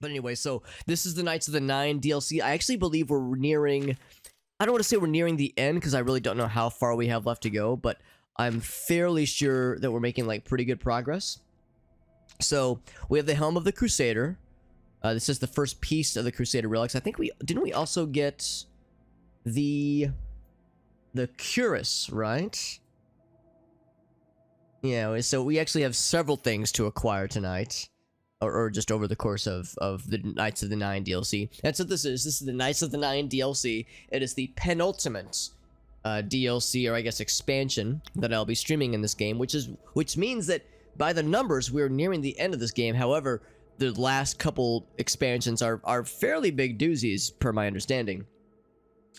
But anyway, so this is the Knights of the Nine DLC. I actually believe we're nearing... I don't want to say we're nearing the end, because I really don't know how far we have left to go, but I'm fairly sure that we're making, like, pretty good progress. So, we have the Helm of the Crusader. This is the first piece of the Crusader relics. I think we... Didn't we also get the Cuirass, right? Yeah, so we actually have several things to acquire tonight. Or just over the course of the Knights of the Nine DLC. That's what this is. This is the Knights of the Nine DLC. It is the penultimate DLC, or I guess expansion, that I'll be streaming in this game, which means that by the numbers, we're nearing the end of this game. However, the last couple expansions are fairly big doozies, per my understanding.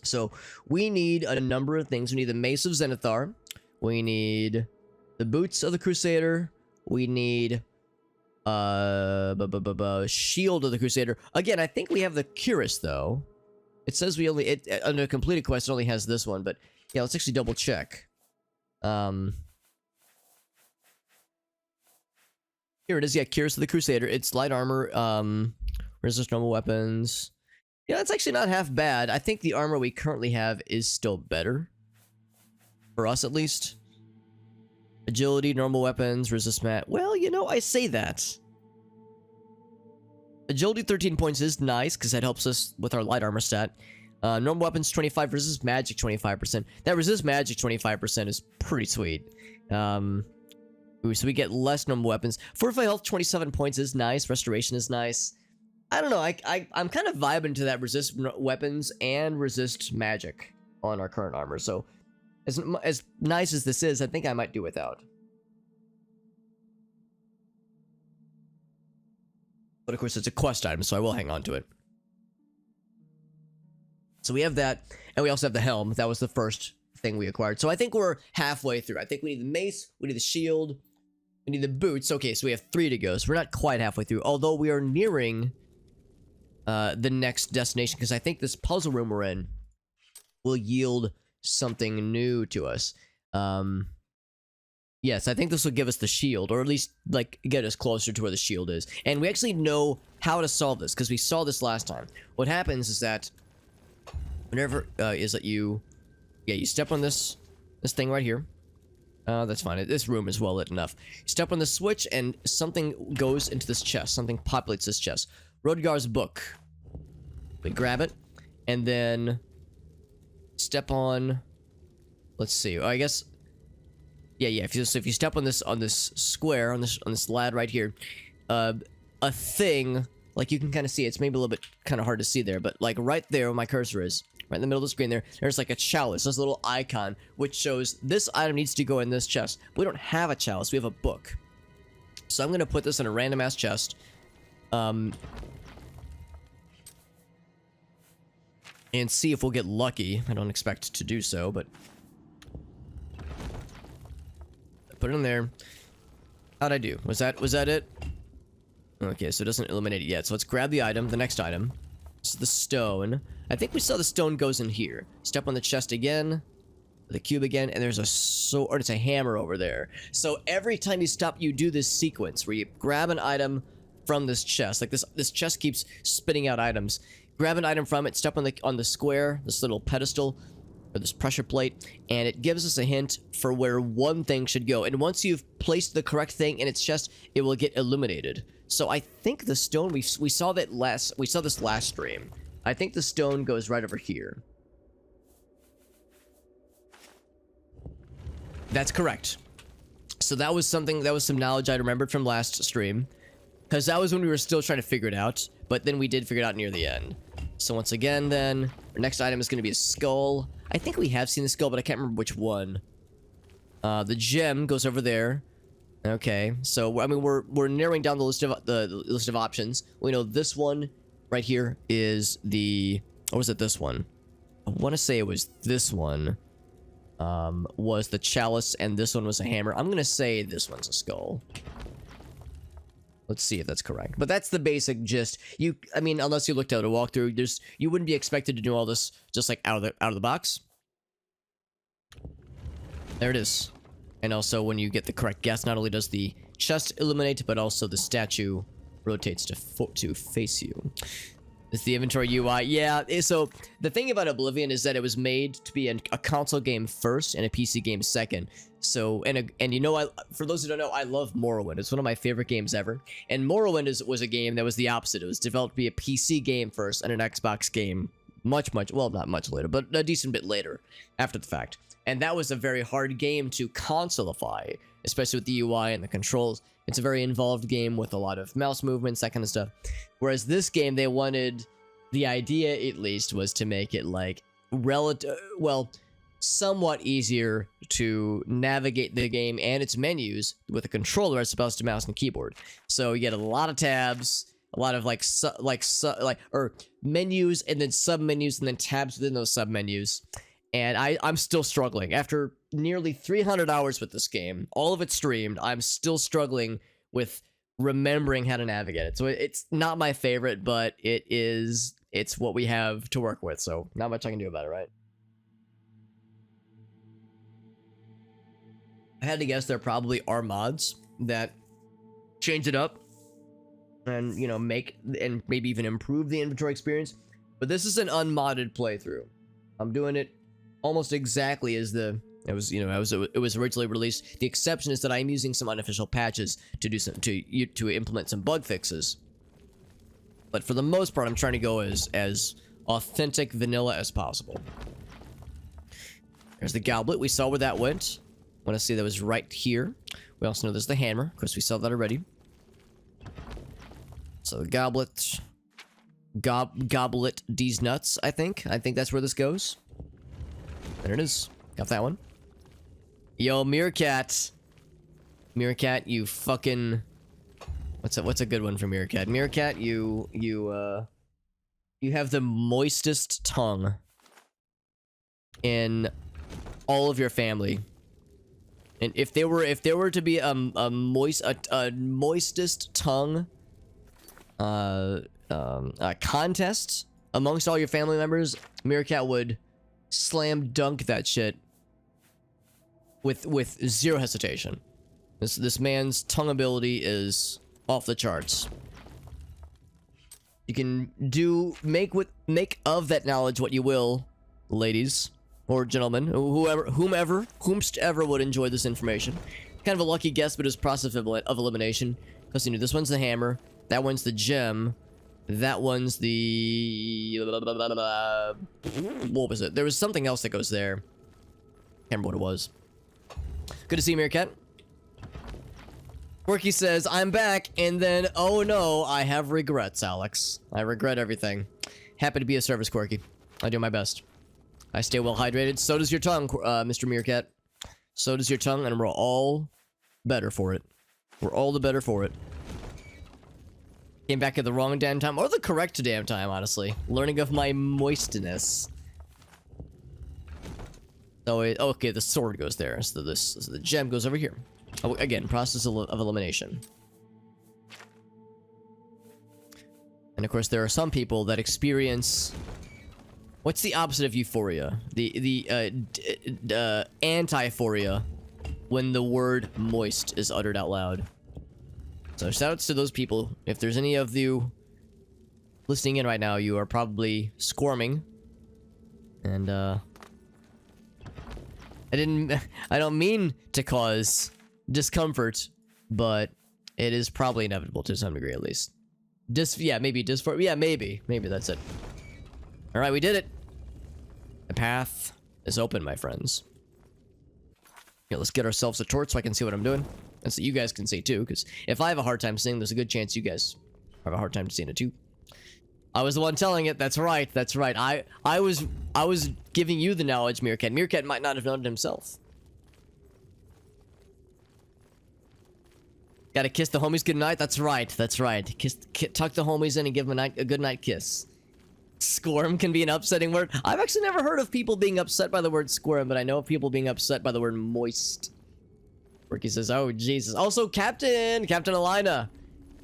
So, we need a number of things. We need the Mace of Zenithar. We need the Boots of the Crusader. We need... Shield of the Crusader. Again, I think we have the Cuirass, though. It says we only... under completed quest, it only has this one, but... Yeah, let's actually double check. Here it is, yeah, Cuirass of the Crusader. It's light armor, resist normal weapons. Yeah, that's actually not half bad. I think the armor we currently have is still better. For us, at least. Agility, normal weapons, resist mat. Well, you know, I say that. Agility 13 points is nice, because that helps us with our light armor stat. Normal weapons 25, resist magic 25%. That resist magic 25% is pretty sweet. So we get less normal weapons. Fortify health 27 points is nice. Restoration is nice. I don't know, I'm kind of vibing to that resist weapons and resist magic on our current armor, so... As nice as this is, I think I might do without. But of course, it's a quest item, so I will hang on to it. So we have that, and we also have the helm. That was the first thing we acquired. So I think we're halfway through. I think we need the mace, we need the shield, we need the boots. Okay, so we have 3 to go. So we're not quite halfway through, although we are nearing the next destination, because I think this puzzle room we're in will yield something new to us. Yes, I think this will give us the shield, or at least like get us closer to where the shield is. And we actually know how to solve this, because we saw this last time. What happens is that whenever you step on this thing right here. That's fine. This room is well lit enough. You step on the switch and something goes into this chest. Something populates this chest. Rodgar's book. We grab it and then step on, let's see, I guess, yeah, if you step on this square, on this lad right here, a thing, like you can kind of see, it's maybe a little bit kind of hard to see there, but like right there where my cursor is, right in the middle of the screen there's like a chalice, this little icon, which shows this item needs to go in this chest. We don't have a chalice, we have a book. So I'm gonna put this in a random ass chest, and see if we'll get lucky. I don't expect to do so, but... Put it in there. How'd I do? Was that it? Okay, so it doesn't illuminate it yet. So let's grab the item, the next item. This is the stone. I think we saw the stone goes in here. Step on the chest again. The cube again, and there's a sword, or it's a hammer over there. So every time you stop, you do this sequence where you grab an item from this chest. Like this chest keeps spitting out items. Grab an item from it, step on the square, this little pedestal, or this pressure plate, and it gives us a hint for where one thing should go. And once you've placed the correct thing in its chest, it will get illuminated. So I think the stone, we saw this last stream. I think the stone goes right over here. That's correct. So that was some knowledge I remembered from last stream. Because that was when we were still trying to figure it out. But then we did figure it out near the end. So once again then, our next item is going to be a skull. I think we have seen the skull, but I can't remember which one. The gem goes over there. Okay, so I mean we're narrowing down the list of options. We know this one right here is the, or was it this one? I want to say it was this one. Was the chalice, and this one was a hammer. I'm gonna say this one's a skull. Let's see if that's correct. But that's the basic gist. I mean, unless you looked at a walkthrough, you wouldn't be expected to do all this just like out of the box. There it is. And also, when you get the correct guess, not only does the chest illuminate, but also the statue rotates to face you. It's the inventory UI. Yeah, so the thing about Oblivion is that it was made to be a console game first and a PC game second. So, and you know, for those who don't know, I love Morrowind. It's one of my favorite games ever. And Morrowind was a game that was the opposite. It was developed to be a PC game first and an Xbox game much, well, not much later, but a decent bit later after the fact. And that was a very hard game to consoleify, especially with the UI and the controls. It's a very involved game with a lot of mouse movements, that kind of stuff. Whereas this game, they wanted, the idea at least, was to make it like somewhat easier to navigate the game and its menus with a controller as opposed to mouse and keyboard. So you get a lot of tabs, a lot of menus and then sub-menus and then tabs within those sub-menus. And I'm still struggling. After nearly 300 hours with this game, all of it streamed, I'm still struggling with remembering how to navigate it. So it's not my favorite, but it's what we have to work with. So not much I can do about it, right? I had to guess there probably are mods that change it up and, you know, make and maybe even improve the inventory experience. But this is an unmodded playthrough. I'm doing it almost exactly as it was originally released. The exception is that I'm using some unofficial patches to implement some bug fixes. But for the most part, I'm trying to go as authentic vanilla as possible. There's the goblet. We saw where that went. Want to see that was right here. We also know there's the hammer. Of course, we saw that already. So the goblet, goblet these nuts. I think that's where this goes. There it is. Got that one. Yo, Meerkat. Meerkat, you fucking... What's a good one for Meerkat? Meerkat, you have the moistest tongue in all of your family. And if there were to be a moistest tongue contest amongst all your family members, Meerkat would slam dunk that shit with zero hesitation. This man's tongue ability is off the charts. You can make of that knowledge what you will, ladies or gentlemen, whomsoever would enjoy this information. Kind of a lucky guess, but it's process of elimination. Because, you know, this one's the hammer, that one's the gem, that one's the... What was it? There was something else that goes there. Can't remember what it was. Good to see you, Meerkat. Quirky says, I'm back, and then, oh no, I have regrets, Alex. I regret everything. Happy to be of service, Quirky. I do my best. I stay well hydrated. So does your tongue, Mr. Meerkat. So does your tongue, and we're all better for it. We're all the better for it. Came back at the wrong damn time, or the correct damn time, honestly. Learning of my moistness. Oh, wait, okay, the sword goes there. So the gem goes over here. Oh, again, process of elimination. And of course, there are some people that experience... What's the opposite of euphoria? The anti-phoria when the word moist is uttered out loud. So shoutouts to those people. If there's any of you listening in right now, you are probably squirming. And I don't mean to cause discomfort, but it is probably inevitable to some degree at least. Maybe that's it. All right, we did it. The path is open, my friends. Yeah, let's get ourselves a torch so I can see what I'm doing. And so you guys can see too, because if I have a hard time seeing, there's a good chance you guys have a hard time seeing it too. I was the one telling it. That's right. That's right. I was giving you the knowledge, Meerkat. Meerkat might not have known it himself. Gotta kiss the homies goodnight. That's right. That's right. Tuck the homies in and give them a good night kiss. Squirm can be an upsetting word. I've actually never heard of people being upset by the word squirm, but I know of people being upset by the word moist. Ricky says, oh, Jesus. Also, Captain Alina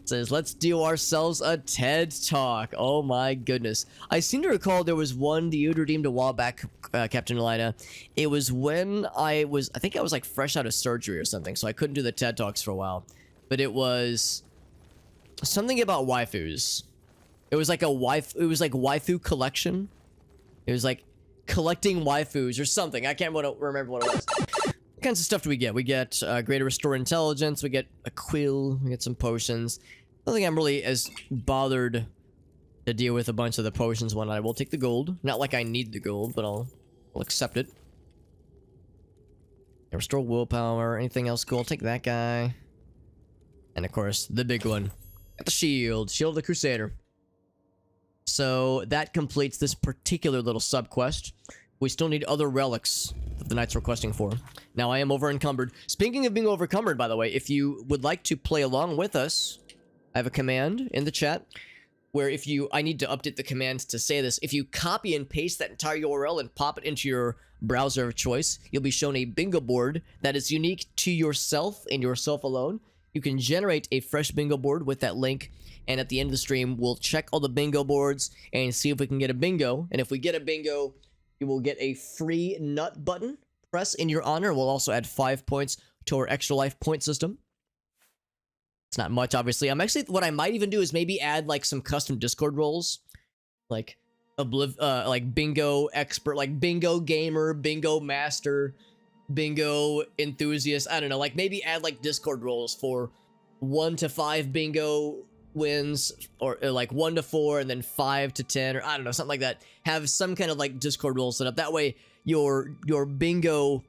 says, let's do ourselves a TED Talk. Oh, my goodness. I seem to recall there was one that you'd redeemed a while back, Captain Alina. It was when I think I was like fresh out of surgery or something, so I couldn't do the TED Talks for a while. But it was something about waifus. It was like a waifu collection. It was like collecting waifus or something. I can't remember what it was. What kinds of stuff do we get? We get greater restore intelligence. We get a quill. We get some potions. I don't think I'm really as bothered to deal with a bunch of the potions one. I will take the gold. Not like I need the gold, but I'll accept it. Restore willpower. Anything else cool? I'll take that guy. And of course, the big one. Got the shield. Shield of the Crusader. So that completes this particular little sub-quest. We still need other relics that the knights are requesting for. Now I am over-encumbered. Speaking of being over-encumbered, by the way, if you would like to play along with us, I have a command in the chat where if you... I need to update the command to say this. If you copy and paste that entire URL and pop it into your browser of choice, you'll be shown a bingo board that is unique to yourself and yourself alone. You can generate a fresh bingo board with that link, and at the end of the stream, we'll check all the bingo boards and see if we can get a bingo. And if we get a bingo, you will get a free nut button press in your honor. We'll also add 5 points to our extra life point system. It's not much, obviously. What I might even do is maybe add like some custom Discord roles, like like bingo expert, like bingo gamer, bingo master, bingo enthusiast. I don't know, like maybe add like Discord roles for 1 to 5 bingo wins, or like 1 to 4 and then 5 to 10, or I don't know, something like that. Have some kind of like Discord role set up. That way your bingo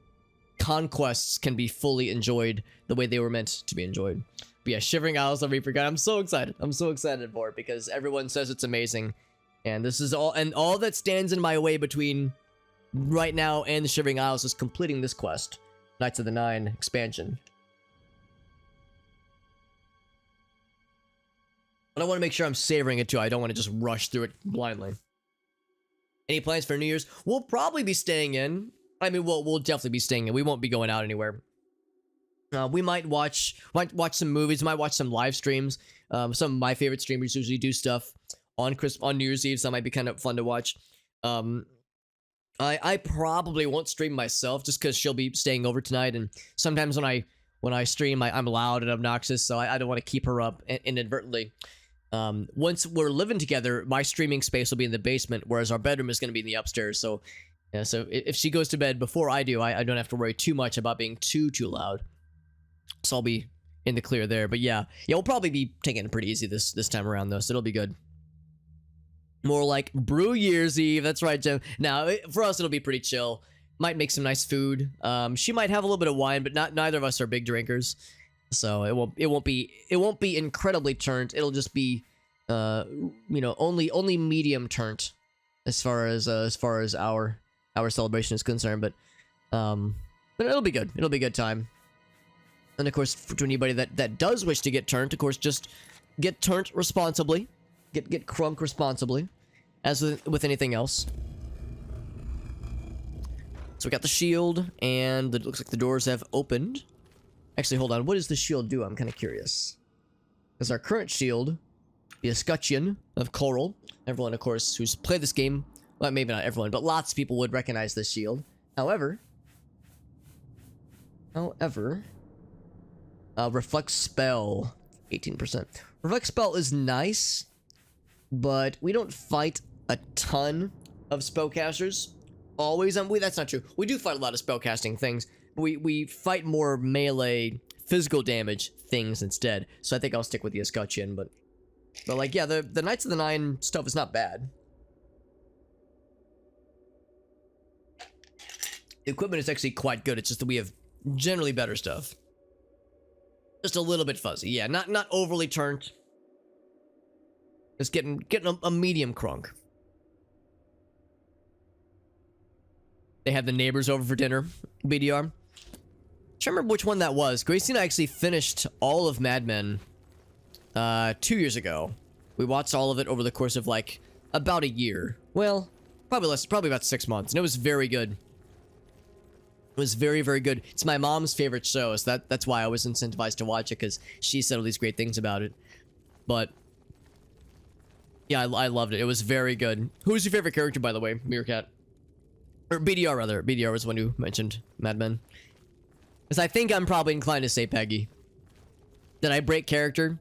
conquests can be fully enjoyed the way they were meant to be enjoyed. But yeah, Shivering Isles of Reaper God, I'm so excited. I'm so excited for it because everyone says it's amazing. And this is all that stands in my way between right now and the Shivering Isles is completing this quest. Knights of the Nine expansion. But I want to make sure I'm savoring it too. I don't want to just rush through it blindly. Any plans for New Year's? We'll probably be staying in. I mean, we'll definitely be staying in. We won't be going out anywhere. We might watch some movies. Might watch some live streams. Some of my favorite streamers usually do stuff on New Year's Eve, so that might be kind of fun to watch. I probably won't stream myself just because she'll be staying over tonight, and sometimes when I stream, I'm loud and obnoxious, so I don't want to keep her up inadvertently. Once we're living together, my streaming space will be in the basement, whereas our bedroom is going to be in the upstairs. So, yeah, so if she goes to bed before I do, I don't have to worry too much about being too loud. So I'll be in the clear there. But yeah, we'll probably be taking it pretty easy this time around though, so it'll be good. More like Brew Year's Eve. That's right, Jim. Now for us, it'll be pretty chill. Might make some nice food. She might have a little bit of wine, but neither of us are big drinkers. So it won't be incredibly turnt. It'll just be you know, only medium turnt as far as our celebration is concerned, but it'll be good. It'll be a good time. And of course, to anybody that does wish to get turnt, of course, just get turnt responsibly. Get crunk responsibly, as with anything else. So we got the shield, and it looks like the doors have opened. Actually, hold on. What does the shield do? I'm kind of curious. Because our current shield, the Escutcheon of Coral. Everyone, of course, who's played this game, well, maybe not everyone, but lots of people would recognize this shield. However, Reflect Spell, 18%. Reflect Spell is nice, but we don't fight a ton of spellcasters. Always, that's not true. We do fight a lot of spellcasting things. We fight more melee physical damage things instead. So I think I'll stick with the Escutcheon, but like, yeah, the Knights of the Nine stuff is not bad. The equipment is actually quite good. It's just that we have generally better stuff. Just a little bit fuzzy. Yeah, not overly turnt. Just getting a medium crunk. They had the neighbors over for dinner. BDR. I can't remember which one that was. Gracie and I actually finished all of Mad Men 2 years ago. We watched all of it over the course of like about a year. Well, probably less, probably about 6 months, and it was very good. It was very, very good. It's my mom's favorite show, so that's why I was incentivized to watch it, because she said all these great things about it. But yeah, I loved it. It was very good. Who's your favorite character, by the way, Meerkat? Or BDR, rather. BDR was the one who mentioned Mad Men. Because I think I'm probably inclined to say Peggy. Did I break character?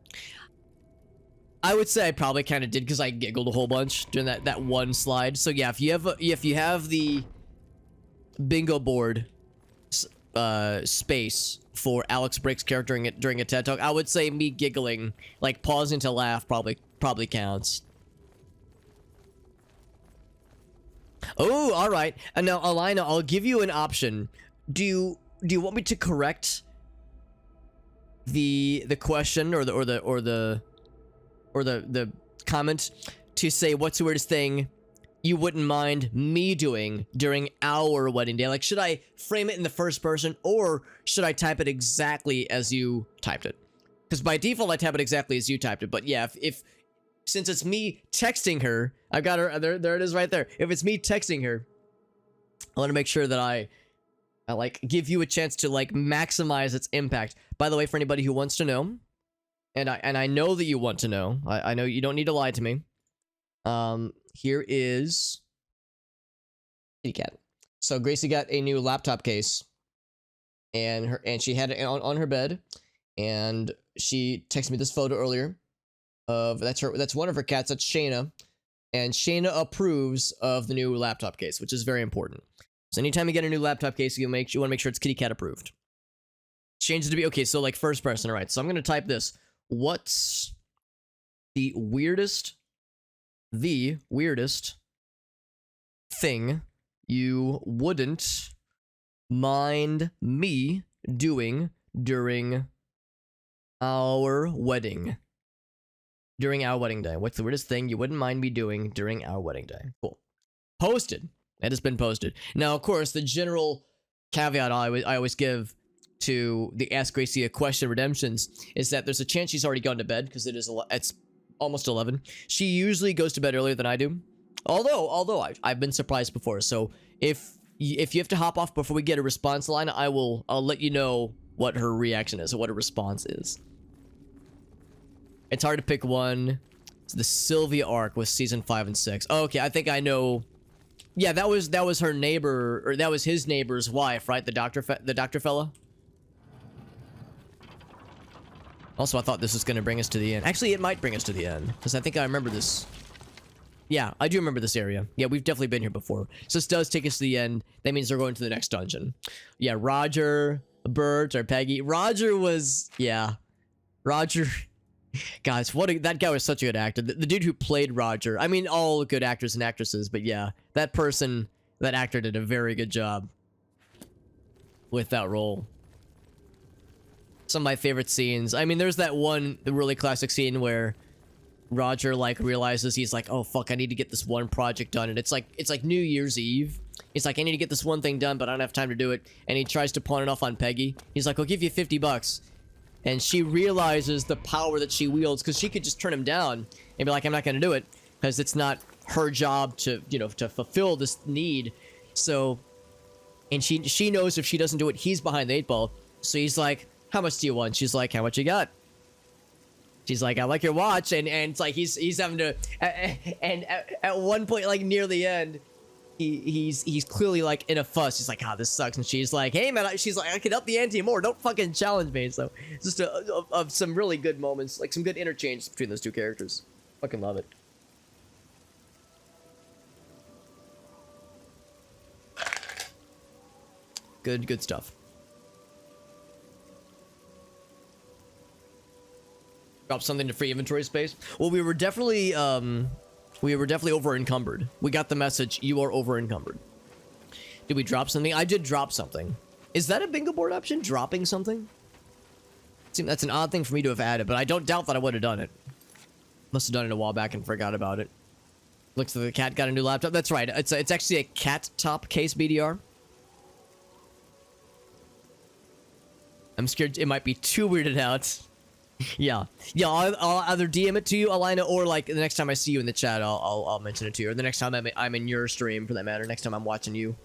I would say I probably kind of did because I giggled a whole bunch during that one slide. So yeah, if you have the bingo board space for Alex Brick's character during a TED Talk, I would say me giggling, like pausing to laugh, probably counts. Oh, all right. And now, Alina, I'll give you an option. Do you want me to correct the question or the comment to say what's the weirdest thing you wouldn't mind me doing during our wedding day? Like, should I frame it in the first person, or should I type it exactly as you typed it? Because by default, I type it exactly as you typed it. But yeah, if since it's me texting her, I've got her, there it is right there. If it's me texting her, I want to make sure that I like give you a chance to like maximize its impact. By the way, for anybody who wants to know, and I know that you want to know, I know you don't need to lie to me. Here is Kitty Cat. So Gracie got a new laptop case, and she had it on her bed, and she texted me this photo earlier of that's one of her cats. That's Shayna, and Shayna approves of the new laptop case, which is very important. So anytime you get a new laptop case, you want to make sure it's Kitty Cat approved. Change it to be okay. So like first person, all right? So I'm gonna type this. What's the weirdest thing you wouldn't mind me doing during our wedding? During our wedding day. What's the weirdest thing you wouldn't mind me doing during our wedding day? Cool. Posted. That has been posted. Now, of course, the general caveat I always give to the Ask Gracie a Question redemptions is that there's a chance she's already gone to bed, because it's almost 11. She usually goes to bed earlier than I do. Although I've been surprised before. So if you have to hop off before we get a response line, I'll let you know what her reaction is or what her response is. It's hard to pick one. It's the Sylvia arc with season 5 and 6. Oh, okay, I think I know. Yeah, that was her neighbor, or that was his neighbor's wife, right? The doctor fella. Also, I thought this was gonna bring us to the end. Actually, it might bring us to the end, because I think I remember this. Yeah, I do remember this area. Yeah, we've definitely been here before. So this does take us to the end. That means we're going to the next dungeon. Yeah, Roger, Bert, or Peggy. Roger was, yeah. Roger, guys, that guy was such a good actor. The dude who played Roger. I mean, all good actors and actresses, but yeah, that actor did a very good job with that role. Some of my favorite scenes. I mean, there's that one really classic scene where Roger like realizes he's like, oh fuck, I need to get this one project done, and it's like New Year's Eve. He's like, I need to get this one thing done, but I don't have time to do it, and he tries to pawn it off on Peggy. He's like, I'll give you $50. And she realizes the power that she wields, because she could just turn him down and be like, I'm not going to do it, because it's not her job to, you know, to fulfill this need. So, and she knows if she doesn't do it, he's behind the 8 ball. So he's like, how much do you want? She's like, how much you got? She's like, I like your watch. And it's like, he's having to, and at one point, like near the end, he's clearly like in a fuss. He's like, this sucks. And she's like, hey man, she's like, I can up the ante more, don't fucking challenge me. So it's just of some really good moments, like some good interchange between those two characters. Fucking love it. Good stuff. Drop something to free inventory space. Well, we were definitely over encumbered. We got the message, you are over encumbered. Did we drop something? I did drop something. Is that a bingo board option? Dropping something? That's an odd thing for me to have added, but I don't doubt that I would have done it. Must have done it a while back and forgot about it. Looks like the cat got a new laptop. That's right. It's actually a cat top case BDR. I'm scared it might be too weirded out. Yeah, I'll either DM it to you, Alina, or like the next time I see you in the chat, I'll mention it to you, or the next time I'm in your stream, for that matter. Next time I'm watching you.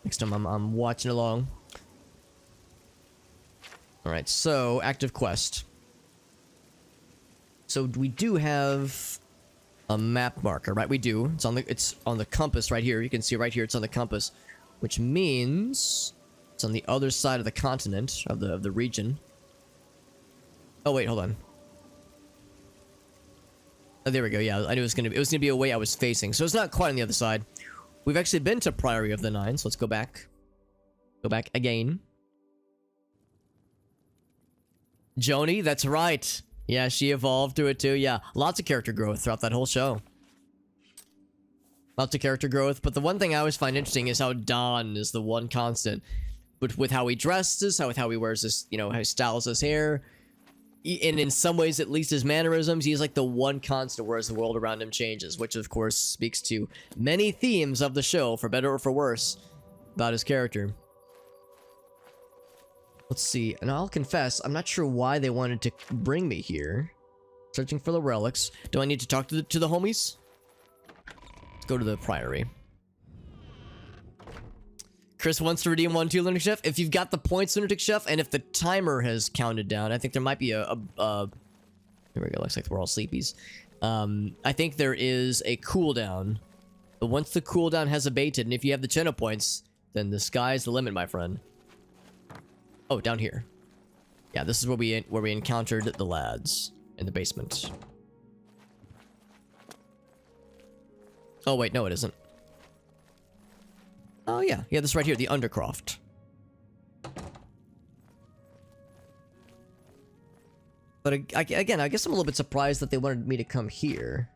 Next time I'm watching along. All right, so active quest. So we do have a map marker, right? We do. It's on the compass right here. You can see right here. It's on the compass, which means it's on the other side of the continent of the region. Oh wait, hold on. Oh, there we go. Yeah, I knew it was gonna be a way I was facing, so it's not quite on the other side. We've actually been to Priory of the Nine, so let's go back. Go back again. Joni, that's right. Yeah, she evolved through it too. Yeah, lots of character growth throughout that whole show. Lots of character growth, but the one thing I always find interesting is how Don is the one constant. With how he dresses, with how he wears his, you know, how he styles his hair. And in some ways, at least his mannerisms, he's like the one constant, whereas the world around him changes, which of course speaks to many themes of the show, for better or for worse, about his character. Let's see, and I'll confess, I'm not sure why they wanted to bring me here. Searching for the relics. Do I need to talk to the homies? Let's go to the Priory. Chris wants to redeem 1-2 Lunatic Chef. If you've got the points, Lunatic Chef, and if the timer has counted down, I think there might be here we go, looks like we're all sleepies. I think there is a cooldown. But once the cooldown has abated, and if you have the Chena points, then the sky's the limit, my friend. Oh, down here. Yeah, this is where we encountered the lads in the basement. Oh wait, no it isn't. Oh yeah, this is right here, the Undercroft. But again, I guess I'm a little bit surprised that they wanted me to come here.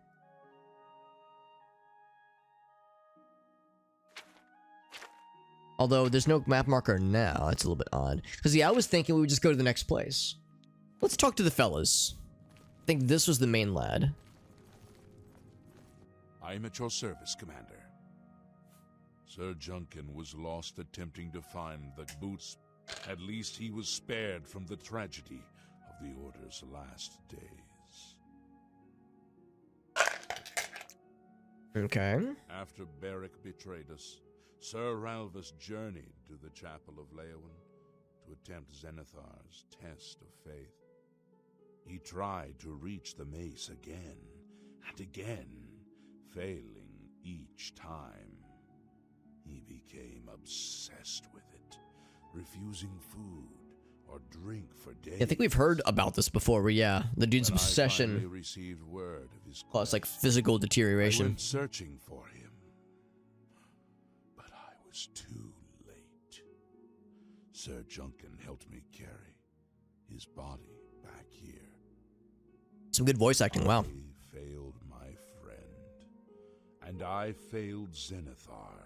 Although there's no map marker now, that's a little bit odd. Because yeah, I was thinking we would just go to the next place. Let's talk to the fellas. I think this was the main lad. I am at your service, Commander. Sir Junkin was lost attempting to find the boots. At least he was spared from the tragedy of the Order's last days. Okay. After Beric betrayed us, Sir Ralvus journeyed to the Chapel of Leowen to attempt Zenithar's test of faith. He tried to reach the mace again and again, failing each time. He became obsessed with it, refusing food or drink for days. I think we've heard about this before, where yeah, the dude's obsession. I received word of his plus like physical deterioration. I went searching for him, but I was too late. Sir Junkin helped me carry his body back here. Some good voice acting, wow. I failed my friend, and I failed Zenithar.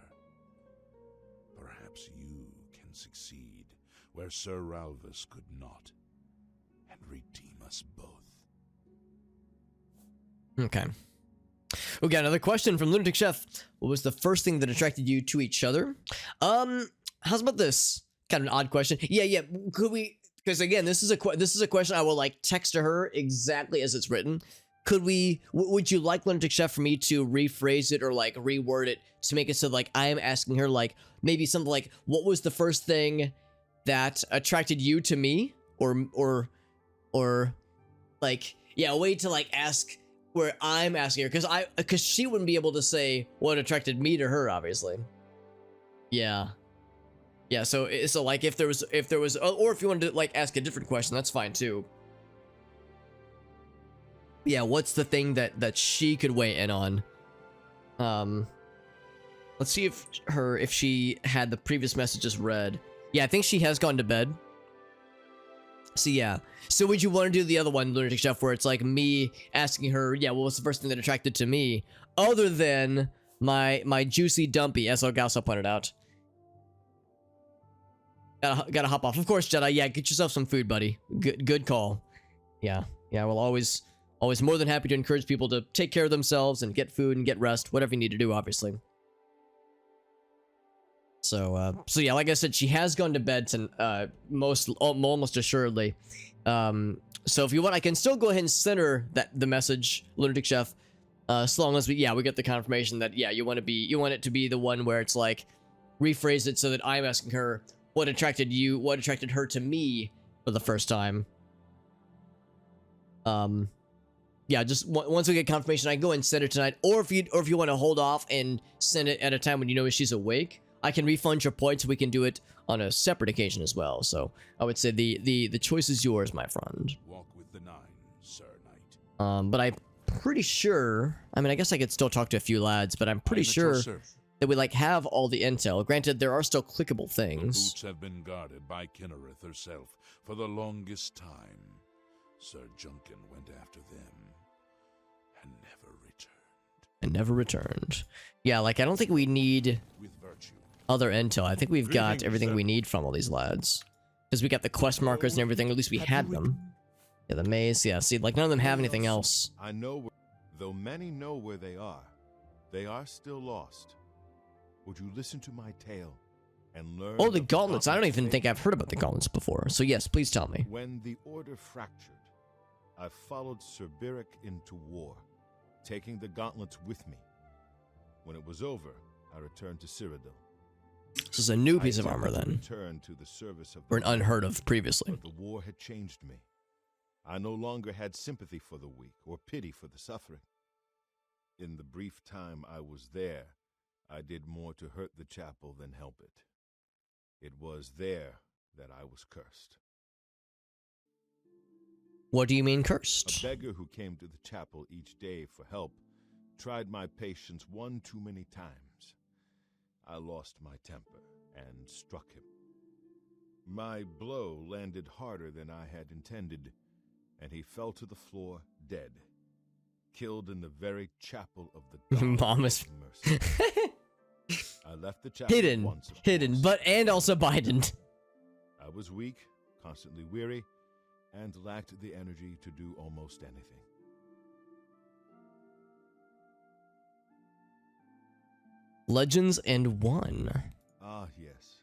Perhaps you can succeed where Sir Ralvus could not, and redeem us both. Okay. We got another question from Lunatic Chef. What was the first thing that attracted you to each other? How's about this? Kind of an odd question. Yeah. Could we? Because again, this is a question I will like text to her exactly as it's written. Could we? Would you like Lunatic Chef for me to rephrase it or like reword it to make it so like I am asking her like maybe something like, what was the first thing that attracted you to me, or like, yeah, a way to like ask where I'm asking her, because she wouldn't be able to say what attracted me to her, obviously. Yeah. So like if there was, or if you wanted to like ask a different question, that's fine too. Yeah, what's the thing that she could weigh in on? Let's see if she had the previous messages read. Yeah, I think she has gone to bed. So yeah. So would you want to do the other one, Lunatic Chef, where it's like me asking her, yeah, what was the first thing that attracted to me, other than my juicy dumpy, as Elgaso pointed out. Gotta hop off. Of course, Jedi. Yeah, get yourself some food, buddy. Good call. Yeah. We'll always more than happy to encourage people to take care of themselves and get food and get rest, whatever you need to do, obviously. So yeah, like I said, she has gone to bed almost assuredly. So if you want, I can still go ahead and send her the message, Lunatic Chef, as long as we get the confirmation that you want it to be the one where it's like rephrase it so that I'm asking her what attracted her to me for the first time. Yeah, just once we get confirmation, I can go and send it tonight. Or if you want to hold off and send it at a time when you know she's awake, I can refund your points. We can do it on a separate occasion as well. So I would say the choice is yours, my friend. Walk with the nine, Sir Knight. But pretty sure. I mean, I guess I could still talk to a few lads, but I'm pretty sure that we like have all the intel. Granted, there are still clickable The things. boots have been guarded by Kinnereth herself for the longest time. Sir Junkin went after them and never returned. And never returned. Yeah, like I don't think we need With virtue. other intel. I think we've got Greetings, everything sir. we need from all these lads. Because we got the quest markers and everything. At least we had them. Yeah, the maze. Yeah, see, like none of them have anything else. I know, though many know where they are still lost. Would you listen to my tale and learn? Oh, of the gauntlets. I don't even fate? think I've heard about the gauntlets before. So yes, please tell me. When the order fractured, I followed Sir Beric into war, taking the gauntlets with me. When it was over, I returned to Cyrodiil. This is a new piece of I armor attempted to then. return to the service of Or the an unheard of previously. But the war had changed me. I no longer had sympathy for the weak or pity for the suffering. In the brief time I was there, I did more to hurt the chapel than help it. It was there that I was cursed. What do you mean A cursed? beggar who came to the chapel each day for help tried my patience one too many times. I lost my temper and struck him. My blow landed harder than I had intended, and he fell to the floor dead, killed in the very chapel of the God Mama's of mercy. I left the chapel hidden, once, of hidden, course. but and also Biden. I was weak, constantly weary, and lacked the energy to do almost anything. Legends and One. Ah, yes.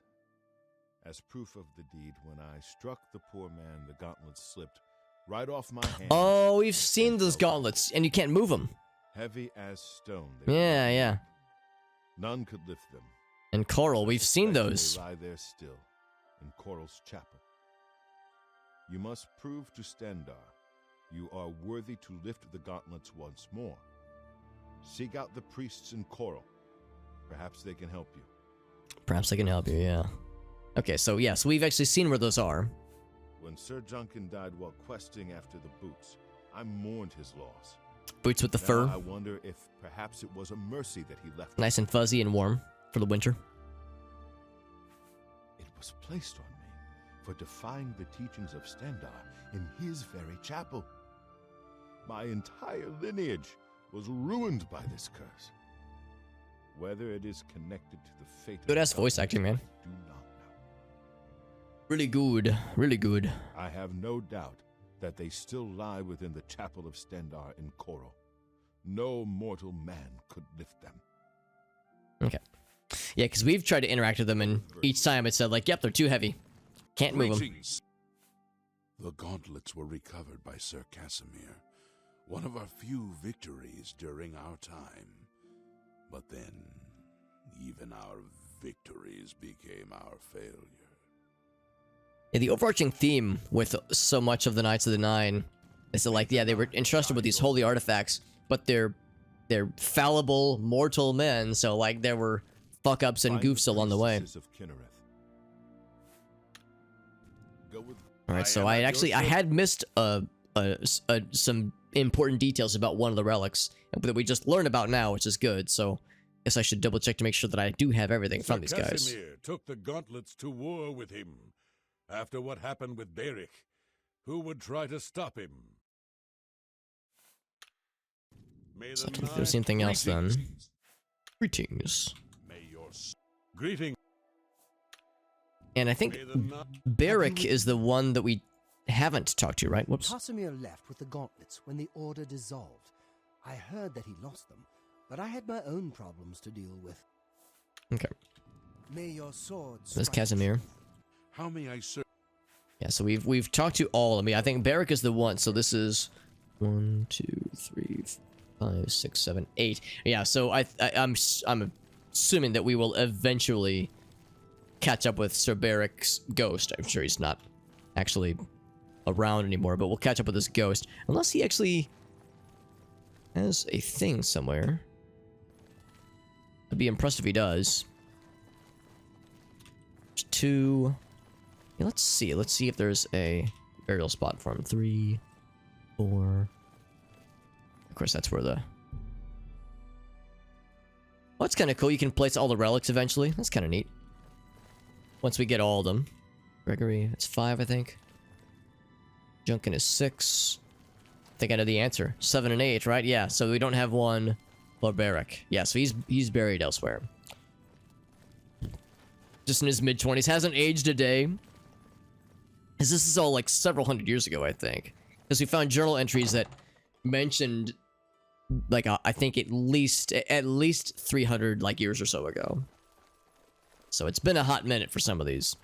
As proof of the deed, when I struck the poor man, the gauntlets slipped right off my hand. Oh, we've seen those gauntlets, and you can't move them. Heavy as stone. they were. Yeah, yeah. None could lift them. And Coral, we've seen Especially those. They lie there still, in Coral's chapel. You must prove to Stendar you are worthy to lift the gauntlets once more. Seek out the priests in Coral. Perhaps they can help you. Perhaps I can help you, yeah. Okay, so yes, we've actually seen where those are. When Sir Junkin died while questing after the boots, I mourned his loss. Boots with the Now fur. I wonder if perhaps it was a mercy that he left. Nice and fuzzy and warm for the winter. It was placed on me for defying the teachings of Stendar in his very chapel. My entire lineage was ruined by this curse. Whether it is connected to the fate of Good ass the voice acting, man. I do not know. Really good. Really good. I have no doubt that they still lie within the chapel of Stendar in Coral. No mortal man could lift them. Okay. Yeah, because we've tried to interact with them, and each time it said, like, yep, they're too heavy. Can't move them. Greetings. The gauntlets were recovered by Sir Casimir, one of our few victories during our time. But then, even our victories became our failure. Yeah, the overarching theme with so much of the Knights of the Nine is that, like, yeah, they were entrusted with these holy artifacts, but they're fallible, mortal men, so, like, there were fuck-ups and Find the goofs along the way. priestesses of Kinnereth. Go with Alright, so am I at your actually, I service. had missed some important details about one of the relics that we just learned about now, which is good, so I guess I should double check to make sure that I do have everything from these guys. Casimir took the gauntlets to war with him. After what happened with Beric, who would try to stop him? May So I the think there's anything else then. Greetings. Greetings. May your Greeting. And I think May the ni- Beric is the one that we haven't talked to, right? Whoops. Casimir left with the gauntlets when the order dissolved. I heard that he lost them, but I had my own problems to deal with. Okay. May your sword That's strike Casimir. true. How may I serve? Yeah, so we've talked to all of me. I think Beric is the one, so this is 1, 2, 3, 5, 6, 7, 8. Yeah, so I'm assuming that we will eventually catch up with Sir Beric's ghost. I'm sure he's not actually around anymore, but we'll catch up with his ghost. Unless he actually has a thing somewhere. I'd be impressed if he does. There's 2. Yeah, let's see. Let's see if there's a burial spot for him. 3, 4, course, that's where the... Well, that's kind of cool. You can place all the relics eventually. That's kind of neat. Once we get all of them. Gregory, it's 5, I think. Junkin is 6. I think I know the answer. 7 and 8, right? Yeah, so we don't have one barbaric. Yeah, so he's buried elsewhere. Just in his mid-20s. Hasn't aged a day. Because this is all like several hundred years ago, I think. Because we found journal entries that mentioned, like, I think at least 300 like years or so ago. So it's been a hot minute for some of these.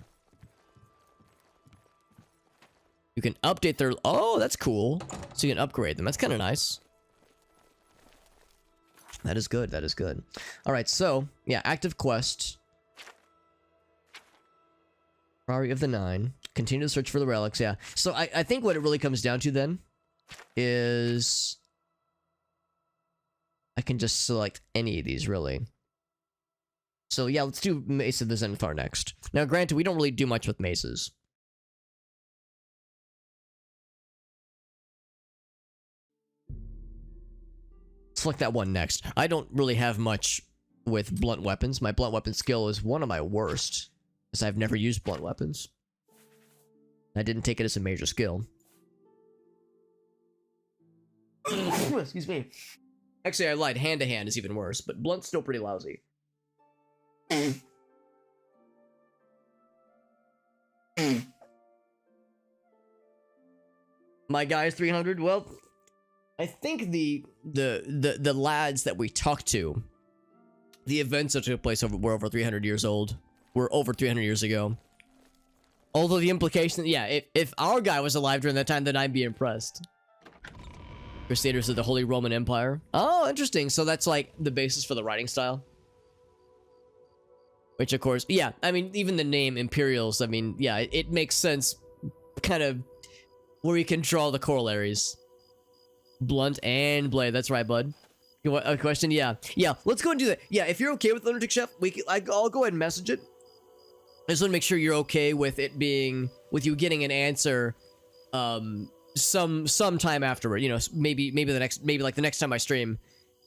You can update their... Oh, that's cool. So you can upgrade them. That's kind of nice. That is good. That is good. All right, so, yeah, active quest. Priory of the 9. Continue to search for the relics, yeah. So I think what it really comes down to then is... I can just select any of these, really. So yeah, let's do Mace of the Zenithar next. Now, granted, we don't really do much with maces. Select that one next. I don't really have much with blunt weapons. My blunt weapon skill is one of my worst, because I've never used blunt weapons. I didn't take it as a major skill. Excuse me. Actually, I lied. Hand-to-hand is even worse, but blunt's still pretty lousy. My guy is 300. Well, I think the lads that we talked to, the events that took place were over 300 years old. Were over 300 years ago. Although the implication, yeah, if our guy was alive during that time, then I'd be impressed. Crusaders of the Holy Roman Empire. Oh, interesting. So that's like the basis for the writing style. Which, of course, yeah, I mean, even the name Imperials, I mean, yeah, it makes sense, kind of, where you can draw the corollaries. Blunt and blade, that's right, bud. A question? Yeah. Yeah, let's go and do that. Yeah, if you're okay with Lunatic Chef, I'll go ahead and message it. I just want to make sure you're okay with it being, with you getting an answer, some time afterward. You know, maybe like the next time I stream,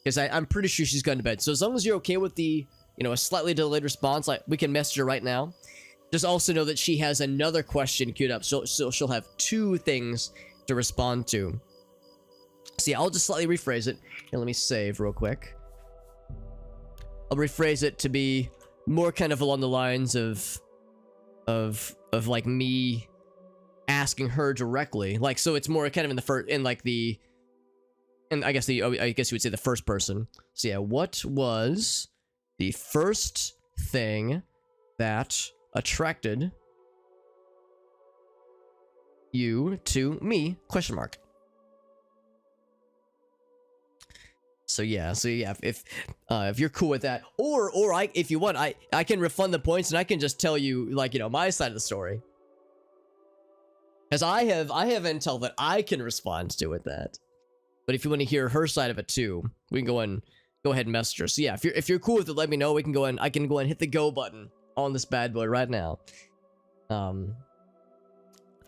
because I'm pretty sure she's gone to bed. So as long as you're okay with the, you know, a slightly delayed response, like we can message her right now. Just also know that she has another question queued up, so she'll have 2 things to respond to. So yeah, I'll just slightly rephrase it. Here, let me save real quick. I'll rephrase it to be more kind of along the lines of like me asking her directly, like, so it's more kind of in the first, in like the, and I guess you would say the first person. So yeah, what was the first thing that attracted you to me? Question mark. So yeah, if you're cool with that, or if you want, I can refund the points and I can just tell you, like, you know, my side of the story. Because I have intel that I can respond to with that. But if you want to hear her side of it too, we can go ahead and message her. So yeah, if you're cool with it, let me know. We can go in. I can go and hit the go button on this bad boy right now.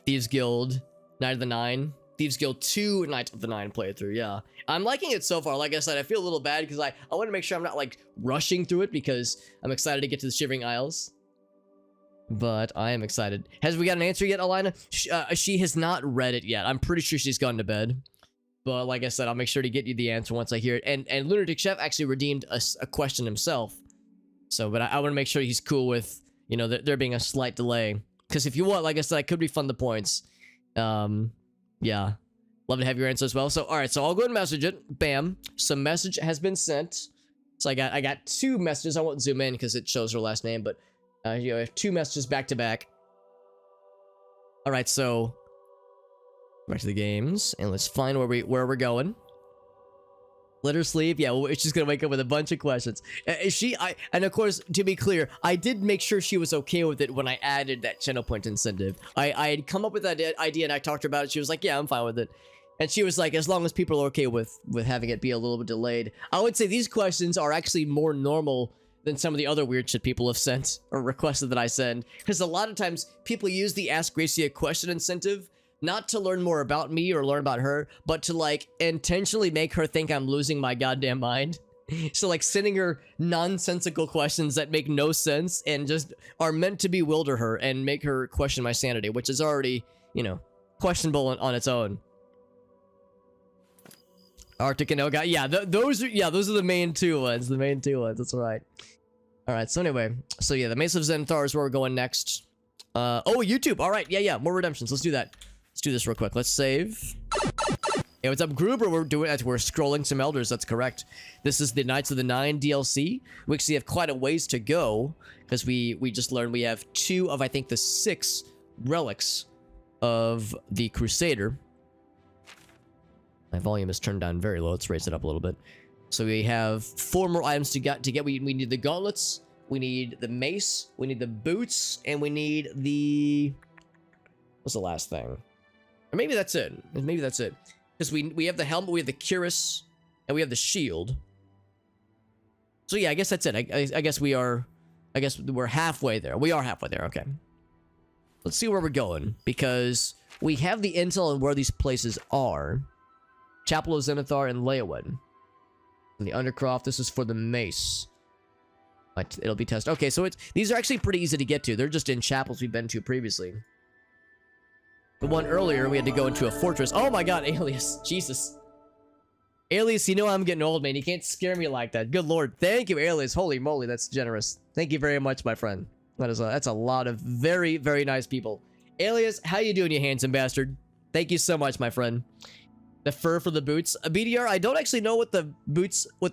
Thieves Guild, Night of the Nine. Thieves Guild 2, Night of the Nine playthrough, yeah. I'm liking it so far. Like I said, I feel a little bad because I want to make sure I'm not, like, rushing through it because I'm excited to get to the Shivering Isles. But I am excited. Has we got an answer yet, Alina? She has not read it yet. I'm pretty sure she's gone to bed. But like I said, I'll make sure to get you the answer once I hear it. And Lunatic Chef actually redeemed a question himself. So, but I want to make sure he's cool with, you know, there being a slight delay. Because if you want, like I said, I could refund the points. Yeah. Love to have your answer as well. So, alright, so I'll go ahead and message it. Bam. Some message has been sent. So I got 2 messages. I won't zoom in because it shows her last name, but you know, I have 2 messages back to back. Alright, so back to the games, and let's find where we're going. Let her sleep. Yeah, well, she's gonna wake up with a bunch of questions. And of course, to be clear, I did make sure she was okay with it when I added that channel point incentive. I had come up with that idea and I talked to her about it. She was like, yeah, I'm fine with it. And she was like, as long as people are okay with having it be a little bit delayed. I would say these questions are actually more normal than some of the other weird shit people have sent or requested that I send. Because a lot of times people use the Ask Gracie a question incentive not to learn more about me or learn about her, but to like intentionally make her think I'm losing my goddamn mind. So like sending her nonsensical questions that make no sense and just are meant to bewilder her and make her question my sanity, which is already, you know, questionable on its own. Arctic and Oga, yeah, those are the main two ones. That's right. All right. So anyway, so yeah, the Mesa of Zenithar is where we're going next. Oh, YouTube. All right. Yeah. More redemptions. Let's do that. Let's do this real quick. Let's save. Hey, what's up, Gruber? We're scrolling some elders. That's correct. This is the Knights of the Nine DLC. We actually have quite a ways to go because we just learned we have 2 of, I think, the 6 relics of the Crusader. My volume is turned down very low. Let's raise it up a little bit. So we have 4 more items to get. We need the gauntlets. We need the mace. We need the boots, and we need the. What's the last thing? Or maybe that's it. Maybe that's it. Because we have the helmet, we have the cuirass, and we have the shield. So yeah, I guess that's it. I guess we're halfway there. We are halfway there. Okay. Let's see where we're going, because we have the intel on where these places are. Chapel of Zenithar and Leyawen. And the Undercroft, this is for the mace. It'll be tested. Okay, so these are actually pretty easy to get to. They're just in chapels we've been to previously. The one earlier, we had to go into a fortress. Oh my god, Alias. Jesus. Alias, you know I'm getting old, man. You can't scare me like that. Good lord. Thank you, Alias. Holy moly, that's generous. Thank you very much, my friend. That's a lot of very, very nice people. Alias, how you doing, you handsome bastard? Thank you so much, my friend. The fur for the boots. BDR, I don't actually know what the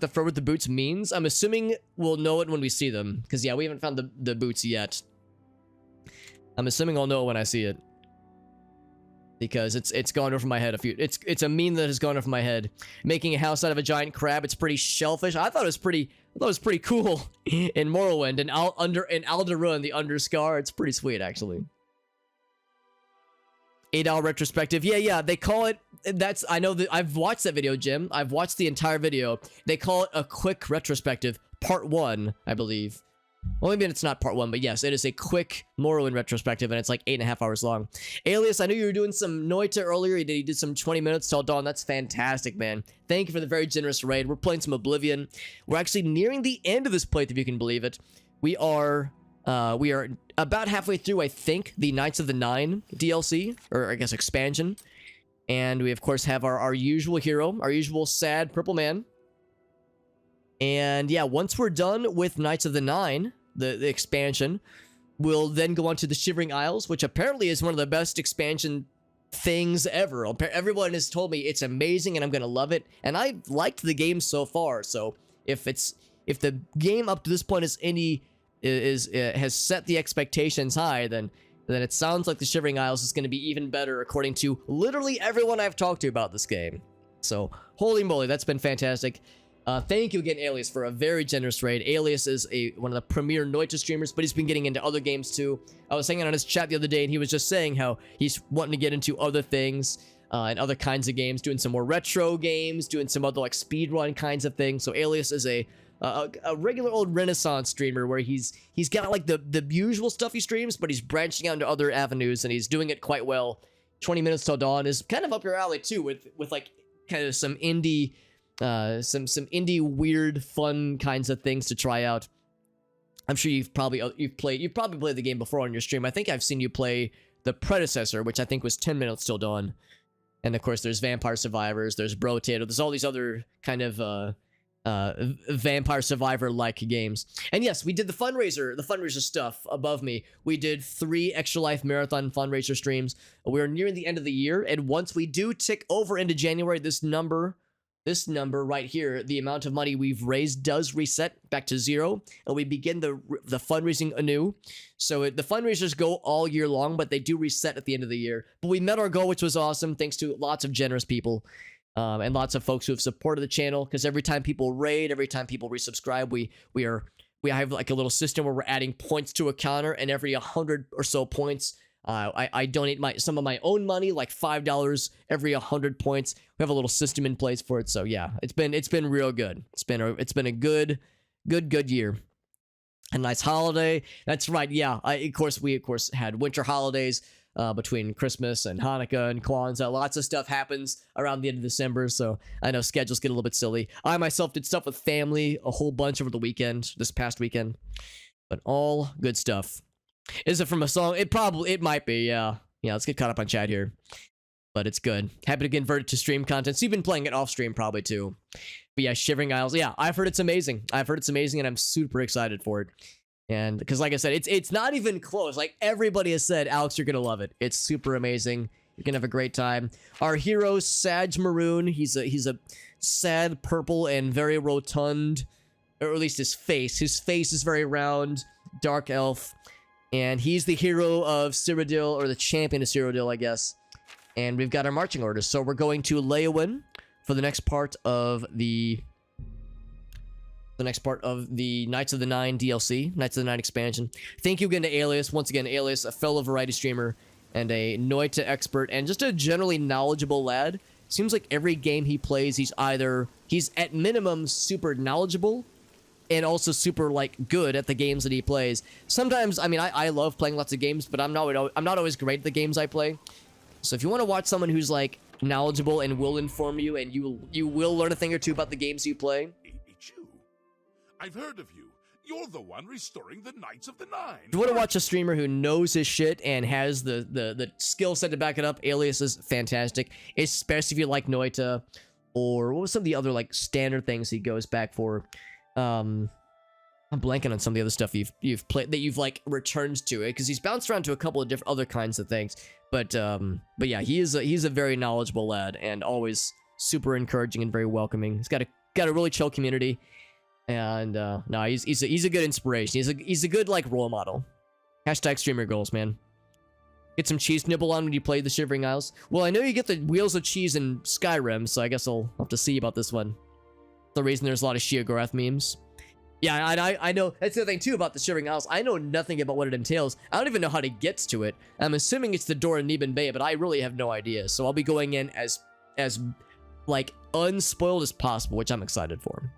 fur with the boots means. I'm assuming we'll know it when we see them. Because, yeah, we haven't found the boots yet. I'm assuming I'll know it when I see it. Because it's gone over my head a few. It's a meme that has gone over my head. Making a house out of a giant crab. It's pretty shellfish. I thought it was pretty cool in Morrowind and in Alderun, the Underscar. It's pretty sweet, actually. 8-hour retrospective. Yeah. They call it. I know that I've watched that video, Jim. I've watched the entire video. They call it a quick retrospective, part 1, I believe. Well, maybe it's not part 1, but yes, it is a quick Morrowind retrospective, and it's like 8.5 hours long. Alias, I knew you were doing some Noita earlier. You did some 20 minutes till dawn. That's fantastic, man. Thank you for the very generous raid. We're playing some Oblivion. We're actually nearing the end of this playthrough, if you can believe it. We are about halfway through, I think, the Knights of the Nine DLC, or I guess expansion. And we, of course, have our usual hero, our usual sad purple man. And yeah, once we're done with Knights of the Nine, the expansion, we'll then go on to the Shivering Isles, which apparently is one of the best expansion things ever. Everyone has told me it's amazing and I'm gonna love it, and I've liked the game so far. So if the game up to this point has set the expectations high, then it sounds like the Shivering Isles is going to be even better, according to literally everyone I've talked to about this game. So holy moly, that's been fantastic. Thank you again, Alias, for a very generous raid. Alias is one of the premier Noita streamers, but he's been getting into other games too. I was hanging out on his chat the other day, and he was just saying how he's wanting to get into other things and other kinds of games, doing some more retro games, doing some other like speedrun kinds of things. So Alias is a regular old Renaissance streamer where he's got like the usual stuff he streams, but he's branching out into other avenues, and he's doing it quite well. 20 minutes till dawn is kind of up your alley too, with like kind of some indie. Some indie weird fun kinds of things to try out. I'm sure you've probably played the game before on your stream. I think I've seen you play the predecessor, which I think was 10 minutes till dawn. And of course there's Vampire Survivors, there's Brotato, there's all these other kind of Vampire Survivor like games. And yes, we did the fundraiser stuff above me. We did 3 Extra Life Marathon fundraiser streams. We're nearing the end of the year, and once we do tick over into January, this number right here, the amount of money we've raised does reset back to 0, and we begin the fundraising anew. So the fundraisers go all year long, but they do reset at the end of the year. But we met our goal, which was awesome, thanks to lots of generous people and lots of folks who have supported the channel. Because every time people raid, every time people resubscribe, we have like a little system where we're adding points to a counter, and every 100 or so points, I donate some of my own money, like $5 every 100 points. We have a little system in place for it. So yeah, it's been real good. It's been a good year. A nice holiday. That's right. Yeah. We of course had winter holidays. between Christmas and Hanukkah and Kwanzaa. Lots of stuff happens around the end of December, so I know schedules get a little bit silly. I myself did stuff with family a whole bunch over the weekend, this past weekend, but all good stuff. Is it from a song? It might be, yeah. Yeah, let's get caught up on chat here. But it's good. Happy to convert it to stream content. So you've been playing it off stream probably too. But yeah, Shivering Isles. Yeah, I've heard it's amazing. I've heard it's amazing, and I'm super excited for it. And because, like I said, it's not even close. Like everybody has said, Alex, you're gonna love it. It's super amazing. You're gonna have a great time. Our hero, Sadge Maroon. He's a sad purple and very rotund, or at least his face. His face is very round, dark elf, and he's the hero of Cyrodiil, or the champion of Cyrodiil, I guess. And we've got our marching orders. So we're going to Leyawiin for the next part of the Knights of the Nine DLC, Knights of the Nine expansion. Thank you again to Alias. Once again, Alias, a fellow variety streamer and a Noita expert and just a generally knowledgeable lad. Seems like every game he plays, he's at minimum super knowledgeable and also super like good at the games that he plays. Sometimes, I mean, I love playing lots of games, but I'm not always great at the games I play. So if you want to watch someone who's like knowledgeable and will inform you, and you will learn a thing or two about the games you play. It's you. I've heard of you. You're the one restoring the Knights of the Nine. If you want to watch a streamer who knows his shit and has the skill set to back it up, Alias is fantastic. Especially if you like Noita, or what was some of the other like standard things he goes back for. I'm blanking on some of the other stuff you've played that you've like returned to it, because he's bounced around to a couple of different other kinds of things. But yeah, he's a very knowledgeable lad and always super encouraging and very welcoming. He's got a really chill community, and no, he's a good inspiration. He's a good like role model. Hashtag streamer goals, man. Get some cheese nibble on when you play the Shivering Isles. Well, I know you get the wheels of cheese in Skyrim, so I guess I'll have to see about this one. The reason there's a lot of Sheogorath memes. Yeah, I know. That's the other thing, too, about the Shivering Isles. I know nothing about what it entails. I don't even know how to get to it. I'm assuming it's the door in Neben Bay, but I really have no idea. So I'll be going in as like, unspoiled as possible, which I'm excited for.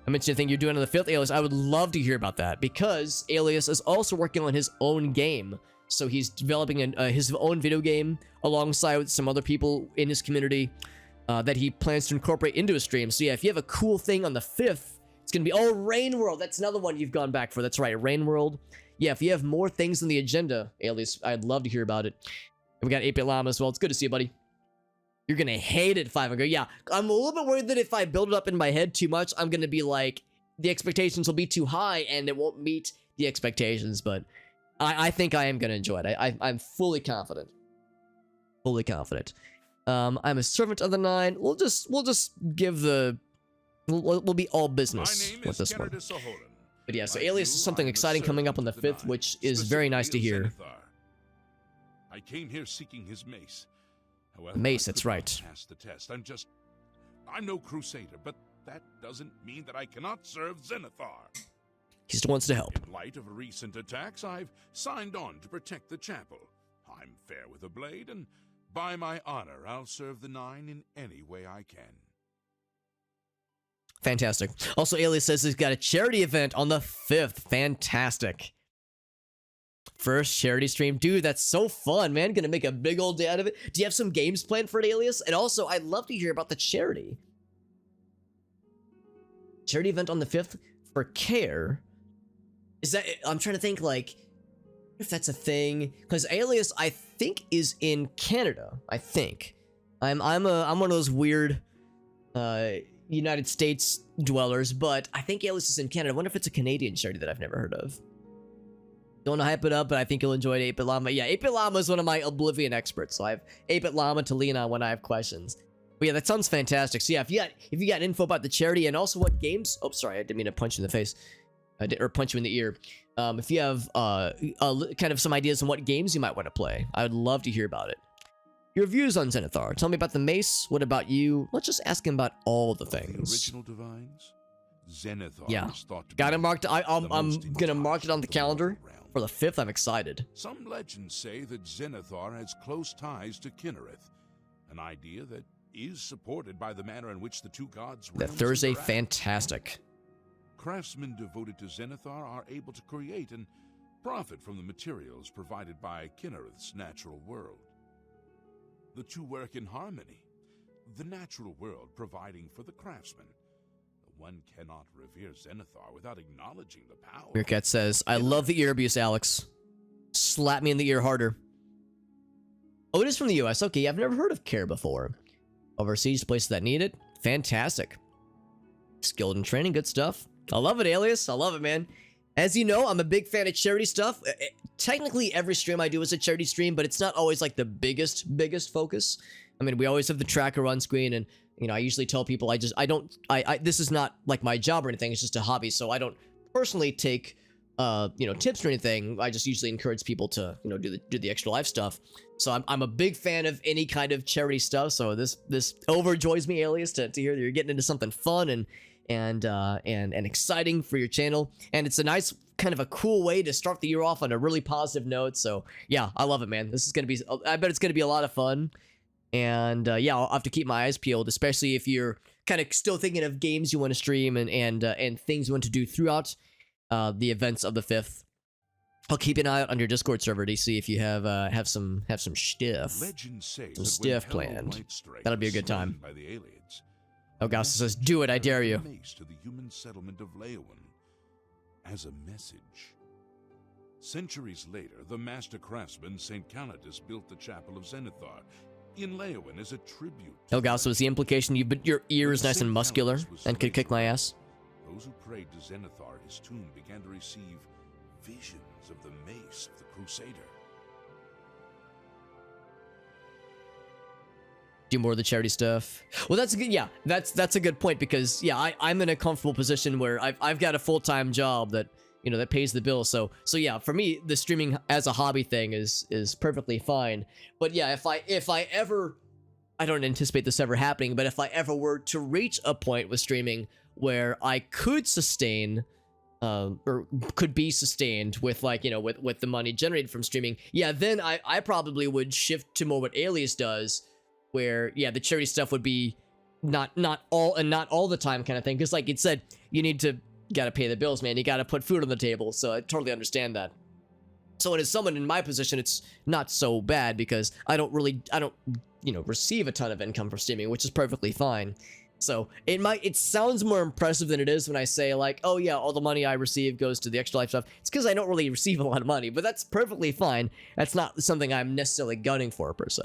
I mentioned the thing you're doing on the 5th, Alias. I would love to hear about that, because Alias is also working on his own game. So he's developing his own video game alongside with some other people in his community that he plans to incorporate into a stream. So yeah, if you have a cool thing on the 5th, it's going to be, oh, Rain World. That's another one you've gone back for. That's right, Rain World. Yeah, if you have more things on the agenda, Alias, I'd love to hear about it. And we got 8-Bit Llama as well. It's good to see you, buddy. You're going to hate it, 500. Yeah, I'm a little bit worried that if I build it up in my head too much, I'm going to be like, the expectations will be too high and it won't meet the expectations. But I think I am going to enjoy it. I'm fully confident. Fully confident. I'm a servant of the Nine. We'll just give the... We'll be all business with this one. But yeah, so Alias is something exciting coming up on the 5th, which is very nice to hear. I came here seeking his mace. However, mace, that's right. Pass the test. I'm no crusader, but that doesn't mean that I cannot serve Zenithar. He just wants to help. In light of recent attacks, I've signed on to protect the chapel. I'm fair with a blade, and by my honor, I'll serve the Nine in any way I can. Fantastic. Also, Alias says he's got a charity event on the 5th. Fantastic. First charity stream. Dude, that's so fun, man. Gonna make a big old day out of it. Do you have some games planned for it, Alias? And also, I'd love to hear about the charity. Charity event on the 5th for Care. Is that... I'm trying to think, like, if that's a thing. Because Alias, I think, is in Canada. I think. I'm one of those weird... United States dwellers, but I think Alias is in Canada. I wonder if it's a Canadian charity that I've never heard of. Don't want to hype it up, but I think you'll enjoy it, 8-Bit Llama. Yeah, 8-Bit Llama is one of my Oblivion experts, so I have 8-Bit Llama to lean on when I have questions. But yeah, that sounds fantastic. So yeah, if you got info about the charity and also what games... Oh, sorry, I didn't mean to punch you in the face. Or punch you in the ear. If you have kind of some ideas on what games you might want to play, I would love to hear about it. Your views on Zenithar. Tell me about the mace. What about you? Let's just ask him about all the things. The original divines? Zenithar is thought to got it marked. I'm gonna mark it on the calendar for the 5th. I'm excited. Some legends say that Zenithar has close ties to Kinnereth, an idea that is supported by the manner in which the two gods. That Thursday, fantastic. Craftsmen devoted to Zenithar are able to create and profit from the materials provided by Kinnereth's natural world. The two work in harmony, the natural world providing for the craftsman. One cannot revere Zenithar without acknowledging the power. Meerkat says, I love the ear abuse, Alex. Slap me in the ear harder. Oh, it is from the US. Okay, I've never heard of CARE before. Overseas places that need it. Fantastic. Skilled in training, good stuff. I love it, Alias. I love it, man. As you know, I'm a big fan of charity stuff. Technically, every stream I do is a charity stream, but it's not always like the biggest focus. I mean, we always have the tracker on screen, and you know, I usually tell people this is not like my job or anything. It's just a hobby, so I don't personally take you know, tips or anything. I just usually encourage people to, you know, do the extra life stuff. So I'm a big fan of any kind of charity stuff. So this overjoys me, Alias, to hear that you're getting into something fun and exciting for your channel. And it's a nice kind of a cool way to start the year off on a really positive note. So yeah, I love it, man. This is gonna be, I bet it's gonna be a lot of fun. And yeah, I'll have to keep my eyes peeled, especially if you're kind of still thinking of games you want to stream and things you want to do throughout the events of the 5th. I'll keep an eye out on your Discord server to see if you have some stuff planned. That'll be a good time. Elgaso says, "Do it, I dare you." To the human settlement of Leyawen as a message. Centuries later, the master craftsman St. Calidus built the Chapel of Zenithar in Leyawen as a tribute. Elgaso, is the implication your ear is nice and muscular and could kick my ass? Those who prayed to Zenithar at his tomb began to receive visions of the mace of the Crusader. Do more of the charity stuff. Well, that's a good, yeah, that's a good point, because yeah, I'm in a comfortable position where I've got a full-time job that, you know, that pays the bill. So yeah, for me, the streaming as a hobby thing is perfectly fine. But yeah, if I ever, I don't anticipate this ever happening, but if I ever were to reach a point with streaming where I could sustain or could be sustained with, like, you know, with the money generated from streaming, yeah, then I probably would shift to more what Alias does, where yeah, the charity stuff would be not all the time kind of thing, because like it said, you gotta pay the bills, man. You gotta put food on the table. So I totally understand that. So as someone in my position, it's not so bad, because I don't you know, receive a ton of income from streaming, which is perfectly fine. So it sounds more impressive than it is when I say, like, oh yeah, all the money I receive goes to the extra life stuff. It's because I don't really receive a lot of money, but that's perfectly fine. That's not something I'm necessarily gunning for per se.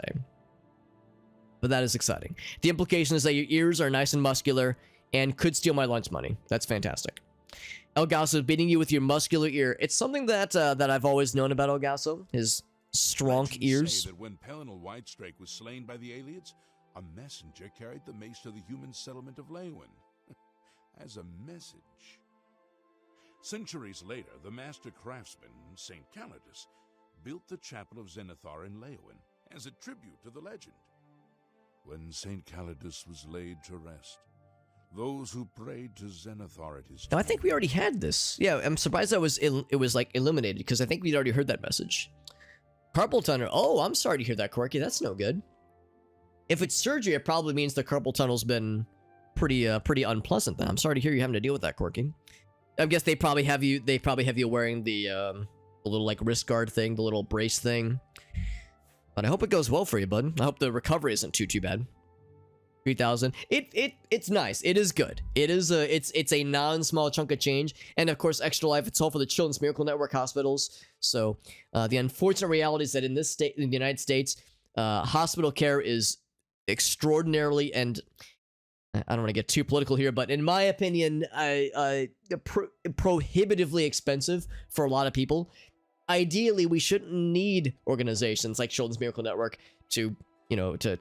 But that is exciting. The implication is that your ears are nice and muscular and could steal my lunch money. That's fantastic. Elgaso beating you with your muscular ear. It's something that I've always known about Elgaso. His strong ears. Say that when Pelennor Whitestrake was slain by the Ayleids, a messenger carried the mace to the human settlement of Leyawen as a message. Centuries later, the master craftsman St. Calidus built the Chapel of Zenithar in Leyawen as a tribute to the legend. When St. Calidus was laid to rest, those who prayed to Zenithar at his tomb. Now, I think we already had this. Yeah, I'm surprised that it was like illuminated, because I think we'd already heard that message. Carpal tunnel. Oh, I'm sorry to hear that, Corky. That's no good. If it's surgery, it probably means the carpal tunnel's been pretty unpleasant. Then I'm sorry to hear you having to deal with that, Corky. I guess they probably have you wearing the little like wrist guard thing, the little brace thing. But I hope it goes well for you, bud. I hope the recovery isn't too bad. 3,000. It's nice. It is good. It's a non-small chunk of change, and of course, Extra Life. It's all for the Children's Miracle Network hospitals. So the unfortunate reality is that in the United States, hospital care is extraordinarily, and I don't want to get too political here, but in my opinion, prohibitively expensive for a lot of people. Ideally, we shouldn't need organizations like Children's Miracle Network to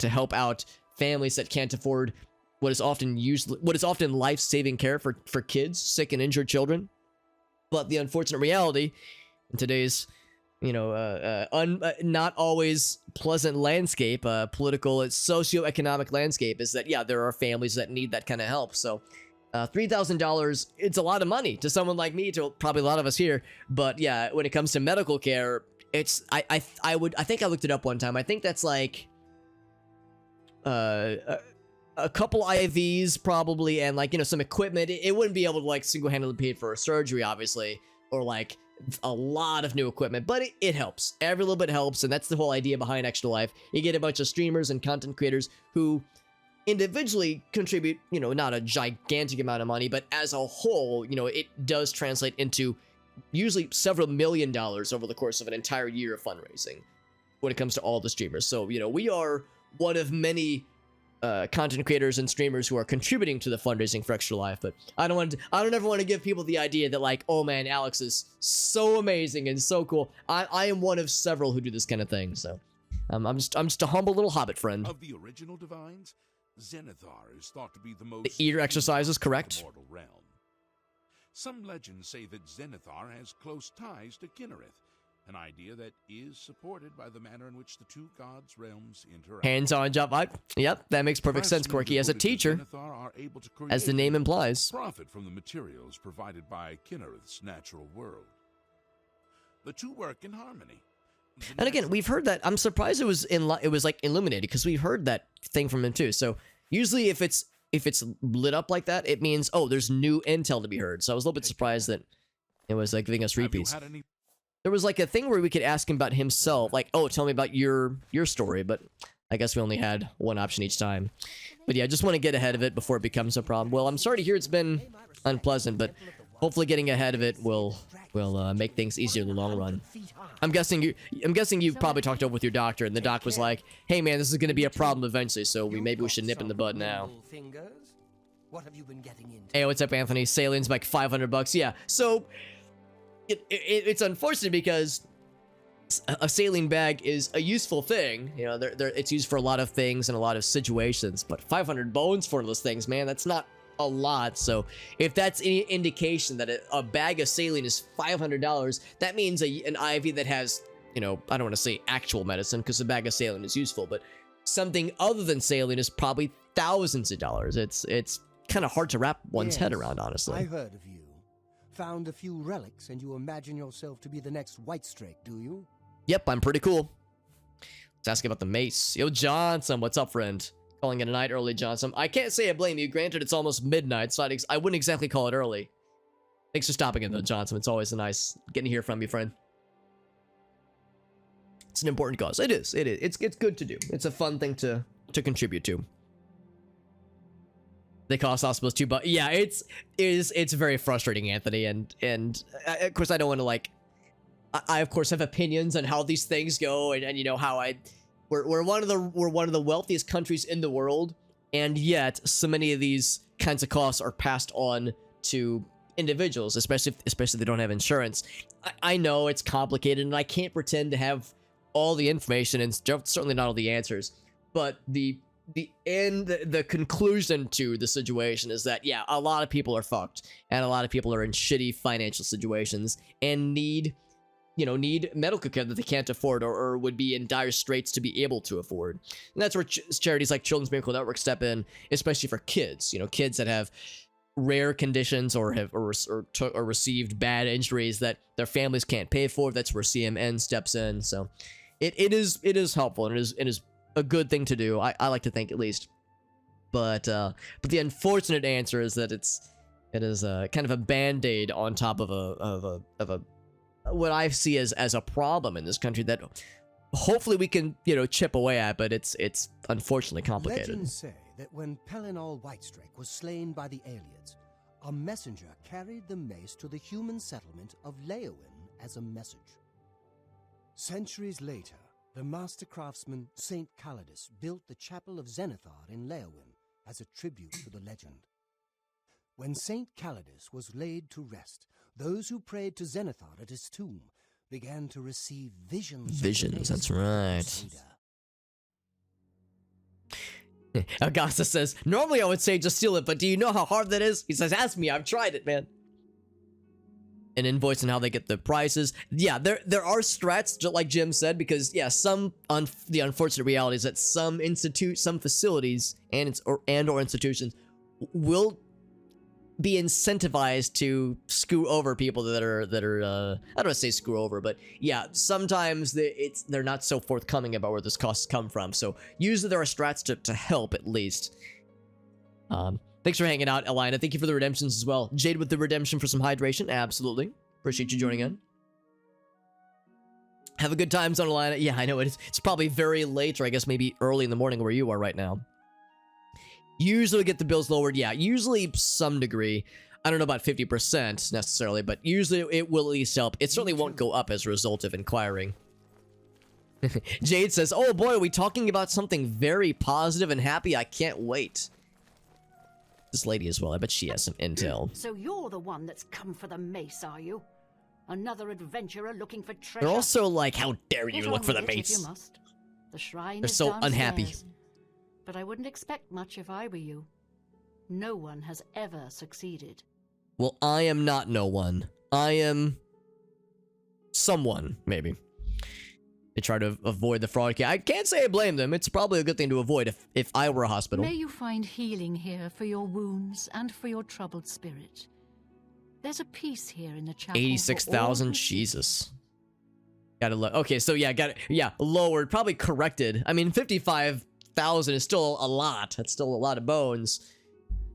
help out families that can't afford what is often life-saving care for kids, sick and injured children. But the unfortunate reality in today's, not always pleasant landscape, political, socioeconomic landscape, is that, yeah, there are families that need that kind of help. So $3,000, it's a lot of money to someone like me, to probably a lot of us here. But yeah, when it comes to medical care, it's, I think I looked it up one time. I think that's like a couple IVs probably, and like, some equipment. It wouldn't be able to like single-handedly pay for a surgery, obviously, or like a lot of new equipment, but it helps. Every little bit helps, and that's the whole idea behind Extra Life. You get a bunch of streamers and content creators who individually contribute, not a gigantic amount of money, but as a whole, it does translate into usually several $1 million over the course of an entire year of fundraising when it comes to all the streamers. So, we are one of many content creators and streamers who are contributing to the fundraising for Extra Life, but I don't ever want to give people the idea that like, oh man, Alex is so amazing and so cool. I am one of several who do this kind of thing, so I'm just a humble little hobbit friend. Of the original divines, Zenithar is thought to be the most... The ear exercise is correct. of the mortal realm. Some legends say that Zenithar has close ties to Kinnereth, an idea that is supported by the manner in which the two gods' realms interact. Hands-on job. Yep, that makes perfect sense, Corky. As a teacher, as the name implies. Profit from the materials provided by Kinnereth's natural world. The two work in harmony. And again, we've heard that. I'm surprised it was like illuminated, because we've heard that thing from him too. So usually if it's lit up like that, it means, oh, there's new intel to be heard. So I was a little bit surprised that it was like giving us repeats. There was like a thing where we could ask him about himself, like, oh, tell me about your story, but I guess we only had one option each time. But yeah, I just want to get ahead of it before it becomes a problem. Well, I'm sorry to hear it's been unpleasant, but hopefully getting ahead of it will make things easier in the long run. I'm guessing you probably talked over with your doctor, and the doc was like, hey man, this is going to be a problem eventually, so maybe we should nip in the bud now. What have you been getting into? Hey, what's up, Anthony? Salien's like $500. Yeah, so it's unfortunate because a saline bag is a useful thing. It's used for a lot of things and a lot of situations, but 500 bones for those things, man, that's not a lot. So if that's any indication that a bag of saline is $500, that means an IV that has, I don't want to say actual medicine because a bag of saline is useful, but something other than saline is probably thousands of dollars. It's kind of hard to wrap one's head around, honestly. I heard of you. Found a few relics, and you imagine yourself to be the next Whitestrake, do you? Yep, I'm pretty cool. Let's ask about the mace. Yo, Johnson, what's up, friend? Calling it a night early, Johnson. I can't say I blame you. Granted, it's almost midnight, so I wouldn't exactly call it early. Thanks for stopping in, though, Johnson. It's always nice getting to hear from you, friend. It's an important cause. It is. It's good to do. It's a fun thing to contribute to. They cost hospitals $2. Yeah, it's very frustrating, Anthony, and of course I don't want to like. I of course have opinions on how these things go, and how we're one of the wealthiest countries in the world, and yet so many of these kinds of costs are passed on to individuals, especially if they don't have insurance. I know it's complicated, and I can't pretend to have all the information and certainly not all the answers, but the conclusion to the situation is that, yeah, a lot of people are fucked, and a lot of people are in shitty financial situations and need medical care that they can't afford or would be in dire straits to be able to afford. And that's where charities like Children's Miracle Network step in, especially for kids, kids that have rare conditions or have or received bad injuries that their families can't pay for. That's where CMN steps in. So it is helpful, and it is a good thing to do. I like to think, at least. But the unfortunate answer is that it is kind of a band-aid on top of a what I see as a problem in this country that hopefully we can chip away at, but it's unfortunately complicated. Legends say that when Pellinol Whitestrake was slain by the Aelids, a messenger carried the mace to the human settlement of Leowin as a message. Centuries later, the master craftsman Saint Calidus built the Chapel of Zenithar in Leowin as a tribute to the legend. When Saint Calidus was laid to rest, those who prayed to Zenithar at his tomb began to receive visions. Visions, that's right. Augusta says, normally I would say just steal it, but do you know how hard that is? He says, ask me, I've tried it, man. An invoice and how they get the prices. Yeah, there are strats, just like Jim said, because yeah, the unfortunate reality is that some facilities or institutions will be incentivized to screw over people that are I don't want to say screw over, but yeah, sometimes they're not so forthcoming about where this costs come from. So usually there are strats to help, at least. Thanks for hanging out, Elina. Thank you for the redemptions as well. Jade with the redemption for some hydration. Absolutely. Appreciate you joining in. Have a good time, Zone Line. Yeah, I know it's probably very late, or I guess maybe early in the morning where you are right now. Usually get the bills lowered. Yeah, usually some degree. I don't know about 50% necessarily, but usually it will at least help. It certainly won't go up as a result of inquiring. Jade says, oh boy, are we talking about something very positive and happy? I can't wait. This lady as well, I bet she has some intel. So you're the one that's come for the mace, are you? Another adventurer looking for treasure? They're also like, how dare you Get look on for the with it if mace? you must. The shrine They're is so unhappy. downstairs. But I wouldn't expect much if I were you. No one has ever succeeded. Well, I am not no one. I am someone, maybe. They try to avoid the fraud case. I can't say I blame them. It's probably a good thing to avoid if I were a hospital. May you find healing here for your wounds and for your troubled spirit. There's a piece here in the chapel. 86,000, Jesus. Okay, so yeah, lowered, probably corrected. I mean, 55,000 is still a lot. That's still a lot of bones.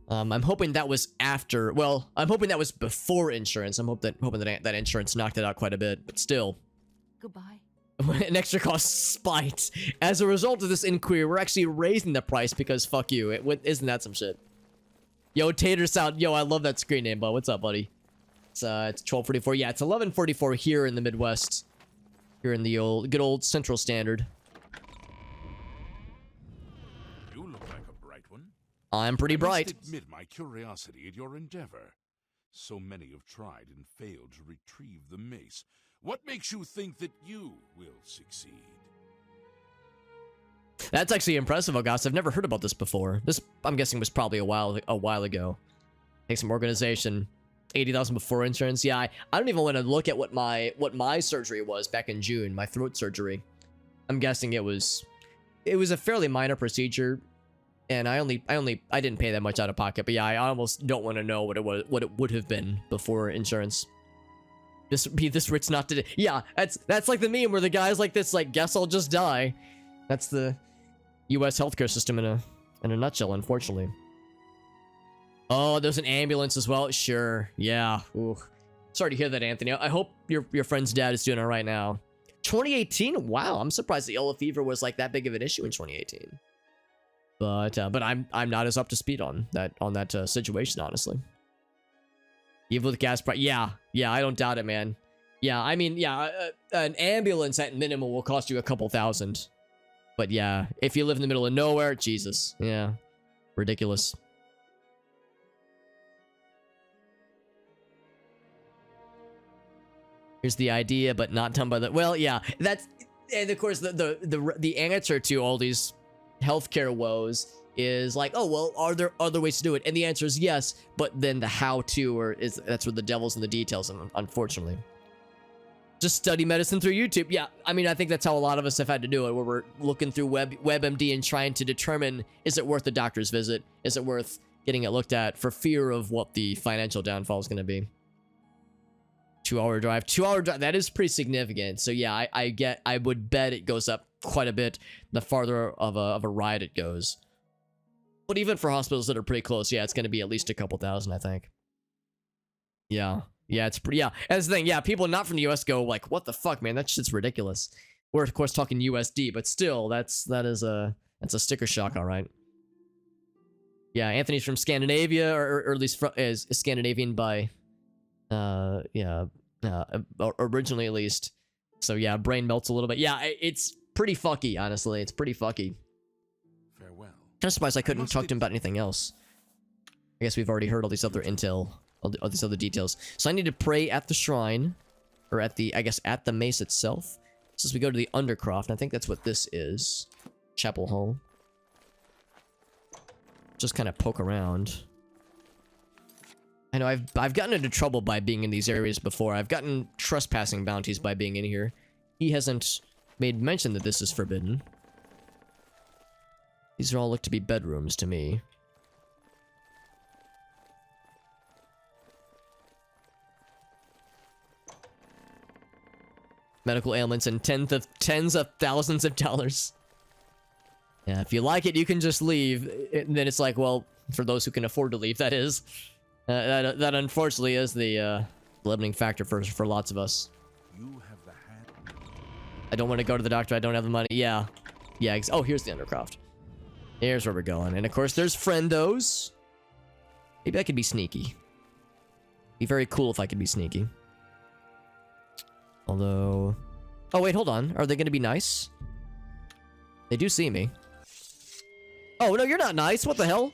I'm hoping that was after. Well, I'm hoping that was before insurance. I'm hoping that insurance knocked it out quite a bit, but still. Goodbye. An extra cost spite. As a result of this inquiry, we're actually raising the price because fuck you. Isn't that some shit? Yo, Tater Sound. Yo, I love that screen name, bud. What's up, buddy? It's 12:44. Yeah, it's 11:44 here in the Midwest. Here in the good old Central Standard. You look like a bright one. I'm pretty bright. I must admit my curiosity at your endeavor. So many have tried and failed to retrieve the mace. What makes you think that you will succeed? That's actually impressive, August. I've never heard about this before. This, I'm guessing, was probably a while ago. Take some organization. 80,000 before insurance. Yeah, I don't even want to look at what my surgery was back in June. My throat surgery. I'm guessing it was a fairly minor procedure, and I didn't pay that much out of pocket. But yeah, I almost don't want to know what it would have been before insurance. This rich not to. Yeah, that's like the meme where the guy's like this, like, guess I'll just die. That's the U.S. healthcare system in a nutshell, unfortunately. Oh, there's an ambulance as well. Sure, yeah. Ooh. Sorry to hear that, Anthony. I hope your friend's dad is doing all right now. 2018. Wow, I'm surprised the yellow fever was like that big of an issue in 2018. But I'm not as up to speed on that situation, honestly. Even with gas price, yeah, I don't doubt it, man. Yeah, I mean, yeah, an ambulance at minimum will cost you a couple thousand. But yeah, if you live in the middle of nowhere, Jesus, yeah, ridiculous. Here's the idea, but not done by the. Well, yeah, that's, and of course the answer to all these healthcare woes is like, oh well, are there other ways to do it? And the answer is yes, but then the how-to that's where the devil's in the details, unfortunately. Just study medicine through YouTube. Yeah, I mean, I think that's how a lot of us have had to do it, where we're looking through WebMD and trying to determine, is it worth the doctor's visit? Is it worth getting it looked at for fear of what the financial downfall is going to be? 2-hour drive. 2-hour drive, that is pretty significant. So yeah, I would bet it goes up quite a bit the farther of a ride it goes. But even for hospitals that are pretty close, yeah, it's going to be at least a couple thousand, I think. Yeah, it's pretty, yeah. That's the thing, yeah, people not from the US go like, what the fuck, man, that shit's ridiculous. We're of course talking USD, but still, that's a sticker shock, all right. Yeah, Anthony's from Scandinavia, or at least is Scandinavian by, originally at least. So yeah, brain melts a little bit. Yeah, it's pretty fucky, honestly. It's pretty fucky. Farewell. Kind of surprised I couldn't talk to him about anything else. I guess we've already heard all these other intel, all these other details. So I need to pray at the shrine, or at the, I guess, at the mace itself. So as we go to the Undercroft, and I think that's what this is. Chapel Hall. Just kind of poke around. I know I've gotten into trouble by being in these areas before. I've gotten trespassing bounties by being in here. He hasn't made mention that this is forbidden. These all look to be bedrooms to me. Medical ailments and tens of thousands of dollars. Yeah, if you like it, you can just leave. And then it's like, well, for those who can afford to leave, that is. That unfortunately is the limiting factor for lots of us. You have the hat. I don't want to go to the doctor. I don't have the money. Yeah. Yeah. Oh, here's the Undercroft. Here's where we're going. And of course, there's friendos. Maybe I could be sneaky. Be very cool if I could be sneaky. Although... Oh, wait, hold on. Are they going to be nice? They do see me. Oh, no, you're not nice. What the hell?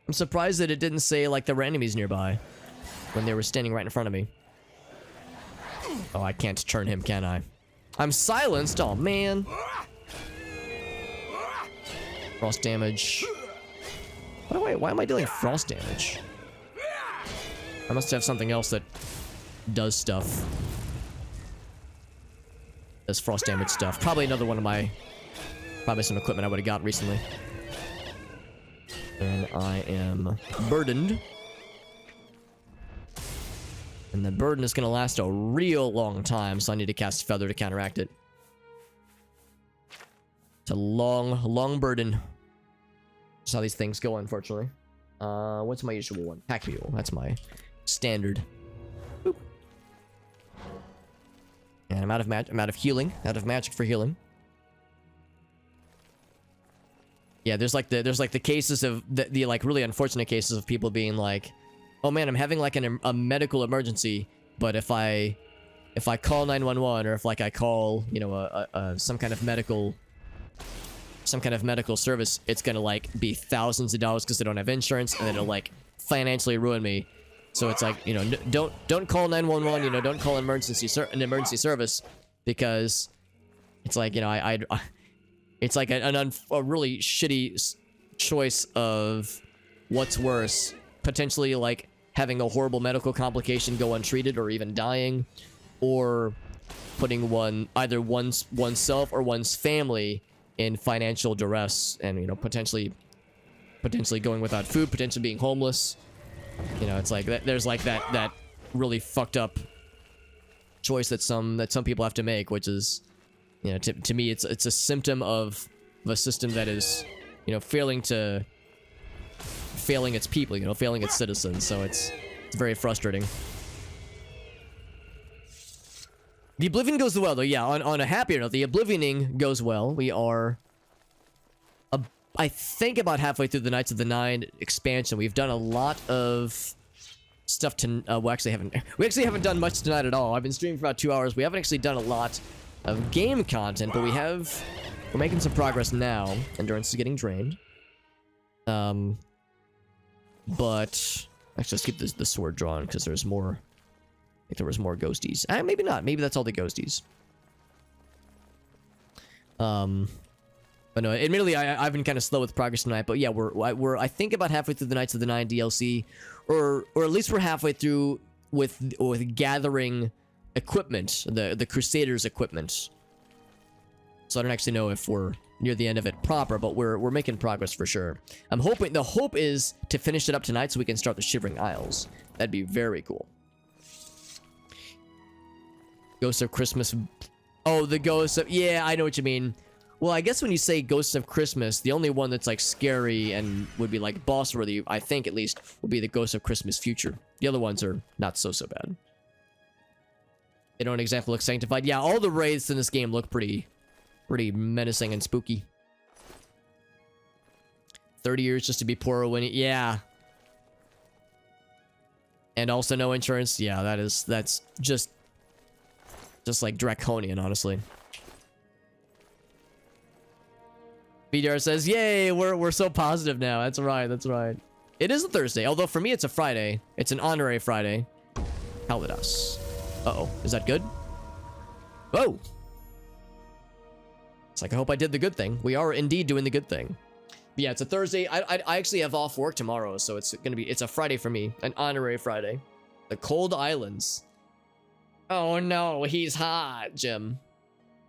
I'm surprised that it didn't say, like, there were enemies nearby when they were standing right in front of me. Oh, I can't turn him, can I? I'm silenced? Oh, man. Frost damage. Why am I dealing frost damage? I must have something else that does stuff. Does frost damage stuff. Probably another one of my... Probably some equipment I would have got recently. And I am burdened. And the burden is going to last a real long time, so I need to cast Feather to counteract it. It's a long, long burden. That's how these things go, unfortunately. What's my usual one? Pack Mule. That's my standard. Boop. And I'm out of healing. Out of magic for healing. Yeah, there's like the cases of the like really unfortunate cases of people being like, oh man, I'm having like a medical emergency, but if I call 911 or if like I call, you know, some kind of medical service, it's gonna like be thousands of dollars because they don't have insurance, and it'll like financially ruin me. So it's like, you know, don't call 911, you know, don't call an emergency service, because it's like, you know, it's like a really shitty choice of what's worse. Potentially, like, having a horrible medical complication go untreated or even dying. Or putting either oneself or one's family in financial duress. And, you know, potentially going without food, potentially being homeless. You know, it's like, there's like that really fucked up choice that some people have to make, which is... You know, to me, it's a symptom of a system that is, you know, failing its people, you know, failing its citizens. So it's very frustrating. The Oblivion goes well, though. Yeah, on a happier note, the Oblivioning goes well. We are, I think, about halfway through the Knights of the Nine expansion. We've done a lot of stuff to. We actually haven't done much tonight at all. I've been streaming for about 2 hours. We haven't actually done a lot of game content, but we're making some progress now. Endurance is getting drained. But let's just keep the sword drawn, because there's more. I think there was more ghosties. Maybe not. Maybe that's all the ghosties. But no, admittedly, I've been kind of slow with progress tonight. But yeah, we're I think about halfway through the Knights of the Nine DLC, or at least we're halfway through with gathering equipment, the Crusaders equipment. So I don't actually know if we're near the end of it proper, but we're making progress for sure. I'm hoping, the hope is to finish it up tonight so we can start the Shivering Isles. That'd be very cool. Ghosts of Christmas. Oh, the Ghosts of... Yeah, I know what you mean. Well, I guess when you say Ghosts of Christmas, the only one that's like scary and would be like boss worthy, I think at least, would be the Ghosts of Christmas Future. The other ones are not so bad. They don't exactly look sanctified. Yeah, all the wraiths in this game look pretty menacing and spooky. 30 years just to be poor when... Yeah. And also no insurance. Yeah, that's just like draconian, honestly. BDR says, yay, we're so positive now. That's right, that's right. It is a Thursday, although for me it's a Friday. It's an honorary Friday. Kaladas. Uh-oh, is that good? Whoa! It's like, I hope I did the good thing. We are indeed doing the good thing. But yeah, it's a Thursday. I actually have off work tomorrow, so it's a Friday for me. An honorary Friday. The Cold Islands. Oh no, he's hot, Jim.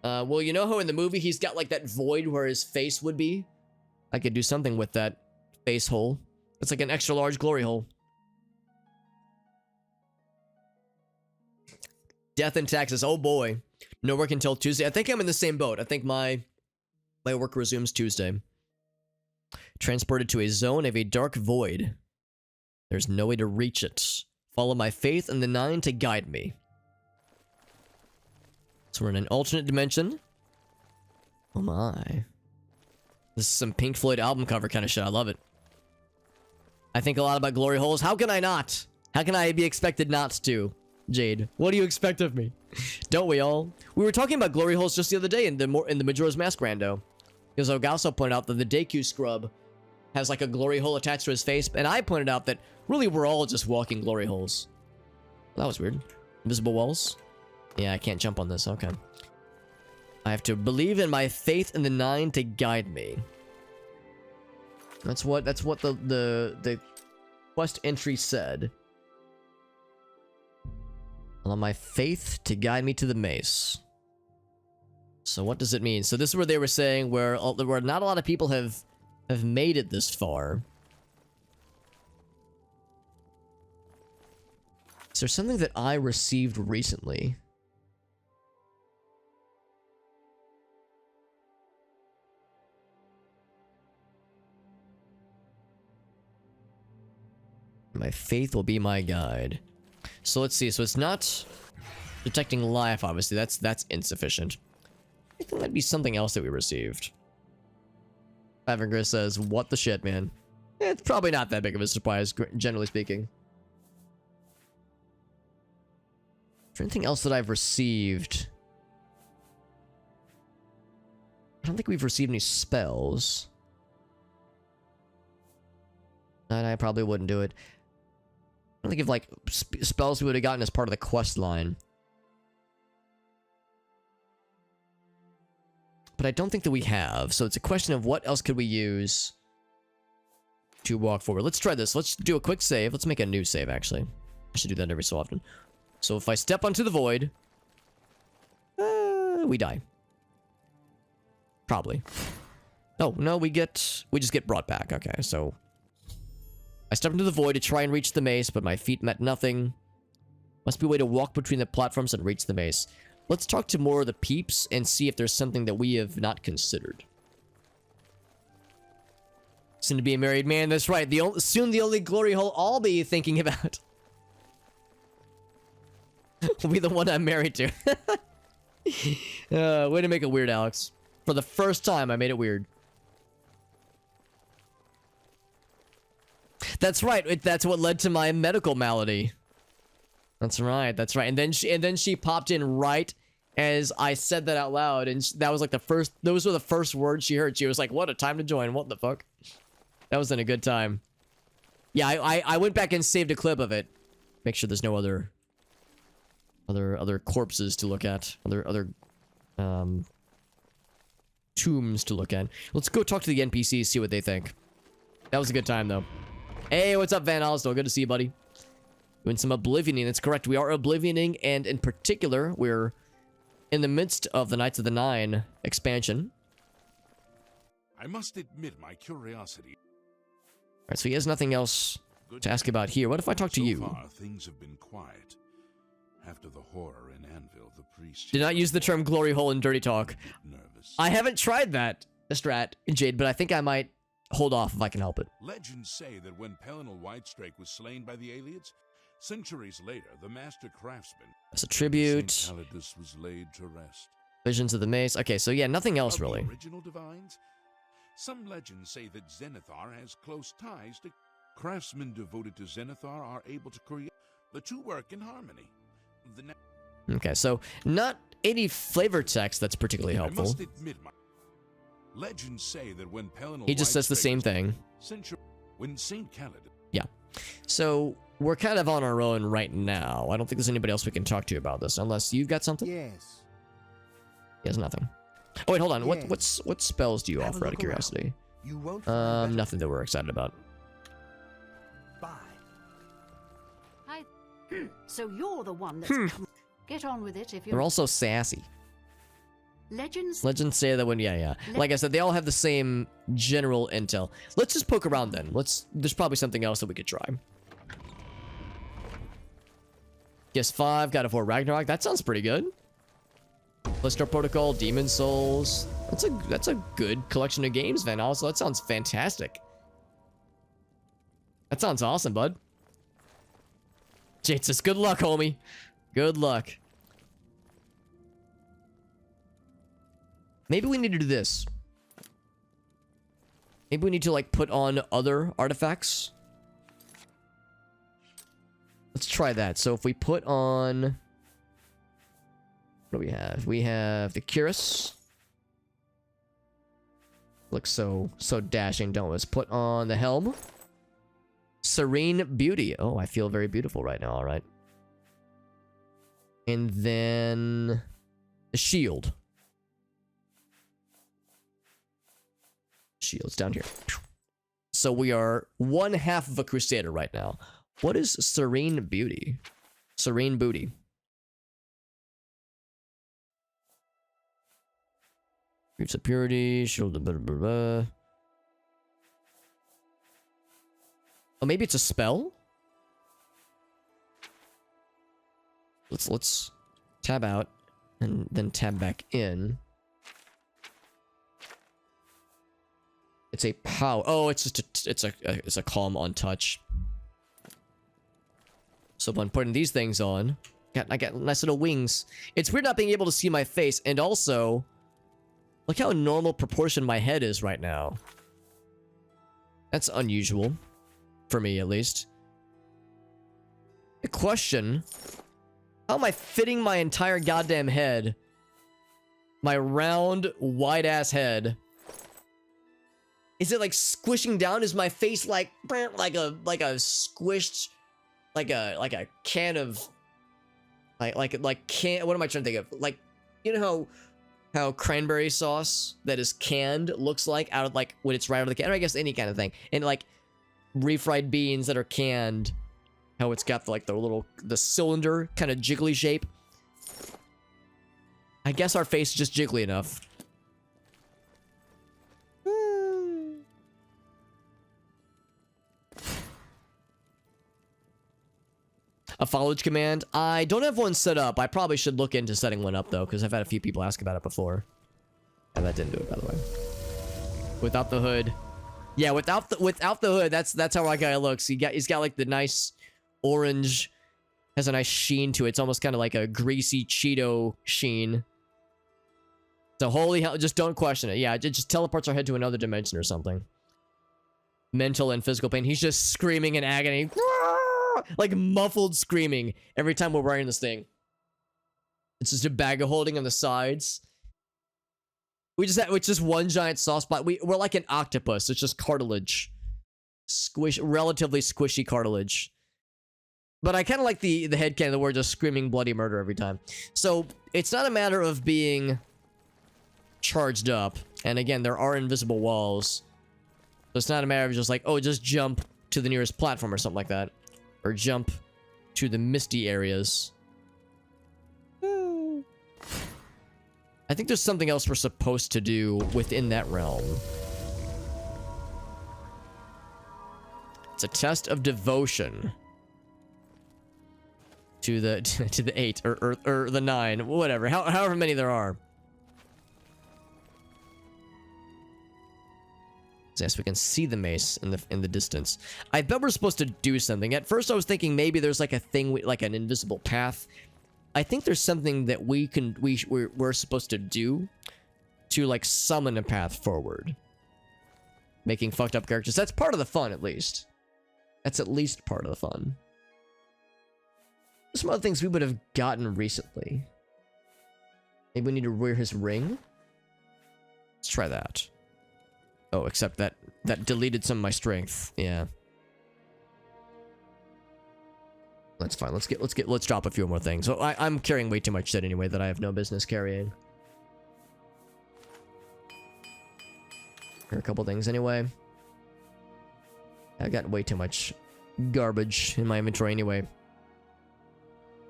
Well, you know how in the movie he's got like that void where his face would be? I could do something with that face hole. It's like an extra large glory hole. Death and taxes. Oh boy. No work until Tuesday. I think I'm in the same boat. I think my work resumes Tuesday. Transported to a zone of a dark void. There's no way to reach it. Follow my faith and the Nine to guide me. So we're in an alternate dimension. Oh my. This is some Pink Floyd album cover kind of shit. I love it. I think a lot about glory holes. How can I not? How can I be expected not to? Jade, what do you expect of me? Don't we all? We were talking about glory holes just the other day in the Majora's Mask rando. Because Ogasso pointed out that the Deku scrub has like a glory hole attached to his face, and I pointed out that really we're all just walking glory holes. That was weird. Invisible walls? Yeah, I can't jump on this. Okay. I have to believe in my faith in the 9 to guide me. That's what the quest entry said. Allow my faith to guide me to the mace. So what does it mean? So this is where they were saying where not a lot of people have made it this far. Is there something that I received recently? My faith will be my guide. So let's see. So it's not detecting life, obviously. That's insufficient. I think that'd be something else that we received. Avengers says, what the shit, man? It's probably not that big of a surprise, generally speaking. Is there anything else that I've received? I don't think we've received any spells. And I probably wouldn't do it. I don't think of like spells we would have gotten as part of the quest line. But I don't think that we have. So it's a question of what else could we use to walk forward. Let's try this. Let's do a quick save. Let's make a new save, actually. I should do that every so often. So if I step onto the void, we die. Probably. Oh, no, we just get brought back. Okay, so I stepped into the void to try and reach the mace, but my feet met nothing. Must be a way to walk between the platforms and reach the mace. Let's talk to more of the peeps and see if there's something that we have not considered. Soon to be a married man, that's right. Soon the only glory hole I'll be thinking about will be the one I'm married to. Way to make it weird, Alex. For the first time, I made it weird. That's right. That's what led to my medical malady. That's right. That's right. And then she popped in right as I said that out loud, and that was like those were the first words she heard. She was like, "What a time to join! What the fuck?" That was in a good time. Yeah, I went back and saved a clip of it. Make sure there's no other corpses to look at, other tombs to look at. Let's go talk to the NPCs, see what they think. That was a good time though. Hey, what's up, Van Alstel? Good to see you, buddy. Doing some Oblivioning. That's correct. We are Oblivioning, and in particular, we're in the midst of the Knights of the Nine expansion. I must admit my curiosity. Alright, so he has nothing else to ask about here. What if I talk to you? So far, things have been quiet. After the horror in Anvil, the priest Did not use the term glory hole in dirty talk. nervous. I haven't tried that, Strat, Jade, but I think I might hold off if I can help it. Legends say that when Pelinal Whitestrake was slain by the Aliads, centuries later, the master craftsman, As a tribute. Saint Calidus, was laid to rest. Visions of the Mace. Okay, so yeah, nothing else Of the really. original divines, some legends say that Zenithar has close ties to craftsmen devoted to Zenithar are able to create. The two work in harmony. Okay, so not any flavor text that's particularly helpful. I must admit, legends say that when Pelinal He just says the same thing. When Saint Calidus. Yeah. So we're kind of on our own right now. I don't think there's anybody else we can talk to about this, unless you've got something. Yes. He has nothing. Oh wait, hold on. Yes. What spells do you Have a offer out of look around. curiosity? You won't find better- Nothing that we're excited about. Bye. Hi. So you're the one that's come. Get on with it if They're you're... also sassy. Legends? Legends say that when like I said, they all have the same general intel. Let's just poke around then. There's probably something else that we could try. PS5, God of War Ragnarok. That sounds pretty good. Lister Protocol, Demon Souls. That's a good collection of games, Van. Also, that sounds fantastic. That sounds awesome, bud. Jade says, good luck, homie. Good luck. Maybe we need to do this. Maybe we need to, like, put on other artifacts. Let's try that. So if we put on... What do we have? We have the cuirass. Looks so dashing, don't we? Let's put on the helm. Serene beauty. Oh, I feel very beautiful right now, alright. And then... the shield. Shield's down here. So we are one half of a crusader right now. What is serene beauty? Serene booty. Roots of purity, shield of blah, blah, blah. Oh, maybe it's a spell? Let's tab out and then tab back in. It's a power. Oh, it's just it's a calm on touch. So when putting these things on, I got nice little wings. It's weird not being able to see my face, and also, look how normal proportion my head is right now. That's unusual, for me at least. A question: how am I fitting my entire goddamn head? My round, wide-ass head. Is it like squishing down? Is my face like a squished, like a can of, like can? What am I trying to think of? Like, you know how cranberry sauce that is canned looks like out of, like, when it's right out of the can, or I guess any kind of thing, and like refried beans that are canned, how it's got the cylinder kind of jiggly shape. I guess our face is just jiggly enough. A foliage command? I don't have one set up. I probably should look into setting one up, though, because I've had a few people ask about it before. And that didn't do it, by the way. Without the hood. Yeah, without the hood, that's how our guy looks. He's got like the nice orange, has a nice sheen to it. It's almost kind of like a greasy Cheeto sheen. So holy hell, just don't question it. Yeah, it just teleports our head to another dimension or something. Mental and physical pain. He's just screaming in agony. Like muffled screaming every time we're wearing this thing. It's just a bag of holding on the sides. It's just one giant soft spot. We're like an octopus. It's just cartilage. Relatively squishy cartilage. But I kind of like the headcanon that we're just screaming bloody murder every time. So it's not a matter of being charged up. And again, there are invisible walls. So it's not a matter of just like, oh, just jump to the nearest platform or something like that. Or jump to the misty areas. I think there's something else we're supposed to do within that realm. It's a test of devotion. To the 8 or the 9, whatever. However many there are. Yes, we can see the mace in the distance. I bet we're supposed to do something. At first, I was thinking maybe there's like a thing like an invisible path. I think there's something that we're supposed to do to like summon a path forward, making fucked up characters. That's part of the fun, at least. That's at least part of the fun. There's some other things we would have gotten recently. Maybe we need to wear his ring. Let's try that. Oh, except that deleted some of my strength. Yeah. That's fine. Let's drop a few more things. So I'm carrying way too much shit anyway that I have no business carrying. Here are a couple things anyway. I got way too much garbage in my inventory anyway.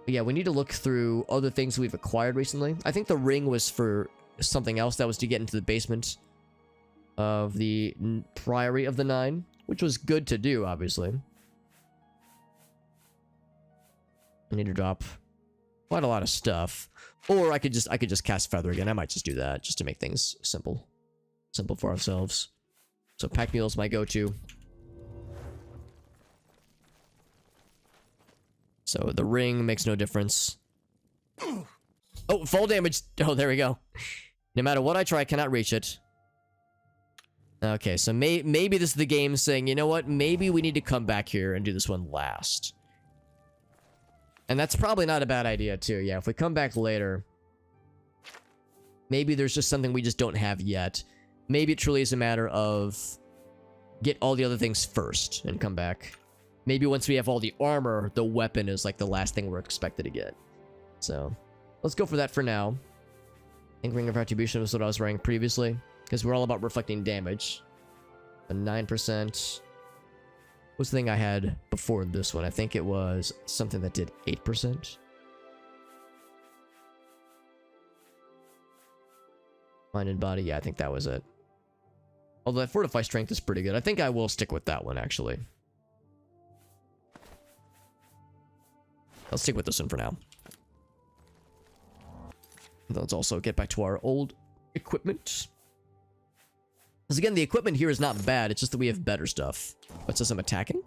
But yeah, we need to look through other things we've acquired recently. I think the ring was for something else. That was to get into the basement of the Priory of the Nine, which was good to do, obviously. I need to drop quite a lot of stuff, or I could just cast Feather again. I might just do that just to make things simple for ourselves. So Pack Mule is my go-to. So the ring makes no difference. Oh, fall damage. Oh, there we go. No matter what I try, I cannot reach it. Okay, so maybe this is the game saying, you know what? Maybe we need to come back here and do this one last. And that's probably not a bad idea, too. Yeah, if we come back later, maybe there's just something we just don't have yet. Maybe it truly is a matter of get all the other things first and come back. Maybe once we have all the armor, the weapon is like the last thing we're expected to get. So, let's go for that for now. I think Ring of Retribution was what I was wearing previously, because we're all about reflecting damage. A 9%. What's the thing I had before this one? I think it was something that did 8%. Mind and body, yeah, I think that was it. Although that Fortify Strength is pretty good. I think I will stick with that one, actually. I'll stick with this one for now. Let's also get back to our old equipment. Because again, the equipment here is not bad. It's just that we have better stuff. What says I'm attacking?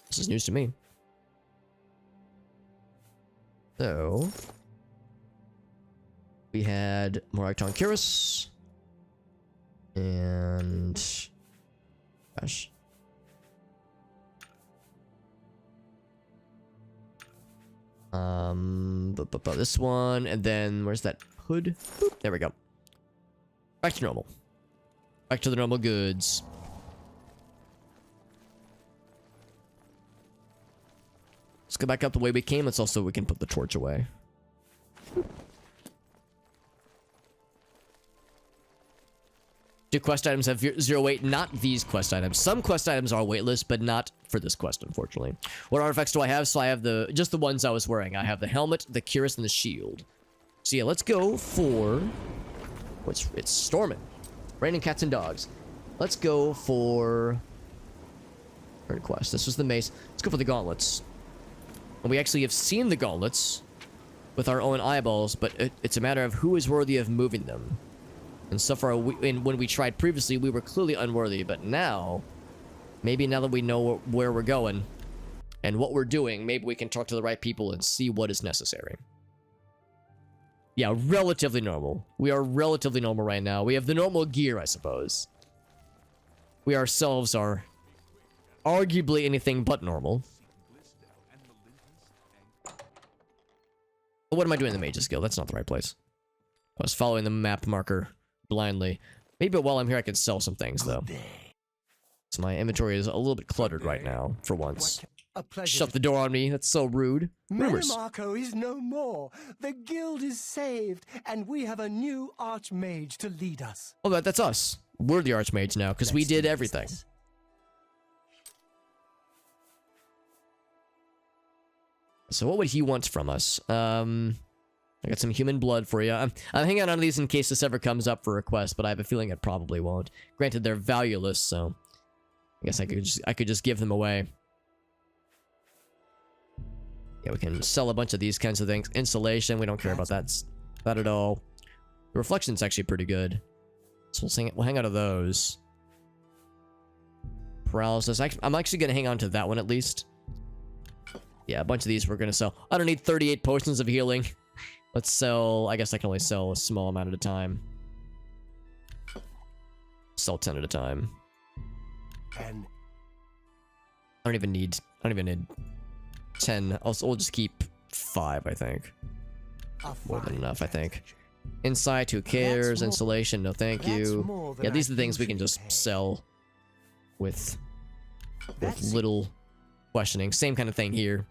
This is news to me. So... we had Morag Tonkiris. And... gosh. This one, and then where's that hood? Boop, there we go. Back to normal. Back to the normal goods. Let's go back up the way we came. Let's also, we can put the torch away. Do quest items have 0 weight? Not these quest items. Some quest items are weightless, but not for this quest, unfortunately. What artifacts do I have? So I have just the ones I was wearing. I have the helmet, the cuirass, and the shield. So yeah, let's go for... it's storming. Raining cats and dogs. Let's go for... third quest. This was the mace. Let's go for the gauntlets. And we actually have seen the gauntlets with our own eyeballs, but it's a matter of who is worthy of moving them. And so far, when we tried previously, we were clearly unworthy. But now, maybe now that we know where we're going and what we're doing, maybe we can talk to the right people and see what is necessary. Yeah, relatively normal. We are relatively normal right now. We have the normal gear, I suppose. We ourselves are arguably anything but normal. But what am I doing in the Mage's Guild? That's not the right place. I was following the map marker blindly. Maybe while I'm here I can sell some things, though. So my inventory is a little bit cluttered right now, for once. Shut the door on me. That's so rude. Rumors. Marco is no more. The guild is saved, and we have a new archmage to lead us. Oh, that's us. We're the archmage now, because we did everything. So what would he want from us? I got some human blood for you. I'm hanging on to these in case this ever comes up for request, but I have a feeling it probably won't. Granted, they're valueless, so I guess I could just give them away. Yeah, we can sell a bunch of these kinds of things. Insulation, we don't care about that at all. The reflection's actually pretty good, so we'll hang on to those. Paralysis. I'm actually gonna hang on to that one at least. Yeah, a bunch of these we're gonna sell. I don't need 38 potions of healing. Let's sell... I guess I can only sell a small amount at a time. Sell 10 at a time. And I don't even need 10. We'll just keep 5, I think. More than enough, I think. Insight, who cares? Insulation, no thank you. Yeah, these are the things we can just sell with little questioning. Same kind of thing here.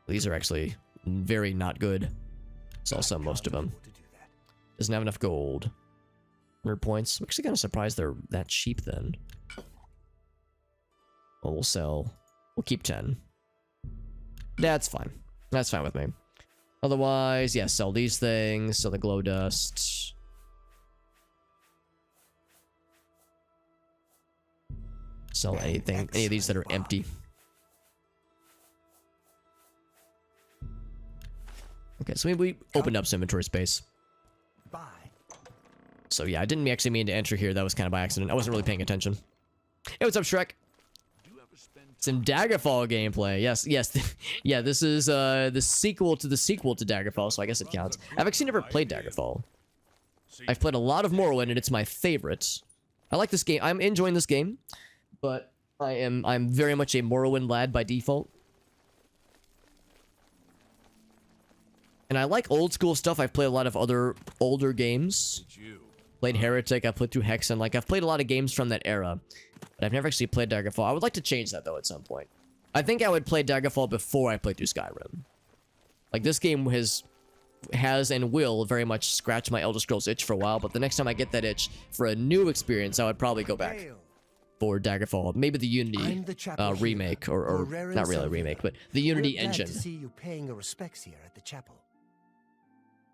These are actually very not good. So I'll sell most of them. Doesn't have enough gold. 100 points. I'm actually kind of surprised they're that cheap then. Well, we'll keep 10. That's fine. That's fine with me. Otherwise, yeah, sell these things. Sell the glow dust. Sell anything, any of these that are empty. Okay, so we opened up some inventory space. So yeah, I didn't actually mean to enter here. That was kind of by accident. I wasn't really paying attention. Hey, what's up, Shrek? You ever spend Some Daggerfall gameplay. Yes, yes. Yeah, this is the sequel to Daggerfall, so I guess it counts. I've actually never played Daggerfall. I've played a lot of Morrowind, and it's my favorite. I like this game. I'm enjoying this game, but I'm very much a Morrowind lad by default. And I like old school stuff. I've played a lot of other older games. Played Heretic, I've played through Hexen. Like, I've played a lot of games from that era. But I've never actually played Daggerfall. I would like to change that, though, at some point. I think I would play Daggerfall before I play through Skyrim. Like, this game has and will very much scratch my Elder Scrolls itch for a while, but the next time I get that itch for a new experience, I would probably go back for Daggerfall. Maybe the Unity remake, or not really a remake, but the Unity engine. To see you paying your respects here at the chapel.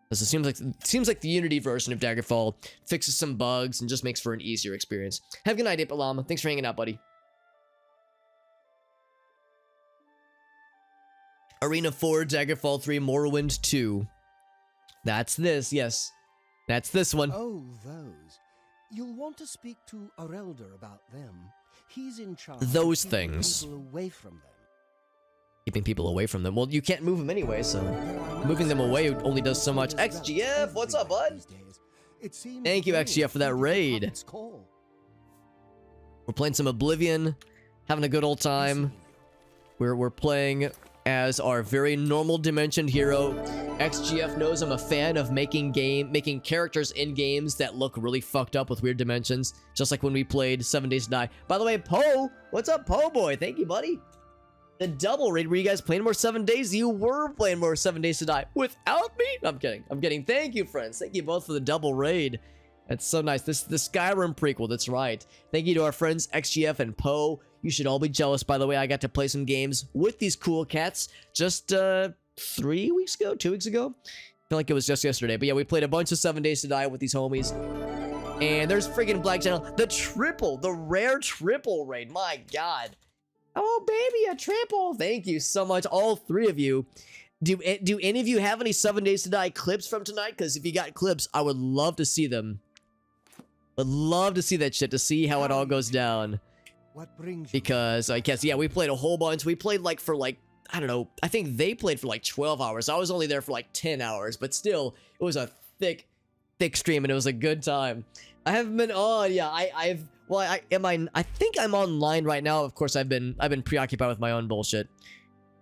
Because it seems like the Unity version of Daggerfall fixes some bugs and just makes for an easier experience. Have a good night, Ipalama. Thanks for hanging out, buddy. Arena 4, Daggerfall 3, Morrowind 2. That's this, yes. That's this one. Oh, those. You'll want to speak to Arelder about them. He's in charge Those of things. people away from them. Keeping people away from them. Well, you can't move them anyway, so moving them away only does so much. XGF, what's up, bud? Thank you, XGF, for that raid. We're playing some Oblivion, having a good old time. We're playing as our very normal dimensioned hero. XGF knows I'm a fan of making characters in games that look really fucked up with weird dimensions, just like when we played 7 Days to Die. By the way, Poe, what's up, Poe boy? Thank you, buddy. The double raid, were you guys playing more 7 Days? You were playing more 7 Days to Die without me? No, I'm kidding. I'm kidding. Thank you, friends. Thank you both for the double raid. That's so nice. This the Skyrim prequel. That's right. Thank you to our friends XGF and Poe. You should all be jealous, by the way. I got to play some games with these cool cats just 3 weeks ago, 2 weeks ago. I feel like it was just yesterday. But yeah, we played a bunch of 7 Days to Die with these homies. And there's friggin' Black Channel. The rare triple raid. My God. Oh, baby, a triple. Thank you so much, all three of you. Do any of you have any 7 Days to Die clips from tonight? Because if you got clips, I would love to see them. I'd love to see that shit, to see how it all goes down. What brings you? Because, I guess, yeah, we played a whole bunch. We played, like, for, like, I don't know. I think they played for, like, 12 hours. I was only there for, like, 10 hours. But still, it was a thick stream, and it was a good time. I haven't been on. Yeah, I think I'm online right now. Of course, I've been preoccupied with my own bullshit,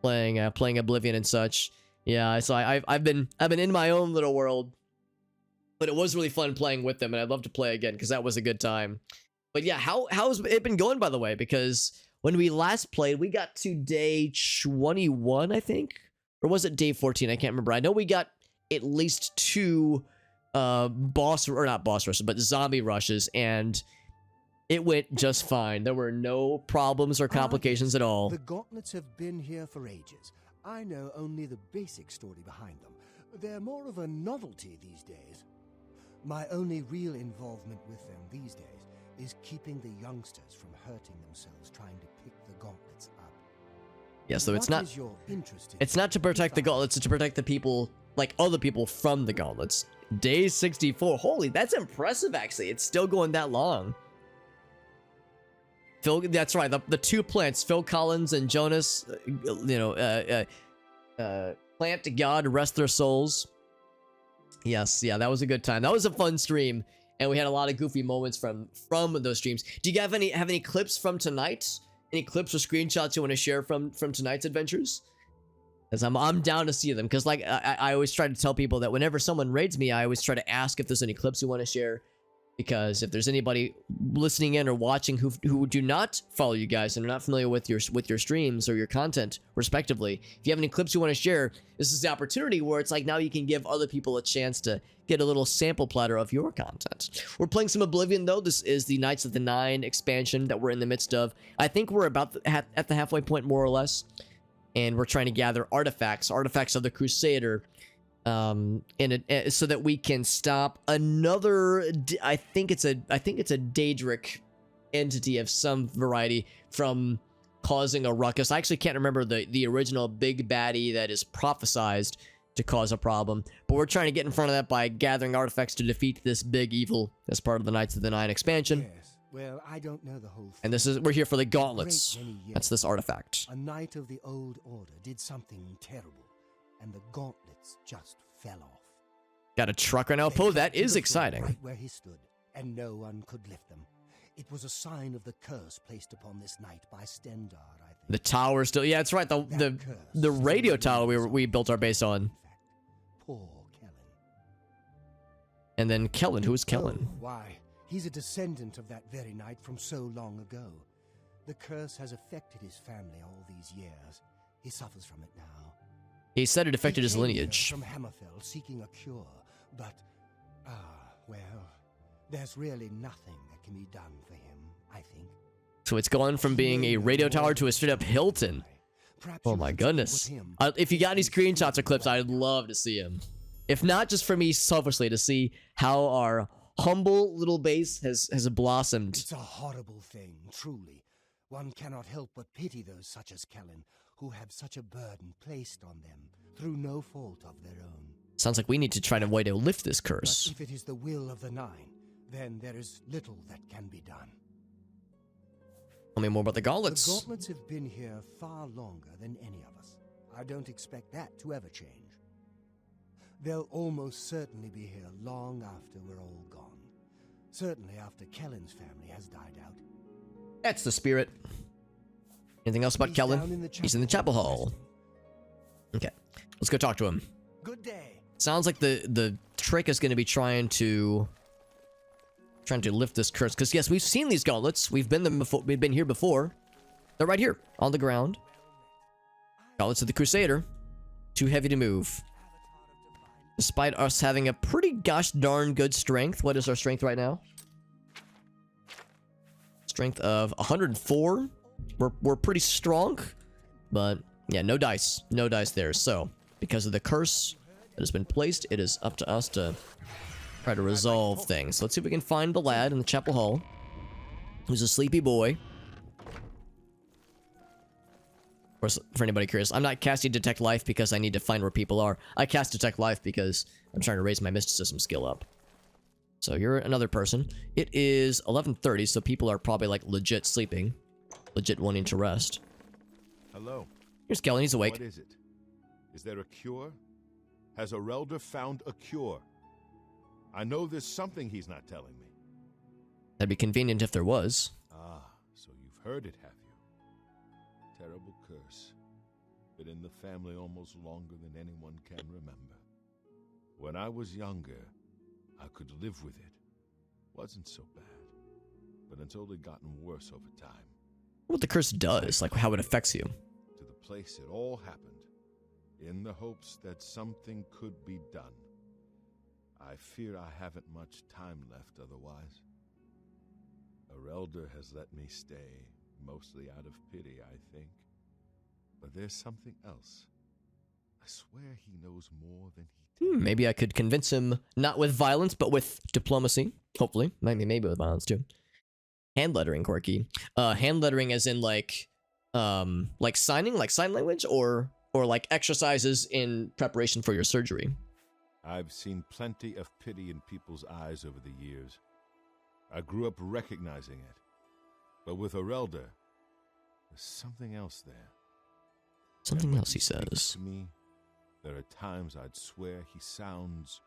playing Oblivion and such. Yeah, so I've been in my own little world, but it was really fun playing with them, and I'd love to play again because that was a good time. But yeah, how's it been going, by the way? Because when we last played, we got to day 21, I think, or was it day 14? I can't remember. I know we got at least 2 not boss rushes, but zombie rushes, and it went just fine. There were no problems or complications at all. The gauntlets have been here for ages. I know only the basic story behind them. They're more of a novelty these days. My only real involvement with them these days is keeping the youngsters from hurting themselves trying to pick the gauntlets up. Yeah, so it's not to protect the gauntlets, it's to protect the people, like other people, from the gauntlets. Day 64. Holy, that's impressive, actually. It's still going that long. Phil, that's right. The 2 plants, Phil Collins and Jonas, plant to God, rest their souls. Yes, yeah, that was a good time. That was a fun stream, and we had a lot of goofy moments from those streams. Do you guys have any clips from tonight? Any clips or screenshots you want to share from tonight's adventures? Because I'm down to see them. Because like I always try to tell people that whenever someone raids me, I always try to ask if there's any clips you want to share. Because if there's anybody listening in or watching who do not follow you guys and are not familiar with your streams or your content, respectively, if you have any clips you want to share, this is the opportunity where it's like now you can give other people a chance to get a little sample platter of your content. We're playing some Oblivion, though. This is the Knights of the Nine expansion that we're in the midst of. I think we're about at the halfway point, more or less, and we're trying to gather artifacts of the Crusader. So that we can stop another. I think it's a Daedric entity of some variety from causing a ruckus. I actually can't remember the original big baddie that is prophesized to cause a problem, but we're trying to get in front of that by gathering artifacts to defeat this big evil as part of the Knights of the Nine expansion. Yes, Well, I don't know the whole thing. And we're here for the gauntlets. Great many years That's this artifact. A knight of the old order did something terrible, and the gauntlets just fell off. Got a truck right now. They Poe, fell that to is the floor exciting. Right where he stood, and no one could lift them. It was a sign of the curse placed upon this knight by Stendar, I think. The tower still. Yeah, that's right. The radio tower we built our base on. In fact, poor Kellen. And then Kellen. Who is Kellen? Oh, why? He's a descendant of that very knight from so long ago. The curse has affected his family all these years. He suffers from it now. He said it affected He his came here lineage. from Hammerfell seeking a cure, but well, there's really nothing that can be done for him, I think. So it's gone from being a radio tower to a straight up Hilton. Perhaps Oh you my should speak goodness. with him. If you got any screenshots or clips, I'd love to see him. If not just for me selfishly, to see how our humble little base has blossomed. It's a horrible thing, truly. One cannot help but pity those such as Kellen, who have such a burden placed on them through no fault of their own. Sounds like we need to try to way to lift this But curse. if it is the will of the Nine, then there is little that can be done. Tell me more about the The gauntlets. gauntlets have been here far longer than any of us. I don't expect that to ever change. They'll almost certainly be here long after we're all gone. Certainly after Kellen's family has died out. That's the spirit. Anything else about He's Kellen? down in the He's in the chapel hall. resting. Okay, let's go talk to him. Good day. Sounds like the trick is going to be trying to lift this curse. Because yes, we've seen these gauntlets. We've been them before. We've been here before. They're right here on the ground. Gauntlets of the Crusader. Too heavy to move. Despite us having a pretty gosh darn good strength. What is our strength right now? Strength of 104. We're pretty strong. But yeah, no dice. No dice there. So, because of the curse that has been placed, it is up to us to try to resolve things. So let's see if we can find the lad in the chapel hall, who's a sleepy boy. Of course, for anybody curious, I'm not casting Detect Life because I need to find where people are. I cast Detect Life because I'm trying to raise my mysticism skill up. So you're another person. It is 11:30, so people are probably like legit sleeping, legit wanting to rest. Hello. Here's Kellen, he's awake. What is it? Is there a cure? Has Arelder found a cure? I know there's something he's not telling me. That'd be convenient if there was. Ah, so you've heard it, have you? Terrible curse. Been in the family almost longer than anyone can remember. When I was younger, I could live with it. Wasn't so bad. But it's only gotten worse over time. What the curse does, like how it affects you. To the place it all happened, in the hopes that something could be done. I fear I haven't much time left otherwise. Arelder has let me stay, mostly out of pity, I think. But there's something else. I swear he knows more than he tells. Maybe I could convince him, not with violence, but with diplomacy. Hopefully. Maybe with violence, too. Hand lettering, Quirky. Hand lettering as in, like signing, like sign language, or like exercises in preparation for your surgery. I've seen plenty of pity in people's eyes over the years. I grew up recognizing it. But with Arelder, there's something else there. Something And when else, he speaks says. to me, there are times I'd swear he sounds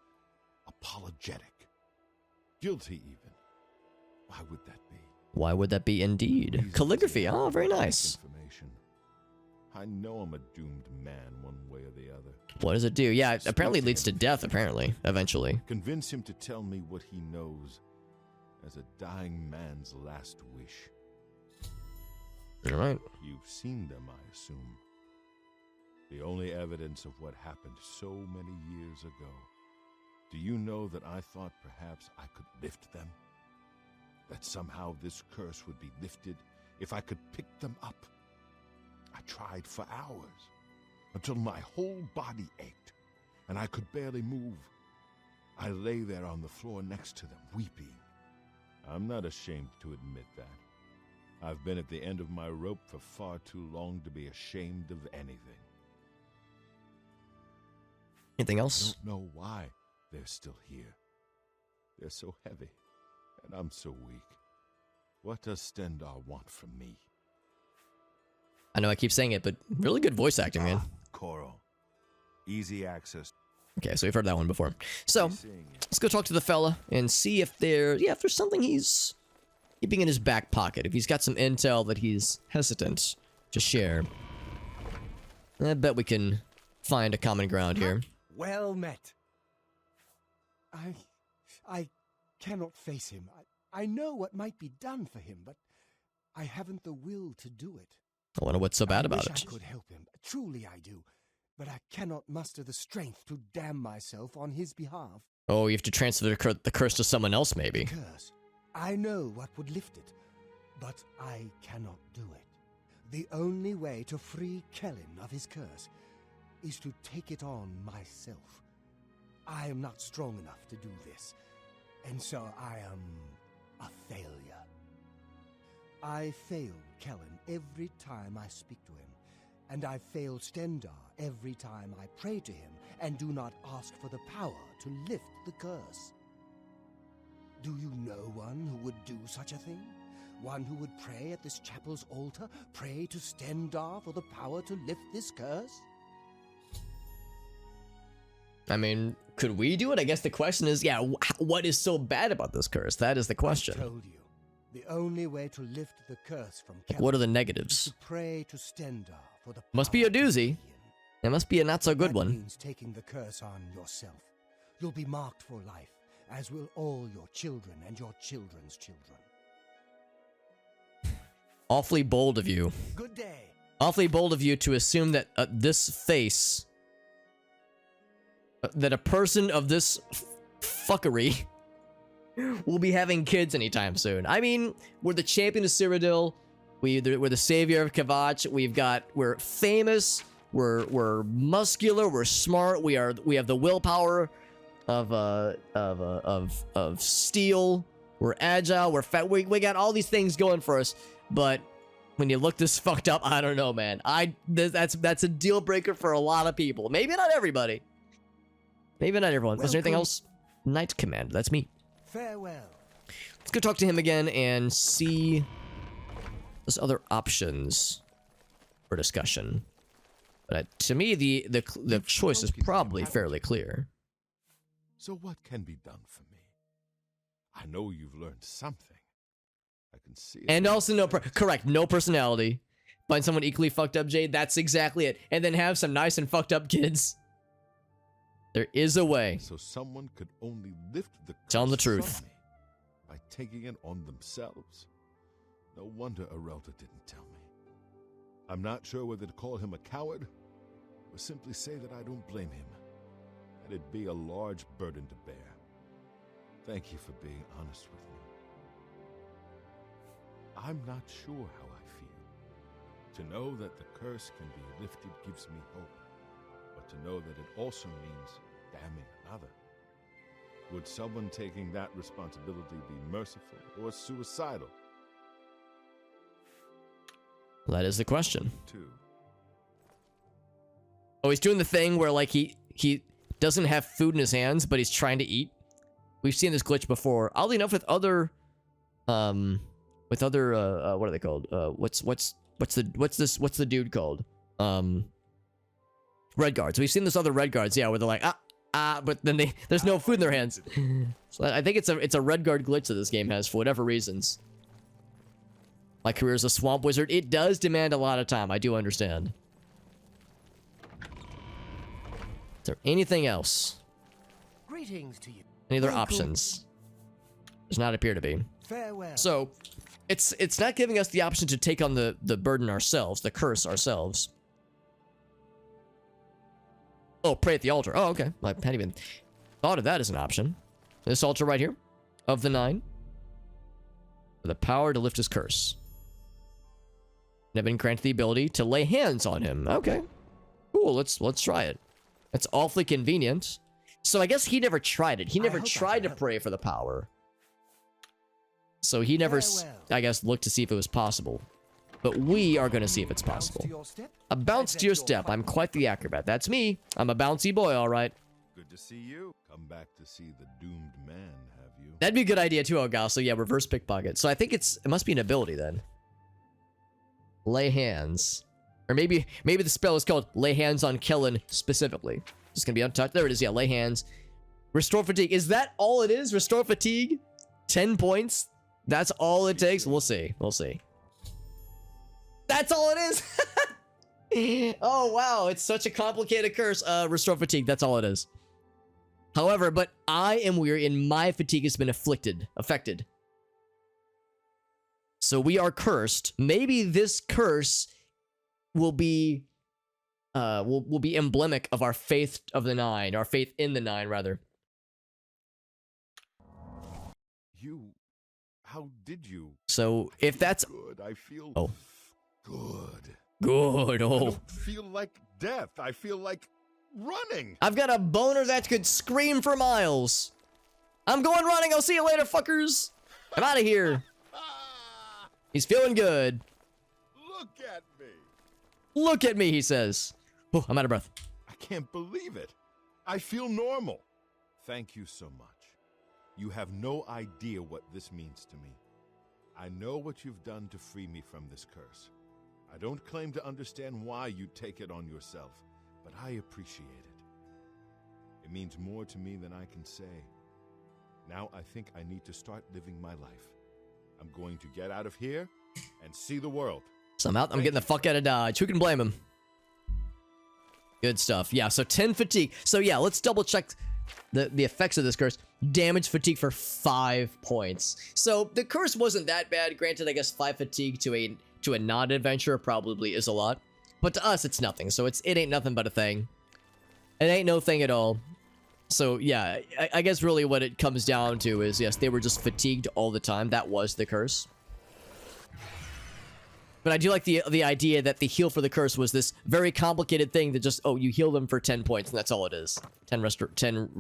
apologetic. Guilty, even. Why would that be? Why would that be indeed? Reasons Calligraphy, to oh, very take nice. Information. I know I'm a doomed man one way or the other. What does it do? Yeah, it Speak apparently to leads to him. death, apparently, eventually. Convince him to tell me what he knows as a dying man's last wish. Alright. You've seen them, I assume. The only evidence of what happened so many years ago. Do you know that I thought perhaps I could lift them? That somehow this curse would be lifted if I could pick them up? I tried for hours, until my whole body ached, and I could barely move. I lay there on the floor next to them, weeping. I'm not ashamed to admit that. I've been at the end of my rope for far too long to be ashamed of anything. Anything I else? don't know why they're still here. They're so heavy, and I'm so weak. What does Stendar want from me? I know I keep saying it, but really good voice acting, man. Coral. Easy access. Okay, so we've heard that one before. So, Seeing you. let's go talk to the fella and see if if there's something he's keeping in his back pocket. If he's got some intel that he's hesitant to share. I bet we can find a common ground here. Well met. I cannot face him. I know what might be done for him, but I haven't the will to do it. I wonder what's so bad about I wish it. I could help him. Truly I do. But I cannot muster the strength to damn myself on his behalf. Oh, you have to transfer the curse to someone else, maybe. Curse. I know what would lift it, but I cannot do it. The only way to free Kellen of his curse is to take it on myself. I am not strong enough to do this, and so I am a failure. I fail Kellen every time I speak to him, and I fail Stendar every time I pray to him and do not ask for the power to lift the curse. Do you know one who would do such a thing? One who would pray at this chapel's altar, pray to Stendar for the power to lift this curse? I mean, could we do it? I guess the question is, yeah, what is so bad about this curse? That is the question. I told you. The only way to lift the curse from Kellen What are the is negatives? to pray to Stendar for the Must be a power to doozy. free him. It must be a not so good That one. means taking the curse on yourself. You'll be marked for life, as will all your children and your children's children. Awfully bold of you. Good day. Awfully bold of you to assume that this face, that a person of this fuckery will be having kids anytime soon. I mean, we're the champion of Cyrodiil. We're the savior of Kavach. We're famous. We're muscular. We're smart. We have the willpower of steel. We're agile. We're fat. We got all these things going for us. But when you look this fucked up, I don't know, man. That's a deal breaker for a lot of people. Maybe not everybody. Maybe not everyone. Was there anything Welcome. else? Knight Commander. That's me. Farewell. Let's go talk to him again and see there's other options for discussion. But to me, the choice is probably fairly clear. So what can be done for me? I know you've learned something. I can see it. And also correct, no personality. Find someone equally fucked up, Jade. That's exactly it. And then have some nice and fucked up kids. There is a way. So someone could only lift the Tell 'em the curse truth. from me by taking it on themselves. No wonder Arelda didn't tell me. I'm not sure whether to call him a coward or simply say that I don't blame him. That'd be a large burden to bear. Thank you for being honest with me. I'm not sure how I feel. To know that the curse can be lifted gives me hope, but to know that it also means damning another. Would someone taking that responsibility be merciful or suicidal? That is the question. Too. Oh, he's doing the thing where like he doesn't have food in his hands, but he's trying to eat. We've seen this glitch before. Oddly enough, with other what are they called? What's the dude called? Red guards. We've seen this other red guards, yeah, where they're like but then there's no food in their hands. So I think it's a red guard glitch that this game has for whatever reasons. My career as a swamp wizard, it does demand a lot of time. I do understand. Is there anything else? Greetings to you. Any other Welcome. options? Does not appear to be. Farewell. So, it's not giving us the option to take on the burden ourselves, the curse ourselves. Oh, pray at the altar. Oh, okay. I hadn't even thought of that as an option. This altar right here, of the 9, with the power to lift his curse. And have been granted the ability to lay hands on him. Okay, cool. Let's try it. That's awfully convenient. So I guess he never tried it. He never hope I tried can to help. pray for the power. So he never, Farewell. I guess, looked to see if it was possible. But we are going to see if it's Bounce possible. to your step. A bounce to your step. I'm quite the acrobat. That's me. I'm a bouncy boy, all right. Good to see you. Come back to see the doomed man, have you. That'd be a good idea too, Algal. So yeah, reverse pickpocket. So I think it must be an ability then. Lay hands. Or maybe the spell is called Lay Hands on Kellen specifically. Just gonna be untouched. There it is, yeah, lay hands. Restore fatigue. Is that all it is? Restore fatigue? 10 points? That's all it takes? We'll see. We'll see. That's all it is? Oh, wow. It's such a complicated curse. Restore fatigue. That's all it is. However, but I am weary and my fatigue has been affected. So we are cursed. Maybe this curse will be emblematic of our faith of the Nine, our faith in the Nine, rather. How did you? So if that's good, I feel good. Good. I Oh, don't feel like death. I feel like running. I've got a boner that could scream for miles. I'm going running. I'll see you later, fuckers. I'm out of here. He's feeling good. Look at me. Look at me, he says. Oh, I'm out of breath. I can't believe it. I feel normal. Thank you so much. You have no idea what this means to me. I know what you've done to free me from this curse. I don't claim to understand why you take it on yourself, but I appreciate it. It means more to me than I can say. Now I think I need to start living my life. I'm going to get out of here and see the world. So I'm getting the fuck out of Dodge. Who can blame him? Good stuff. Yeah, so 10 fatigue. So yeah, let's double check the effects of this curse. Damage fatigue for 5 points. So the curse wasn't that bad. Granted, I guess 5 fatigue to a non-adventurer probably is a lot. But to us, it's nothing. So it ain't nothing but a thing. It ain't no thing at all. So yeah, I guess really what it comes down to is, yes, they were just fatigued all the time. That was the curse. But I do like the idea that the heal for the curse was this very complicated thing that just, oh, you heal them for 10 points, and that's all it is. 10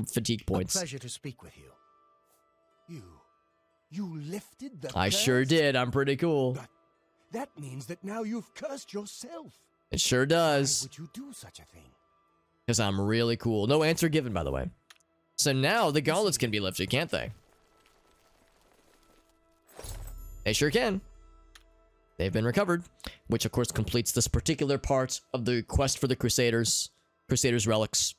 fatigue points. A pleasure to speak with you. You lifted the I curse? sure did. I'm pretty cool. That means that now you've cursed yourself. It sure does. Why would you do such a thing? Because I'm really cool. No answer given, by the way. So now the gauntlets can be lifted, can't they? They sure can. They've been recovered, which of course completes this particular part of the quest for the Crusaders' relics.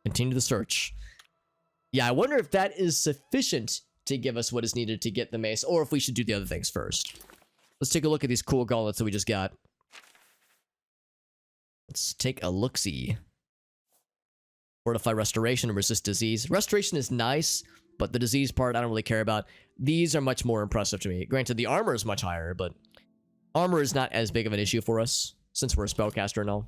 Continue the search. Yeah, I wonder if that is sufficient to give us what is needed to get the mace, or if we should do the other things first. Let's take a look at these cool gauntlets that we just got. Let's take a look-see. Fortify restoration and resist disease. Restoration is nice, but the disease part I don't really care about. These are much more impressive to me. Granted, the armor is much higher, but armor is not as big of an issue for us, since we're a spellcaster and all.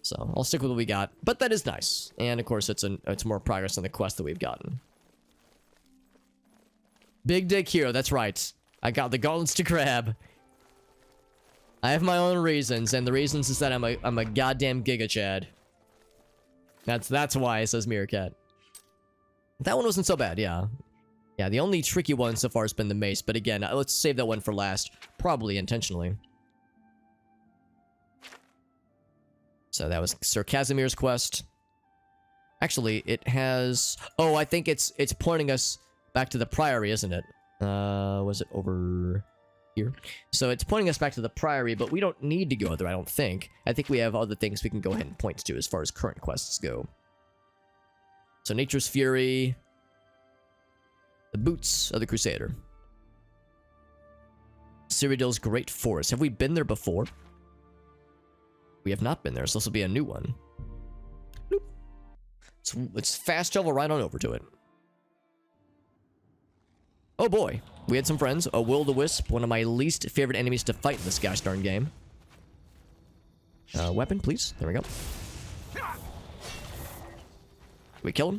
So, I'll stick with what we got. But that is nice. And, of course, it's more progress on the quest that we've gotten. Big Dick Hero, that's right. I got the gauntlets to grab. I have my own reasons, and the reasons is that I'm a goddamn Giga Chad. That's why, says Meerkat. That one wasn't so bad, yeah. Yeah, the only tricky one so far has been the mace, but again, let's save that one for last. Probably intentionally. So that was Sir Casimir's quest. Actually, it has... Oh, I think it's pointing us back to the Priory, isn't it? Was it over here? So it's pointing us back to the Priory, but we don't need to go there, I don't think. I think we have other things we can go ahead and point to as far as current quests go. So Nature's Fury... The Boots of the Crusader. Cyrodiil's Great Forest. Have we been there before? We have not been there, so this will be a new one. Bloop. Let's fast travel right on over to it. Oh boy, we had some friends. A Will-o-the-Wisp, one of my least favorite enemies to fight in this gosh darn game. Weapon, please. There we go. Did we kill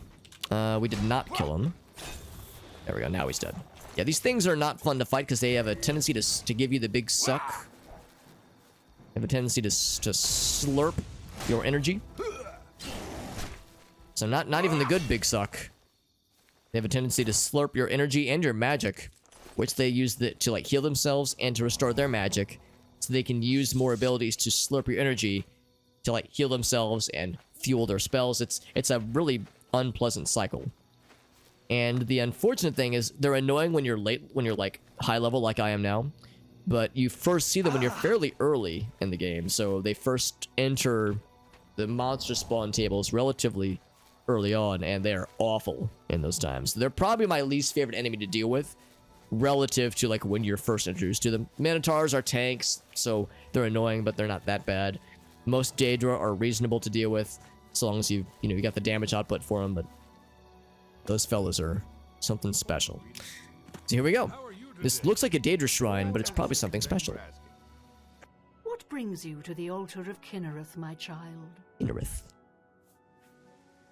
him? We did not kill him. There we go, now he's dead. Yeah, these things are not fun to fight because they have a tendency to give you the big suck. They have a tendency to slurp your energy. So not even the good big suck. They have a tendency to slurp your energy and your magic, which they use to like heal themselves and to restore their magic. So they can use more abilities to slurp your energy to like heal themselves and fuel their spells. It's a really unpleasant cycle. And the unfortunate thing is they're annoying when you're late, when you're like high level like I am now. But you first see them when you're fairly early in the game. So they first enter the monster spawn tables relatively early on, and they're awful in those times. They're probably my least favorite enemy to deal with relative to like when you're first introduced to them. Minotaurs are tanks, so they're annoying, but they're not that bad. Most Daedra are reasonable to deal with, so long as you got the damage output for them, but those fellas are something special. So here we go. This looks like a Daedra shrine, but it's probably something special. What brings you to the altar of Kinnereth, my child? Kinnereth.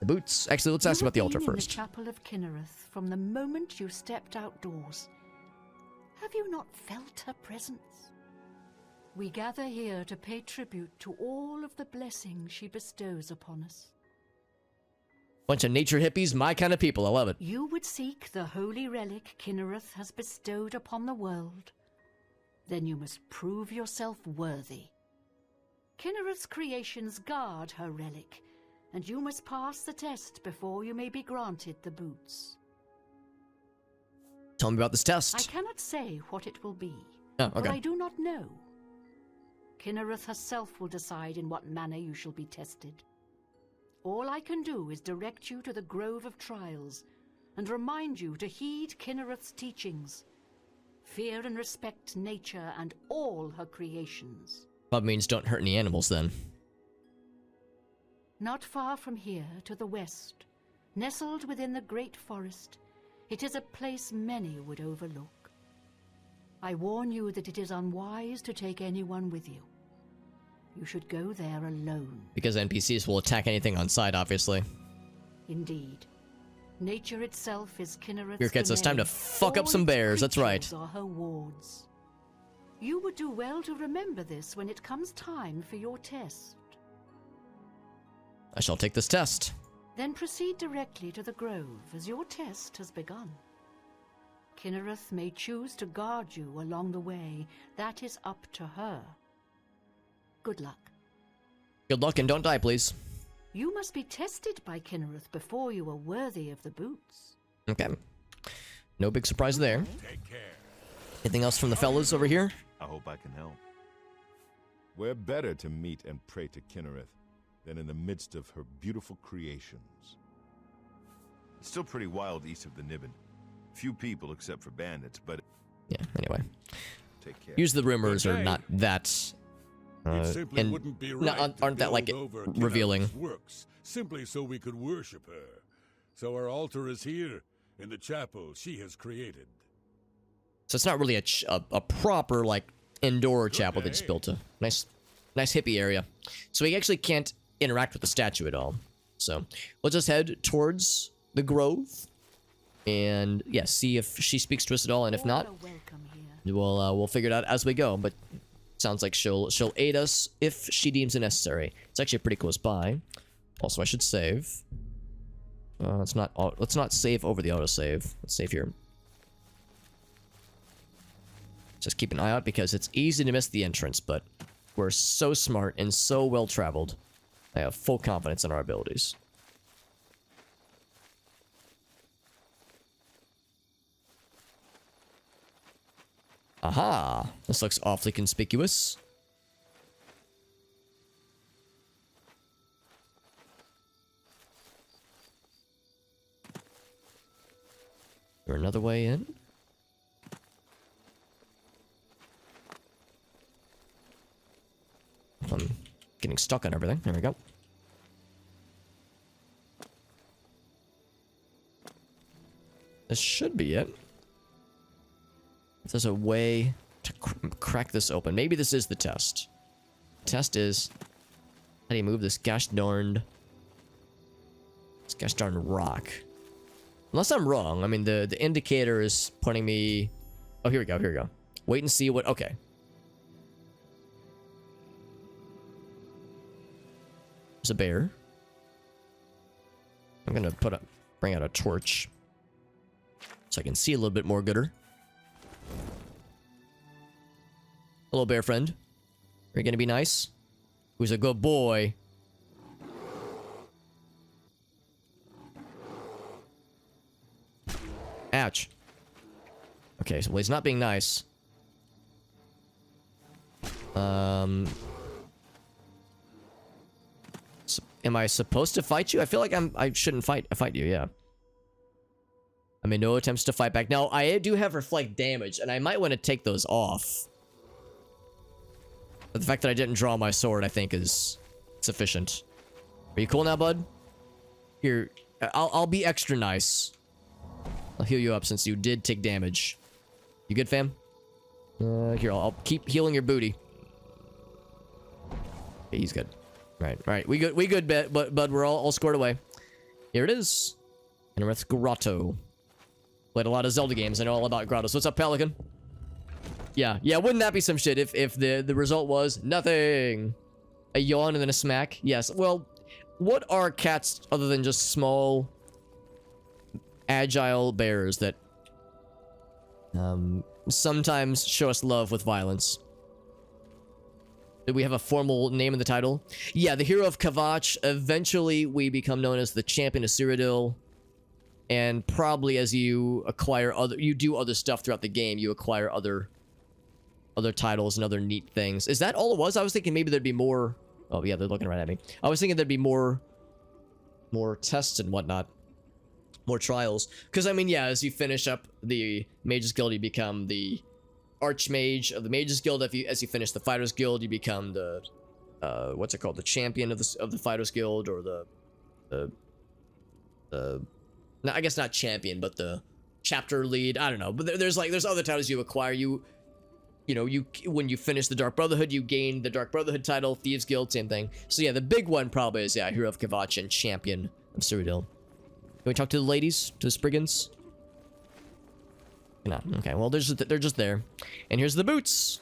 The boots. Actually, let's ask about the altar You have been first. in the chapel of Kinnereth from the moment you stepped outdoors. Have you not felt her presence? We gather here to pay tribute to all of the blessings she bestows upon us. Bunch of nature hippies, my kind of people. I love it. You would seek the holy relic Kinnereth has bestowed upon the world. Then you must prove yourself worthy. Kinnereth's creations guard her relic, and you must pass the test before you may be granted the boots. Tell me about this test. I cannot say what it will be, Oh, for okay. I do not know. Kinnereth herself will decide in what manner you shall be tested. All I can do is direct you to the Grove of Trials, and remind you to heed Kinnereth's teachings. Fear and respect nature and all her creations. That means don't hurt any animals then. Not far from here, to the west, nestled within the great forest, it is a place many would overlook. I warn you that it is unwise to take anyone with you. You should go there alone. Because NPCs will attack anything on sight, obviously. Indeed. Nature itself is Kinnereth's Here, kids, it's time to domain. fuck up All some its bears, that's right. creatures are her wards. You would do well to remember this when it comes time for your test. I shall take this test. Then proceed directly to the grove, as your test has begun. Kinnereth may choose to guard you along the way. That is up to her. Good luck. Good luck and don't die, please. You must be tested by Kinnereth before you are worthy of the boots. Okay. No big surprise there. Take care. Anything else from the fellas over here? I hope I can help. Where better to meet and pray to Kinnereth than in the midst of her beautiful creations? It's still pretty wild east of the Niven. Few people except for bandits, but Yeah, anyway. take care. Usually the rumors are Okay. not that... It simply and wouldn't be no, right to aren't that, like, build over revealing. Kinnereth's works simply so we could worship her. So our altar is here in the chapel she has created. So it's not really a proper, like, indoor chapel. They just built a nice hippie area. So we actually can't interact with the statue at all. So let's just head towards the grove. And, yeah, see if she speaks to us at all. And if not, All are welcome here. we'll figure it out as we go. But sounds like she'll aid us if she deems it necessary. It's actually pretty close by. Also, I should save. Let's not save over the autosave. Let's save here. Just keep an eye out because it's easy to miss the entrance, but we're so smart and so well traveled. I have full confidence in our abilities. Aha! This looks awfully conspicuous. Is there another way in? I'm getting stuck on everything. There we go. This should be it. If there's a way to crack this open. Maybe this is the test. The test is, how do you move this gosh darned rock? Unless I'm wrong. I mean, the indicator is pointing me... Oh, here we go. Wait and see what... Okay. There's a bear. I'm gonna bring out a torch. So I can see a little bit more gooder. Hello, bear friend. Are you gonna be nice? Who's a good boy? Ouch. Okay, so well, he's not being nice. Am I supposed to fight you? I feel like I shouldn't fight you, yeah. I mean, no attempts to fight back. Now, I do have reflect damage, and I might want to take those off. But the fact that I didn't draw my sword, I think, is sufficient. Are you cool now, bud? Here, I'll be extra nice. I'll heal you up since you did take damage. You good, fam? Here, I'll keep healing your booty. Okay, he's good. Right, we good, bud. We're all scored away. Here it is. Innerith Grotto. Played a lot of Zelda games. I know all about grottos. What's up, Pelican? Yeah, wouldn't that be some shit if the result was nothing? A yawn and then a smack? Yes. Well, what are cats other than just small, agile bears that sometimes show us love with violence? Do we have a formal name in the title? Yeah, the hero of Kavach. Eventually, we become known as the champion of Cyrodiil. And probably as you acquire you do other stuff throughout the game, you acquire other titles and other neat things. Is that all it was? I was thinking maybe there'd be more. Oh yeah, they're looking right at me. I was thinking there'd be more tests and whatnot, more trials. Because I mean, yeah, as you finish up the Mages Guild, you become the Archmage of the Mages Guild. As you finish the Fighters Guild, you become the what's it called? The champion of the Fighters Guild, or the no, I guess not champion, but the chapter lead. I don't know, but there's other titles you acquire. You know, when you finish the Dark Brotherhood, you gain the Dark Brotherhood title. Thieves Guild, same thing. So yeah, the big one probably is Hero of Kavach and Champion of Cyrodiil. Can we talk to the ladies, to the Spriggans? No. Okay. Well, they're just there. And here's the boots.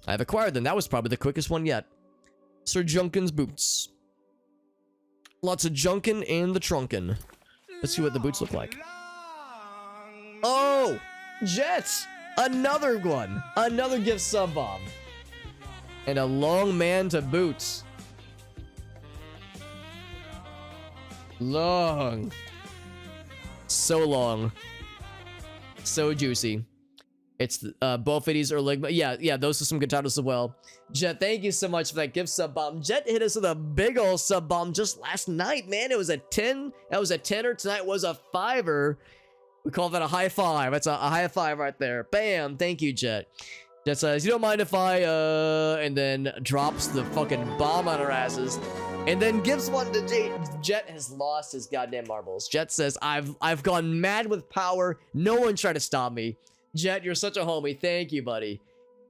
I've acquired them. That was probably the quickest one yet. Sir Junken's boots. Lots of Junken in the trunkin'. Let's see what the boots look like. Oh! Jets! Another one! Another gift sub bomb. And a long man to boots. Long. So long. So juicy. It's both of these are like, yeah, those are some good titles as well. Jet, thank you so much for that gift sub bomb. Jet hit us with a big ol' sub bomb just last night, man. It was a 10. That was a 10er. Tonight was a 5er. We call that a high five. That's a high five right there. Bam. Thank you, Jet. Jet says, you don't mind if I, and then drops the fucking bomb on our asses. And then gives one to Jet. Jet has lost his goddamn marbles. Jet says, I've gone mad with power. No one tried to stop me. Jet, you're such a homie. Thank you, buddy.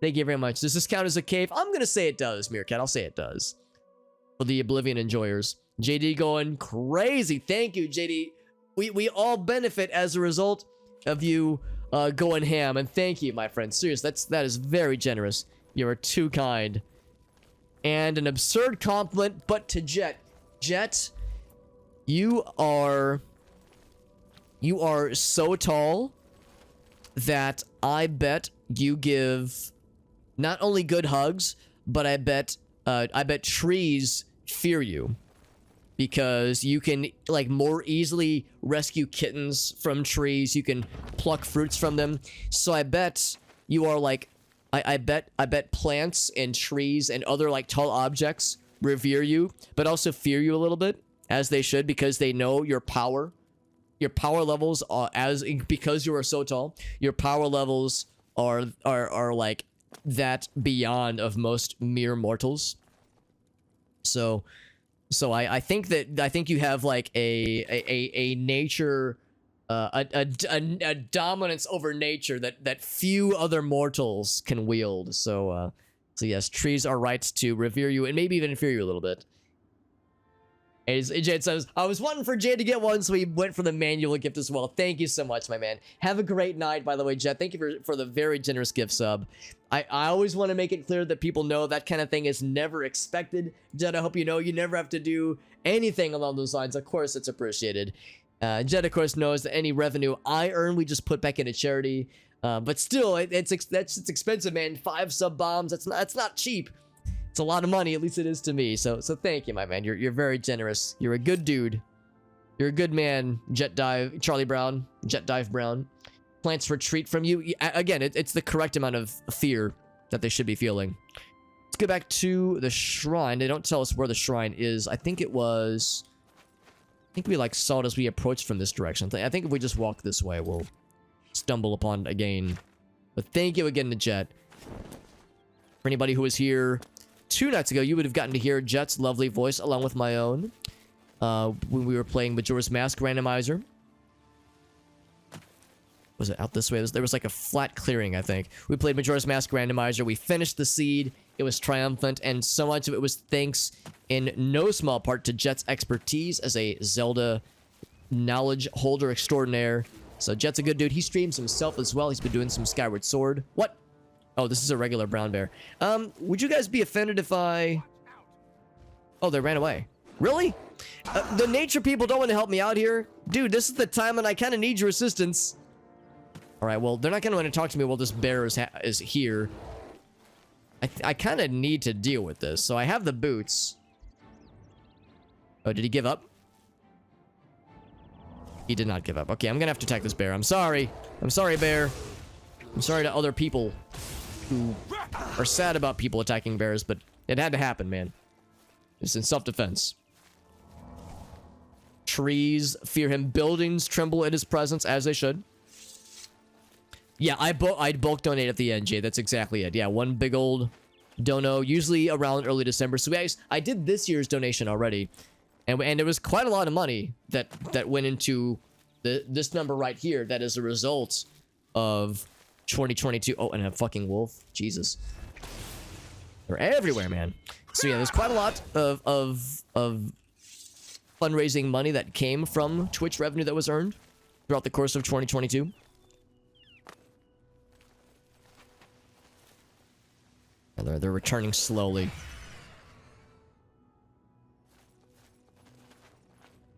Thank you very much. Does this count as a cave? I'm gonna say it does, Meerkat. I'll say it does. For the Oblivion enjoyers. JD going crazy. Thank you, JD. We all benefit as a result of you going ham. And thank you, my friend. Seriously, that is very generous. You are too kind. And an absurd compliment, but to Jet. Jet, you are so tall that I bet you give not only good hugs, but I bet trees fear you, because you can like more easily rescue kittens from trees. You can pluck fruits from them. So I bet you are like, I bet plants and trees and other like tall objects revere you, but also fear you a little bit, as they should, because they know your power. Your power levels are because you are so tall. Your power levels are like that beyond of most mere mortals. So I think you have like a nature, a dominance over nature that few other mortals can wield. So yes, trees are right to revere you and maybe even fear you a little bit. Jade says, I was wanting for Jade to get one, so we went for the manual gift as well. Thank you so much, my man. Have a great night, by the way, Jed. Thank you for the very generous gift sub. I always want to make it clear that people know that kind of thing is never expected. Jed, I hope you know you never have to do anything along those lines. Of course, it's appreciated. Jed, of course, knows that any revenue I earn, we just put back into charity. But still, it's expensive, man. 5 sub bombs, that's not cheap. It's a lot of money, at least it is to me. So thank you, my man. You're very generous. You're a good dude. You're a good man, Charlie Brown. Jet Dive Brown. Plants retreat from you. Again, it's the correct amount of fear that they should be feeling. Let's go back to the shrine. They don't tell us where the shrine is. I think we like saw it as we approached from this direction. I think if we just walk this way, we'll stumble upon it again. But thank you again to Jet. For anybody who was here 2 nights ago, you would have gotten to hear Jet's lovely voice along with my own when we were playing Majora's Mask Randomizer. Was it out this way? There was like a flat clearing, I think. We played Majora's Mask Randomizer. We finished the seed. It was triumphant, and so much of it was thanks in no small part to Jet's expertise as a Zelda knowledge holder extraordinaire. So Jet's a good dude. He streams himself as well. He's been doing some Skyward Sword. What? Oh, this is a regular brown bear. Would you guys be offended if I... Oh, they ran away. Really? The nature people don't want to help me out here? Dude, this is the time when I kind of need your assistance. Alright, well, they're not going to want to talk to me while this bear is here. I kind of need to deal with this. So I have the boots. Oh, did he give up? He did not give up. Okay, I'm going to have to attack this bear. I'm sorry. I'm sorry, bear. I'm sorry to other people who are sad about people attacking bears, but it had to happen, man. It's in self-defense. Trees fear him. Buildings tremble at his presence, as they should. Yeah, I'd bulk donate at the end, Jay. That's exactly it. Yeah, one big old dono, usually around early December. So I did this year's donation already, and it was quite a lot of money that went into this number right here. That is a result of 2022. Oh, and a fucking wolf. Jesus, they're everywhere, man. So yeah, there's quite a lot of fundraising money that came from Twitch revenue that was earned throughout the course of 2022. They're returning slowly.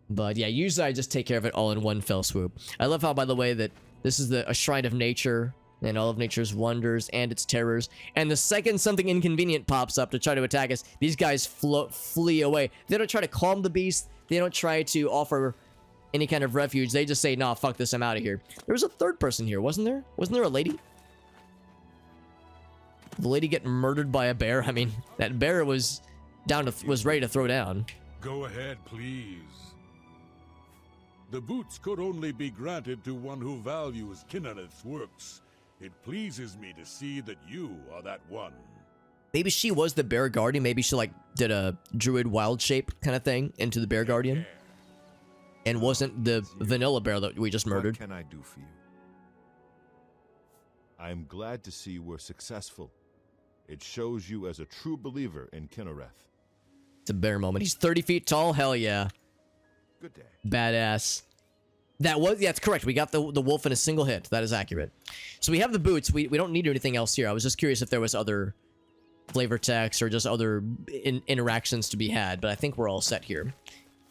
But yeah, usually I just take care of it all in one fell swoop. I love how, by the way, that this is a shrine of nature and all of nature's wonders and its terrors. And the second something inconvenient pops up to try to attack us, these guys flee away. They don't try to calm the beast. They don't try to offer any kind of refuge. They just say, nah, fuck this, I'm out of here. There was a third person here, wasn't there? Wasn't there a lady? The lady getting murdered by a bear? I mean, that bear was ready to throw down. Go ahead, please. The boots could only be granted to one who values Kinnereth's works. It pleases me to see that you are that one. Maybe she was the bear guardian. Maybe she like did a druid wild shape kind of thing into the bear guardian, and wasn't the vanilla bear that we just murdered. What can I do for you? I'm glad to see we're successful. It shows you as a true believer in Kinnereth. It's a bear moment. He's 30 feet tall. Hell yeah. Good day. Badass. That's correct. We got the wolf in a single hit. That is accurate. So we have the boots. We don't need anything else here. I was just curious if there was other flavor text or just other interactions to be had, but I think we're all set here.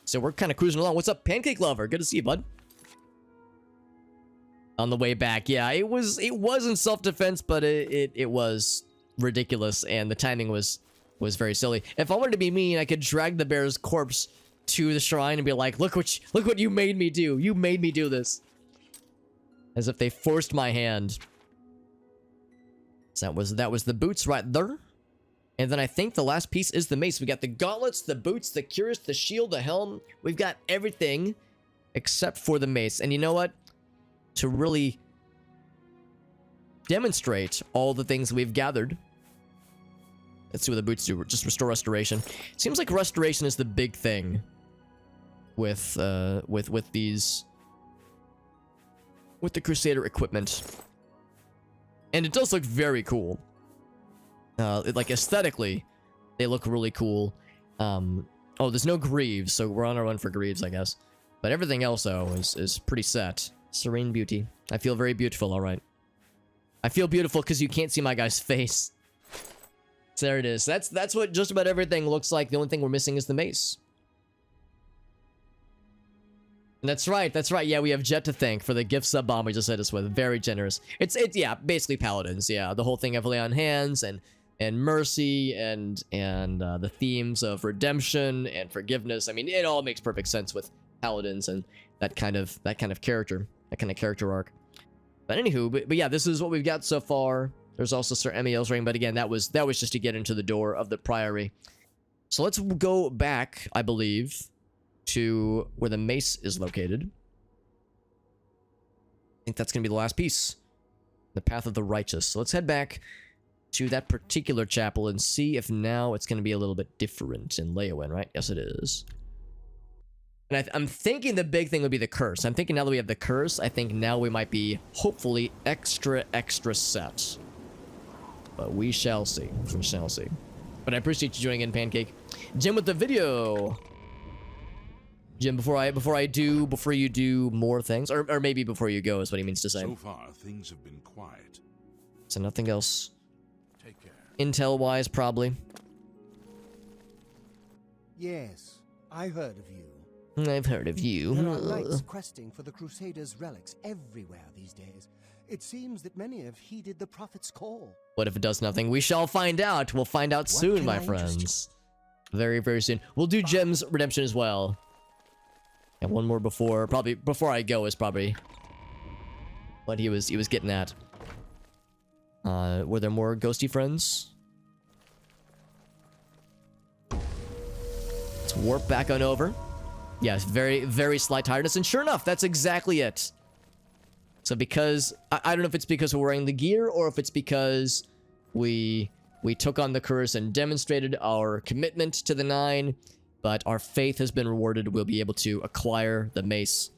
So we're kind of cruising along. What's up, Pancake Lover? Good to see you, bud. On the way back, yeah, it was in self-defense, but it was ridiculous, and the timing was very silly. If I wanted to be mean, I could drag the bear's corpse to the shrine and be like, look what you made me do. You made me do this. As if they forced my hand. So that was the boots right there. And then I think the last piece is the mace. We got the gauntlets, the boots, the cuirass, the shield, the helm. We've got everything except for the mace. And you know what? To really demonstrate all the things we've gathered. Let's see what the boots do. Just restore restoration. Seems like restoration is the big thing with the Crusader equipment. And it does look very cool. Like aesthetically, they look really cool. Oh, there's no greaves, so we're on our own for greaves, I guess. But everything else, though, is pretty set. Serene beauty. I feel very beautiful, alright. I feel beautiful because you can't see my guy's face. So there it is. That's what just about everything looks like. The only thing we're missing is the mace. That's right. Yeah, we have Jet to thank for the gift sub bomb we just hit us with. Very generous. It's yeah, basically paladins. Yeah, the whole thing of lay on hands and mercy and the themes of redemption and forgiveness. I mean, it all makes perfect sense with paladins and that kind of character, that kind of character arc. But anywho, but yeah, this is what we've got so far. There's also Sir Emiel's ring, but again, that was just to get into the door of the priory. So let's go back, I believe, to where the mace is located. I think that's gonna be the last piece. The Path of the Righteous. So let's head back to that particular chapel and see if now it's gonna be a little bit different in Leyawiin, right? Yes, it is. And I'm thinking the big thing would be the curse. I'm thinking now that we have the curse, I think now we might be, hopefully, extra set. But we shall see. We shall see. But I appreciate you joining in, Pancake. Jim with the video. Jim, before you do more things, or maybe before you go is what he means to say. So far, things have been quiet. So nothing else. Take care. Intel-wise, probably. Yes, I heard of you. I've heard of you. There are knights questing for the Crusaders' relics everywhere these days. It seems that many have heeded the Prophet's call. What if it does nothing? We shall find out. We'll find out soon, can my I interest friends. Very, very soon. We'll do Gem's Redemption as well. And one more before I go is probably what he was getting at. Were there more ghosty friends? Let's warp back on over. Yes, very, very slight tiredness, and sure enough, that's exactly it. So because I don't know if it's because we're wearing the gear or if it's because we took on the curse and demonstrated our commitment to the 9, but our faith has been rewarded. We'll be able to acquire the mace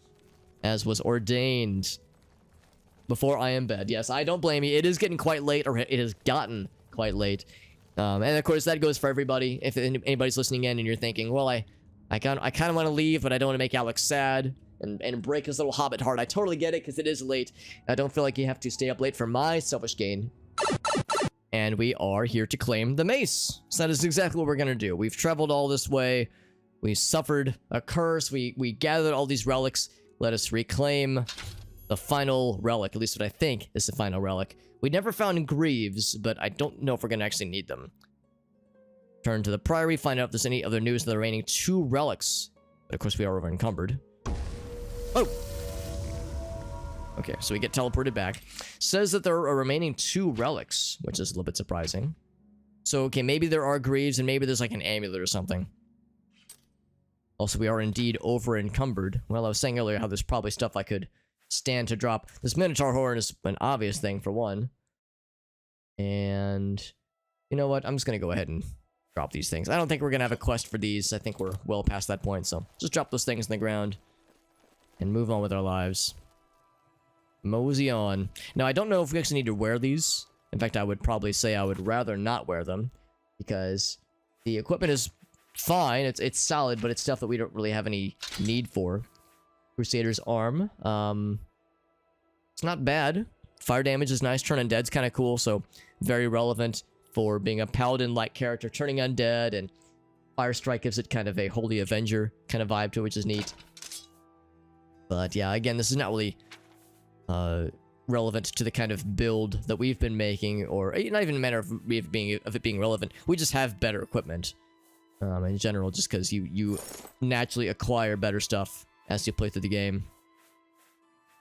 as was ordained before I am bed. Yes, I don't blame you. It is getting quite late, or it has gotten quite late. And of course, that goes for everybody. If anybody's listening in and you're thinking, well, I kind of want to leave, but I don't want to make Alex sad and break his little hobbit heart. I totally get it, because it is late. I don't feel like you have to stay up late for my selfish gain. And we are here to claim the mace. So that is exactly what we're going to do. We've traveled all this way. We suffered a curse. We gathered all these relics. Let us reclaim the final relic, at least what I think is the final relic. We never found Greaves, but I don't know if we're going to actually need them. Turn to the Priory, find out if there's any other news of the remaining 2 relics. But of course, we are over encumbered. Oh! Okay, so we get teleported back. Says that there are remaining 2 relics, which is a little bit surprising. So, okay, maybe there are Greaves, and maybe there's like an amulet or something. Also, we are indeed over encumbered. Well, I was saying earlier how there's probably stuff I could stand to drop. This Minotaur Horn is an obvious thing, for one. And you know what? I'm just going to go ahead and drop these things. I don't think we're going to have a quest for these. I think we're well past that point, so just drop those things in the ground and move on with our lives. Mosey on. Now, I don't know if we actually need to wear these. In fact, I would probably say I would rather not wear them, because the equipment is fine. It's solid, but it's stuff that we don't really have any need for. Crusader's arm. It's not bad. Fire damage is nice. Turn undead's kind of cool, so very relevant for being a paladin-like character, turning undead, and Fire Strike gives it kind of a Holy Avenger kind of vibe to it, which is neat. But yeah, again, this is not really relevant to the kind of build that we've been making, or not even a matter of it being relevant. We just have better equipment in general, just because you naturally acquire better stuff as you play through the game.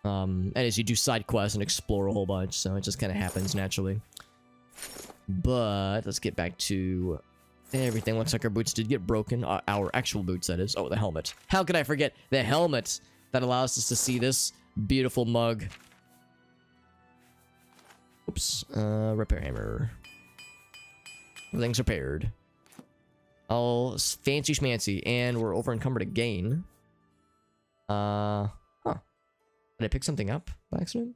And as you do side quests and explore a whole bunch, so it just kind of happens naturally. But let's get back to everything. Looks like our boots did get broken. Our actual boots, that is. Oh, the helmet. How could I forget the helmet that allows us to see this beautiful mug? Oops. Repair hammer. Everything's repaired. All fancy schmancy. And we're over encumbered again. Huh. Did I pick something up by accident?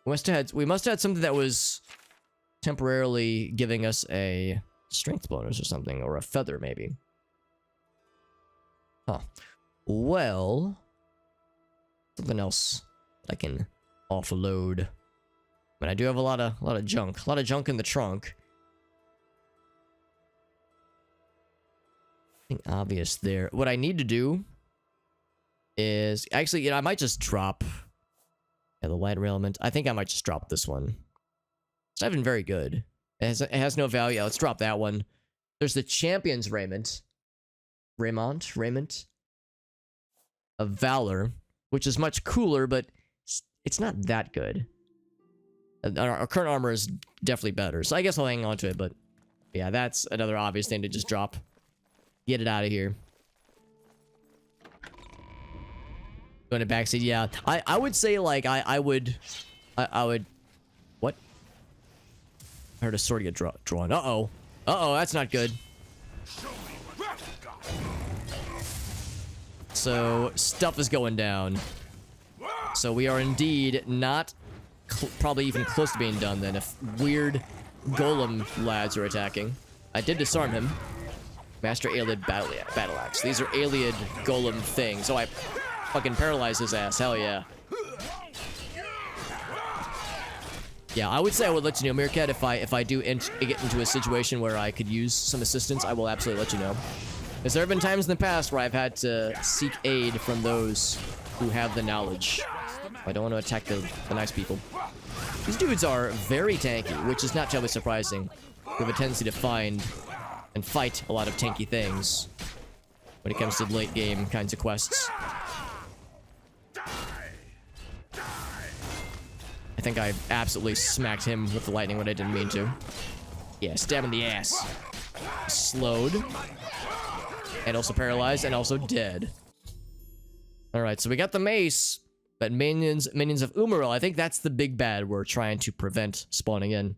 We must have had something that was temporarily giving us a strength bonus or something, or a feather maybe. Huh. Well, something else that I can offload. But I do have a lot of junk in the trunk. Nothing obvious there. What I need to do is actually, you know, I might just drop the light rail element. I think I might just drop this one. It's not even very good. It has no value. Yeah, let's drop that one. There's the Champion's Raiment. Raiment? of Valor, which is much cooler, but it's not that good. Our current armor is definitely better, so I guess I'll hang on to it, but yeah, that's another obvious thing to just drop. Get it out of here. Going to backseat, yeah. I would say, like, I would... What? I heard a sword get drawn. Uh-oh. Uh-oh, that's not good. So, stuff is going down. So we are indeed not probably even close to being done then if weird golem lads are attacking. I did disarm him. Master Aelid battle axe. These are Aelid golem things. Oh, I fucking paralyzed his ass. Hell yeah. Yeah, I would say I would let you know, Meerkat, if I do get into a situation where I could use some assistance, I will absolutely let you know. Because there have been times in the past where I've had to seek aid from those who have the knowledge. I don't want to attack the nice people. These dudes are very tanky, which is not terribly surprising. We have a tendency to find and fight a lot of tanky things when it comes to late game kinds of quests. I think I absolutely smacked him with the lightning when I didn't mean to. Yeah, stab in the ass. Slowed. And also paralyzed and also dead. Alright, so we got the mace. But minions of Umaril, I think that's the big bad we're trying to prevent spawning in.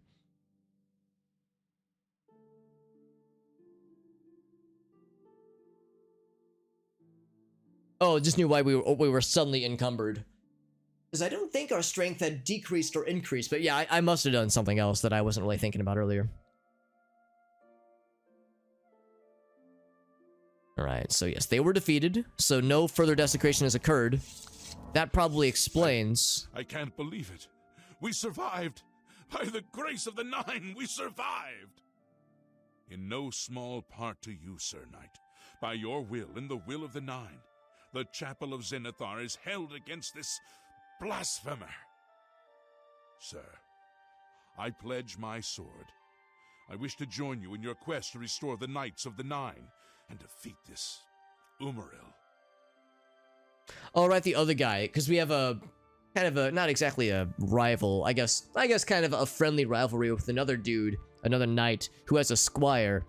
Oh, just knew why we were suddenly encumbered. Because I don't think our strength had decreased or increased, but yeah, I must have done something else that I wasn't really thinking about earlier. Alright, so yes, they were defeated, so no further desecration has occurred. That probably explains... I can't believe it. We survived. By the grace of the Nine, we survived. In no small part to you, Sir Knight. By your will and the will of the Nine, the Chapel of Zenithar is held against this blasphemer. Sir, I pledge my sword. I wish to join you in your quest to restore the Knights of the Nine and defeat this Umaril. All right, the other guy, because we have a kind of a not exactly a rival, I guess kind of a friendly rivalry with another dude, another knight who has a squire.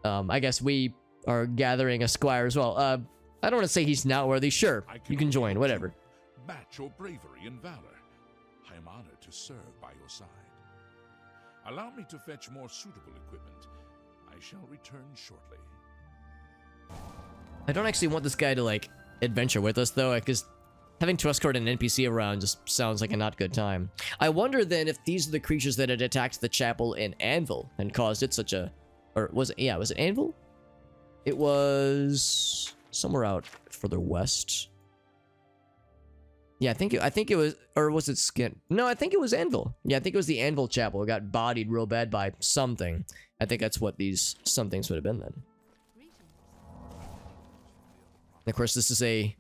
I guess we are gathering a squire as well. I don't want to say he's not worthy. Sure, you can join, whatever. Match your bravery and valor. I am honored to serve by your side. Allow me to fetch more suitable equipment. I shall return shortly. I don't actually want this guy to like adventure with us though, because having to escort an NPC around just sounds like a not good time. I wonder then if these are the creatures that had attacked the chapel in Anvil and caused it such a, or was it, yeah, was it Anvil? It was somewhere out further west. Yeah, I think it was, or was it Skin? No, I think it was Anvil. Yeah, I think it was the Anvil chapel. It got bodied real bad by something. I think that's what these somethings would have been then. And of course, this is a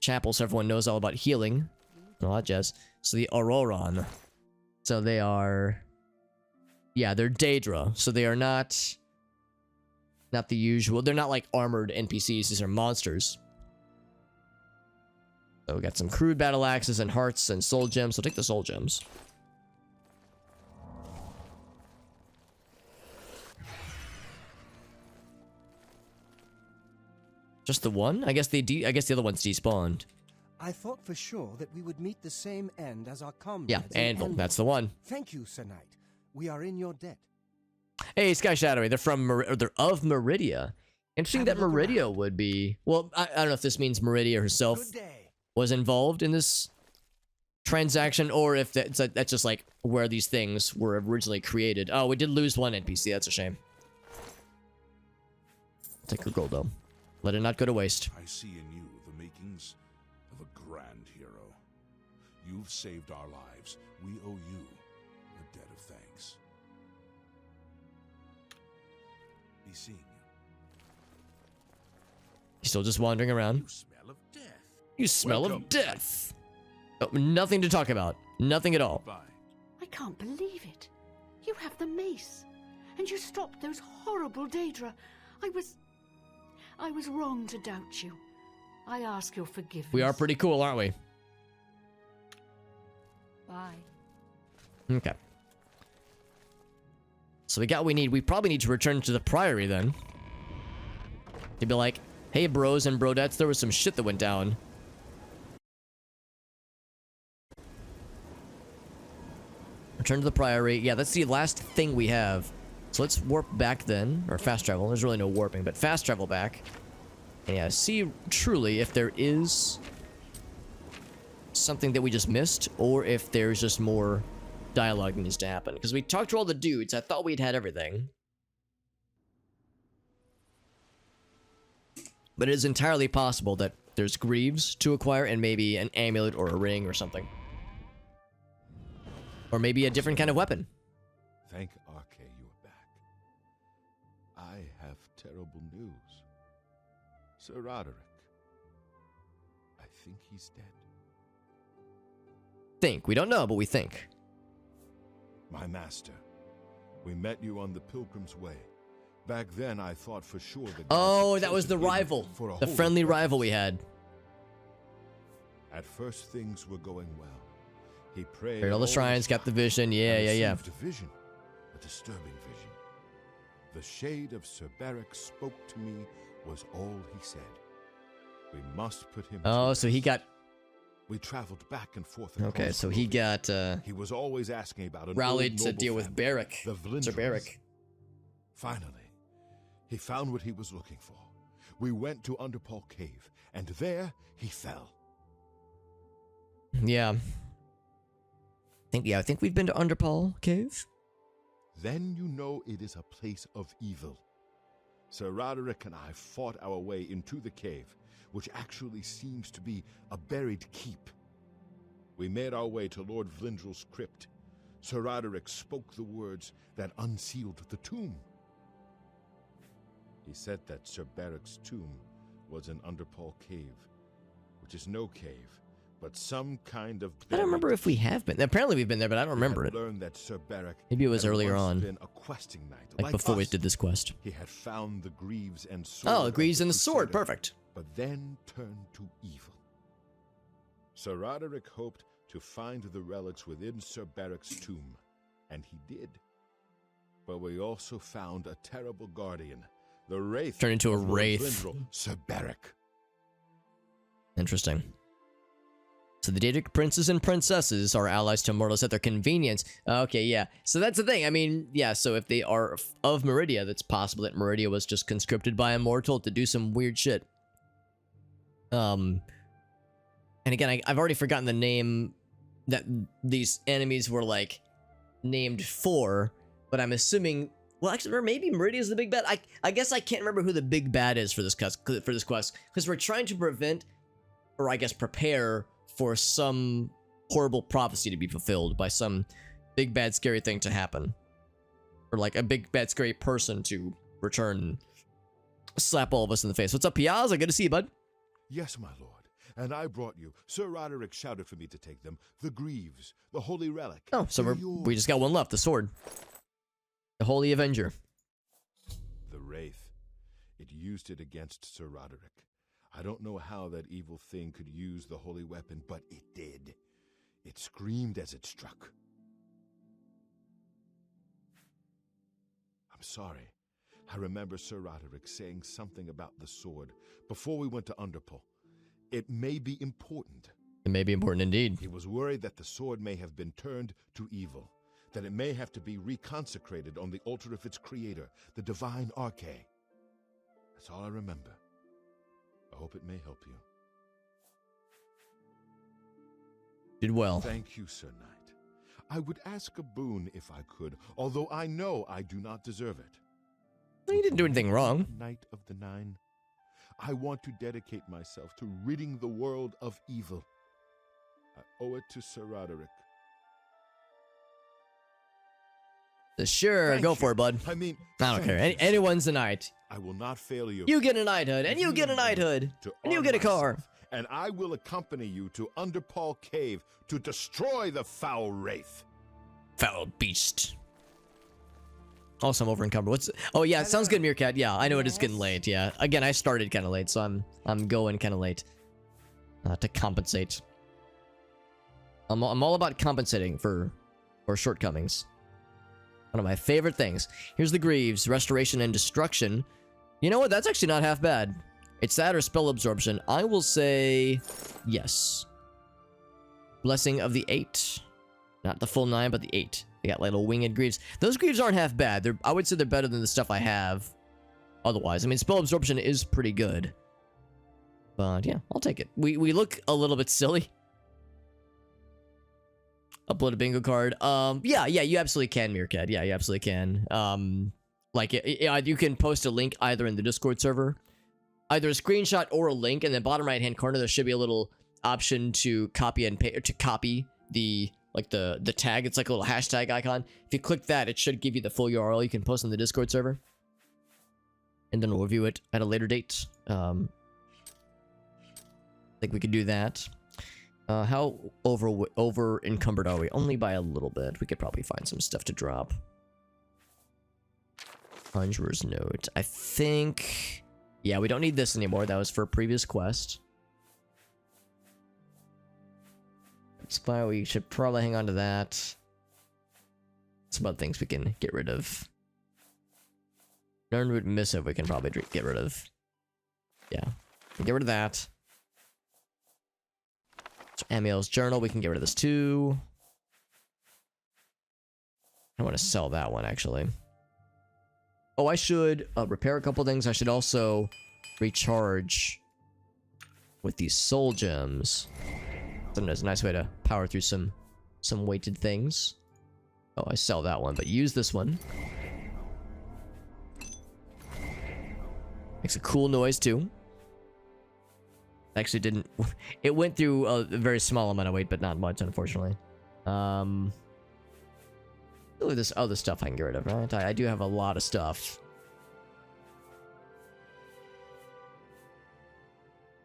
chapel, so everyone knows all about healing and all that jazz. So the Auroron. So they are... Yeah, they're Daedra. So they are not the usual... They're not like armored NPCs. These are monsters. So we got some crude battle axes and hearts and soul gems. So take the soul gems. Just the one? I guess the other one's despawned. I thought for sure that we would meet the same end as our comrades. Yeah, Anvil. That's the one. Thank you, Sir Knight. We are in your debt. Hey, Sky Shadowy. They're from they're of Meridia. Interesting that Meridia would be. Well, I don't know if this means Meridia herself was involved in this transaction, or if that's just like where these things were originally created. Oh, we did lose one NPC. That's a shame. Take her gold though. Let it not go to waste. I see in you the makings of a grand hero. You've saved our lives. We owe you a debt of thanks. Be seeing you. He's still just wandering around. You smell of death. You smell of death. Oh, nothing to talk about. Nothing at all. Bye. I can't believe it. You have the mace. And you stopped those horrible Daedra. I was wrong to doubt you. I ask your forgiveness. We are pretty cool, aren't we? Bye. Okay. So we got what we need. We probably need to return to the Priory then. To be like, hey bros and brodettes, there was some shit that went down. Return to the Priory. Yeah, that's the last thing we have. So let's warp back then. Or fast travel. There's really no warping, but fast travel back. And yeah, see truly if there is something that we just missed, or if there's just more dialogue that needs to happen. Because we talked to all the dudes. I thought we'd had everything. But it is entirely possible that there's greaves to acquire and maybe an amulet or a ring or something. Or maybe a different kind of weapon. Thank Arche you are back. I have terrible news. Sir Roderick. I think he's dead. Think. We don't know, but we think. My master. We met you on the Pilgrim's Way. Back then, I thought for sure that... Oh, that was the rival. The friendly rival we had. At first, things were going well. He prayed... All the shrines, got the vision. Yeah. A vision. A disturbing vision. The shade of Sir Beric spoke to me was all he said. We must put him... Oh, so he got... We traveled back and forth. Okay, so he got... He was always asking about an rallied old to noble deal with family, Beric. the Vlindrels. Sir Beric. Finally, he found what he was looking for. We went to Underpall Cave, and there he fell. Yeah. I think we've been to Underpall Cave. Then you know it is a place of evil. Sir Roderick and I fought our way into the cave, which actually seems to be a buried keep. We made our way to Lord Vlindrel's crypt. Sir Roderick spoke the words that unsealed the tomb. He said that Sir Beric's tomb was in Underpall Cave, which is no cave, but some kind of... I don't remember if we have been. Apparently we've been there, but I don't remember it. Learned that Sir Beric Maybe it was had earlier once on. been a questing knight, Like before we did this quest. He had found the greaves and sword. Oh, the greaves of and the sword. Crusader, Perfect. But then turned to evil. Sir Roderick hoped to find the relics within Sir Beric's tomb, and he did. But we also found a terrible guardian, the Wraith. Turned into a of Lord wraith. Vlindrel, Sir Beric. Interesting. So the Daedric princes and princesses are allies to mortals at their convenience. Okay, yeah. So that's the thing. I mean, yeah, so if they are of Meridia, that's possible that Meridia was just conscripted by a mortal to do some weird shit. And again, I've already forgotten the name that these enemies were, like, named for, but I'm assuming... Well, actually, or maybe Meridia's the big bad. I guess I can't remember who the big bad is for this quest, because we're trying to prevent, or I guess prepare for some horrible prophecy to be fulfilled by some big bad scary thing to happen. Or like a big bad scary person to return and slap all of us in the face. What's up, Piazza? Good to see you, bud. Yes, my lord. And I brought you. Sir Roderick shouted for me to take them. The greaves, the holy relic. Oh, so we just got one left, the sword. The Holy Avenger. The Wraith. It used it against Sir Roderick. I don't know how that evil thing could use the holy weapon, but it did. It screamed as it struck. I'm sorry. I remember Sir Roderick saying something about the sword before we went to Underpall. It may be important. It may be important indeed. He was worried that the sword may have been turned to evil, that it may have to be reconsecrated on the altar of its creator, the Divine Arche. That's all I remember. I hope it may help you. Did well. Thank you, Sir Knight. I would ask a boon if I could, although I know I do not deserve it. Well, you didn't do anything wrong. Knight of the Nine, I want to dedicate myself to ridding the world of evil. I owe it to Sir Roderick. Sure, Thank go you. for it, bud. I mean, I don't thank care. you, sir. Anyone's a knight. I will not fail you. You get a knighthood, and you get a knighthood, To and you arm get a car. myself, and I will accompany you to Underpall Cave to destroy the foul wraith. Foul beast. Also, I'm over encumbered. What's? Oh yeah, it sounds good, Meerkat. Yeah, I know it is getting late. Yeah, again, I started kind of late, so I'm going kind of late to compensate. I'm all about compensating for shortcomings. One of my favorite things. Here's the Greaves, Restoration and Destruction. You know what? That's actually not half bad. It's that or Spell Absorption. I will say yes. Blessing of the 8. Not the full 9, but the 8. They got little winged Greaves. Those Greaves aren't half bad. I would say they're better than the stuff I have otherwise. I mean, Spell Absorption is pretty good. But yeah, I'll take it. We look a little bit silly. Upload a bingo card. Yeah, you absolutely can, Meerkat. Yeah, you absolutely can. Like, you can post a link either in the Discord server, either a screenshot or a link, and then bottom right-hand corner, there should be a little option to copy and paste, or to copy the tag. It's like a little hashtag icon. If you click that, it should give you the full URL. You can post on the Discord server, and then we'll review it at a later date. I think we could do that. How over encumbered are we? Only by a little bit. We could probably find some stuff to drop. Conjurer's Note. I think... Yeah, we don't need this anymore. That was for a previous quest. That's fine. We should probably hang on to that. Some other things we can get rid of. Nernroot Missive we can probably get rid of. Yeah. Get rid of that. Amiel's Journal, we can get rid of this too. I want to sell that one, actually. Oh, I should repair a couple things. I should also recharge with these soul gems. That's a nice way to power through some weighted things. Oh, I sell that one, but use this one. Makes a cool noise, too. Actually didn't... It went through a very small amount of weight, but not much, unfortunately. Look at this other stuff I can get rid of, right? I do have a lot of stuff.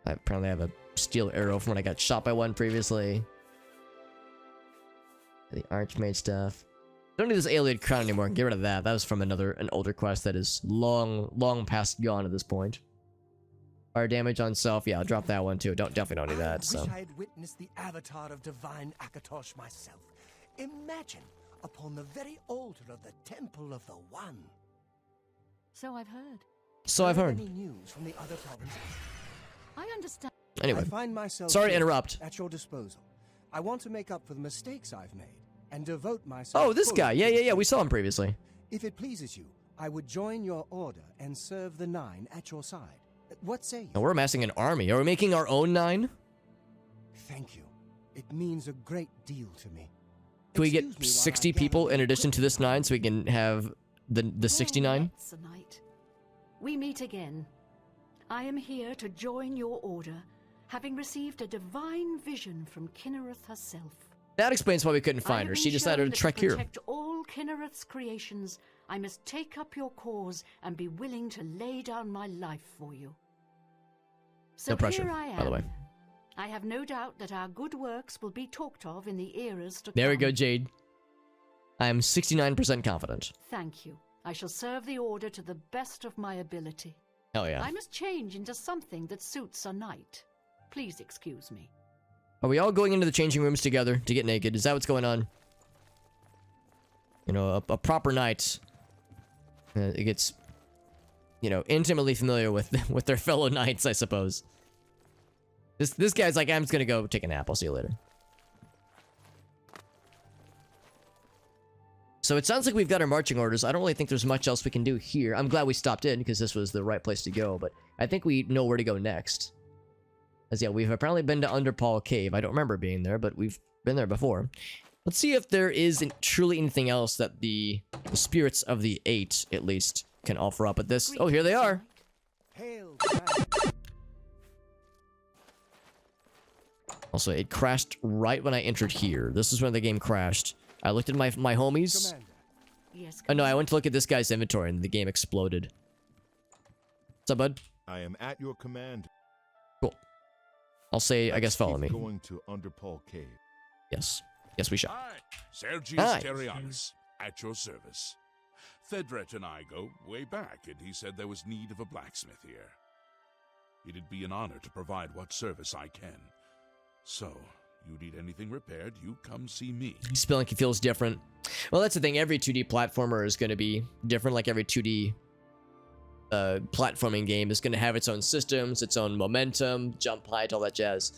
I apparently have a steel arrow from when I got shot by one previously. The Archmage stuff. Don't need this alien crown anymore. Get rid of that. That was from an older quest that is long past gone at this point. Fire damage on self. Yeah, I'll drop that one too. Definitely don't need that. I wish I had witnessed the avatar of Divine Akatosh myself. Imagine upon the very altar of the Temple of the One. So I've heard. So I've heard. Any news from the other provinces? I understand. Anyway, I find myself sorry to interrupt. At your disposal. I want to make up for the mistakes I've made and devote myself. Oh, this guy. Yeah. We saw him previously. If it pleases you, I would join your order and serve the 9 at your side. What say you? Now we're amassing an army. Are we making our own 9? Thank you. It means a great deal to me. Can we get 60 people in addition to this 9 so we can have the 69? We meet again. I am here to join your order, having received a divine vision from Kinnereth herself. That explains why we couldn't find her. She decided to trek here. To protect all Kinnereth's creations, I must take up your cause and be willing to lay down my life for you. So no pressure, here I am. by the way. I have no doubt that our good works will be talked of in the eras to come. There we go, Jade. I am 69% confident. Thank you. I shall serve the order to the best of my ability. Hell yeah. I must change into something that suits a knight. Please excuse me. Are we all going into the changing rooms together to get naked? Is that what's going on? You know, a proper knight it gets, you know, intimately familiar with their fellow knights, I suppose. This guy's like, I'm just gonna go take a nap. I'll see you later. So it sounds like we've got our marching orders. I don't really think there's much else we can do here. I'm glad we stopped in because this was the right place to go, but I think we know where to go next. As yeah, we've apparently been to Underpaw Cave. I don't remember being there, but we've been there before. Let's see if there is truly anything else that the spirits of the 8, at least, can offer up at this. Oh, here they are. Hail, also, it crashed right when I entered here. This is when the game crashed. I looked at my homies. Commander. Yes. Oh no, I went to look at this guy's inventory and the game exploded. What's up, bud? I am at your command. Cool. I'll say, I guess follow me. Going to Underpaw Cave. Yes. Yes, we shall. Hi, Sergius Hi. Terialis, at your service. Thedret and I go way back, and he said there was need of a blacksmith here. It'd be an honor to provide what service I can. So, you need anything repaired, you come see me. Spelunky feels different. Well, that's the thing. Every 2D platformer is going to be different. Like every 2D platforming game is going to have its own systems, its own momentum, jump height, all that jazz.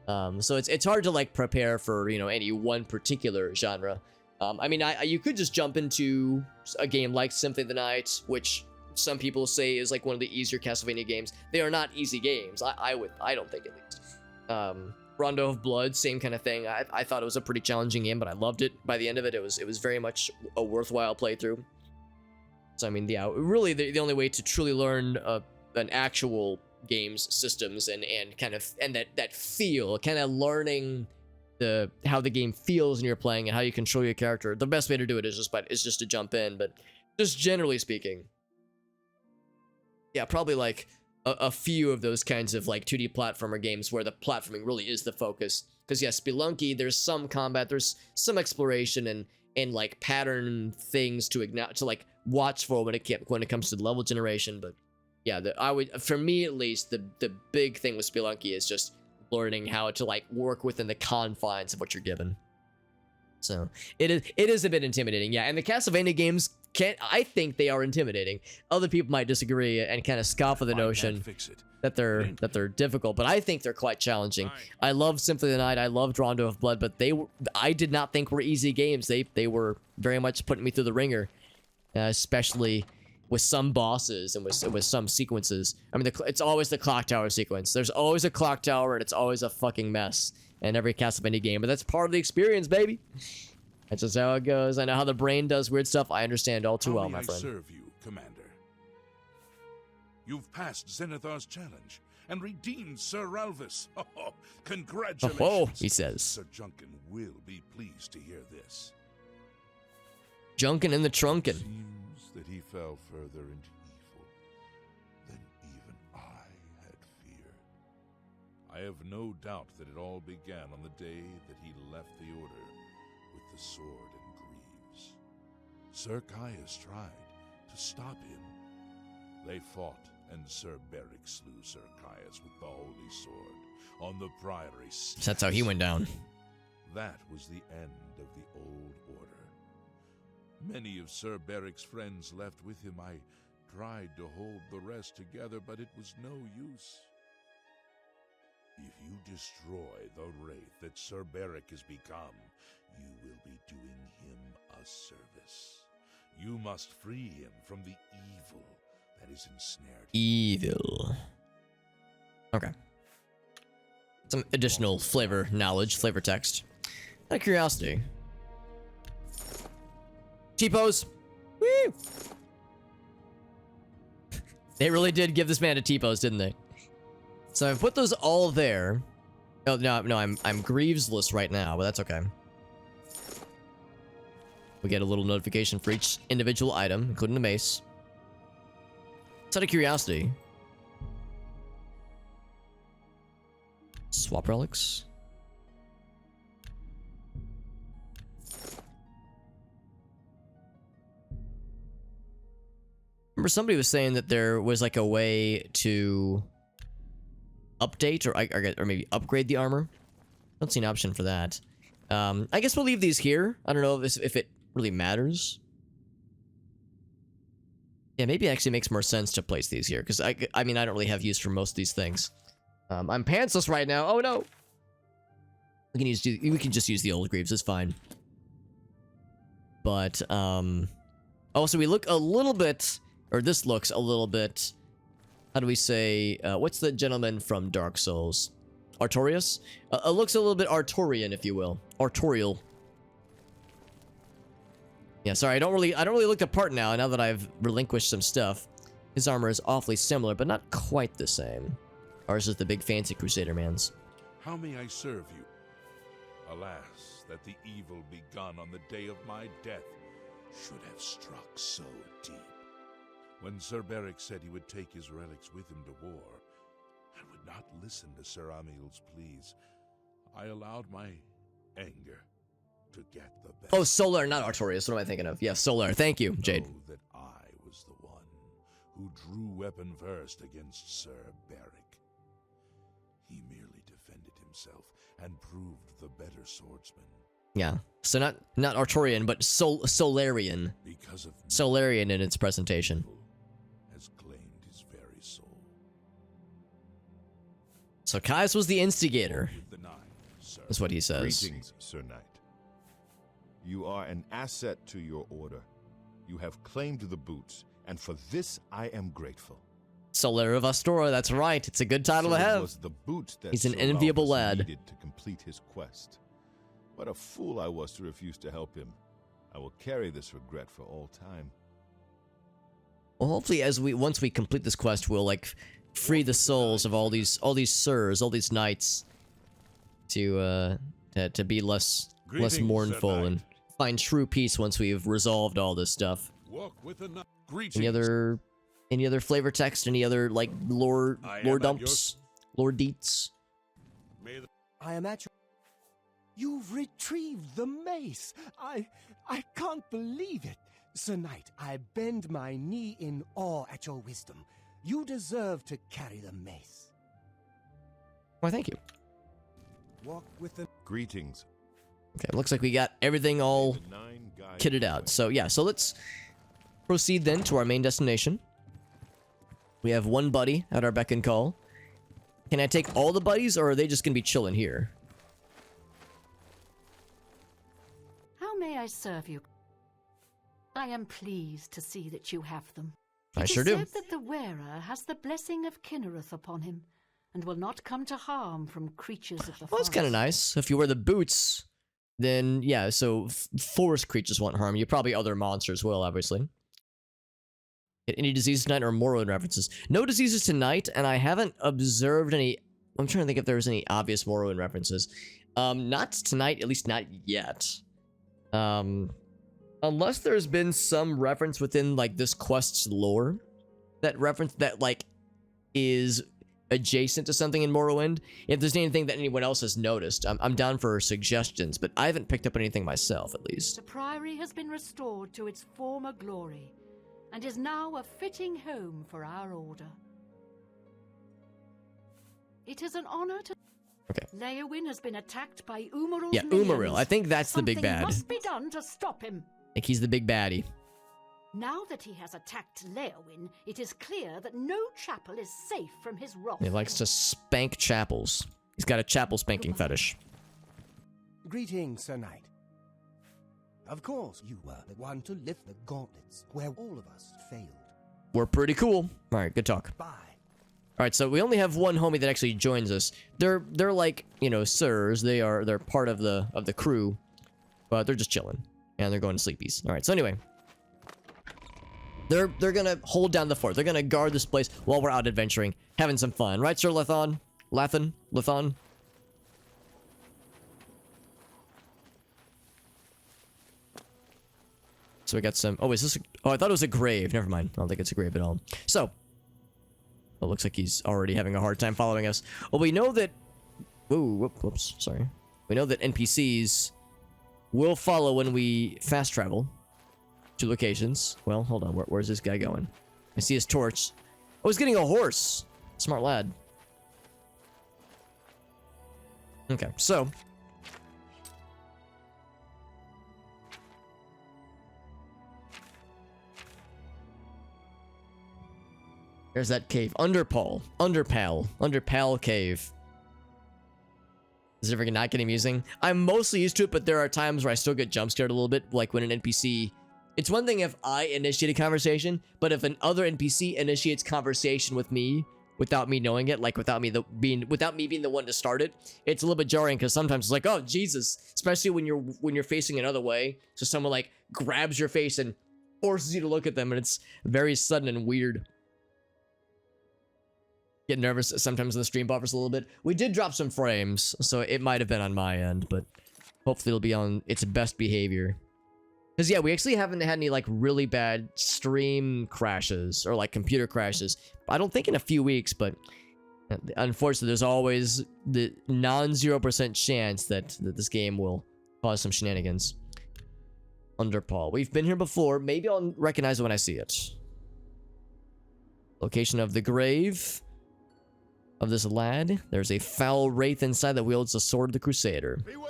So it's hard to like prepare for, you know, any one particular genre. I mean, you could just jump into a game like Symphony of the Night, which some people say is like one of the easier Castlevania games. They are not easy games. I don't think, at least. Rondo of Blood, same kind of thing. I thought it was a pretty challenging game, but I loved it. By the end of it, it was very much a worthwhile playthrough. So I mean, yeah, really the only way to truly learn an actual game's systems and that feel, kind of learning how the game feels when you're playing and how you control your character. The best way to do it is just to jump in. But just generally speaking, yeah, probably like a few of those kinds of like 2D platformer games where the platforming really is the focus. Because yeah, Spelunky, there's some combat, there's some exploration and like pattern things to like watch for when it comes to level generation. But yeah, for me at least, the big thing with Spelunky is just learning how to like work within the confines of what you're given. So it is a bit intimidating, yeah. And the Castlevania games, I think they are intimidating. Other people might disagree and kind of scoff at the notion that they're difficult, but I think they're quite challenging. I love Symphony of the Night, I love Rondo of Blood, but I did not think were easy games. They were very much putting me through the ringer, especially with some bosses and with some sequences. I mean, it's always the clock tower sequence. There's always a clock tower, and it's always a fucking mess in every Castlevania game, but that's part of the experience, baby. That's just how it goes. I know how the brain does weird stuff. I understand all too well, my friend. How may I serve you, Commander? You've passed Zenithar's challenge and redeemed Sir Ralvis. Oh, congratulations. Oh, he says. Sir Junkin will be pleased to hear this. Junkin in the trunkin. Seems that he fell further into evil than even I had feared. I have no doubt that it all began on the day that he left the Order with the sword and greaves. Sir Caius tried to stop him. They fought, and Sir Beric slew Sir Caius with the holy sword on the priory steps. That's how he went down. That was the end of the old order. Many of Sir Beric's friends left with him. I tried to hold the rest together, but it was no use. If you destroy the wraith that Sir Beric has become, you will be doing him a service. You must free him from the evil that is ensnared. Evil. Okay. Some additional flavor knowledge, flavor text. Out of curiosity. T-pose. Woo! They really did give this man a T-pose, didn't they? So I've put those all there. Oh no, I'm Greaves-less right now, but that's okay. We get a little notification for each individual item, including the mace. Just out of curiosity. Swap relics. Remember somebody was saying that there was like a way to update or maybe upgrade the armor. I don't see an option for that. I guess we'll leave these here. I don't know if it really matters. Yeah, maybe it actually makes more sense to place these here, because I mean I don't really have use for most of these things. I'm pantsless right now. Oh no. We can just use the old Greaves. It's fine. But also we look a little bit, or this looks a little bit. How do we say? What's the gentleman from Dark Souls? Artorias? It looks a little bit Artorian, if you will. Artorial. Yeah, sorry, I don't really look the part now that I've relinquished some stuff. His armor is awfully similar, but not quite the same. Ours is the big fancy Crusader man's. How may I serve you? Alas, that the evil begun on the day of my death should have struck so deep. When Sir Beric said he would take his relics with him to war, I would not listen to Sir Amil's pleas. I allowed my anger to get the best. Oh, Solar, not Artorias. What am I thinking of? Yeah, Solar. Thank you, Jade. Know that I was the one who drew weapon first against Sir Beric. He merely defended himself and proved the better swordsman. Yeah. So not Artorian, but Solarian. Because of Solarian in its presentation. has claimed his very soul. So Kai's was the instigator, With the knife, sir. is what he says. Greetings, Sir Knight. You are an asset to your order. You have claimed the boots, and for this I am grateful. Solar of Astora, that's right. It's a good title So to it have. was the boots that He's an Sir enviable Ralphus lad. needed to complete his quest. What a fool I was to refuse to help him. I will carry this regret for all time. Well, hopefully, once we complete this quest, we'll like free the souls of all these sirs, all these knights, to be less Greetings, Sir mournful Knight. and find true peace once we've resolved all this stuff. Walk with a knight. Greetings. Any other flavor text? Any other like lore I am lore at dumps, lore deets? May the I am at your... You've retrieved the mace. I can't believe it. Sir Knight, I bend my knee in awe at your wisdom. You deserve to carry the mace. Why, thank you. Walk with the... Greetings. Okay, looks like we got everything all The nine guide kitted the out. way. So yeah, so let's proceed then to our main destination. We have one buddy at our beck and call. Can I take all the buddies, or are they just gonna be chilling here? How may I serve you? I am pleased to see that you have them. I It is sure do. said that the wearer has the blessing of Kinnereth upon him, and will not come to harm from creatures of the Well, that's kind of forest. nice. If you wear the boots, then yeah, so forest creatures won't harm you. Probably other monsters will, obviously. Get any diseases tonight or Morrowind references? No diseases tonight, and I haven't observed any... I'm trying to think if there's any obvious Morrowind references. Not tonight, at least not yet. Unless there's been some reference within, like, this quest's lore. That like, is adjacent to something in Morrowind. If there's anything that anyone else has noticed, I'm down for suggestions, but I haven't picked up anything myself, at least. The priory has been restored to its former glory, and is now a fitting home for our order. It is an honor to... Okay. Leowyn has been attacked by Umaril's Yeah, minions. Umaril. I think that's the big Something bad. must be done to stop him. I think he's the big baddie. Now that he has attacked Leowyn, it is clear that no chapel is safe from his wrath. He likes to spank chapels. He's got a chapel spanking fetish. Greetings, Sir Knight. Of course, you were the one to lift the gauntlets where all of us failed. We're pretty cool. Alright, good talk. Bye. Alright, so we only have one homie that actually joins us. They're like, you know, sirs. They're part of the crew. But they're just chilling. And they're going to sleepies. Alright, so anyway. They're gonna hold down the fort. They're gonna guard this place while we're out adventuring. Having some fun. Right, Sir Lethon? Lethon? So we got some... Oh, is this... Oh, I thought it was a grave. Never mind. I don't think it's a grave at all. So... It looks like he's already having a hard time following us. Well, we know that... Whoa, whoops, sorry. We know that NPCs will follow when we fast travel to locations. Well, hold on. Where's this guy going? I see his torch. Oh, he's getting a horse. Smart lad. Okay, so... There's that cave. Underpal Cave. Is it ever not getting amusing? I'm mostly used to it, but there are times where I still get jump scared a little bit, like when an NPC... It's one thing if I initiate a conversation, but if an other NPC initiates conversation with me without me knowing it, like without me being the one to start it, it's a little bit jarring because sometimes it's like, oh Jesus, especially when you're facing another way, so someone like grabs your face and forces you to look at them, and it's very sudden and weird. Get nervous sometimes when the stream buffers a little bit. We did drop some frames, so it might have been on my end, but hopefully it'll be on its best behavior. Because yeah, we actually haven't had any like really bad stream crashes or like computer crashes. I don't think in a few weeks, but unfortunately there's always the non-0% chance that this game will cause some shenanigans. Underpaw. We've been here before. Maybe I'll recognize it when I see it. Location of the grave of this lad. There's a foul wraith inside that wields the sword of the Crusader. Beware!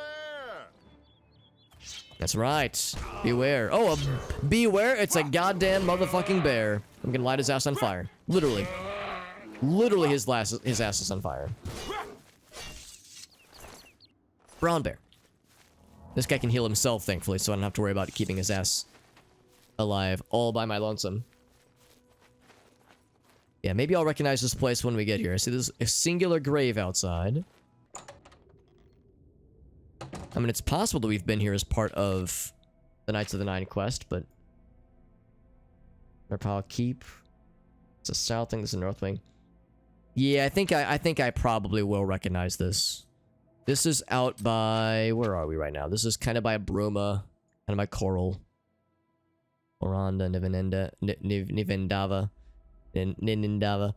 That's right. Beware. Oh, beware. It's a goddamn motherfucking bear. I'm gonna light his ass on fire. Literally. Literally his ass is on fire. Brown bear. This guy can heal himself, thankfully, so I don't have to worry about keeping his ass alive all by my lonesome. Yeah, maybe I'll recognize this place when we get here. I see there's a singular grave outside. I mean, it's possible that we've been here as part of the Knights of the Nine quest, but... Underpaw Keep. It's a south wing, this is a north wing. Yeah, I think I probably will recognize this. This is out by... Where are we right now? This is kind of by Bruma. Kind of by Coral. Oranda, Nivendava.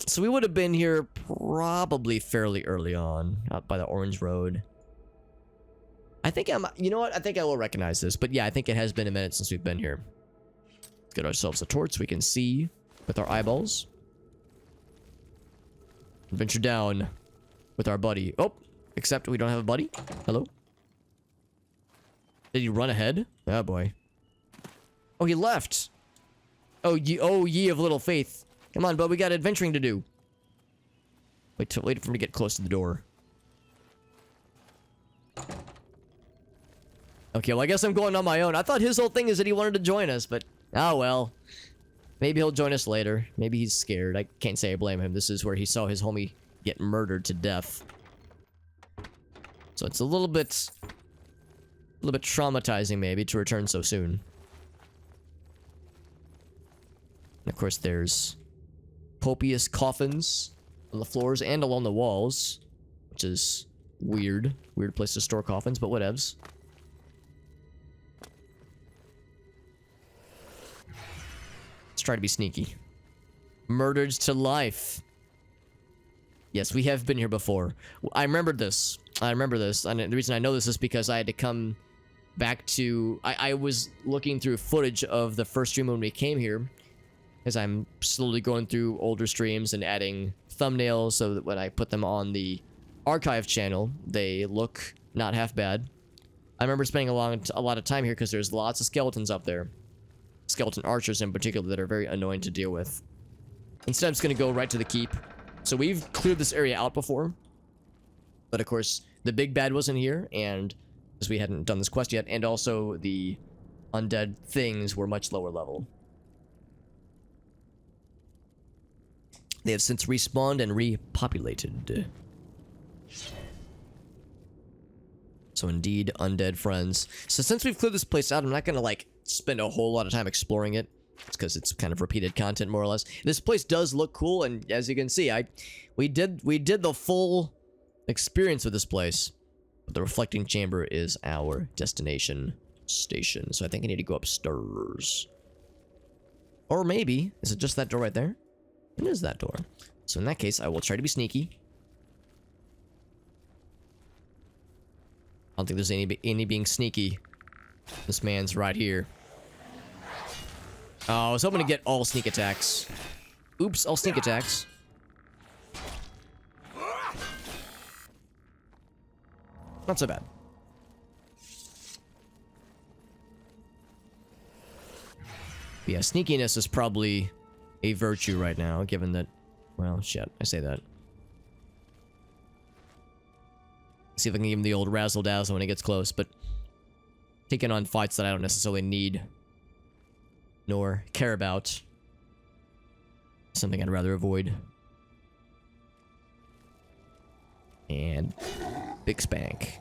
So we would have been here probably fairly early on. Out by the Orange Road. I think you know what? I think I will recognize this. But yeah, I think it has been a minute since we've been here. Let's get ourselves a torch so we can see with our eyeballs. Venture down with our buddy. Oh, except we don't have a buddy. Hello? Did he run ahead? Oh boy. Oh, he left. Oh, ye of little faith. Come on, bud, we got adventuring to do. Wait for him to get close to the door. Okay, well, I guess I'm going on my own. I thought his whole thing is that he wanted to join us, but... Oh, well. Maybe he'll join us later. Maybe he's scared. I can't say I blame him. This is where he saw his homie get murdered to death. So it's a little bit traumatizing, maybe, to return so soon. And of course, there's copious coffins on the floors and along the walls, which is weird. Weird place to store coffins, but whatevs. Let's try to be sneaky. Murdered to life. Yes, we have been here before. I remember this. And the reason I know this is because I had to come back to... I was looking through footage of the first stream when we came here. As I'm slowly going through older streams and adding thumbnails so that when I put them on the archive channel, they look not half bad. I remember spending a lot of time here because there's lots of skeletons up there. Skeleton archers in particular that are very annoying to deal with. Instead, I'm just going to go right to the keep. So we've cleared this area out before. But of course, the big bad wasn't here, and because we hadn't done this quest yet, and also the undead things were much lower level. They have since respawned and repopulated. So indeed, undead friends. So since we've cleared this place out, I'm not gonna like spend a whole lot of time exploring it. It's because it's kind of repeated content, more or less. This place does look cool, and as you can see, we did the full experience with this place. But the reflecting chamber is our destination station. So I think I need to go upstairs. Or maybe, is it just that door right there? It is that door. So in that case, I will try to be sneaky. I don't think there's any being sneaky. This man's right here. Oh, I was hoping to get all sneak attacks. Oops, all sneak attacks. Not so bad. But yeah, sneakiness is probably a virtue right now, given that... Well, shit, I say that. See if I can give him the old razzle-dazzle when he gets close, but... Taking on fights that I don't necessarily need. Nor care about. Something I'd rather avoid. And... Big spank.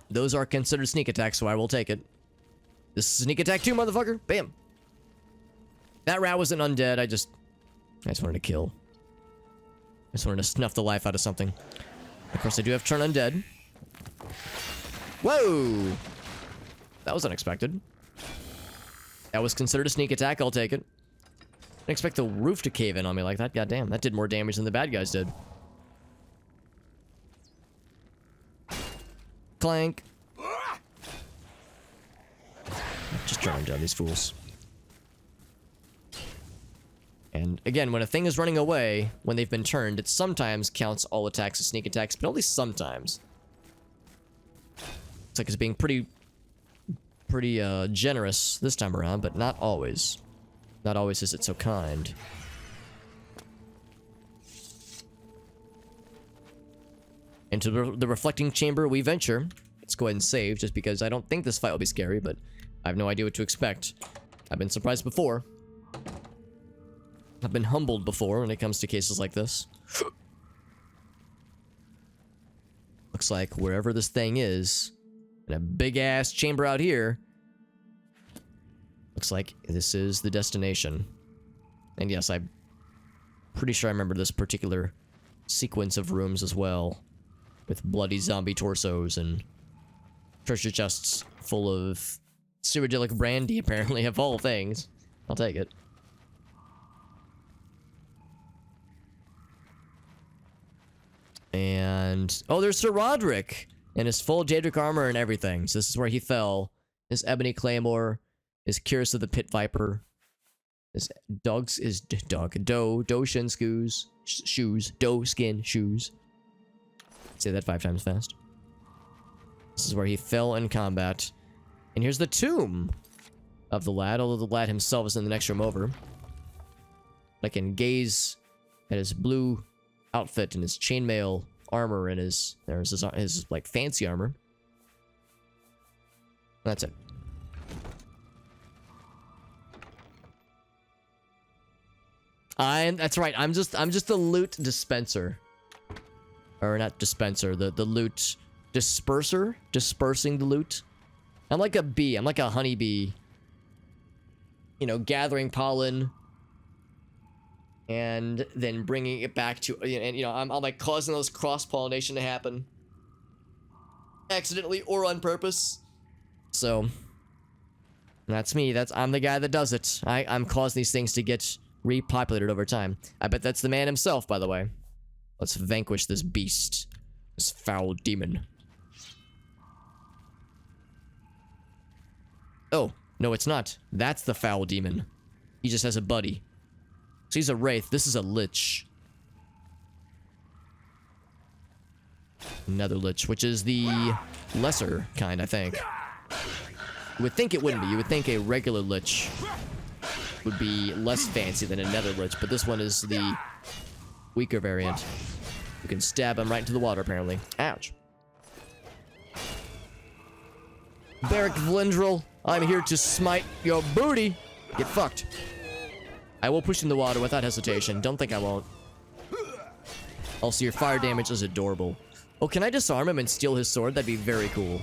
Those are considered sneak attacks, so I will take it. This is sneak attack too, motherfucker! Bam! That rat wasn't undead, I just wanted to kill. I just wanted to snuff the life out of something. Of course, I do have turn undead. Whoa! That was unexpected. That was considered a sneak attack, I'll take it. Didn't expect the roof to cave in on me like that, goddamn. That did more damage than the bad guys did. clank. Just trying down these fools. And again, when a thing is running away, when they've been turned, it sometimes counts all attacks as sneak attacks, but only sometimes. It's like it's being pretty generous this time around, but not always. Not always is it so kind. Into the reflecting chamber we venture. Let's go ahead and save, just because I don't think this fight will be scary, but I have no idea what to expect. I've been surprised before. I've been humbled before when it comes to cases like this. Looks like wherever this thing is, in a big-ass chamber out here, looks like this is the destination. And yes, I'm pretty sure I remember this particular sequence of rooms as well, with bloody zombie torsos and treasure chests full of Cyrodiilic brandy, apparently, of all things. I'll take it. And oh, there's Sir Roderick in his full Daedric armor and everything. So this is where he fell. His ebony claymore, his cuirass of the pit viper, his doe shin shoes. Say that 5 times fast. This is where he fell in combat. And here's the tomb of the lad, although the lad himself is in the next room over. I can gaze at his blue outfit and his chainmail armor and his like fancy armor. That's it. That's right. I'm just the loot dispenser. Or not dispenser, the loot disperser, dispersing the loot. I'm like a bee. I'm like a honeybee. You know, gathering pollen and then bringing it back to, and you know, I'm like causing those cross-pollination to happen accidentally or on purpose. So that's me. I'm the guy that does it. I'm causing these things to get repopulated over time. I bet that's the man himself, by the way. Let's vanquish this beast, this foul demon. Oh, no, it's not. That's the foul demon. He just has a buddy. So he's a wraith. This is a lich. Another lich, which is the lesser kind, I think. You would think it wouldn't be. You would think a regular lich would be less fancy than a nether lich, but this one is the weaker variant. You can stab him right into the water, apparently. Ouch. Beric Vlindrel, I'm here to smite your booty. Get fucked. I will push in the water without hesitation. Don't think I won't. Also, your fire damage is adorable. Oh, can I disarm him and steal his sword? That'd be very cool.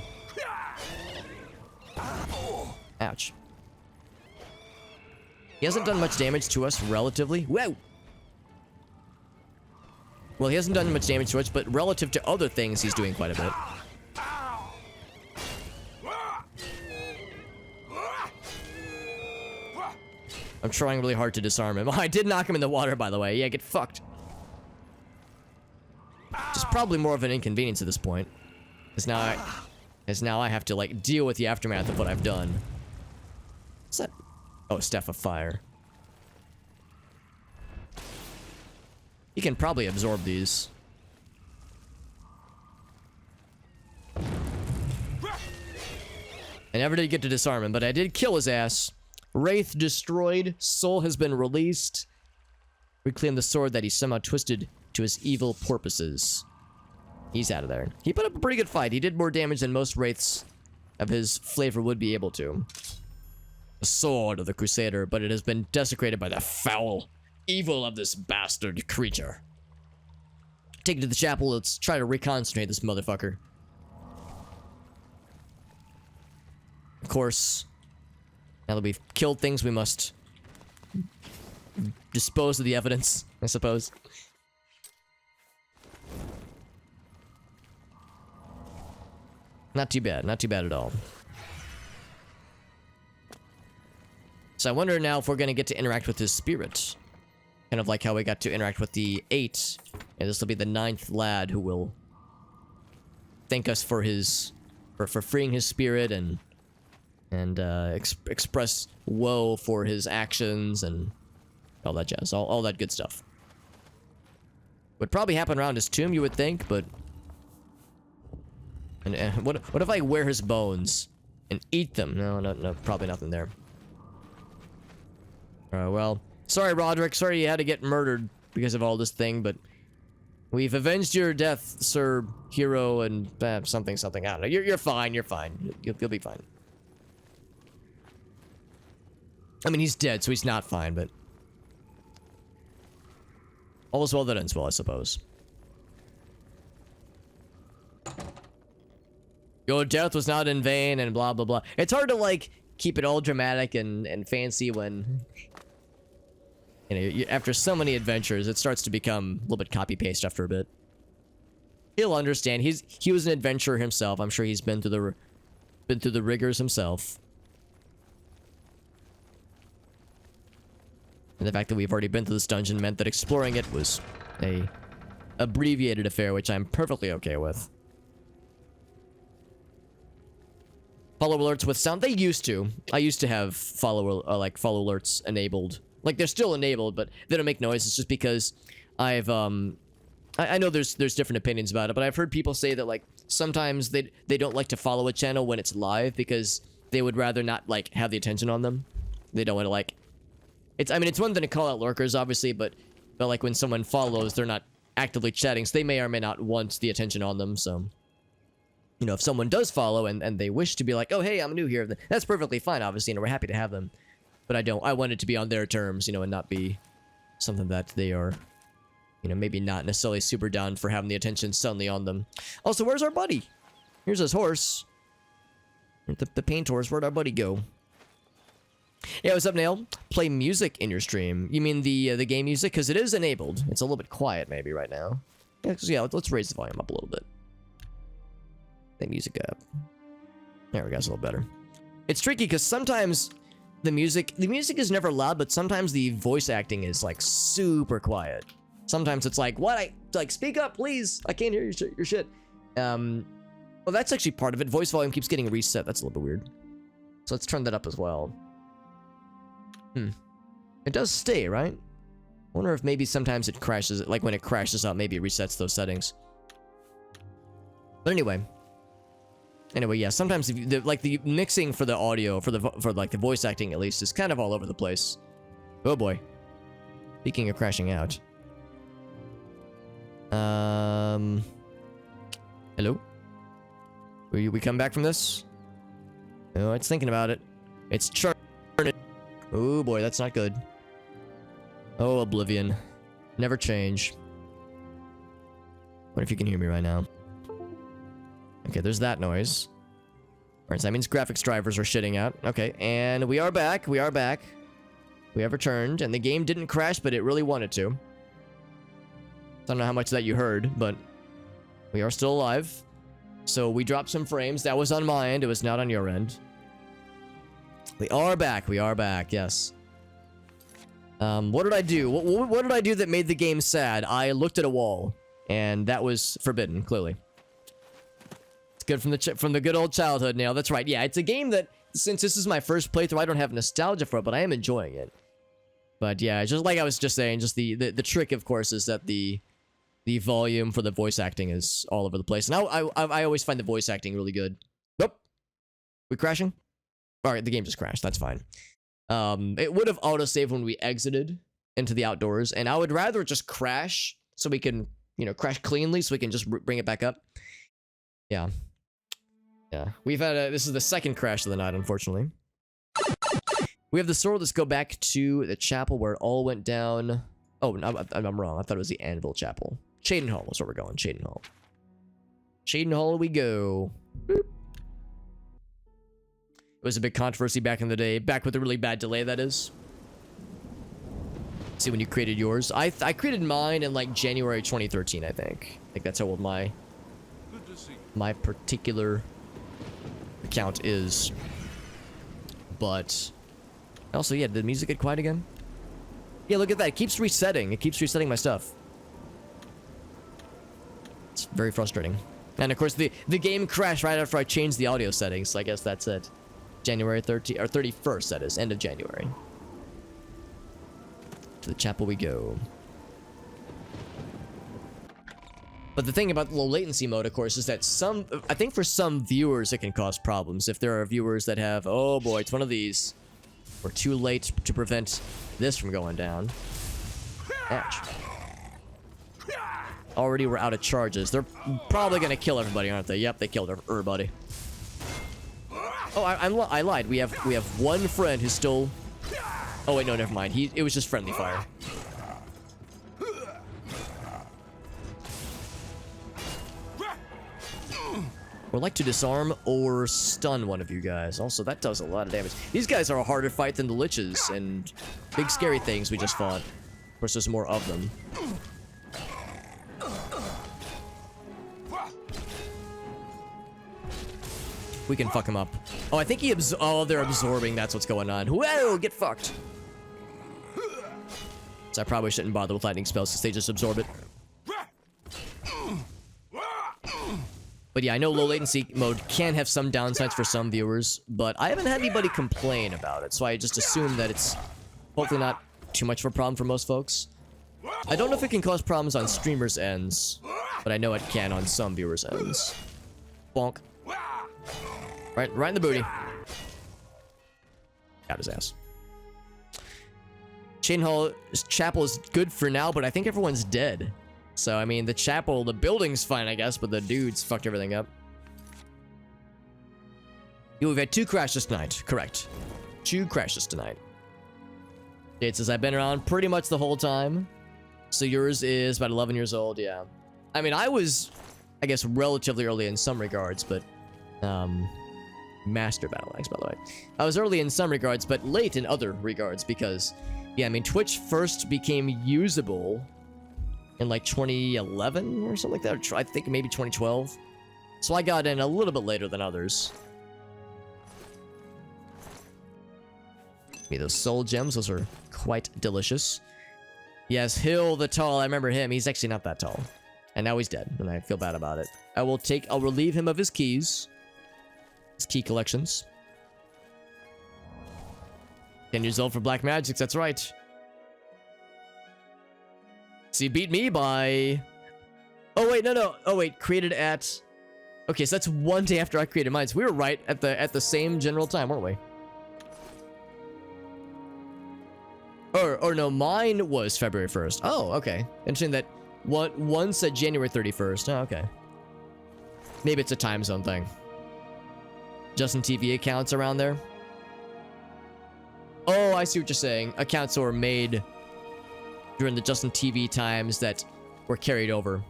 Ouch. He hasn't done much damage to us, relatively. Whoa! Well, he hasn't done much damage to us, but relative to other things, he's doing quite a bit. I'm trying really hard to disarm him. Oh, I did knock him in the water, by the way. Yeah, get fucked. It's probably more of an inconvenience at this point. Because now I have to, like, deal with the aftermath of what I've done. What's that? Oh, Staff of Fire. You can probably absorb these. I never did get to disarm him, but I did kill his ass. Wraith destroyed. Soul has been released. Reclaim the sword that he somehow twisted to his evil purposes. He's out of there. He put up a pretty good fight. He did more damage than most wraiths of his flavor would be able to. The sword of the Crusader, but it has been desecrated by the foul evil of this bastard creature. Take it to the chapel. Let's try to reconcentrate this motherfucker. Of course, now that we've killed things, we must dispose of the evidence, I suppose. Not too bad. Not too bad at all. So I wonder now if we're going to get to interact with his spirit. Kind of like how we got to interact with the 8. And this will be the 9th lad who will thank us for his for freeing his spirit and express woe for his actions and all that jazz, all that good stuff. Would probably happen around his tomb, you would think, but and what if I wear his bones and eat them? No, probably nothing there. Well, sorry, Roderick. Sorry you had to get murdered because of all this thing, but we've avenged your death, Sir Hero, and something. I don't know. You're fine. You're fine. You'll be fine. I mean, he's dead, so he's not fine, but all is well that ends well, I suppose. Your death was not in vain, and blah blah blah. It's hard to like keep it all dramatic and fancy when, you know, after so many adventures, it starts to become a little bit copy paste after a bit. He'll understand. He was an adventurer himself. I'm sure he's been through the rigors himself. And the fact that we've already been through this dungeon meant that exploring it was a abbreviated affair, which I'm perfectly okay with. Follow alerts with sound. They used to. I used to have follow alerts enabled. Like, they're still enabled, but they don't make noise. It's just because I've I know there's different opinions about it, but I've heard people say that like sometimes they don't like to follow a channel when it's live because they would rather not like have the attention on them. They don't want to like. I mean, it's one thing to call out lurkers, obviously, but like when someone follows, they're not actively chatting, so they may or may not want the attention on them. So, you know, if someone does follow and they wish to be like, oh, hey, I'm new here, that's perfectly fine, obviously, and we're happy to have them. But I want it to be on their terms, you know, and not be something that they are, you know, maybe not necessarily super down for having the attention suddenly on them. Also, where's our buddy? Here's his horse. The paint horse. Where'd our buddy go? Yeah, what's up, Nail? Play music in your stream. You mean the game music? Because it is enabled. It's a little bit quiet maybe right now. Yeah, let's raise the volume up a little bit. The music up. There we go, it's a little better. It's tricky because sometimes the music is never loud, but sometimes the voice acting is like super quiet. Sometimes it's like, what? Like, speak up, please. I can't hear your shit. Well, that's actually part of it. Voice volume keeps getting reset. That's a little bit weird. So let's turn that up as well. It does stay, right? I wonder if maybe sometimes it crashes. Like when it crashes out, maybe it resets those settings. But anyway, yeah. Sometimes the mixing for the audio for like the voice acting at least is kind of all over the place. Oh boy. Speaking of crashing out. Hello? We come back from this? Oh, it's thinking about it. It's churning. Oh boy, that's not good. Oh, Oblivion. Never change. What if you can hear me right now? Okay, there's that noise. Alright, so that means graphics drivers are shitting out. Okay, and we are back. We have returned, and the game didn't crash, but it really wanted to. I don't know how much of that you heard, but we are still alive. So we dropped some frames. That was on my end. It was not on your end. We are back, yes. What did I do? What did I do that made the game sad? I looked at a wall, and that was forbidden, clearly. It's good from the good old childhood, Nail. That's right. Yeah, it's a game that, since this is my first playthrough, I don't have nostalgia for it, but I am enjoying it. But yeah, just like I was just saying, just the trick, of course, is that the volume for the voice acting is all over the place. And I always find the voice acting really good. Nope. We crashing? Alright, the game just crashed. That's fine. It would have autosaved when we exited into the outdoors, and I would rather just crash so we can, you know, crash cleanly so we can just bring it back up. Yeah. Yeah. We've had this is the second crash of the night, unfortunately. We have the sword. Let's go back to the chapel where it all went down. Oh, no, I'm wrong. I thought it was the Anvil Chapel. Shaden Hall is where we're going. Shaden Hall. Shaden Hall we go. Boop. It was a big controversy back in the day. Back with a really bad delay, that is. See when you created yours. I created mine in like January 2013, I think. I think that's how old my particular account is. But also, yeah, did the music get quiet again? Yeah, look at that. It keeps resetting. It keeps resetting my stuff. It's very frustrating. And of course, the game crashed right after I changed the audio settings, so I guess that's it. January 30th, or 31st, that is, end of January. To the chapel we go. But the thing about the low latency mode, of course, is that I think for some viewers it can cause problems. If there are viewers that have, oh boy, it's one of these. We're too late to prevent this from going down. Ouch. Already we're out of charges. They're probably gonna kill everybody, aren't they? Yep, they killed everybody. Oh, I lied. We have one friend who's still... Oh wait, no, never mind. It was just friendly fire. Would like to disarm or stun one of you guys. Also, that does a lot of damage. These guys are a harder fight than the liches and big scary things we just fought. Of course, there's more of them. We can fuck him up. Oh, I think they're absorbing. That's what's going on. Whoa, get fucked. So I probably shouldn't bother with lightning spells because they just absorb it. But yeah, I know low latency mode can have some downsides for some viewers, but I haven't had anybody complain about it, so I just assume that it's hopefully not too much of a problem for most folks. I don't know if it can cause problems on streamers' ends, but I know it can on some viewers' ends. Bonk. Right in the booty. Got his ass. Chain Hall Chapel is good for now, but I think everyone's dead. So, I mean, the chapel, the building's fine, I guess, but the dudes fucked everything up. We've had 2 crashes tonight. Correct. 2 crashes tonight. It says I've been around pretty much the whole time. So yours is about 11 years old, yeah. I mean, I was, I guess, relatively early in some regards, but... Master Battle Axe, by the way. I was early in some regards, but late in other regards, because... Yeah, I mean, Twitch first became usable... in like 2011 or something like that. I think maybe 2012. So I got in a little bit later than others. Those soul gems, those are quite delicious. Yes, Hill the Tall, I remember him. He's actually not that tall. And now he's dead, and I feel bad about it. I'll relieve him of his keys. His key collections. 10 years old for Black Magics, that's right. So you beat me by... Oh, wait, no. Oh, wait, created at... Okay, so that's one day after I created mine. So we were right at the same general time, weren't we? Or no, mine was February 1st. Oh, okay. Interesting that one said January 31st. Oh, okay. Maybe it's a time zone thing. Justin TV accounts around there? Oh, I see what you're saying. Accounts that were made... during the Justin TV times that were carried over.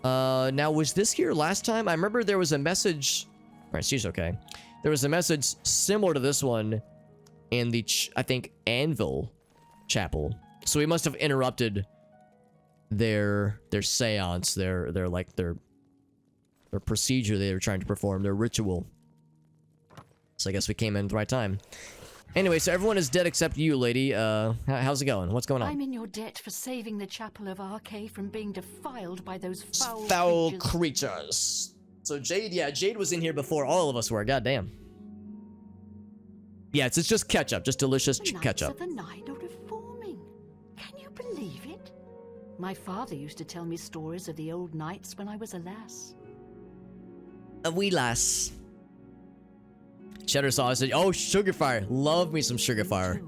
Now, was this here last time? I remember there was a message... Alright, she's okay. There was a message similar to this one in the, I think, Anvil Chapel. So we must have interrupted their seance, their procedure they were trying to perform, their ritual. So I guess we came in at the right time. Anyway, so everyone is dead except you, lady. How's it going? What's going on? I'm in your debt for saving the Chapel of Archay from being defiled by those foul creatures. So Jade was in here before all of us were. Goddamn. Yeah, it's just ketchup, just delicious ketchup. The Nine are reforming. Can you believe it? My father used to tell me stories of the old knights when I was a lass. A wee lass. Cheddar sausage. Oh, sugar fire. Love me some sugar fire.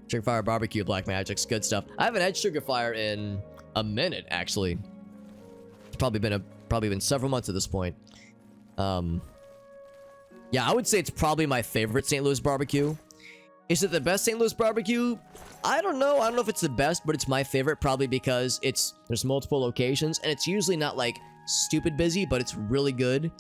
Sugar fire barbecue, Black Magics, good stuff. I haven't had sugar fire in a minute, actually. It's probably been several months at this point. Yeah, I would say it's probably my favorite St. Louis barbecue. Is it the best St. Louis barbecue? I don't know. I don't know if it's the best, but it's my favorite probably because there's multiple locations and it's usually not like stupid busy, but it's really good.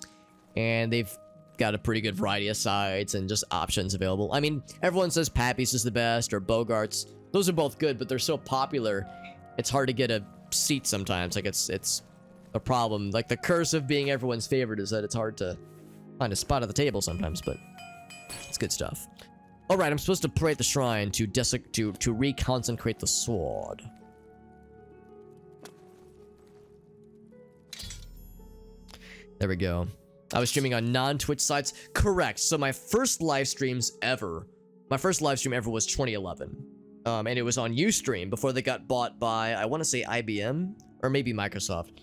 And they've got a pretty good variety of sides and just options available. I mean, everyone says Pappy's is the best or Bogart's. Those are both good, but they're so popular, it's hard to get a seat sometimes. Like it's a problem. Like the curse of being everyone's favorite is that it's hard to find a spot at the table sometimes, but it's good stuff. All right, I'm supposed to pray at the shrine to reconsecrate the sword. There we go. I was streaming on non-Twitch sites. Correct. So my first live stream ever was 2011. And it was on Ustream before they got bought by, I want to say IBM or maybe Microsoft.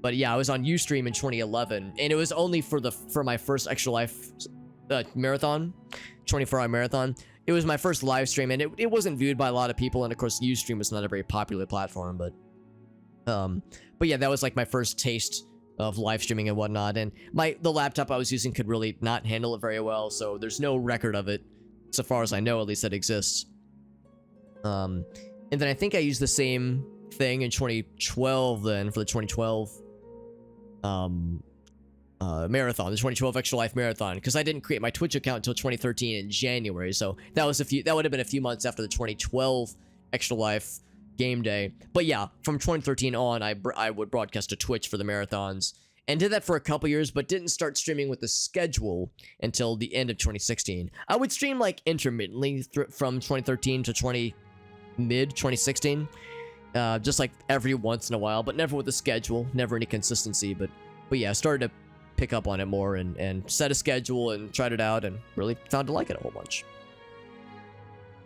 But yeah, I was on Ustream in 2011, and it was only for my first Extra Life marathon, 24-hour marathon. It was my first live stream, and it wasn't viewed by a lot of people, and of course Ustream was not a very popular platform, but yeah, that was like my first taste of live streaming and whatnot. And the laptop I was using could really not handle it very well, so there's no record of it, so far as I know, at least, that exists. And then I think I used the same thing in 2012 then for the 2012 marathon, the 2012 Extra Life marathon, because I didn't create my Twitch account until 2013 in January, so that would have been a few months after the 2012 Extra Life game day. But yeah, from 2013 on, I would broadcast to Twitch for the marathons, and did that for a couple years, but didn't start streaming with the schedule until the end of 2016. I would stream like intermittently from 2013 to mid 2016, just like every once in a while, but never with a schedule, never any consistency. But yeah, I started to pick up on it more and set a schedule and tried it out and really found to like it a whole bunch.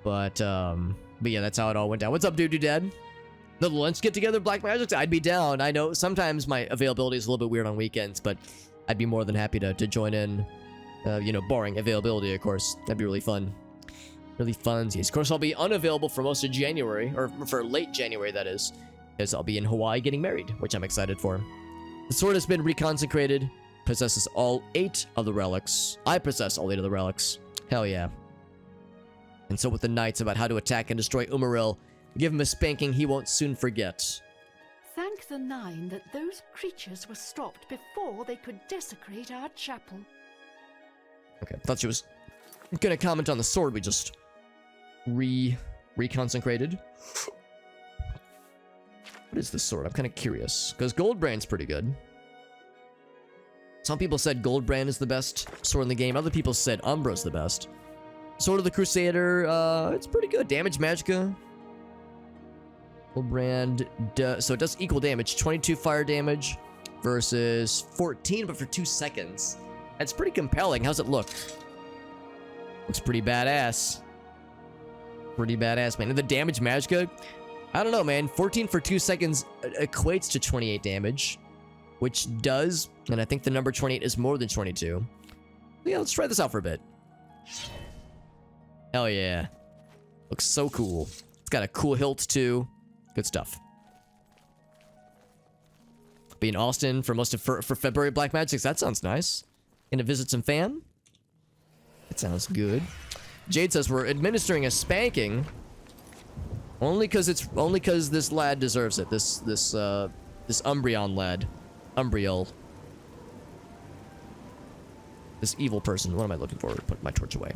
But yeah, that's how it all went down. What's up, dude? Dad? The lunch get together, Black Magic? I'd be down. I know sometimes my availability is a little bit weird on weekends, but I'd be more than happy to join in. You know, barring availability, of course. That'd be really fun. Really fun. Of course, I'll be unavailable for most of January, or for late January, that is, because I'll be in Hawaii getting married, which I'm excited for. The sword has been reconsecrated, possesses all 8 of the relics. I possess all 8 of the relics. Hell yeah. And so with the knights about how to attack and destroy Umaril, give him a spanking he won't soon forget. Thank the Nine that those creatures were stopped before they could desecrate our chapel. Okay, thought she was gonna comment on the sword we just reconsecrated. What is this sword? I'm kind of curious, because Goldbrand's pretty good. Some people said Goldbrand is the best sword in the game. Other people said Umbra's the best. Sword of the Crusader, it's pretty good. Damage Magicka. Goldbrand, so it does equal damage. 22 fire damage versus 14, but for 2 seconds. That's pretty compelling. How's it look? Looks pretty badass. Pretty badass, man. And the damage Magicka, I don't know, man. 14 for 2 seconds equates to 28 damage, which does, and I think the number 28 is more than 22. Yeah, let's try this out for a bit. Hell yeah. Looks so cool. It's got a cool hilt too. Good stuff. Be in Austin for most of for February Black Magics. That sounds nice. Gonna visit some fam? That sounds good. Jade says we're administering a spanking. Only cause this lad deserves it. This Umbreon lad. Umbriel. This evil person. What am I looking for? Put my torch away.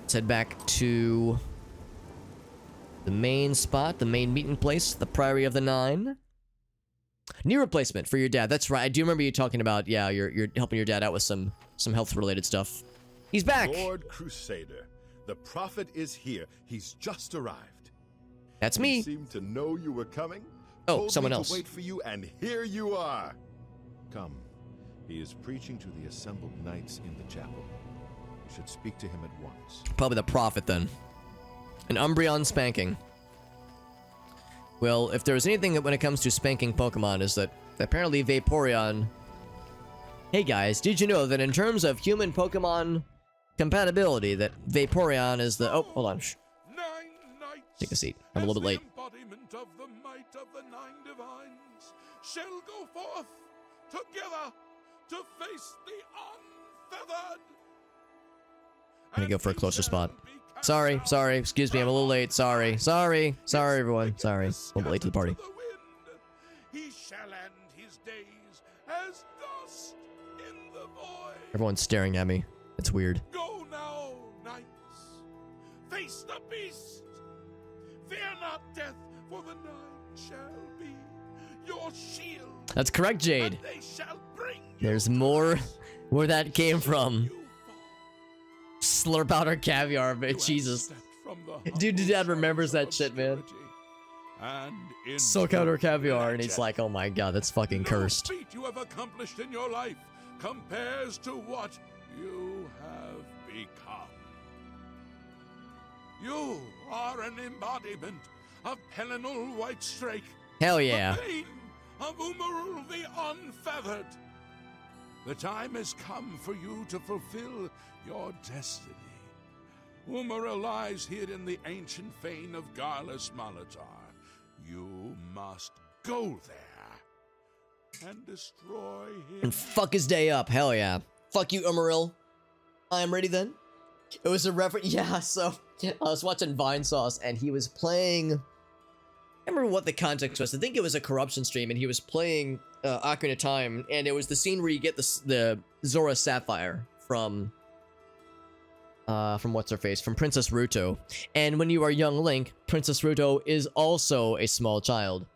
Let's head back to the main spot, the main meeting place, the Priory of the Nine. Knee replacement for your dad. That's right. I do remember you talking about, yeah, you're helping your dad out with some health-related stuff. He's back! Lord Crusader, the prophet is here. He's just arrived. That's me. He seemed to know you were coming. Oh, Told someone me else. To wait for you, and here you are. Come. He is preaching to the assembled knights in the chapel. You should speak to him at once. Probably the prophet, then. An Umbreon spanking. Well, if there's anything that when it comes to spanking Pokemon is that apparently Vaporeon... Hey guys, did you know that in terms of human Pokemon compatibility, that Vaporeon is the... Oh, hold on. Shh. Take a seat. I'm a little bit late. Embodiment of the might of the 9 divines shall go forth together to face the unfeathered. I'm gonna go for a closer spot. Sorry, excuse me, I'm a little late. Sorry, everyone. Sorry. A little bit late to the party. He shall end his days as dust in the void. Everyone's staring at me. It's weird. Go now, knights. Face the beast. Fear not death, for the 9 shall be your shield. That's correct, Jade. And they shall bring There's more where that came from. Slurp out our caviar, but Jesus. Dude, Dad remembers that shit, man. and Soak out her caviar, and he's legend. like, oh my god, that's fucking No cursed. feat you have accomplished in your life compares to what you have become. You are an embodiment of Pelinal Whitestrake. Hell yeah. The bane of Umaril the Unfeathered. The time has come for you to fulfill your destiny. Umaril lies hid in the ancient fane of Garlus Malatar. You must go there and destroy him. And fuck his day up. Hell yeah. Fuck you, Umaril. I am ready then. It was a reference. Yeah, so I was watching Vine Sauce and he was playing. I don't remember what the context was. I think it was a corruption stream and he was playing Ocarina of Time, and it was the scene where you get the Zora Sapphire from what's her face? From Princess Ruto. And when you are young Link, Princess Ruto is also a small child.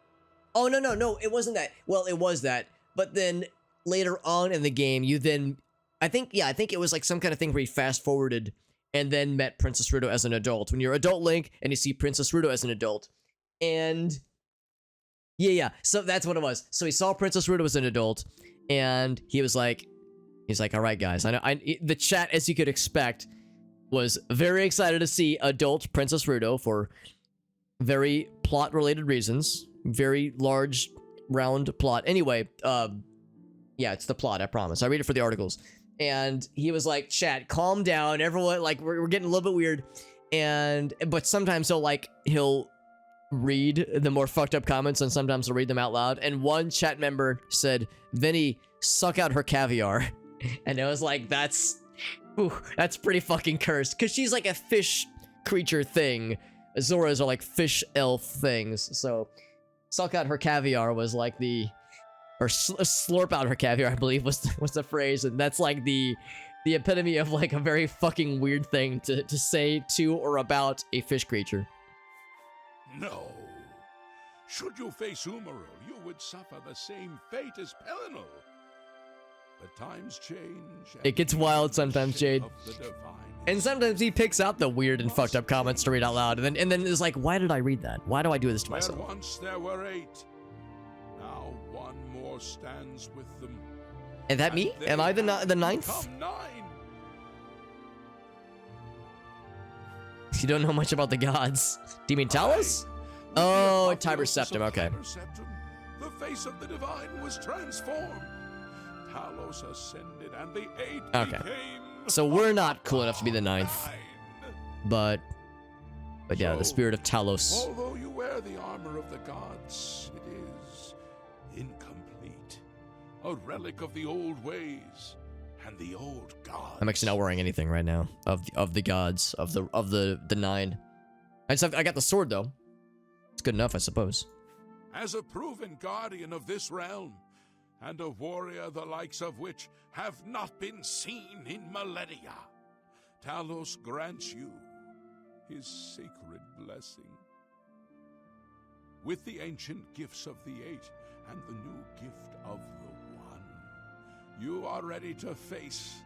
Oh, no, it wasn't that. Well, it was that. But then later on in the game, you then, I think it was like some kind of thing where you fast forwarded and then met Princess Ruto as an adult. When you're adult Link and you see Princess Ruto as an adult. And yeah, so that's what it was. So he saw Princess Ruto as an adult and he's like, all right, guys, I know the chat, as you could expect, was very excited to see adult Princess Ruto for very plot-related reasons. Very large, round plot. Anyway, yeah, it's the plot, I promise. I read it for the articles. And he was like, chat, calm down. Everyone, like, we're getting a little bit weird. But sometimes he'll read the more fucked up comments, and sometimes he'll read them out loud. And one chat member said, Vinny, suck out her caviar. And I was like, that's pretty fucking cursed. Because she's like a fish creature thing. Zoras are like fish elf things. So, suck out her caviar was like slurp out her caviar, I believe was the phrase. And that's like the epitome of like a very fucking weird thing to say to or about a fish creature. No. Should you face Umaril, you would suffer the same fate as Pelinal. But times change. It gets wild sometimes, Jade. And sometimes he picks out the weird and fucked up comments to read out loud, and then is like, why did I read that? Why do I do this to myself? Once there were 8. Now one more stands with them. Is that me? Am I the ninth? Become 9. You don't know much about the gods. Do you mean Talos? Oh, Tiber Septim, okay. The face of the divine was transformed. Talos ascended and the 8 okay. became So we're not cool enough to be the 9th. But yeah, the spirit of Talos. Although you wear the armor of the gods, it is incomplete. A relic of the old ways and the old gods. I'm actually not wearing anything right now of the gods of the 9. I got the sword though. It's good enough, I suppose. As a proven guardian of this realm, and a warrior the likes of which have not been seen in millennia, Talos grants you his sacred blessing. With the ancient gifts of the 8 and the new gift of the 1, you are ready to face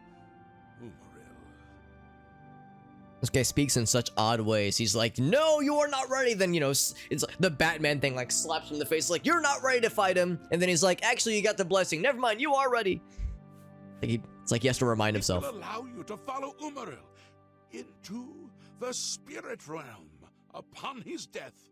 Umaril. This guy speaks in such odd ways. He's like, no, you are not ready. Then, it's like the Batman thing, like slaps him in the face, like, you're not ready to fight him. And then he's like, actually, you got the blessing. Never mind, you are ready. It's like he has to remind himself. It will allow you to follow Umaril into the spirit realm upon his death.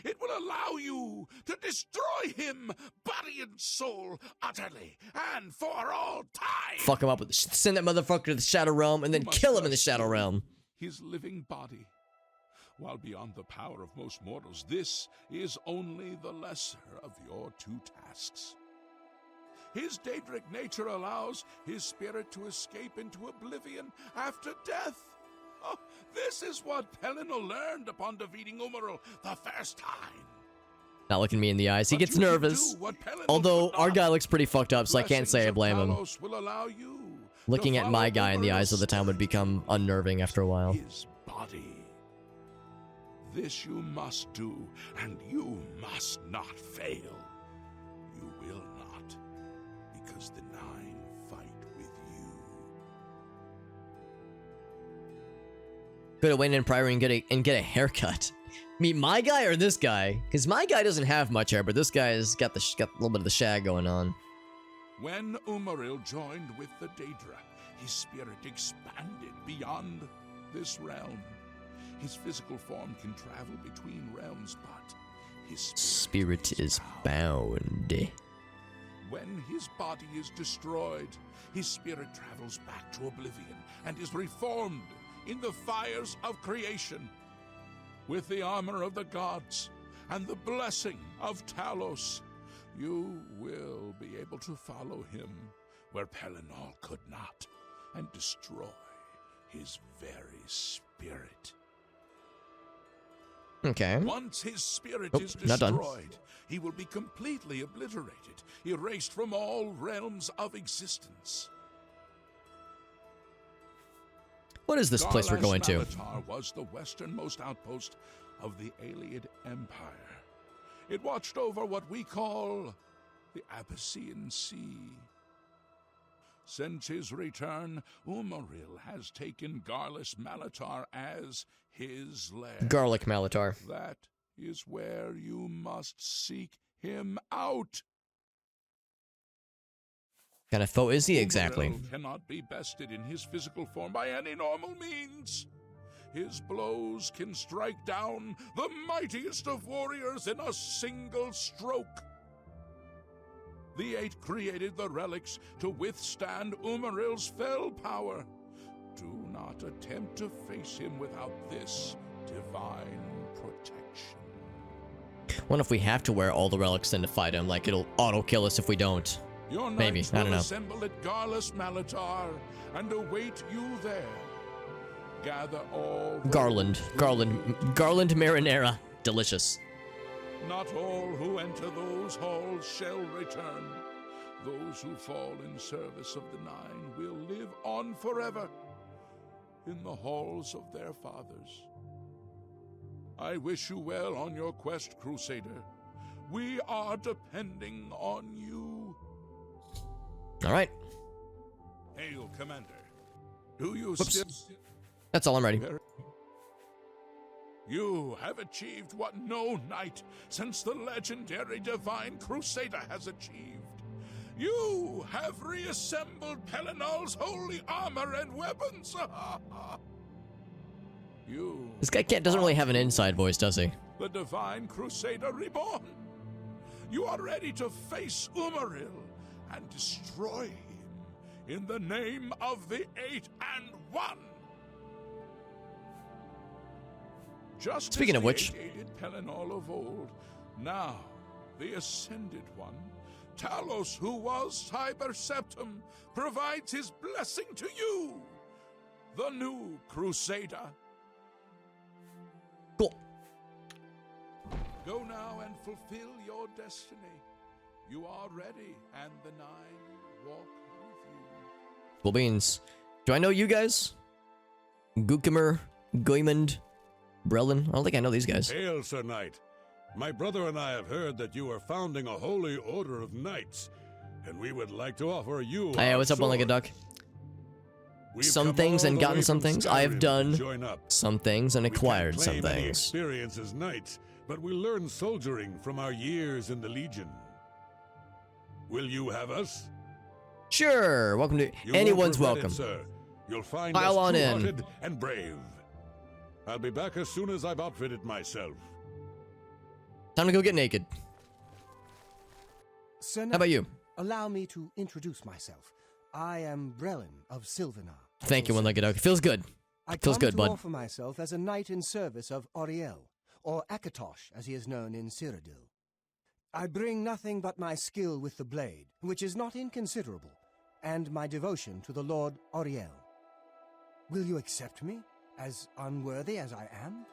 It will allow you to destroy him, body and soul, utterly and for all time. Fuck him up, send that motherfucker to the Shadow Realm, and then kill him in the Shadow Realm. His living body. While beyond the power of most mortals, this is only the lesser of your 2 tasks. His Daedric nature allows his spirit to escape into oblivion after death. Oh, this is what Pelinal learned upon defeating Umaril the first time. Not looking me in the eyes. He gets nervous. Although our guy looks pretty fucked up, so I can't say I blame him. Looking at my guy in the eyes all the time would become unnerving after a while. His body. This you must do, and you must not fail. You will not, because the 9 fight with you. Could have went in prior and get a haircut. mean my guy or this guy? Because my guy doesn't have much hair, but this guy's got a little bit of the shag going on. When Umaril joined with the Daedra, his spirit expanded beyond this realm. His physical form can travel between realms, but his spirit Is bound. When his body is destroyed, his spirit travels back to Oblivion and is reformed in the fires of creation. With the armor of the gods and the blessing of Talos, you will be able to follow him where Pelennor could not and destroy his very spirit. Okay. Once his spirit is not done. destroyed, he will be completely obliterated, erased from all realms of existence. What is this place we're going to? Malatar was the westernmost outpost of the Ayleid Empire. It watched over what we call the Abyssinian Sea. Since his return, Umaril has taken Garlus Malatar as his lair. Garlic Malatar. That is where you must seek him out. What kind of foe is he exactly? Umaril cannot be bested in his physical form by any normal means. His blows can strike down the mightiest of warriors in a single stroke. The Eight created the relics to withstand Umaril's fell power. Do not attempt to face him without this divine protection. What if we have to wear all the relics then to fight him? Like, it'll auto-kill us if we don't. Your Maybe, knights I don't will know. assemble at Garlus Malatar and await you there. Gather all Garland marinara. Delicious. Not all who enter those halls shall return. Those who fall in service of the Nine will live on forever in the halls of their fathers. I wish you well on your quest, Crusader. We are depending on you. All right. Hail, Commander. Do you Whoops. still... That's all I'm ready. You have achieved what no knight since the legendary Divine Crusader has achieved. You have reassembled Pelennal's holy armor and weapons. You This guy doesn't really have an inside voice, does he? the Divine Crusader reborn. You are ready to face Umaril and destroy him in the name of the Eight and One. Just Speaking as of which, the Eight aided Pelennor of old, now the Ascended One, Talos, who was Cyber Septum, provides his blessing to you, the new Crusader. cool. Go now and fulfill your destiny. You are ready, and the Nine walk with you. Cool beans. Do I know you guys? Gukimer, Goymond, Brelin? I don't think I know these guys. Hail, Sir Knight. My brother and I have heard that you are founding a holy order of knights, and we would like to offer you Hey, our what's up, one legged sword. duck? We've Some come things all and the gotten way some from things. I have Skyrim done to join up. some things and We can't acquired some claim any things. experience as knights, but we learned soldiering from our years in the Legion. Will you have us? Sure. Welcome to... You Anyone's won't regret welcome. it, sir. You'll find Pile us on in. true-hearted and brave. I'll be back as soon as I've outfitted myself. Time to go get naked. Sir How about you? Allow me to introduce myself. I am Brelin of Sylvanar. Thank you, one legged duck. Feels good. I Feels come good, to bud. offer myself as a knight in service of Auriel, or Akatosh, as he is known in Cyrodiil. I bring nothing but my skill with the blade, which is not inconsiderable, and my devotion to the Lord Auriel. Will you accept me, as unworthy as I am?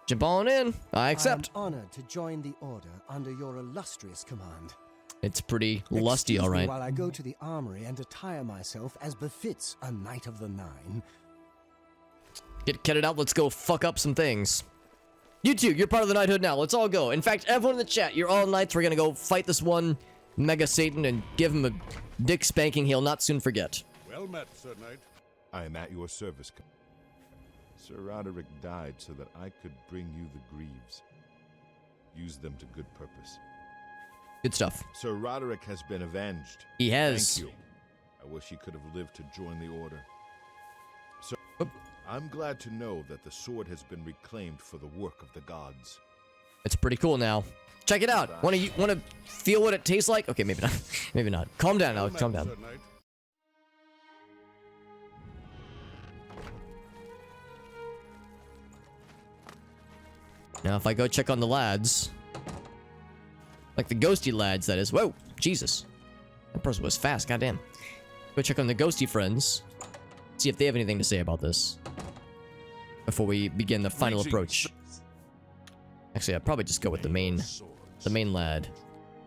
Jump on in. I accept. I am honored to join the Order under your illustrious command. It's pretty lusty, Excuse all me right. while I go to the armory and attire myself as befits a Knight of the Nine. Get it out. Let's go fuck up some things. You two, you're part of the knighthood now. Let's all go. In fact, everyone in the chat, you're all knights. We're gonna go fight this one Mega Satan and give him a dick spanking he'll not soon forget. Well met, Sir Knight. I am at your service. Sir Roderick died so that I could bring you the Greaves. Use them to good purpose. Good stuff. Sir Roderick has been avenged. He has. Thank you. I wish he could have lived to join the Order. Sir, Oop. I'm glad to know that the sword has been reclaimed for the work of the gods. It's pretty cool now. Check it out. Want to feel what it tastes like? Okay, maybe not. Maybe not. Calm down, Alex. Calm down. Sir Knight. Now, if I go check on the lads, like the ghosty lads, that is. Whoa, Jesus. That person was fast, goddamn. Go check on the ghosty friends. See if they have anything to say about this before we begin the final approach. Actually, I'd probably just go with the main lad.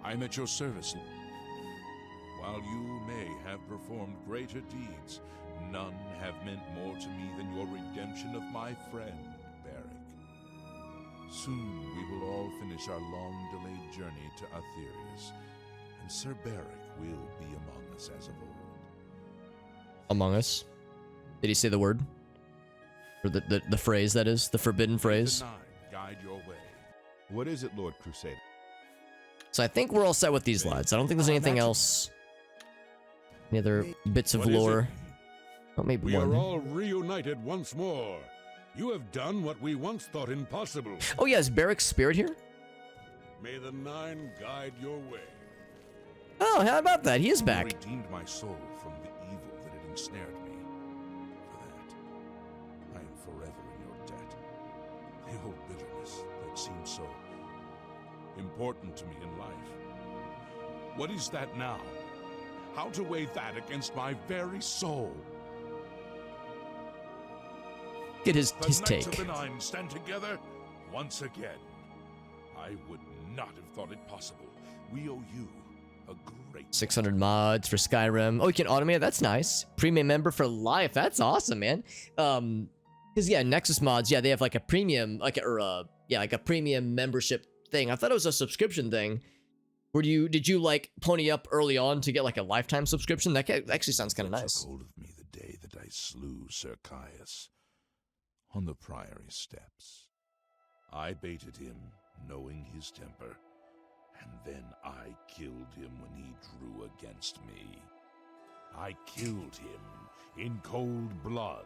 I'm at your service. While you may have performed greater deeds, none have meant more to me than your redemption of my friend, Beric. Soon we will all finish our long-delayed journey to Aetherius, and Sir Beric will be among us as of old. Among us? Did he say the word? Or the phrase, that is? The forbidden phrase? The Nine guide your way. What is it, Lord Crusader? So I think we're all set with these lads. I don't think there's anything else. Any other bits of What is lore? it? Oh, maybe We one. are all reunited once more. You have done what we once thought impossible. Oh, yeah, is Beric's spirit here? May the Nine guide your way. Oh, how about that? He is You back. redeemed my soul from the evil that had ensnared me. For that, I am forever in your debt. The old bitterness that seemed so important to me in life. What is that now? How to weigh that against my very soul? Get his The Knights take. of the Nine stand together once again. I would not have thought it possible. We owe you a great 600 mods for Skyrim. Oh, you can automate it? That's nice. Premium member for life. That's awesome, man. Because, yeah, Nexus mods, yeah, they have like a premium, like a premium membership thing. I thought it was a subscription thing. Did you like pony up early on to get like a lifetime subscription? That actually sounds kind of nice. Took hold of me the day that I slew Sir Caius on the Priory steps. I baited him, knowing his temper, and then I killed him when he drew against me. I killed him in cold blood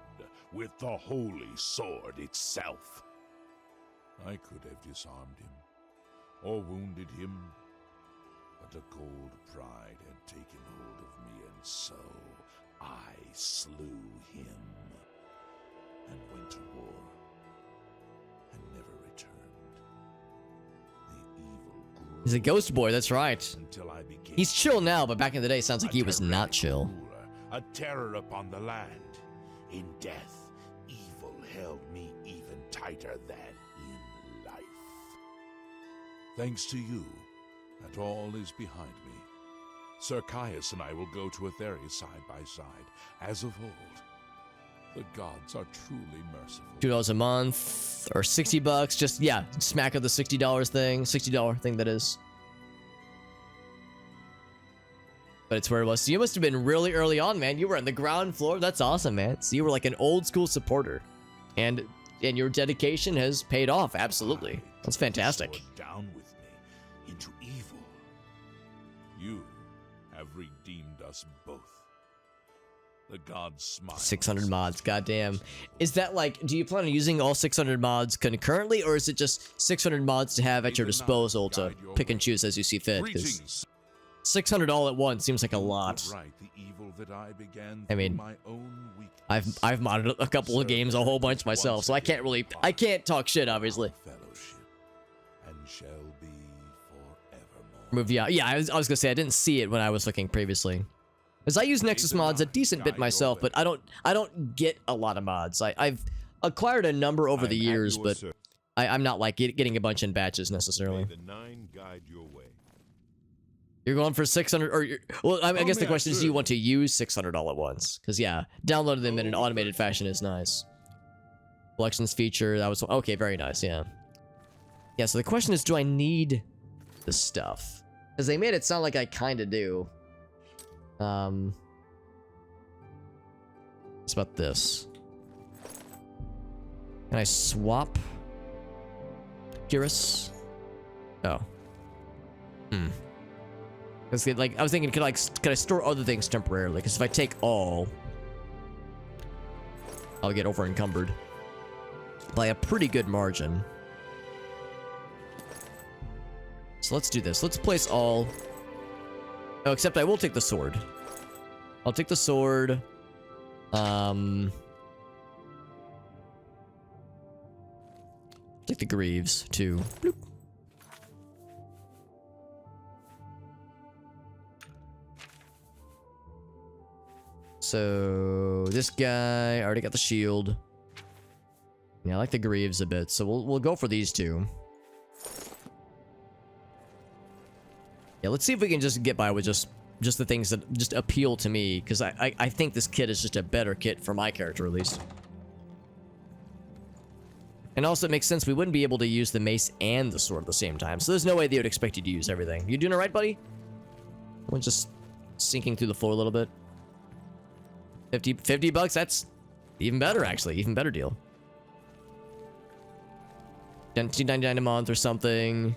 with the holy sword itself. I could have disarmed him or wounded him, but a cold pride had taken hold of me, and so I slew him and went to war and never returned. The evil grew He's a ghost boy, that's right. until I became He's chill now, but back in the day, sounds like he was not chill. ruler, a terror upon the land. In death, evil held me even tighter than in life. Thanks to you, that all is behind me. Sir Caius and I will go to Aetherius side by side, as of old. The gods are truly merciful. $2 a month or $60, just yeah, smack of the $60 thing, $60 thing that is. But it's where it was. So you must have been really early on, man. You were on the ground floor. That's awesome, man. So you were like an old school supporter, and your dedication has paid off. Absolutely, that's fantastic. Sword down with me into evil. You have redeemed us both. The gods smile. 600 mods, goddamn. Is that like, do you plan on using all 600 mods concurrently, or is it just 600 mods to have at your disposal to pick and choose as you see fit? 'Cause Greetings. 600 all at once seems like a lot. Right, the evil that I began I mean, through my own weakness. I've modded a couple of games a whole bunch myself, so I can't talk shit, obviously. Fellowship, and shall be forevermore. Move, yeah, I was gonna say I didn't see it when I was looking previously, because I use Nexus mods a decent bit myself, but I don't get a lot of mods. I've acquired a number over the I'm at years, your but service. I'm not like getting a bunch in batches May necessarily. the Nine guide your way. You're going for 600, or well, I guess the may I question is, do you serve? want to use 600 all at once? Because yeah, downloading them in an automated fashion is nice. Collections feature, that was okay, very nice, yeah. Yeah, so the question is, do I need the stuff? Because they made it sound like I kind of do. What's about this? Can I swap? Curious. Oh. Because like I was thinking, could I store other things temporarily? Because if I take all, I'll get over encumbered by a pretty good margin. So let's do this. Let's place all. Oh, except I will take the sword. I'll take the sword. Take the greaves too. Bloop. So this guy, I already got the shield. Yeah, I like the greaves a bit, so we'll go for these two. Yeah, let's see if we can just get by with just the things that just appeal to me, because I think this kit is just a better kit for my character, at least. And also, it makes sense we wouldn't be able to use the mace and the sword at the same time, so there's no way they would expect you to use everything. You doing alright, buddy? We're just sinking through the floor a little bit. 50 bucks, that's even better, actually. Even better deal. $19.99 a month or something.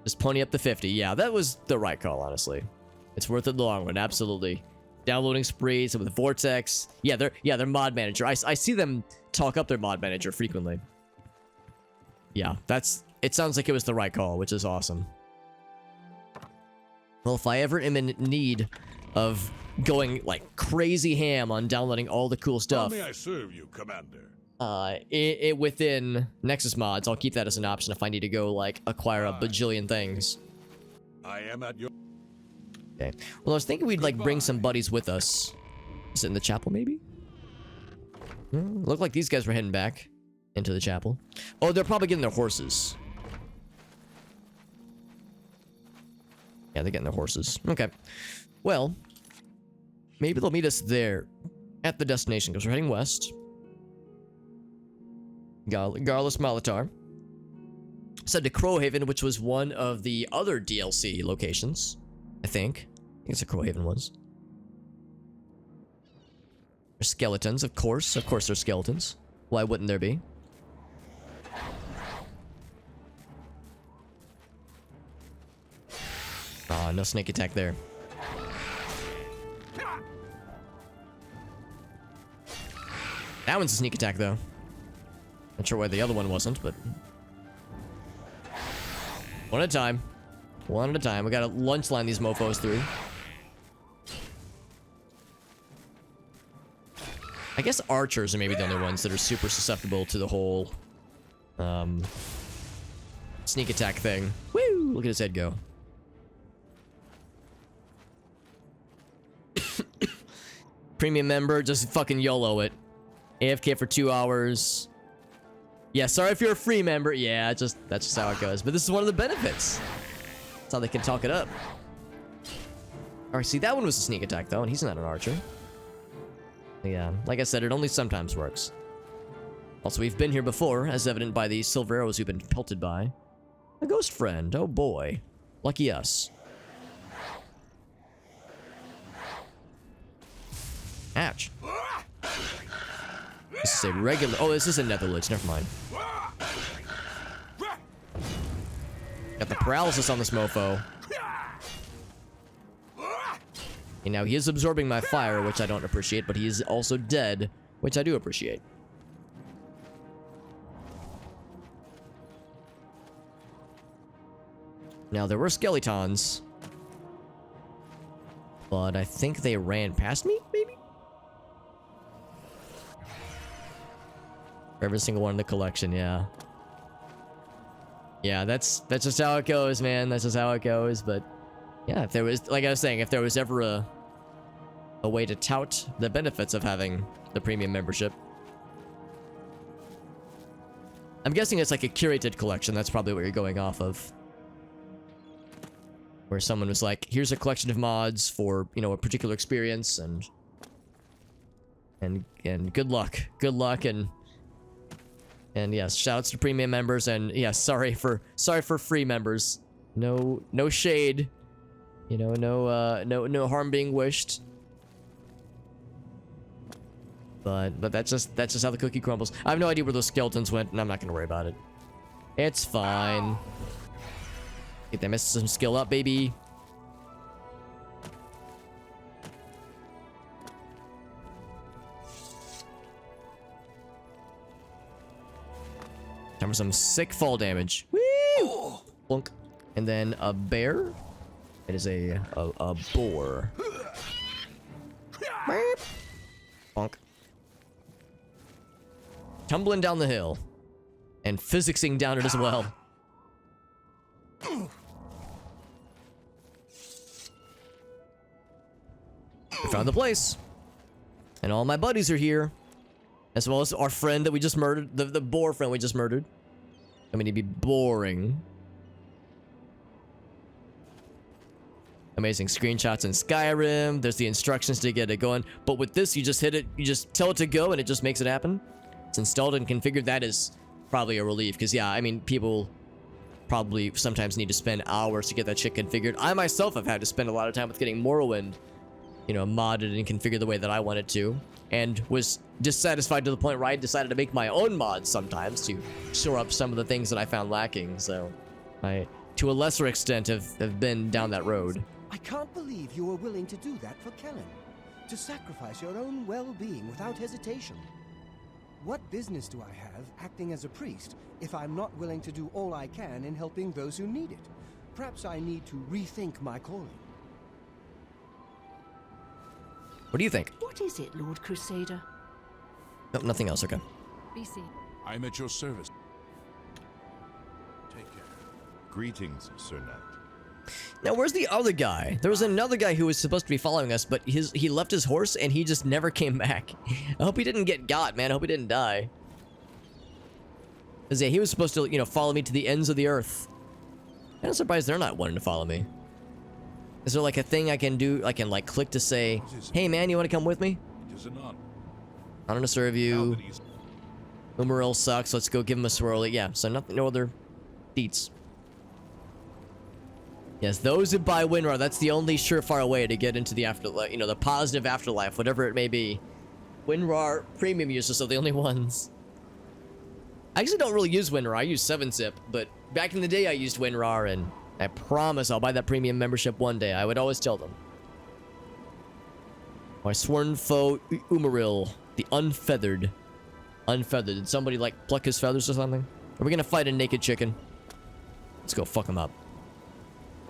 Just pony up to 50. Yeah, that was the right call, honestly. It's worth it in the long run, absolutely. Downloading sprees with Vortex. Yeah, they're mod manager. I see them talk up their mod manager frequently. Yeah, it sounds like it was the right call, which is awesome. Well, if I ever am in need of going like crazy ham on downloading all the cool stuff. How may I serve you, Commander? Within Nexus mods, I'll keep that as an option if I need to go like acquire a bajillion things. I am at your... Okay. Well, I was thinking we'd like bring some buddies with us. Is it in the chapel, maybe? Looked like these guys were heading back into the chapel. Oh, they're probably getting their horses. Yeah, they're getting their horses. Okay. Well, maybe they'll meet us there at the destination because we're heading west. Garlus Malatar. Said to Crowhaven, which was one of the other DLC locations. I think it's a Crowhaven was. There's skeletons, of course. Of course there's skeletons. Why wouldn't there be? Ah, no snake attack there. That one's a sneak attack, though. Not sure why the other one wasn't, but... One at a time. One at a time. We gotta lunch line these mofos through. I guess archers are maybe the only ones that are super susceptible to the whole... sneak attack thing. Woo! Look at his head go. Premium member, just fucking YOLO it. AFK for 2 hours. Yeah, sorry if you're a free member. Yeah, that's just how it goes. But this is one of the benefits. That's how they can talk it up. Alright, see, that one was a sneak attack, though, and he's not an archer. Yeah, like I said, it only sometimes works. Also, we've been here before, as evident by the silver arrows we've been pelted by. A ghost friend, oh boy. Lucky us. Ouch. This is a regular... Oh, this is a Netherlands. Never mind. Got the paralysis on this mofo. And now he is absorbing my fire, which I don't appreciate, but he is also dead, which I do appreciate. Now, there were skeletons. But I think they ran past me, maybe? Every single one in the collection, yeah. Yeah, that's just how it goes, man. That's just how it goes, but... Yeah, if there was... Like I was saying, if there was ever a way to tout the benefits of having the premium membership... I'm guessing it's like a curated collection. That's probably what you're going off of. Where someone was like, here's a collection of mods for, you know, a particular experience, and good luck. Good luck, and yes, shoutouts to premium members, and yes, sorry for free members. No shade. You know, no harm being wished. But that's just how the cookie crumbles. I have no idea where those skeletons went, and I'm not gonna worry about it. It's fine. Get that some skill up, baby. Time for some sick fall damage. Woo! Plunk. And then a bear. It is a boar. Bonk. Tumbling down the hill. And physicsing down it as well. We found the place. And all my buddies are here. As well as our friend that we just murdered. The boar friend we just murdered. I mean, it'd be boring. Amazing screenshots in Skyrim. There's the instructions to get it going. But with this, you just hit it. You just tell it to go and it just makes it happen. It's installed and configured. That is probably a relief. Because, yeah, I mean, people probably sometimes need to spend hours to get that shit configured. I myself have had to spend a lot of time with getting Morrowind, you know, modded and configured the way that I wanted to. And was dissatisfied to the point where I decided to make my own mods sometimes to shore up some of the things that I found lacking. So, I, to a lesser extent, have been down that road. I can't believe you were willing to do that for Kellen. To sacrifice your own well-being without hesitation. What business do I have acting as a priest if I'm not willing to do all I can in helping those who need it? Perhaps I need to rethink my calling. What do you think? What is it, Lord Crusader? Nope, nothing else. Okay. BC. I'm at your service. Take care. Greetings, Sir Knight. Now, where's the other guy? There was another guy who was supposed to be following us, but he left his horse and he just never came back. I hope he didn't get got, man. I hope he didn't die. Because, yeah, he was supposed to, you know, follow me to the ends of the earth. I'm surprised they're not wanting to follow me. Is there, like, a thing I can do? I can, like, click to say, hey, man, you want to come with me? It is an honor. I'm gonna serve Now you. that he's Umaril sucks. Let's go give him a swirl. Yeah, so nothing, no other deets. Yes, those who buy WinRAR, that's the only surefire way to get into the afterlife, you know, the positive afterlife, whatever it may be. WinRAR premium users are the only ones. I actually don't really use WinRAR. I use 7-Zip, but back in the day I used WinRAR, and I promise I'll buy that premium membership one day. I would always tell them. My sworn foe, Umaril, the unfeathered. Unfeathered. Did somebody, like, pluck his feathers or something? Are we gonna fight a naked chicken? Let's go fuck him up.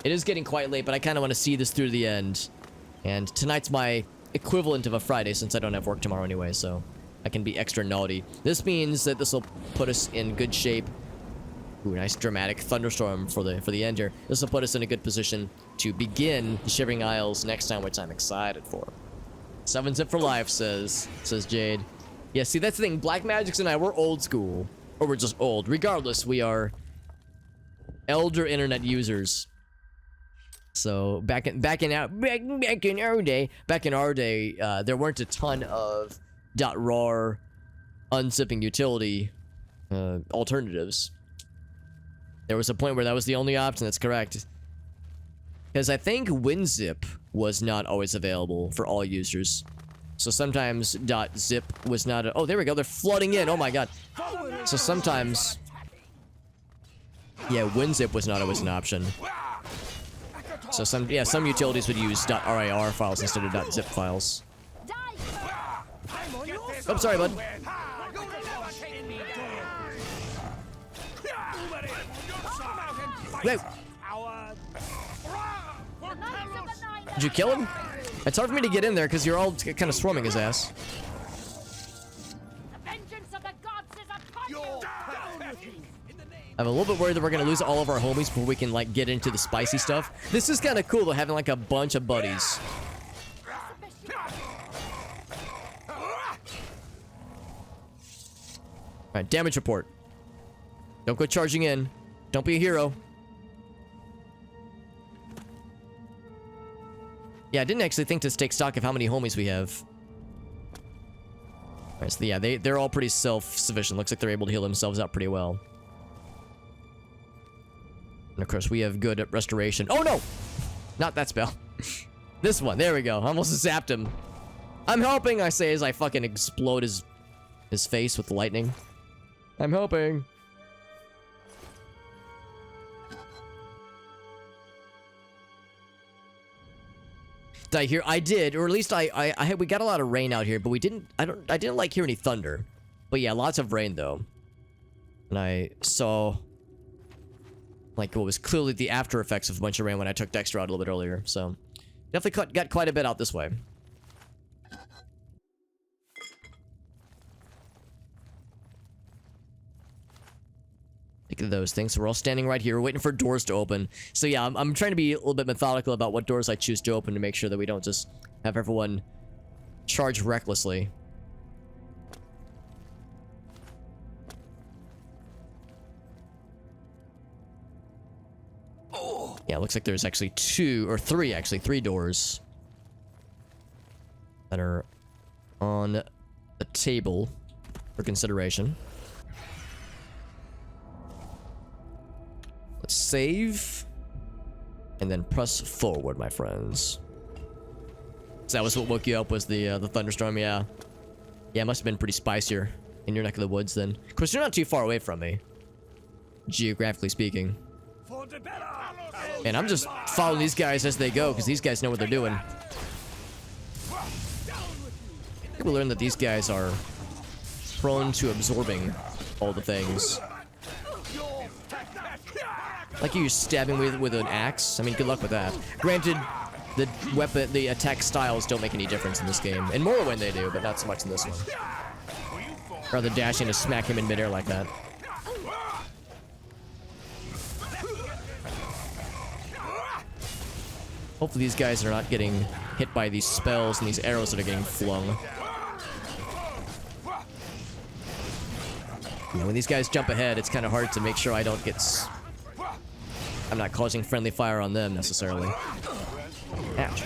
It is getting quite late, but I kind of want to see this through the end. And tonight's my equivalent of a Friday, since I don't have work tomorrow anyway, so I can be extra naughty. This means that this will put us in good shape. Ooh, nice dramatic thunderstorm for the end here. This will put us in a good position to begin the Shivering Isles next time, which I'm excited for. 7-Zip for life, says Jade. Yeah, see, that's the thing. Black Magix and I, we're old school. Or we're just old. Regardless, we are elder internet users. So back in our day, there weren't a ton of .rar unzipping utility alternatives. There was a point where that was the only option. That's correct. Because I think WinZip was not always available for all users. So sometimes .zip was not. Oh, there we go. They're flooding in. Oh my god. So sometimes, yeah, WinZip was not always an option. So some utilities would use .rar files instead of .zip files. Oh, sorry, bud. Wait. Did you kill him? It's hard for me to get in there because you're all kind of swarming his ass. I'm a little bit worried that we're gonna lose all of our homies before we can, like, get into the spicy stuff. This is kind of cool, though, having, like, a bunch of buddies. Alright, damage report. Don't go charging in. Don't be a hero. Yeah, I didn't actually think to take stock of how many homies we have. Alright, so yeah, they're all pretty self-sufficient. Looks like they're able to heal themselves out pretty well. And of course, we have good restoration. Oh no! Not that spell. This one. There we go. Almost zapped him. I'm helping, I say as I fucking explode his face with lightning. I'm helping. Did I hear? I did, or at least we got a lot of rain out here, but we didn't. I didn't like hear any thunder. But yeah, lots of rain though. And I saw like what was clearly the after effects of a bunch of rain when I took Dexter out a little bit earlier. So definitely got quite a bit out this way. Look at those things. So we're all standing right here. We're waiting for doors to open. So yeah, I'm trying to be a little bit methodical about what doors I choose to open to make sure that we don't just have everyone charge recklessly. Yeah, it looks like there's actually three doors that are on the table for consideration. Let's save and then press forward, my friends. So that was what woke you up, was the thunderstorm. Yeah, it must have been pretty spicier in your neck of the woods then. Of course, you're not too far away from me, geographically speaking. And I'm just following these guys as they go, because these guys know what they're doing. I think we learned that these guys are prone to absorbing all the things. Like you stabbing with an axe. I mean, good luck with that. Granted, the attack styles don't make any difference in this game. In Morrowind they do, but not so much in this one. Rather dashing to smack him in midair like that. Hopefully these guys are not getting hit by these spells and these arrows that are getting flung. You know, when these guys jump ahead, it's kind of hard to make sure I don't get... I'm not causing friendly fire on them, necessarily. Ouch.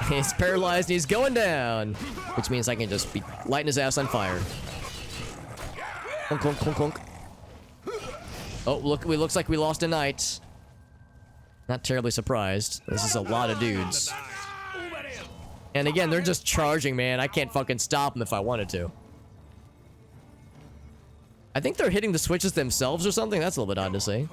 He's paralyzed and he's going down. Which means I can just be lighting his ass on fire. Clunk, clunk, clunk, clunk. Oh, look, it looks like we lost a knight. Not terribly surprised. This is a lot of dudes. And again, they're just charging, man. I can't fucking stop them if I wanted to. I think they're hitting the switches themselves or something. That's a little bit odd to see.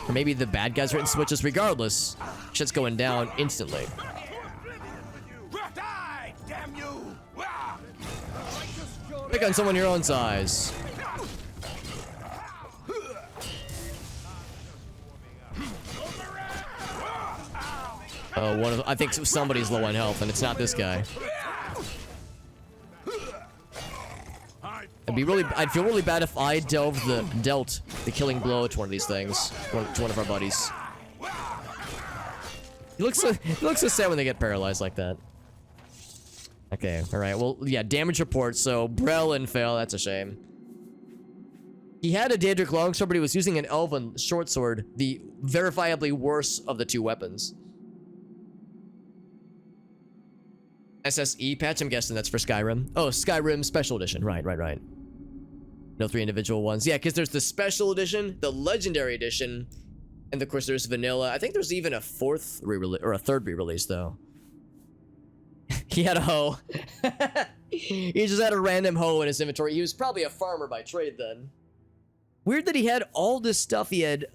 Or maybe the bad guys are hitting switches regardless. Shit's going down instantly. Pick on someone your own size. I think somebody's low on health, and it's not this guy. I'd feel really bad if I dealt the killing blow to one of these things, to one of our buddies. He looks so sad when they get paralyzed like that. Okay, all right. Well, yeah, damage report. So Brelin fail. That's a shame. He had a Daedric longsword, but he was using an elven short sword, the verifiably worse of the two weapons. SSE patch, I'm guessing that's for Skyrim. Oh, Skyrim Special Edition. Right. No 3 individual ones. Yeah, because there's the Special Edition, the Legendary Edition, and of course there's Vanilla. I think there's even a fourth re-release, or a third re-release, though. He had a hoe. He just had a random hoe in his inventory. He was probably a farmer by trade then. Weird that he had all this stuff. He had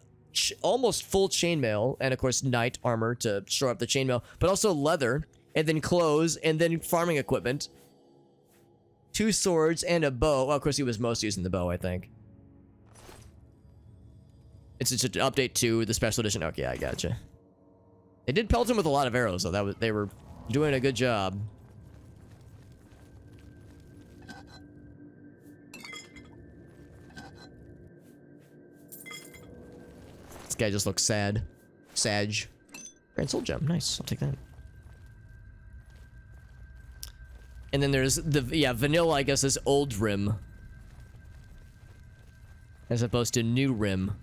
almost full chainmail, and of course knight armor to shore up the chainmail, but also leather, and then clothes, and then farming equipment. 2 swords and a bow. Well, of course, he was most using the bow, I think. It's just an update to the special edition. Okay, I gotcha. They did pelt him with a lot of arrows, though. They were doing a good job. This guy just looks sad. Sadge. Grand Soul Gem. Nice. I'll take that. And then there's the, vanilla, I guess, is old Rim. As opposed to new Rim.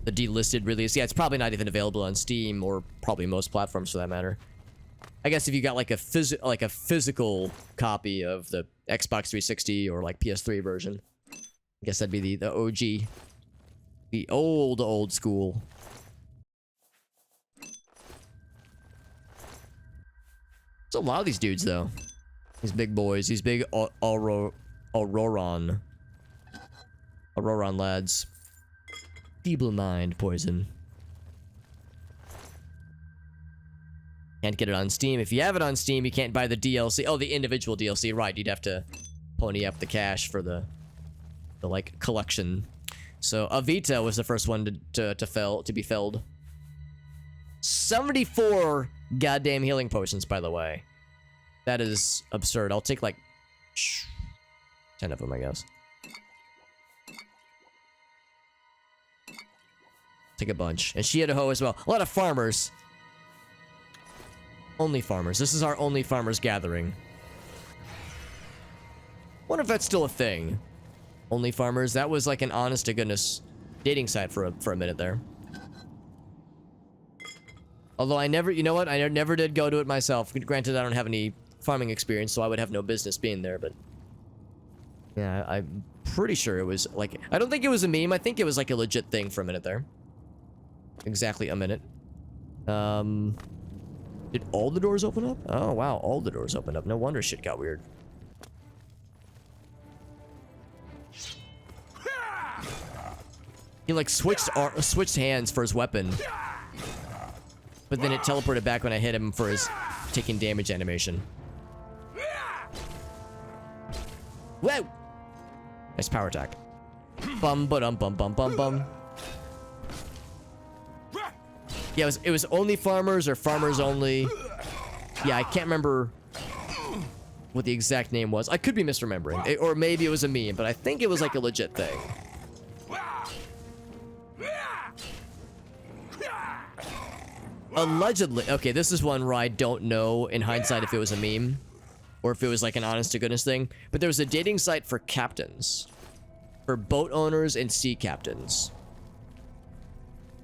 The delisted release. Yeah, it's probably not even available on Steam, or probably most platforms for that matter. I guess if you got like a physical copy of the Xbox 360 or like PS3 version, I guess that'd be the OG, the old school. There's a lot of these dudes though. These big boys, these big Auroron lads. Feeble mind poison. Can't get it on Steam. If you have it on Steam, you can't buy the DLC. Oh, the individual DLC, right? You'd have to pony up the cash for the like collection. So Avita was the first one to be felled. 74 goddamn healing potions, by the way. That is absurd. I'll take like 10 of them, I guess. Take a bunch. And she had a hoe as well. A lot of farmers. Only farmers. This is our only farmers gathering. Wonder if that's still a thing. Only farmers. That was like an honest to goodness dating site for a minute there. Although I never, you know what? I never did go to it myself. Granted, I don't have any farming experience, so I would have no business being there, but yeah, I'm pretty sure it was like, I don't think it was a meme. I think it was like a legit thing for a minute there. Exactly a minute. Did all the doors open up? Oh, wow. All the doors opened up. No wonder shit got weird. He like switched hands for his weapon. But then it teleported back when I hit him for his taking damage animation. Whoa! Nice power attack. Bum ba dum bum bum bum bum. Yeah, it was only farmers or farmers only. Yeah, I can't remember what the exact name was. I could be misremembering. Or maybe it was a meme, but I think it was like a legit thing. Allegedly. Okay, this is one where I don't know in hindsight if it was a meme or if it was like an honest to goodness thing. But there was a dating site for captains. For boat owners and sea captains.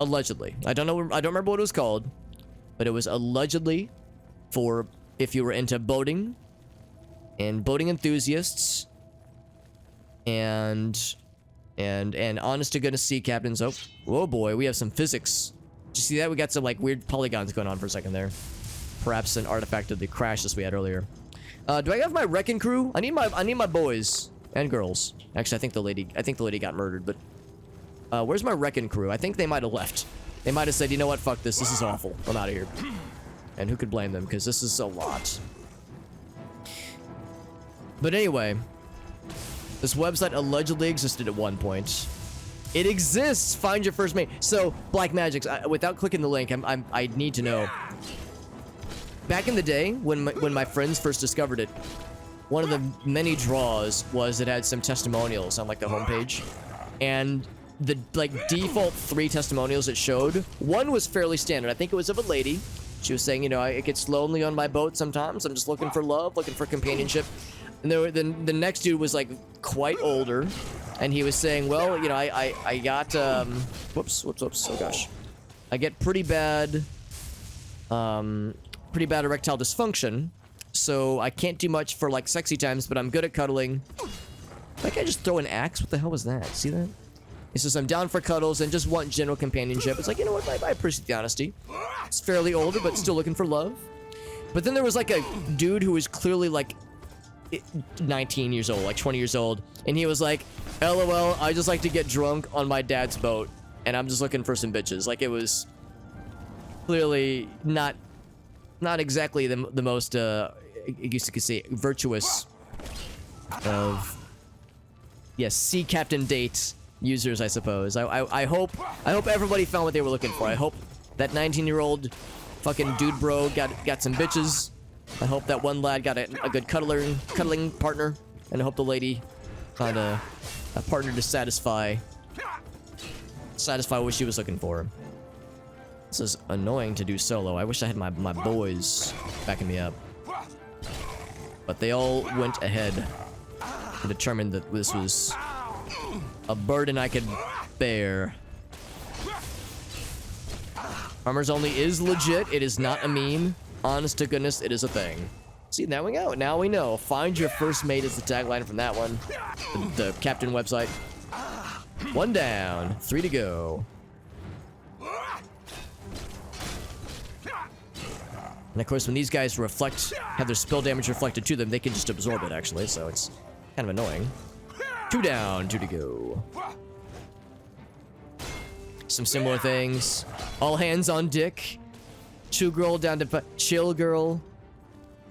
Allegedly. I don't know. I don't remember what it was called, but it was allegedly for if you were into boating and boating enthusiasts and honest to goodness sea captains. Oh, whoa boy, we have some physics. Did you see that? We got some like weird polygons going on for a second there. Perhaps an artifact of the crashes we had earlier. Do I have my wrecking crew? I need my boys and girls. Actually, I think the lady got murdered, but where's my wrecking crew? I think they might have left. They might have said, you know what, fuck this. This is awful. I'm out of here. And who could blame them? Because this is a lot. But anyway, this website allegedly existed at one point. It exists. Find your first mate. So, Black Magics. Without clicking the link, I need to know. Back in the day, when my friends first discovered it, one of the many draws was it had some testimonials on like the homepage, and the like default 3 testimonials it showed, one was fairly standard. I think it was of a lady. She was saying, you know, it gets lonely on my boat sometimes. I'm just looking for love, looking for companionship. And the next dude was like quite older, and he was saying, well, you know, I got whoops, oh gosh, I get pretty bad erectile dysfunction, so I can't do much for like sexy times, but I'm good at cuddling. Like I just throw an axe. What the hell was that? See that? He says I'm down for cuddles and just want general companionship. It's like, you know what? I appreciate the honesty. It's fairly older, but still looking for love. But then there was like a dude who was clearly like 19 years old, like 20 years old, and he was like, LOL, I just like to get drunk on my dad's boat, and I'm just looking for some bitches. Like it was clearly not exactly the most you could say virtuous of sea captain date users, I suppose. I hope everybody found what they were looking for. I hope that 19-year-old fucking dude bro got some bitches. I hope that one lad got a good cuddling partner, and I hope the lady found a partner to satisfy what she was looking for. This is annoying to do solo. I wish I had my boys backing me up. But they all went ahead and determined that this was a burden I could bear. Farmers Only is legit. It is not a meme. Honest to goodness, it is a thing. See, now we know. Now we know. Find your first mate is the tagline from that one. The captain website. 1 down, 3 to go. And of course, when these guys have their spell damage reflected to them, they can just absorb it, actually, so it's kind of annoying. 2 down, 2 to go. Some similar things. All hands on Dick. Chew girl down to chill girl.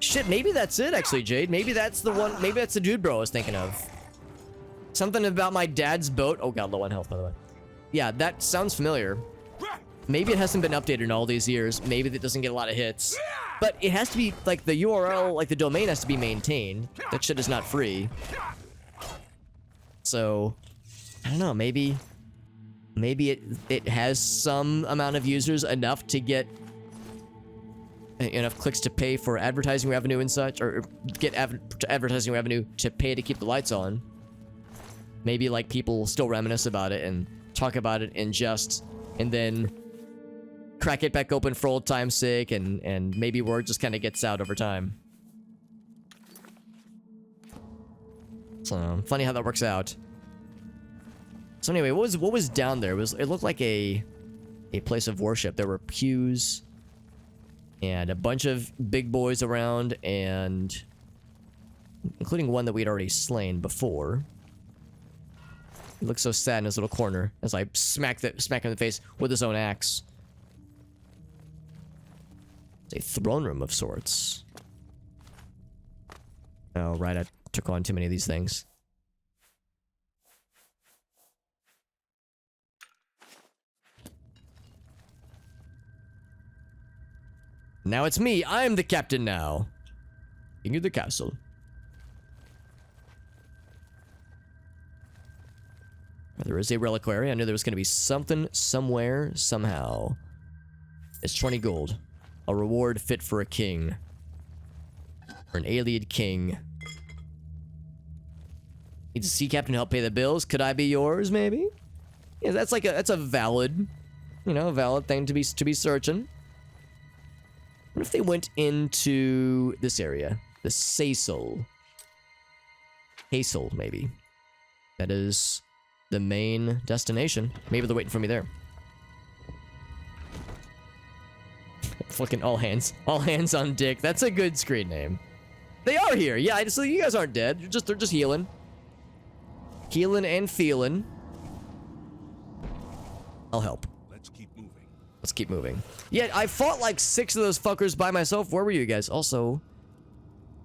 Shit, maybe that's it, actually, Jade. Maybe that's the one. Maybe that's the dude bro I was thinking of. Something about my dad's boat. Oh god, low on health, by the way. Yeah, that sounds familiar. Maybe it hasn't been updated in all these years. Maybe it doesn't get a lot of hits. But it has to be, like, the URL, like, the domain has to be maintained. That shit is not free. So, I don't know, maybe it has some amount of users enough to get enough clicks to pay for advertising revenue and such, or get advertising revenue to pay to keep the lights on. Maybe, like, people still reminisce about it and talk about it in jest, and then crack it back open for old time's sake, and maybe word just kind of gets out over time. So, funny how that works out. So anyway, what was down there? It looked like a place of worship. There were pews and a bunch of big boys around, and including one that we'd already slain before. He looks so sad in his little corner as I smack him in the face with his own axe. It's a throne room of sorts. Oh, right, I took on too many of these things. Now it's me. I'm the captain now. King of the castle. There is a reliquary. I knew there was going to be something, somewhere, somehow. It's 20 gold. A reward fit for a king. Or an alien king. Needs a sea captain to help pay the bills. Could I be yours, maybe? Yeah, that's a valid, valid thing to be searching. What if they went into this area? The Hazel, maybe. That is the main destination. Maybe they're waiting for me there. Fucking all hands on Dick. That's a good screen name. They are here. Yeah, so you guys aren't dead. They're just healing. Healing and feeling. I'll help. Let's keep moving. Yeah, I fought like 6 of those fuckers by myself. Where were you guys? Also,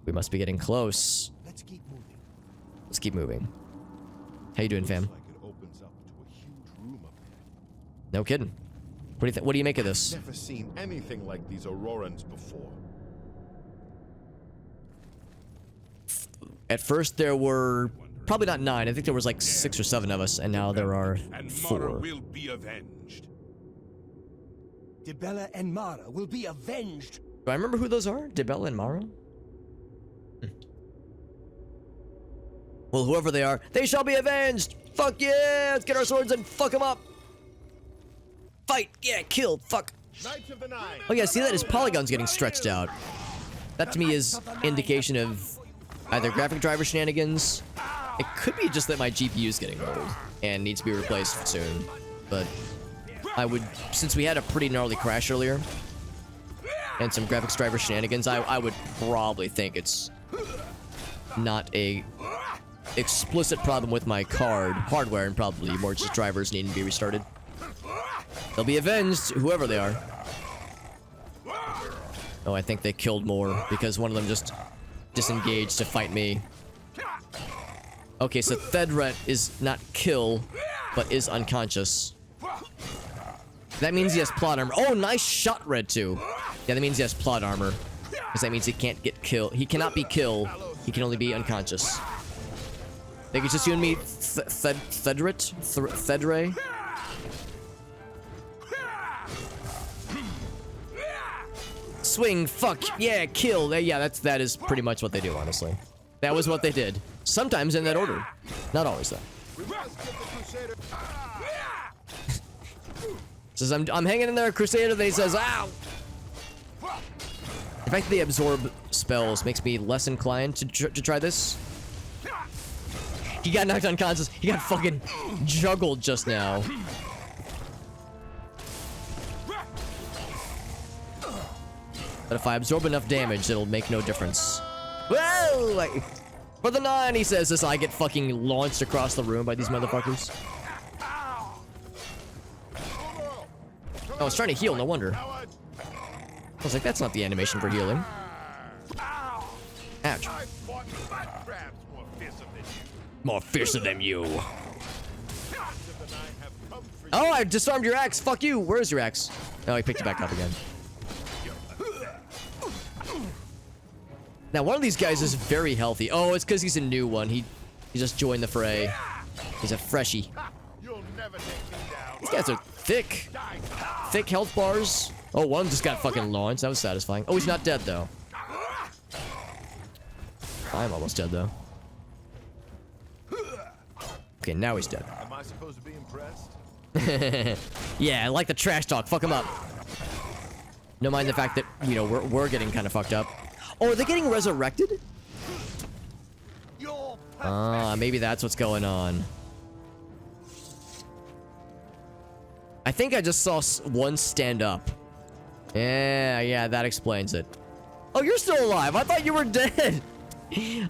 we must be getting close. Let's keep moving. Let's keep moving. How you doing, fam? Like it opens up to a huge room up there. No kidding. What do you make of this? Never seen anything like these Aurorans before. At first there were probably not 9. I think there was like 6 or 7 of us, and now there are 4. Mara will be avenged. Dibella and Mara will be avenged. Do I remember who those are? Dibella and Mara? Well, whoever they are, they shall be avenged! Fuck yeah! Let's get our swords and fuck them up! Fight! Yeah, kill! Fuck! Knights of the Nine. Oh yeah, see that? His polygon's getting stretched out. That to me is indication of either graphic driver shenanigans. It could be just that my GPU is getting old and needs to be replaced soon. But I would, since we had a pretty gnarly crash earlier and some graphics driver shenanigans, I would probably think it's not a explicit problem with my hardware, and probably more just drivers needing to be restarted. They'll be avenged, whoever they are. Oh, I think they killed more because one of them just disengaged to fight me. Okay, so Thedret is not kill, but is unconscious. That means he has plot armor. Oh, nice shot, Red 2. Yeah, that means he has plot armor. Because that means he can't get killed. He cannot be killed. He can only be unconscious. I think it's just you and me, Thedre? Swing, fuck, yeah, kill. Yeah, that is pretty much what they do, honestly. That was what they did. Sometimes in that order. Not always, though. Says, I'm hanging in there, Crusader, then he says, ow! The fact that they absorb spells makes me less inclined to try this. He got knocked unconscious. He got fucking juggled just now. But if I absorb enough damage, it'll make no difference. Whoa! Like, for the 9, he says, as I get fucking launched across the room by these motherfuckers. Oh, I was trying to heal, no wonder. I was like, that's not the animation for healing. Ouch. More fiercer than you. Oh, I disarmed your axe. Fuck you. Where's your axe? Oh, he picked it back up again. Now, one of these guys is very healthy. Oh, it's because he's a new one. He just joined the fray. He's a freshie. These guys are thick. Thick health bars. Oh, one just got fucking launched. That was satisfying. Oh, he's not dead, though. I'm almost dead, though. Okay, now he's dead. Am I supposed to be impressed? Yeah, I like the trash talk. Fuck him up. No mind the fact that, you know, we're getting kind of fucked up. Oh, are they getting resurrected? Maybe that's what's going on. I think I just saw one stand up. Yeah, that explains it. Oh, you're still alive. I thought you were dead.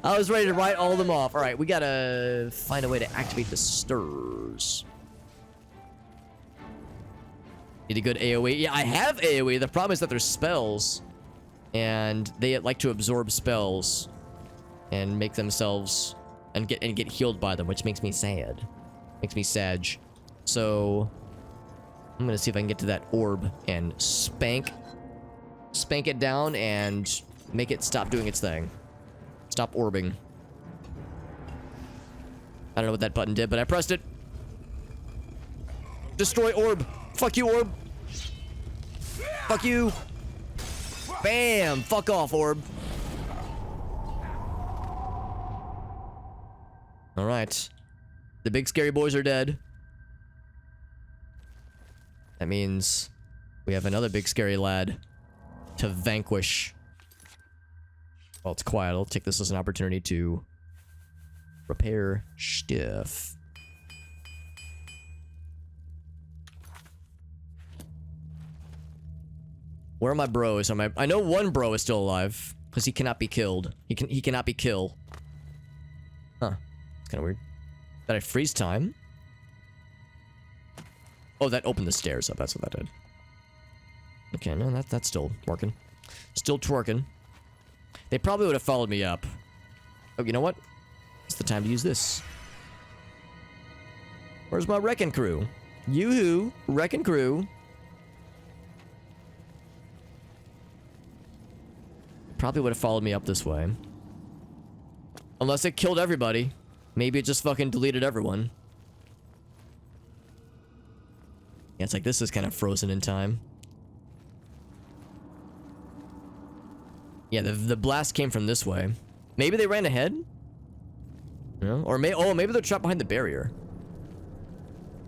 I was ready to write all of them off. All right, we gotta find a way to activate the stirs. Need a good AoE. Yeah, I have AoE. The problem is that there's spells. And they like to absorb spells. And make themselves... And get healed by them, which makes me sad. Makes me sad. So... I'm gonna see if I can get to that orb and spank it down and make it stop doing its thing. Stop orbing. I don't know what that button did, but I pressed it. Destroy orb. Fuck you, orb. Fuck you. Bam. Fuck off, orb. All right. The big scary boys are dead. That means we have another big scary lad to vanquish. Well, it's quiet. I'll take this as an opportunity to repair stuff. Where are my bros? I know one bro is still alive because he cannot be killed. He cannot be kill. Huh? It's kind of weird. Did I freeze time? Oh, that opened the stairs up. That's what that did. Okay, no, that's still working. Still twerking. They probably would have followed me up. Oh, you know what? It's the time to use this. Where's my wrecking crew? Yoo-hoo, wrecking crew. Probably would have followed me up this way. Unless it killed everybody. Maybe it just fucking deleted everyone. Yeah, it's like this is kind of frozen in time. Yeah, the blast came from this way. Maybe they ran ahead? No? Or maybe they're trapped behind the barrier.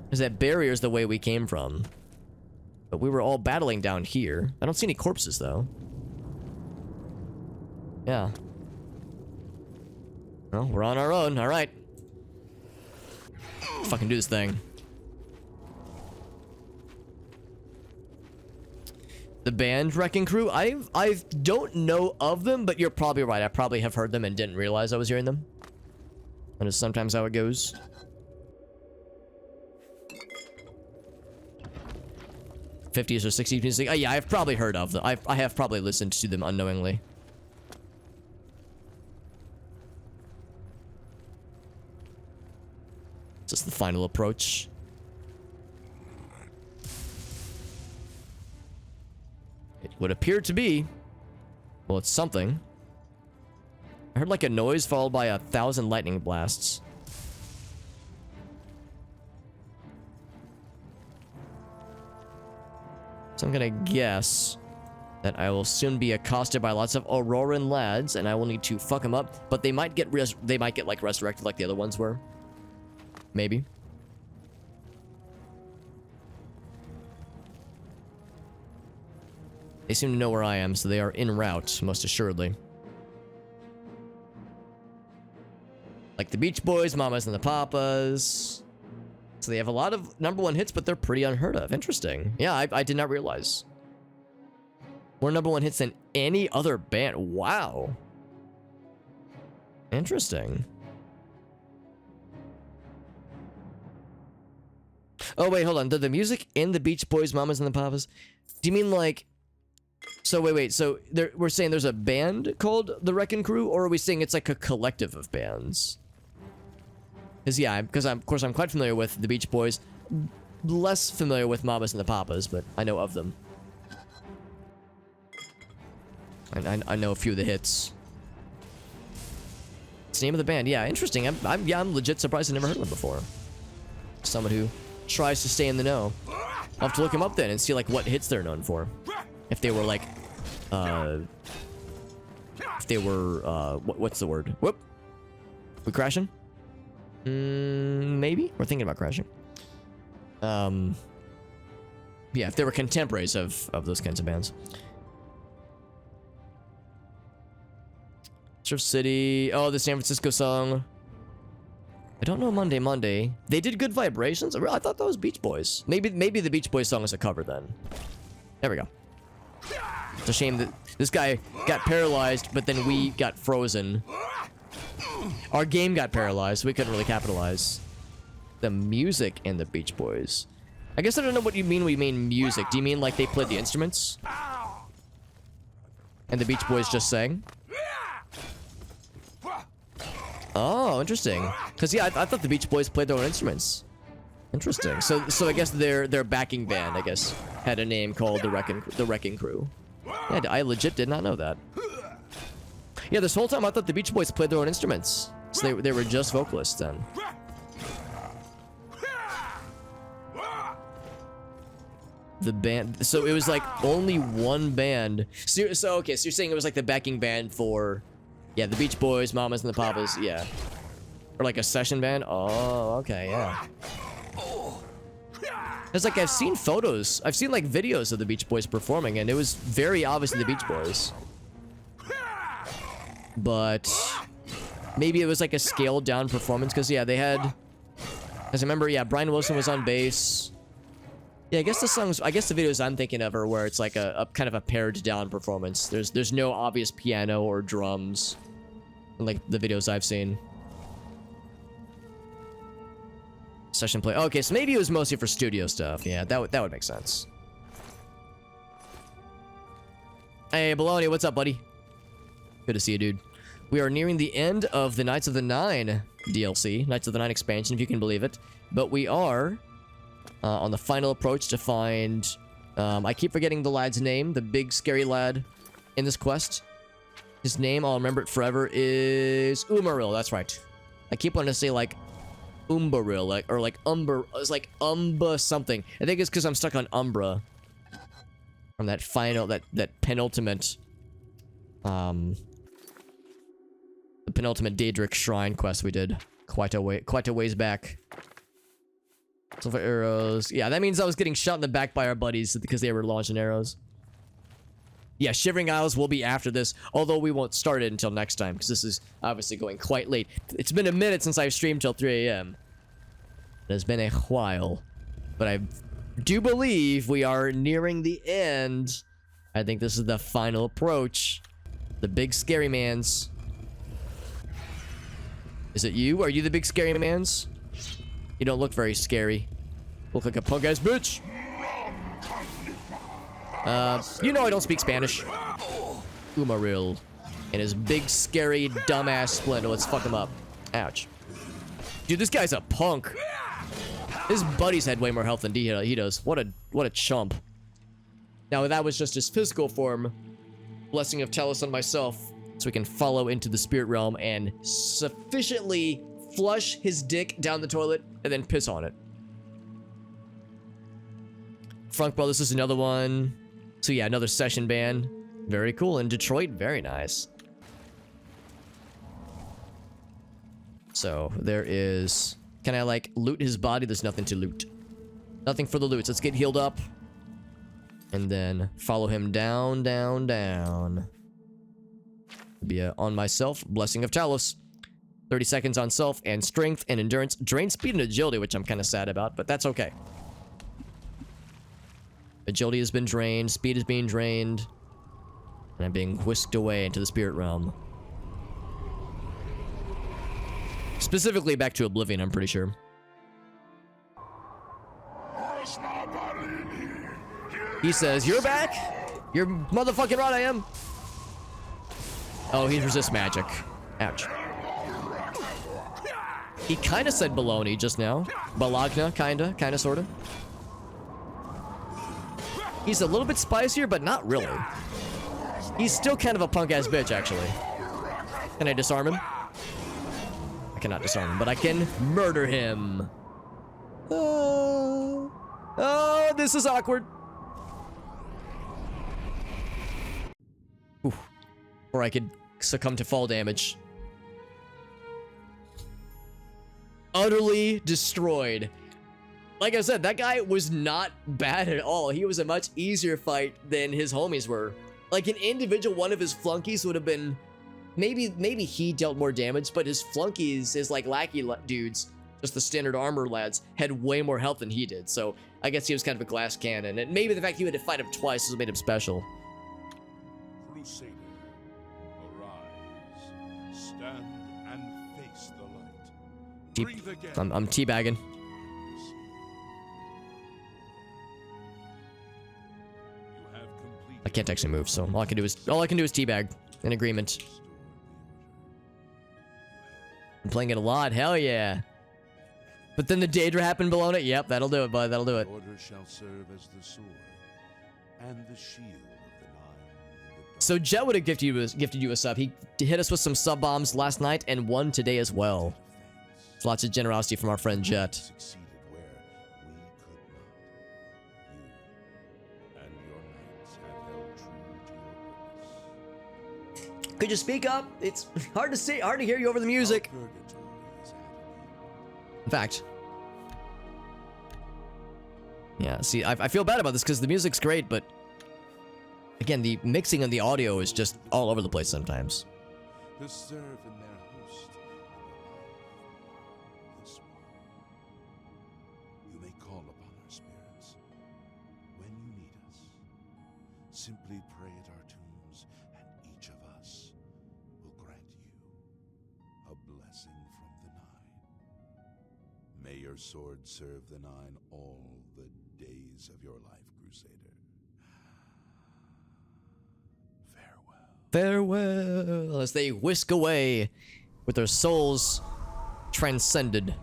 Because that barrier is the way we came from. But we were all battling down here. I don't see any corpses, though. Yeah. Well, we're on our own. All right. Fucking do this thing. The band Wrecking Crew, I don't know of them, but you're probably right. I probably have heard them and didn't realize I was hearing them. That is sometimes how it goes. '50s or '60s music. Oh, yeah, I've probably heard of them. I have probably listened to them unknowingly. Just the final approach. It would appear to be. Well, it's something. I heard like a noise followed by 1,000 lightning blasts. So I'm gonna guess that I will soon be accosted by lots of Auroran lads, and I will need to fuck them up. But they might get like resurrected like the other ones were. Maybe. They seem to know where I am, so they are en route, most assuredly. Like the Beach Boys, Mamas and the Papas. So they have a lot of #1 hits, but they're pretty unheard of. Interesting. Yeah, I did not realize. More #1 hits than any other band. Wow. Interesting. Oh, wait, hold on. The music in the Beach Boys, Mamas and the Papas? Do you mean like... So, wait. So, we're saying there's a band called The Wrecking Crew? Or are we saying it's like a collective of bands? Because, yeah, of course, I'm quite familiar with the Beach Boys. Less familiar with Mamas and the Papas, but I know of them. I know a few of the hits. It's the name of the band. Yeah, interesting. I'm legit surprised I never heard of them before. Someone who tries to stay in the know. I'll have to look him up then and see like what hits they're known for. If they were like, what's the word? Whoop. We crashing? Maybe? We're thinking about crashing. Yeah, if they were contemporaries of those kinds of bands. Surf City. Oh, the San Francisco song. I don't know Monday. They did Good Vibrations. I thought that was Beach Boys. Maybe the Beach Boys song is a cover then. There we go. It's a shame that this guy got paralyzed, but then we got frozen. Our game got paralyzed. So we couldn't really capitalize. The music in the Beach Boys. I guess I don't know what you mean when you mean music. Do you mean like they played the instruments? And the Beach Boys just sang? Oh, interesting. Because, yeah, I thought the Beach Boys played their own instruments. Interesting. So I guess their backing band, I guess, had a name called the Wrecking Crew. Yeah, I legit did not know that. Yeah, this whole time I thought the Beach Boys played their own instruments. So they were just vocalists then. The band... So it was like only one band. So okay, so you're saying it was like the backing band for... Yeah, the Beach Boys, Mamas and the Papas, yeah. Or like a session band? Oh, okay, yeah. It's like I've seen photos. I've seen like videos of the Beach Boys performing, and it was very obviously the Beach Boys. But maybe it was like a scaled down performance, because yeah, they had... As I remember, yeah, Brian Wilson was on bass. Yeah, I guess the videos I'm thinking of are where it's like a kind of a pared down performance. There's no obvious piano or drums. Like the videos I've seen. Session play. Okay, so maybe it was mostly for studio stuff. Yeah, that would make sense. Hey, Baloney, what's up, buddy? Good to see you, dude. We are nearing the end of the Knights of the Nine DLC, Knights of the Nine expansion, if you can believe it. But we are on the final approach to find... I keep forgetting the lad's name, the big scary lad in this quest. His name, I'll remember it forever, is Umaril. That's right. I keep wanting to say like Umaril, or like Umber. It's like Umba something. I think it's because I'm stuck on Umbra from that final, that penultimate, the penultimate Daedric Shrine quest we did quite a ways back. Silver arrows. Yeah, that means I was getting shot in the back by our buddies because they were launching arrows. Yeah, Shivering Isles will be after this, although we won't start it until next time, because this is obviously going quite late. It's been a minute since I've streamed till 3 a.m. It has been a while, but I do believe we are nearing the end. I think this is the final approach. The big scary mans. Is it you? Are you the big scary mans? You don't look very scary. Look like a punk-ass bitch. You know I don't speak Spanish. Umaril. And his big, scary, dumbass splint. Let's fuck him up. Ouch. Dude, this guy's a punk. His buddies had way more health than he does. What a chump. Now, that was just his physical form. Blessing of Talos on myself. So we can follow into the spirit realm and sufficiently flush his dick down the toilet and then piss on it. Frank Brothers is another one. So yeah, another session band. Very cool. In Detroit, very nice. So there is... Can I like loot his body? There's nothing to loot. Nothing for the loots. Let's get healed up. And then follow him down, down, down. Be on myself, Blessing of Talos. 30 seconds on self and strength and endurance. Drain speed and agility, which I'm kind of sad about, but that's okay. Agility has been drained, speed is being drained, and I'm being whisked away into the spirit realm. Specifically back to Oblivion, I'm pretty sure. He says, "You're back? You're motherfucking right, I am." Oh, he resists magic. Ouch. He kind of said baloney just now. Balagna, kinda, sorta. He's a little bit spicier, but not really. He's still kind of a punk-ass bitch, actually. Can I disarm him? I cannot disarm him, but I can murder him. Oh, this is awkward. Oof. Or I could succumb to fall damage. Utterly destroyed. Like I said, that guy was not bad at all. He was a much easier fight than his homies were. Like an individual one of his flunkies would have been... Maybe he dealt more damage, but his flunkies, his like lackey dudes, just the standard armor lads, had way more health than he did. So I guess he was kind of a glass cannon. And maybe the fact he had to fight him twice made him special. Crusader, arise. Stand and face the light. Breathe again. I'm teabagging. I can't actually move, so all I can do is teabag. In agreement. I'm playing it a lot, hell yeah. But then the Daedra happened below it. Yep, that'll do it, bud. That'll do it. Order shall serve as the sword and the shield of the Nine. So Jet would have gifted you a sub. He hit us with some sub bombs last night and one today as well. It's lots of generosity from our friend Jet. Succeeded where we could not. You and your knights have held true to your purpose. Could you speak up? It's hard to see, hard to hear you over the music. Our purgatory is at an end. In fact. Yeah, see, I feel bad about this because the music's great, but again, the mixing of the audio is just all over the place sometimes. To serve in their host in the life of this world. You may call upon our spirits when you need us. Simply pray at our tombs, and each of us will grant you a blessing from the Nine. May your sword serve the Nine all the days of your life, Crusader. Farewell, as they whisk away with their souls transcended.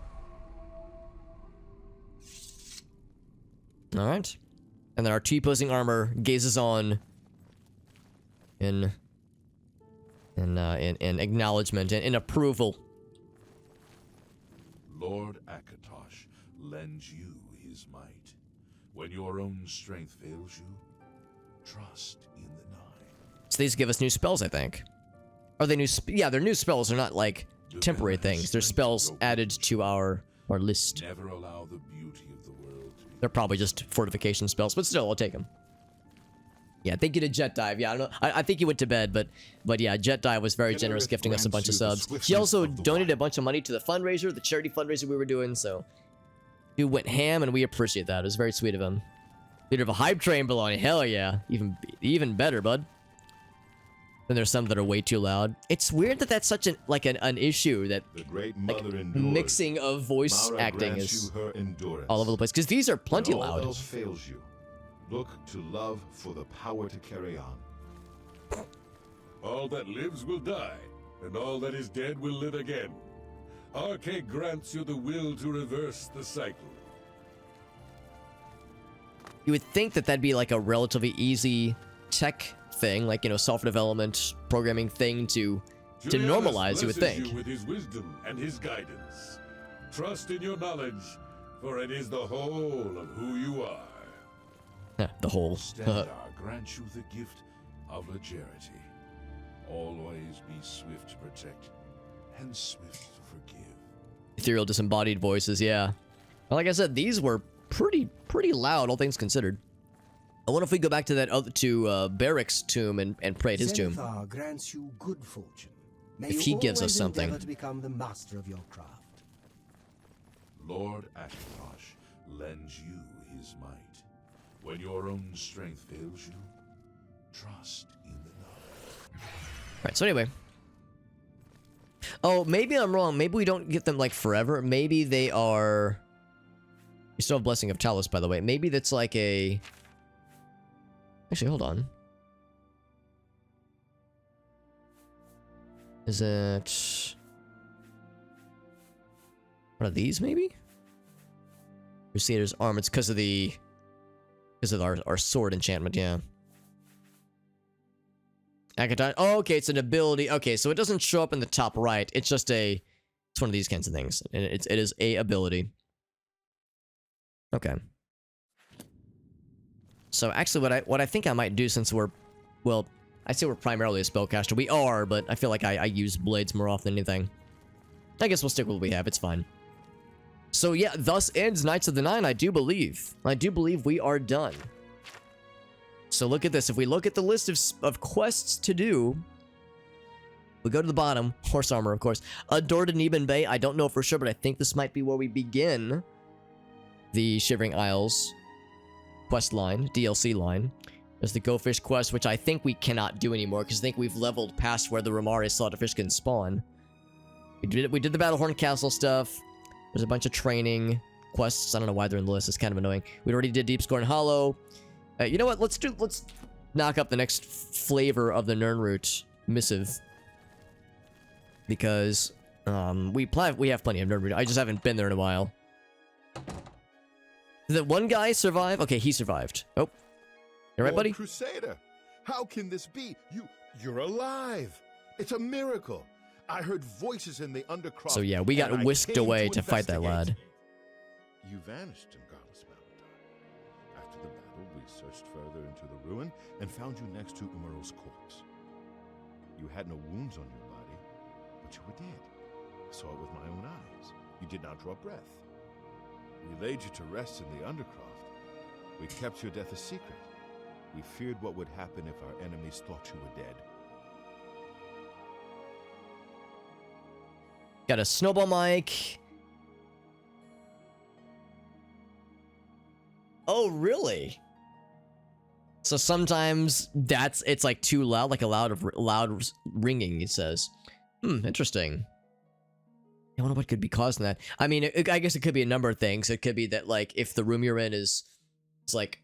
All right, and then our T-posing armor gazes on in acknowledgement and in approval. Lord Akatosh lends you his might. When your own strength fails you, trust in the Nine. So these give us new spells, I think. Are they new? Yeah, they're new spells. They're not like temporary things. They're spells added to our list. Never allow the beauty of the world to be. They're probably just fortification spells, but still, I'll take them. Yeah, thank you to Jet Dive. Yeah, I don't know. I think he went to bed, but yeah, Jet Dive was very generous, gifting us a bunch of subs. He also donated a bunch of money to the fundraiser, the charity fundraiser we were doing. So, dude went ham, and we appreciate that. It was very sweet of him. Leader of a hype train, baloney. Hell yeah, even better, bud. Then there's some that are way too loud. It's weird that that's such an issue that The great like mother endured. mixing of voice Mara acting grants is you her endurance. all over the place. Because these are plenty When all loud. else fails you, look to love for the power to carry on. All that lives will die, and all that is dead will live again. Arcade grants you the will to reverse the cycle. You would think that that'd be like a relatively easy tech thing, like, you know, self-development programming thing to normalize, you would blesses think. You with his wisdom and his guidance. Trust in your knowledge, for it is the whole of who you are. The whole. Stendar grants you the gift of legerity. Always be swift to protect and swift to forgive. Ethereal disembodied voices, yeah. Well, like I said, these were pretty loud, all things considered. I wonder if we go back to that other Barrick's tomb and pray at his tomb. Zenithar grants you good fortune. May If you he gives us always something. endeavor to become the master of your craft. Lord Akatosh lends you his might. When your own strength fails you, trust in the knowledge. Right, so anyway. Oh, maybe I'm wrong. Maybe we don't get them, like, forever. Maybe they are... We still have Blessing of Talos, by the way. Maybe that's like a... Actually, hold on. Is it... What are these, maybe? Crusader's arm. It's because of the... Because of our sword enchantment, yeah. Akatai. Oh, okay, it's an ability. Okay, so it doesn't show up in the top right. It's just a... It's one of these kinds of things. And it is a ability. Okay. So actually what I think I might do, since we're... Well, I say we're primarily a spellcaster. We are, but I feel like I use blades more often than anything. I guess we'll stick with what we have. It's fine. So yeah, thus ends Knights of the Nine, I do believe. I do believe we are done. So look at this. If we look at the list of quests to do, we go to the bottom. Horse armor, of course. Door to Neben Bay. I don't know for sure, but I think this might be where we begin the Shivering Isles quest line, DLC line. There's the Go Fish quest, which I think we cannot do anymore because I think we've leveled past where the Romari Slaughterfish can spawn. We did the Battlehorn Castle stuff. There's a bunch of training quests. I don't know why they're in the list. It's kind of annoying. We already did Deepscorn Hollow. You know what? Let's knock up the next flavor of the Nirnroot missive. Because we have plenty of Nirnroot. I just haven't been there in a while. Did that one guy survive? Okay, he survived. Oh. You alright, buddy? Crusader, how can this be? You're alive. It's a miracle. I heard voices in the undercroft. So yeah, we got whisked away to fight that lad. You vanished in Garlus Malatar. After the battle, we searched further into the ruin and found you next to Umaril's corpse. You had no wounds on your body, but you were dead. I saw it with my own eyes. You did not draw breath. We laid you to rest in the undercroft. We kept your death a secret. We feared what would happen if our enemies thought you were dead. Got a snowball mic. Oh, really? So sometimes it's like too loud, like a loud ringing, it says. Interesting. I wonder what could be causing that. I mean, I guess it could be a number of things. It could be that, like, if the room you're in is like,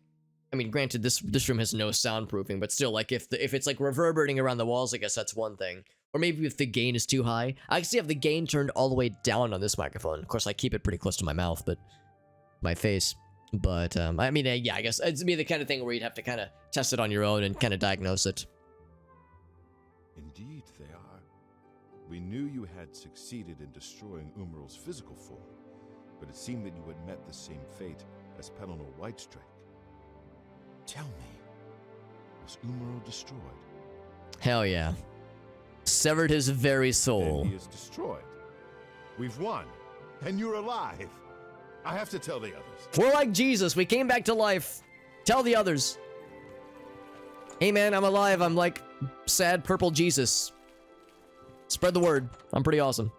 I mean, granted, this room has no soundproofing, but still, like, if it's like reverberating around the walls, I guess that's one thing. Or maybe if the gain is too high. I can see if the gain turned all the way down on this microphone. Of course, I keep it pretty close to my mouth, but my face. But I mean, yeah, I guess it'd be the kind of thing where you'd have to kind of test it on your own and kind of diagnose it. Indeed, they are. We knew you had succeeded in destroying Umaril's physical form, but it seemed that you had met the same fate as Pelennor Whitestrake. Tell me, was Umaril destroyed? Hell yeah. Severed his very soul. Then he is destroyed. We've won, and you're alive. I have to tell the others. We're like Jesus. We came back to life. Tell the others. Hey man, I'm alive. I'm like sad purple Jesus. Spread the word. I'm pretty awesome.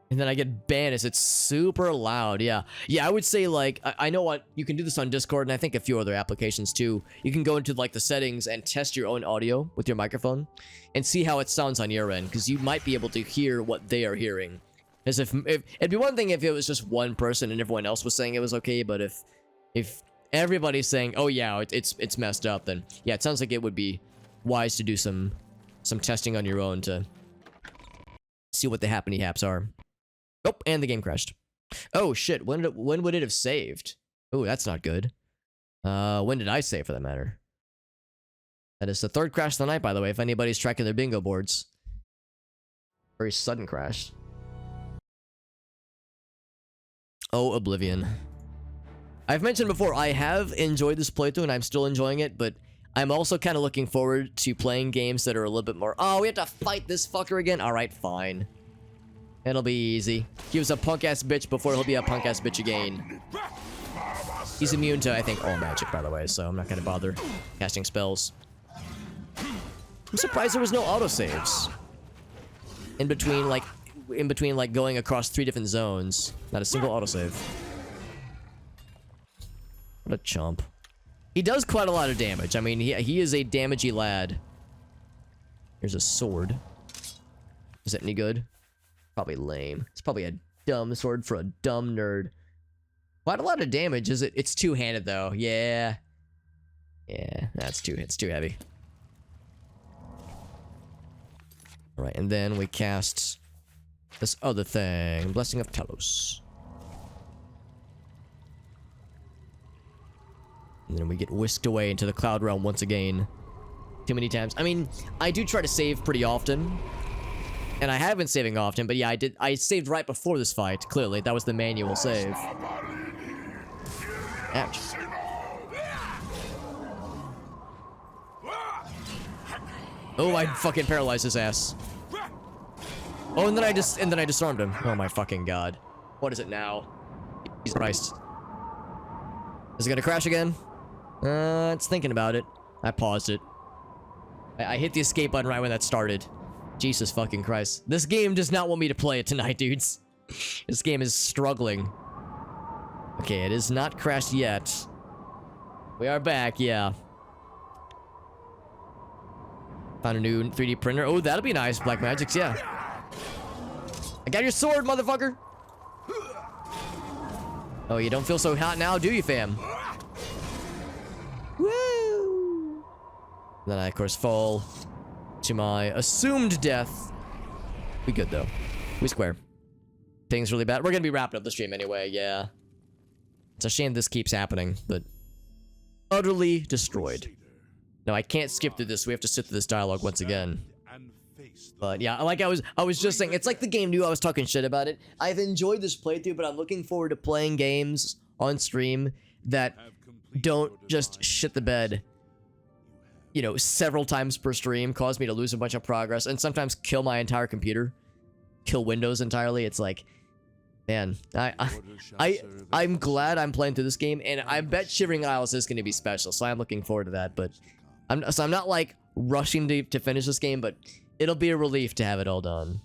And then I get banished. It's super loud. Yeah. Yeah, I would say, like, I know what, you can do this on Discord, and I think a few other applications too. You can go into, like, the settings and test your own audio with your microphone and see how it sounds on your end, because you might be able to hear what they are hearing. As if it'd be one thing if it was just one person and everyone else was saying it was okay, but if everybody's saying, oh yeah, it's messed up, then yeah, it sounds like it would be wise to do some testing on your own to see what the happy haps are. Oh, and the game crashed. Oh shit, when would it have saved? Oh, that's not good. When did I save, for that matter? That is the third crash of the night, by the way, if anybody's tracking their bingo boards. Very sudden crash. Oh, Oblivion. I've mentioned before, I have enjoyed this playthrough and I'm still enjoying it, but I'm also kind of looking forward to playing games that are a little bit more... Oh, we have to fight this fucker again? Alright, fine. It'll be easy. He was a punk-ass bitch before he'll be a punk-ass bitch again. He's immune to, I think, all magic, by the way, so I'm not gonna bother casting spells. I'm surprised there was no autosaves. In between, like, going across 3 different zones. Not a single autosave. What a chump. He does quite a lot of damage. I mean, he is a damagey lad. Here's a sword. Is that any good? Probably lame. It's probably a dumb sword for a dumb nerd. Quite a lot of damage, is it? It's two-handed, though. Yeah. Yeah, it's too heavy. Alright, and then we cast this other thing. Blessing of Talos. And then we get whisked away into the Cloud Realm once again. Too many times. I mean, I do try to save pretty often. And I have been saving often, but yeah, I saved right before this fight, clearly. That was the manual save. Ouch. Oh, I fucking paralyzed his ass. Oh, and then I disarmed him. Oh my fucking god. What is it now? Jesus Christ. Is it gonna crash again? It's thinking about it. I paused it. I hit the escape button right when that started. Jesus fucking Christ. This game does not want me to play it tonight, dudes. This game is struggling. Okay, it is not crashed yet. We are back, yeah. Found a new 3D printer. Oh, that'll be nice. Black Magic's, yeah. I got your sword, motherfucker. Oh, you don't feel so hot now, do you, fam? Woo! Then I, of course, fall to my assumed death. We good, though. We square. Things really bad. We're gonna be wrapping up the stream anyway, yeah. It's a shame this keeps happening, but... utterly destroyed. No, I can't skip through this. We have to sit through this dialogue once again. But yeah, like I was just saying, it's like the game knew I was talking shit about it. I've enjoyed this playthrough, but I'm looking forward to playing games on stream that don't just shit the bed, you know, several times per stream, cause me to lose a bunch of progress, and sometimes kill my entire computer, kill Windows entirely. It's like, man, I'm glad I'm playing through this game, and I bet Shivering Isles is going to be special, so I'm looking forward to that. But I'm not like rushing to finish this game, but it'll be a relief to have it all done.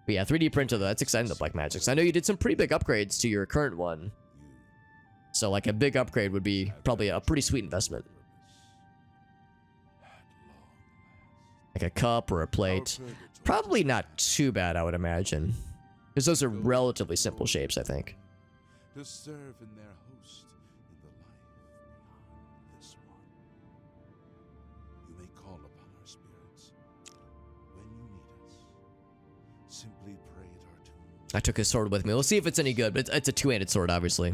But yeah, 3D printer though, that's exciting, the Black Magics. I know you did some pretty big upgrades to your current one, so like a big upgrade would be probably a pretty sweet investment. Like a cup or a plate. Probably not too bad, I would imagine. Because those are relatively simple shapes, I think. To serve in their host in the life beyond this one. You may call upon our spirits when you need us. Simply pray at our tomb. I took his sword with me. We'll see if it's any good, but it's a two-handed sword, obviously.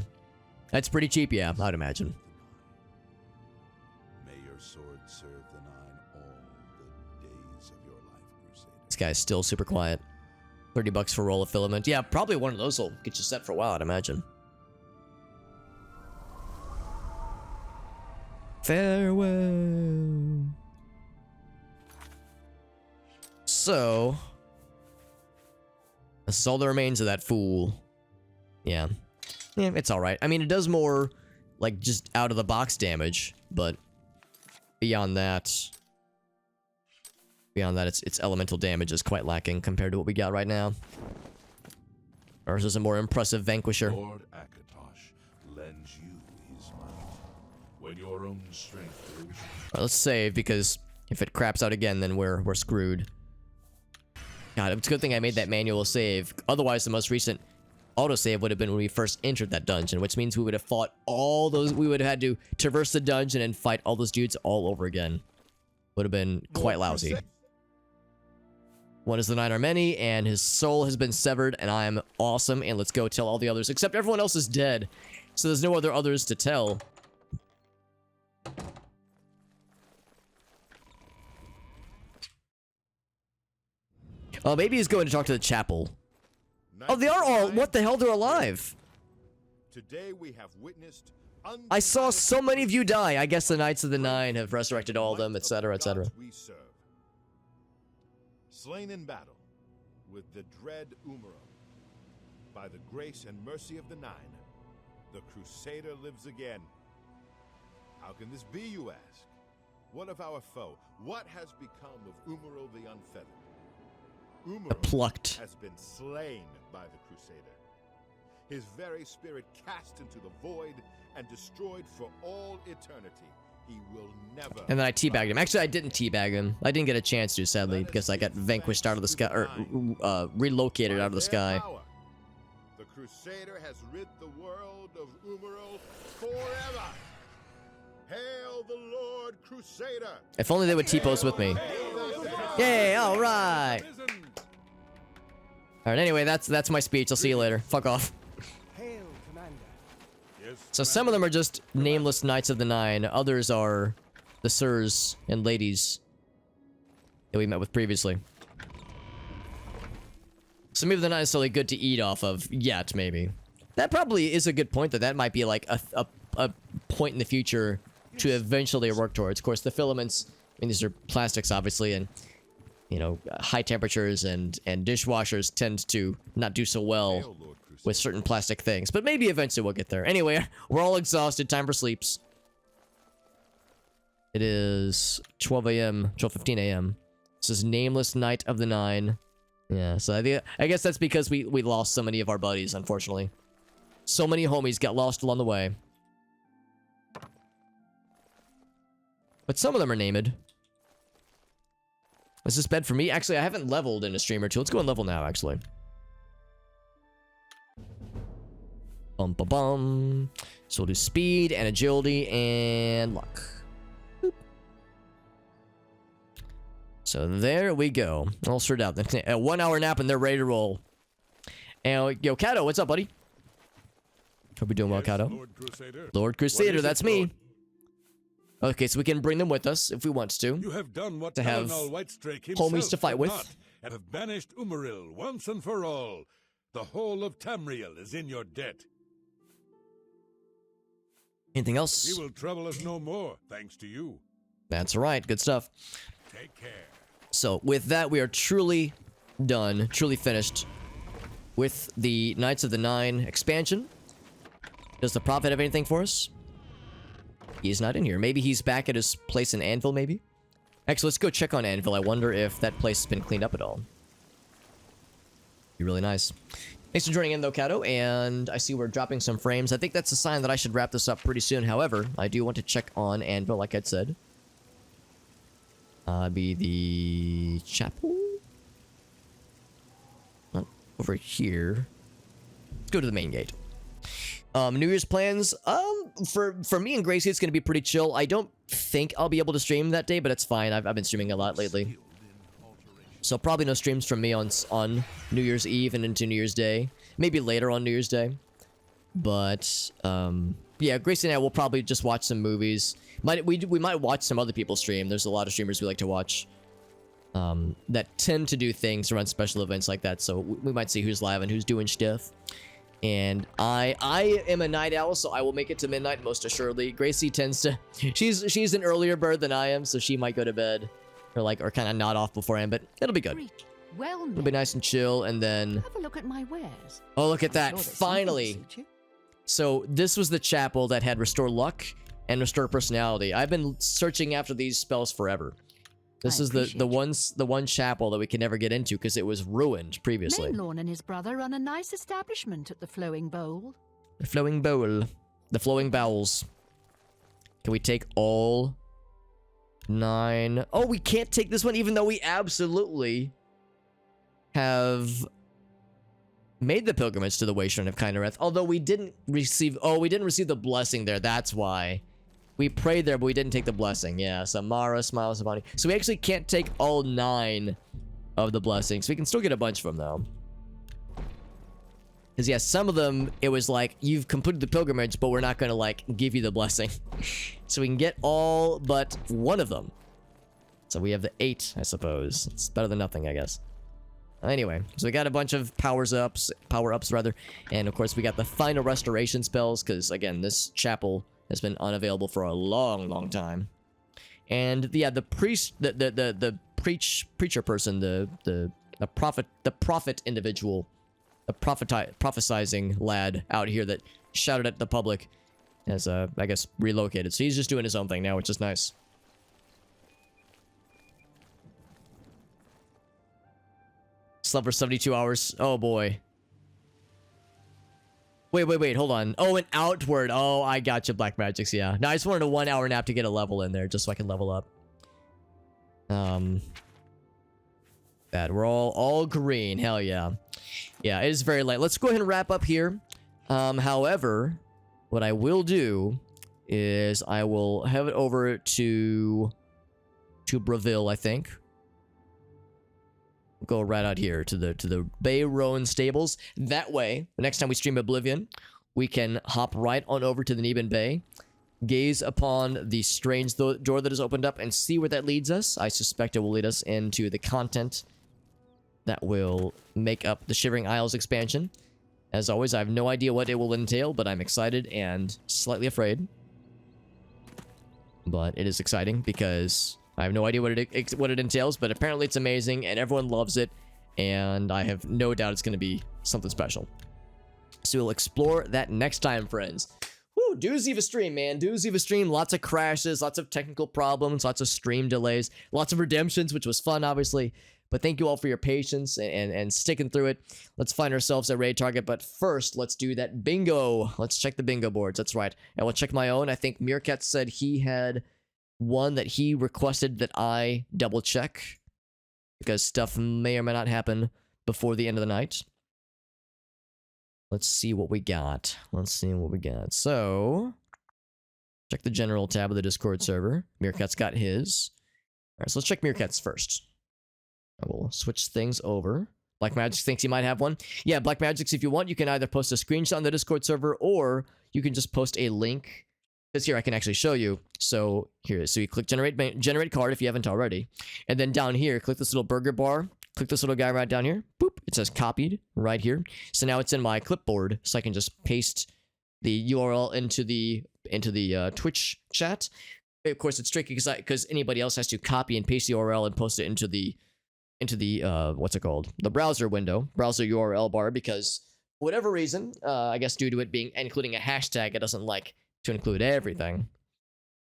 That's pretty cheap, yeah, I'd imagine. May your sword serve the nine all the days of your life, Crusader. This guy's still super quiet. 30 bucks for a roll of filament. Yeah, probably one of those will get you set for a while, I'd imagine. Farewell. So, this is all that remains of that fool. Yeah. Yeah, it's alright. I mean, it does more, like, just out-of-the-box damage, but beyond that... Beyond that, its elemental damage is quite lacking compared to what we got right now. Ours is a more impressive vanquisher. Lord Akatosh lends you his might. When your own strength goes... Alright, let's save, because if it craps out again, then we're screwed. God, it's a good thing I made that manual save. Otherwise, the most recent autosave would have been when we first entered that dungeon, which means we would have fought all those... We would have had to traverse the dungeon and fight all those dudes all over again. Would have been quite lousy. One is the Nine are many, and his soul has been severed, and I am awesome, and let's go tell all the others, except everyone else is dead, so there's no other others to tell. Oh, maybe he's going to talk to the chapel. Oh, they are all, what the hell, they're alive. Today we have witnessed I saw so many of you die. I guess the Knights of the Nine have resurrected all of them, etc., etc. Slain in battle with the dread Umaril, by the grace and mercy of the Nine, the Crusader lives again. How can this be, you ask? What of our foe? What has become of Umaril the Unfeathered? Umaril Plucked. has been slain by the Crusader. His very spirit cast into the void and destroyed for all eternity. He will never... And then I teabagged him. Actually, I didn't teabag him. I didn't get a chance to, sadly, because I got vanquished out of the sky, or relocated out of the sky. The Crusader has rid the world of Umaril forever. Hail the Lord Crusader! If only they would T-pose with me. Yay, alright! Alright, anyway, that's my speech. I'll see you later. Fuck off. Hail, Commander. Yes, So some of them are just nameless Knights of the Nine. Others are the sirs and ladies that we met with previously. So maybe they're not necessarily good to eat off of yet, maybe. That probably is a good point, that might be like a point in the future to eventually work towards. Of course, the filaments, I mean, these are plastics, obviously, and, you know, high temperatures and dishwashers tend to not do so well with certain plastic things. But maybe eventually we'll get there. Anyway, we're all exhausted. Time for sleeps. It is 12 a.m., 12:15 a.m. This is Nameless Knight of the Nine. Yeah, so I guess that's because we lost so many of our buddies, unfortunately. So many homies got lost along the way. But some of them are named. Is this bed for me? Actually, I haven't leveled in a stream or two. Let's go and level now, actually. Bum ba bum. So we'll do speed and agility and luck. Boop. So there we go. All sorted out. A 1 hour nap and they're ready to roll. And yo, Kato, what's up, buddy? Hope you're doing well, Kato. Lord Crusader. Lord Crusader, What is it, that's me. Lord? Okay, so we can bring them with us if we want to. You have done what To have Talonal Whitestrake homies himself to fight could with. not, and have banished Umaril once and for all. The whole of Tamriel is in your debt. Anything He else? will trouble us no more, thanks to you. That's right. Good stuff. Take care. So with that, we are truly done, truly finished with the Knights of the Nine expansion. Does the Prophet have anything for us? He's not in here. Maybe he's back at his place in Anvil, maybe? Actually, let's go check on Anvil. I wonder if that place has been cleaned up at all. Be really nice. Thanks for joining in, though, Kato, and I see we're dropping some frames. I think that's a sign that I should wrap this up pretty soon. However, I do want to check on Anvil, like I'd said. Be the chapel? Not over here. Let's go to the main gate. New Year's plans, for me and Gracie, it's gonna be pretty chill. I don't think I'll be able to stream that day, but it's fine. I've been streaming a lot lately. So probably no streams from me on New Year's Eve and into New Year's Day. Maybe later on New Year's Day. But, yeah, Gracie and I will probably just watch some movies. We might watch some other people stream. There's a lot of streamers we like to watch. That tend to do things around special events like that. So we might see who's live and who's doing stuff. And I am a night owl, so I will make it to midnight most assuredly. Gracie tends to... She's an earlier bird than I am, so she might go to bed. Or kind of nod off beforehand, but it'll be good. Great. Well, It'll be nice and chill, and then... have a look at my wares. Oh, look at I'm that. sure there's something to Finally! suit you. So, this was the chapel that had Restore Luck and Restore Personality. I've been searching after these spells forever. This I is appreciate the one chapel that we can never get into because it was ruined previously. Mainlawn and his brother run a nice establishment at the Flowing Bowl. The Flowing Bowl. The Flowing Bowels. Can we take all 9? Oh, we can't take this one even though we absolutely have made the pilgrimage to the Wayshrine of Kinnereth. Although we didn't receive... Oh, we didn't receive the blessing there. That's why. We prayed there, but we didn't take the blessing. Yeah, Samara, Smiles, and Bonnie. So we actually can't take all 9 of the blessings. We can still get a bunch of them, though. Because, yeah, some of them, it was like, you've completed the pilgrimage, but we're not going to, like, give you the blessing. So we can get all but one of them. So we have the 8, I suppose. It's better than nothing, I guess. Anyway, so we got a bunch of power-ups, rather. And, of course, we got the final restoration spells, because, again, this chapel has been unavailable for a long, long time. And, yeah, the priest, the preacher person, the prophet individual, the prophesizing lad out here that shouted at the public, has, I guess, relocated. So he's just doing his own thing now, which is nice. Slept for 72 hours. Oh, boy. Wait, hold on. Oh, an outward. Oh, I got you, Black Magics, yeah. No, I just wanted a 1 hour nap to get a level in there, just so I can level up. Bad. We're all green. Hell yeah. Yeah, it is very late. Let's go ahead and wrap up here. However, what I will do is I will head over to Breville, I think. Go right out here to the Bay Rowan stables. That way, the next time we stream Oblivion, we can hop right on over to the Neben Bay, gaze upon the strange door that has opened up, and see where that leads us. I suspect it will lead us into the content that will make up the Shivering Isles expansion. As always, I have no idea what it will entail, but I'm excited and slightly afraid. But it is exciting because I have no idea what it entails, but apparently it's amazing and everyone loves it, and I have no doubt it's going to be something special. So we'll explore that next time, friends. Woo, doozy of a stream, man. Doozy of a stream. Lots of crashes, lots of technical problems, lots of stream delays, lots of redemptions, which was fun, obviously. But thank you all for your patience and sticking through it. Let's find ourselves a raid target, but first, let's do that bingo. Let's check the bingo boards. That's right. And we'll check my own. I think Meerkat said he had one that he requested that I double check because stuff may or may not happen before the end of the night. Let's see what we got. So, check the general tab of the Discord server. Meerkat's got his. All right, so let's check Meerkat's first. I will switch things over. Black Magic thinks he might have one. Yeah, Black Magics, if you want, you can either post a screenshot on the Discord server, or you can just post a link. Because here, I can actually show you. So, here, so you click generate card if you haven't already. And then down here, click this little burger bar. Click this little guy right down here. Boop. It says copied right here. So now it's in my clipboard, so I can just paste the URL into the Twitch chat. Of course, it's tricky because anybody else has to copy and paste the URL and post it into the what's it called? The browser window, browser URL bar, because for whatever reason, I guess due to it being including a hashtag, it doesn't like to include everything.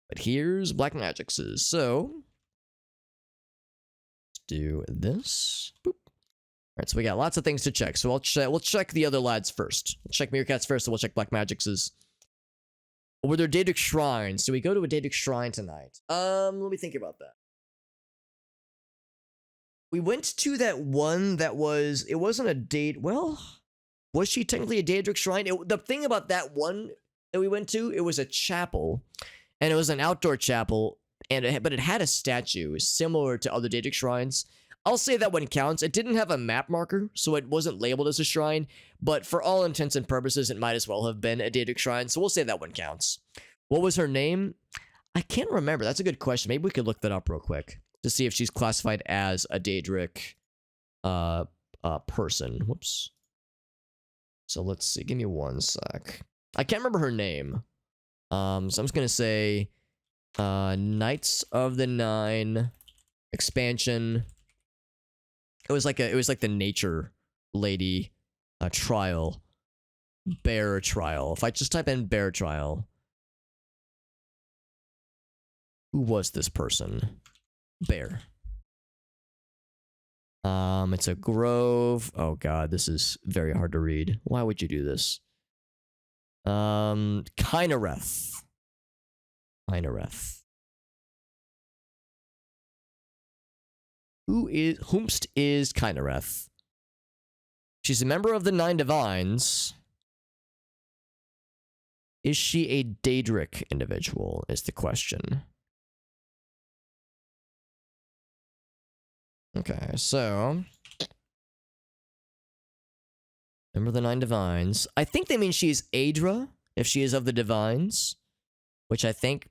But here's Black Magic's. So let's do this. Boop. All right, so we got lots of things to check. So we'll check the other lads first. We'll check Meerkat's first, and we'll check Black Magic's. Were there Daedric shrines? Do we go to a Daedric shrine tonight? Let me think about that. We went to that one that was, it wasn't a date. Well, was she technically a Daedric shrine? The thing about that one that we went to, it was a chapel, and it was an outdoor chapel, but it had a statue similar to other Daedric shrines. I'll say that one counts. It didn't have a map marker, so it wasn't labeled as a shrine, but for all intents and purposes, it might as well have been a Daedric shrine, so we'll say that one counts. What was her name? I can't remember. That's a good question. Maybe we could look that up real quick to see if she's classified as a Daedric person. Whoops. So let's see. Give me one sec. I can't remember her name. So I'm just gonna say Knights of the Nine expansion. It was like the nature lady trial. Bear trial. If I just type in bear trial. Who was this person? Bear. It's a grove. Oh god, this is very hard to read. Why would you do this? Kynareth. Whomst is Kynareth? She's a member of the Nine Divines. Is she a Daedric individual, is the question. Okay, so member of the Nine Divines. I think they mean she's Aedra, if she is of the Divines, which I think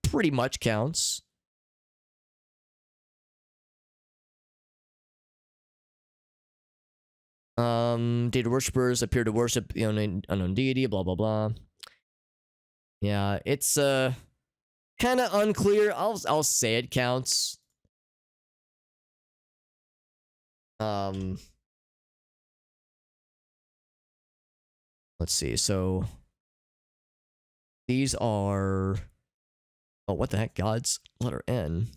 pretty much counts. Data worshippers appear to worship the unknown deity, blah blah blah. Yeah, it's kind of unclear. I'll say it counts. Let's see. So These are... Oh, what the heck? Gods? Letter N.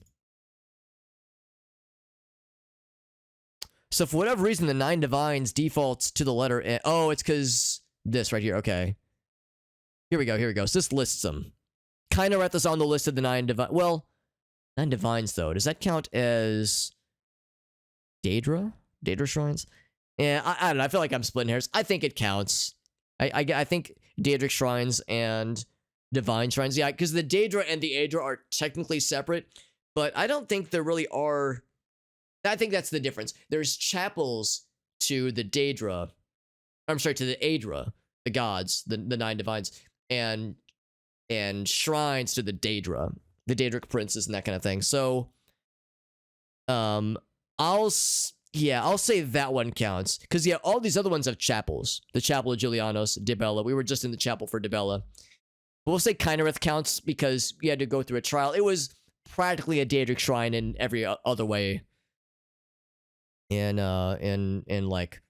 So for whatever reason, the 9 divines defaults to the letter N. Oh, it's because this right here. Okay. Here we go. Here we go. So this lists them. Kynareth is on the list of the 9 divines. Well, 9 divines, though. Does that count as Daedra? Daedra shrines? Yeah, I don't know. I feel like I'm splitting hairs. I think it counts. I think Daedric shrines and divine shrines. Yeah, because the Daedra and the Aedra are technically separate, but I don't think there really are... I think that's the difference. There's chapels to the Daedra. I'm sorry, to the Aedra, the gods, the 9 divines, and shrines to the Daedra, the Daedric princes and that kind of thing. So, I'll say that one counts. Because, yeah, all these other ones have chapels. The Chapel of Julianos, Dibella. We were just in the chapel for Dibella. We'll say Kynareth counts because we had to go through a trial. It was practically a Daedric shrine in every other way. In like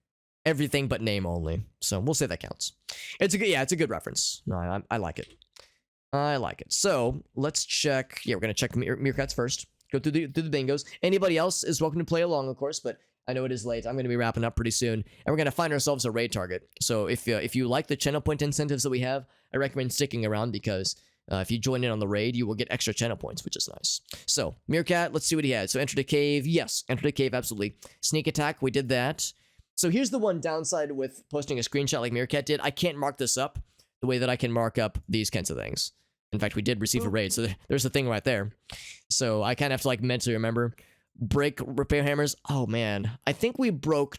everything but name only. So we'll say that counts. It's a good reference. No, I like it. I like it. So let's check. Yeah, we're gonna check meerkats first. Go through the bingos. Anybody else is welcome to play along, of course, but I know it is late. I'm gonna be wrapping up pretty soon, and we're gonna find ourselves a raid target. So if you like the channel point incentives that we have, I recommend sticking around because if you join in on the raid, you will get extra channel points, which is nice. So, Meerkat, let's see what he had. So, enter the cave. Yes, enter the cave, absolutely. Sneak attack, we did that. So, here's the one downside with posting a screenshot like Meerkat did. I can't mark this up the way that I can mark up these kinds of things. In fact, we did receive a raid, so there's a thing right there. So, I kind of have to, like, mentally remember. Break repair hammers. Oh, man. I think we broke...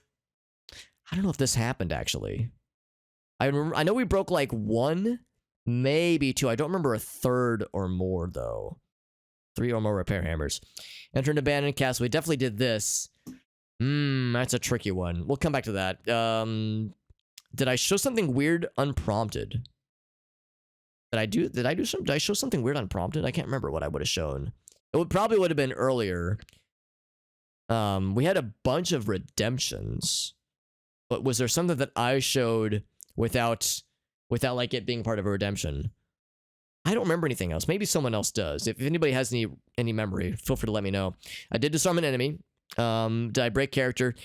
I don't know if this happened, actually. I know we broke, like, 1... Maybe 2. I don't remember a 3rd or more, though. 3 or more repair hammers. Enter an abandoned castle. We definitely did this. That's a tricky one. We'll come back to that. Did I show something weird unprompted? Did I show something weird unprompted? I can't remember what I would have shown. It probably would have been earlier. We had a bunch of redemptions. But was there something that I showed without like it being part of a redemption? I don't remember anything else. Maybe someone else does. If anybody has any memory, feel free to let me know. I did disarm an enemy. Did I break character?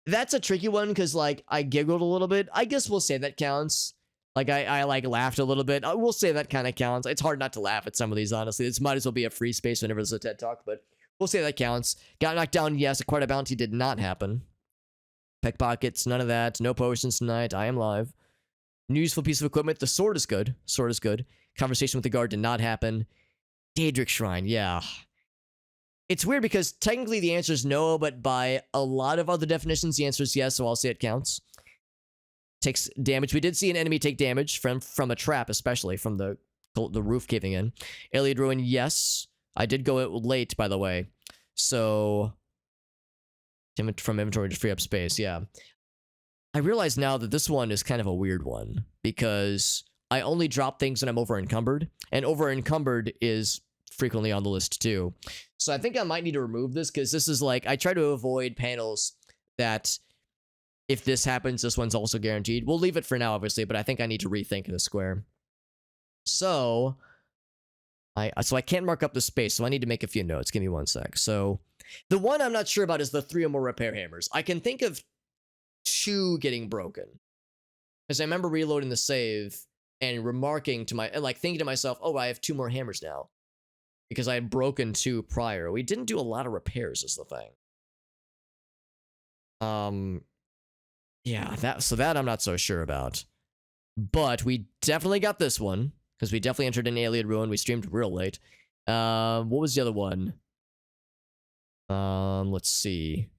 That's a tricky one because like I giggled a little bit. I guess we'll say that counts. Like I like laughed a little bit. We'll say that kind of counts. It's hard not to laugh at some of these, honestly. This might as well be a free space whenever there's a TED Talk, but we'll say that counts. Got knocked down, yes. Acquired a bounty did not happen. Pickpockets, none of that. No potions tonight. I am live. New useful piece of equipment. The sword is good. Sword is good. Conversation with the guard did not happen. Daedric Shrine, yeah. It's weird because technically the answer is no, but by a lot of other definitions, the answer is yes, so I'll say it counts. Takes damage. We did see an enemy take damage from a trap, especially from the roof caving in. Alien Ruin, yes. I did go late, by the way. So, from inventory to free up space, yeah. I realize now that this one is kind of a weird one because I only drop things when I'm over encumbered, and over encumbered is frequently on the list too. So I think I might need to remove this because this is like, I try to avoid panels that if this happens, this one's also guaranteed. We'll leave it for now, obviously, but I think I need to rethink the square. So I can't mark up the space, so I need to make a few notes. Give me one sec. So the one I'm not sure about is the 3 or more repair hammers. I can think of 2 getting broken. Because I remember reloading the save and remarking to thinking to myself, oh, I have 2 more hammers now. Because I had broken 2 prior. We didn't do a lot of repairs is the thing. Yeah, that I'm not so sure about. But we definitely got this one. Because we definitely entered an Alien Ruin. We streamed real late. What was the other one? Let's see.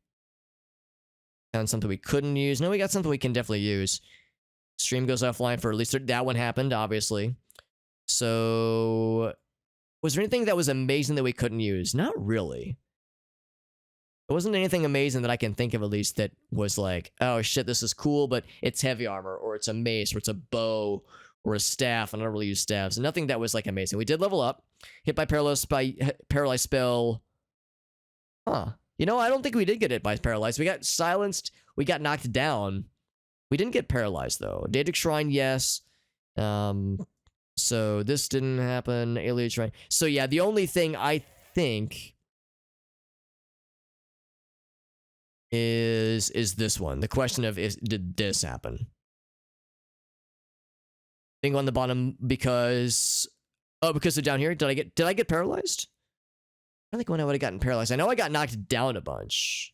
Found something we couldn't use. No, we got something we can definitely use. Stream goes offline for at least that one happened, obviously. So, was there anything that was amazing that we couldn't use? Not really. There wasn't anything amazing that I can think of at least that was like, oh shit, this is cool, but it's heavy armor, or it's a mace, or it's a bow, or a staff. I don't really use staffs. Nothing that was like amazing. We did level up. Hit by paralyzed spell. Huh. You know, I don't think we did get hit by paralyzed. We got silenced. We got knocked down. We didn't get paralyzed, though. Daedric Shrine, yes. So this didn't happen. Alias, right? So yeah, the only thing I think is this one. The question of did this happen? Bingo on the bottom because they're down here. Did I get paralyzed? I don't think when I would have gotten paralyzed. I know I got knocked down a bunch.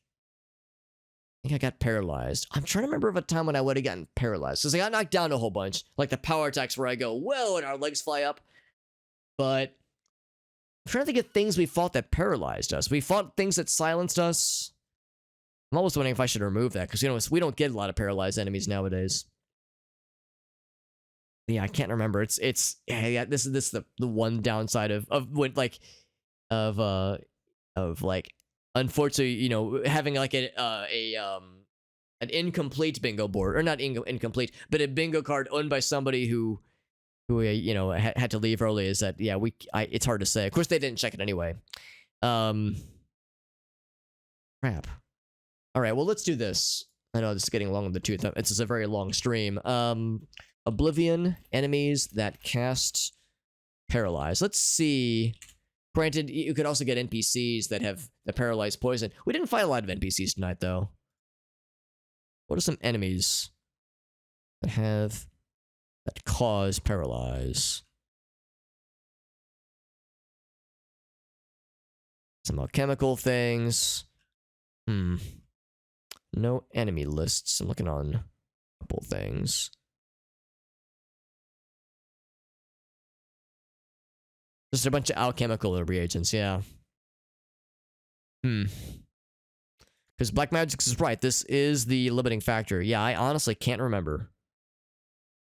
I think I got paralyzed. I'm trying to remember of a time when I would have gotten paralyzed. Because I got knocked down a whole bunch. Like the power attacks where I go, whoa, and our legs fly up. But I'm trying to think of things we fought that paralyzed us. We fought things that silenced us. I'm almost wondering if I should remove that. Because, you know, we don't get a lot of paralyzed enemies nowadays. Yeah, I can't remember. Yeah, this is the one downside of unfortunately, you know, having like an incomplete bingo board, or not incomplete, but a bingo card owned by somebody who you know had to leave early. Is that yeah? It's hard to say. Of course, they didn't check it anyway. Crap. All right, well, let's do this. I know this is getting long in the tooth. It's just a very long stream. Oblivion enemies that cast paralyze. Let's see. Granted, you could also get NPCs that have the paralyzed poison. We didn't fight a lot of NPCs tonight, though. What are some enemies that cause paralyze? Some alchemical things. No enemy lists. I'm looking on a couple things. Just a bunch of alchemical reagents, yeah. Because Black Magic is right. This is the limiting factor. Yeah, I honestly can't remember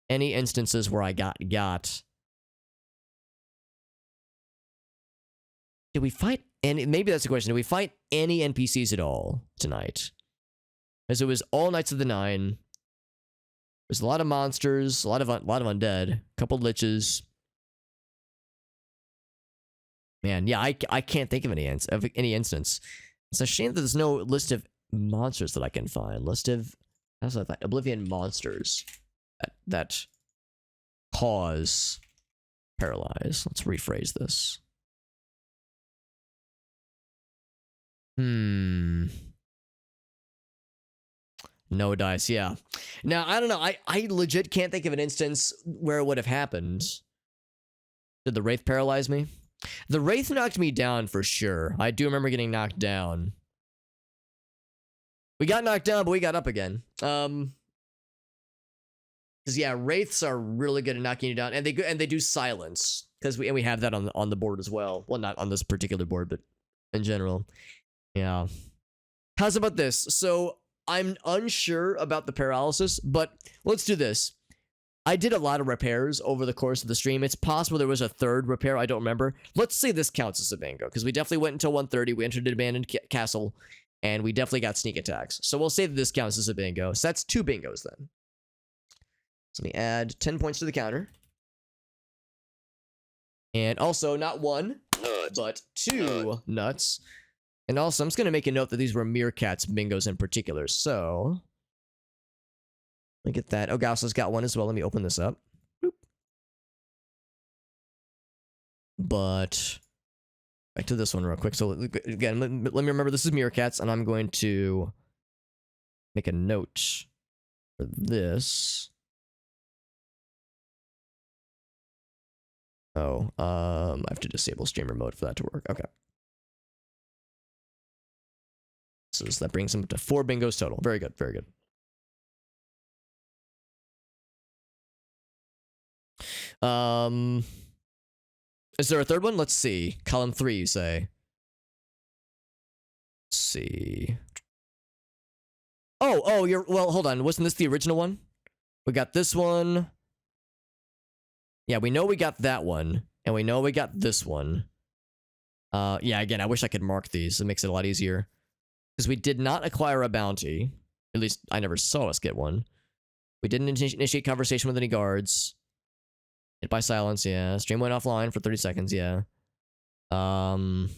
any instances where I got. Did we fight any? Maybe that's the question. Did we fight any NPCs at all tonight? As it was all Knights of the Nine. There's a lot of monsters, a lot of undead, a couple liches. Man, yeah, I can't think of any instance. It's a shame that there's no list of monsters that I can find. List of Oblivion monsters that cause paralyze. Let's rephrase this. No dice, yeah. Now, I don't know. I legit can't think of an instance where it would have happened. Did the Wraith paralyze me? The Wraith knocked me down for sure. I do remember getting knocked down. We got knocked down, but we got up again. Because yeah, Wraiths are really good at knocking you down, and they do silence. Because we have that on the board as well. Well, not on this particular board, but in general. Yeah. How's about this? So I'm unsure about the paralysis, but let's do this. I did a lot of repairs over the course of the stream. It's possible there was a third repair. I don't remember. Let's say this counts as a bingo, because we definitely went until 1:30. We entered an abandoned castle, and we definitely got sneak attacks. So we'll say that this counts as a bingo. So that's 2 bingos then. So let me add 10 points to the counter. And also, not 1, but 2 nuts. And also, I'm just going to make a note that these were Meerkats bingos in particular. So let me get that. Oh, Gauss's got one as well. Let me open this up. Boop. But back to this one real quick. So again, let me remember this is Meerkats, and I'm going to make a note for this. Oh, I have to disable streamer mode for that to work. Okay. So that brings them to 4 bingos total. Very good, very good. Is there a third one? Let's see. Column 3, you say. Let's see. Oh, well, hold on. Wasn't this the original one? We got this one. Yeah, we know we got that one. And we know we got this one. Yeah, again, I wish I could mark these. It makes it a lot easier. Because we did not acquire a bounty. At least, I never saw us get one. We didn't initiate conversation with any guards. Hit by silence, yeah. Stream went offline for 30 seconds, yeah. It's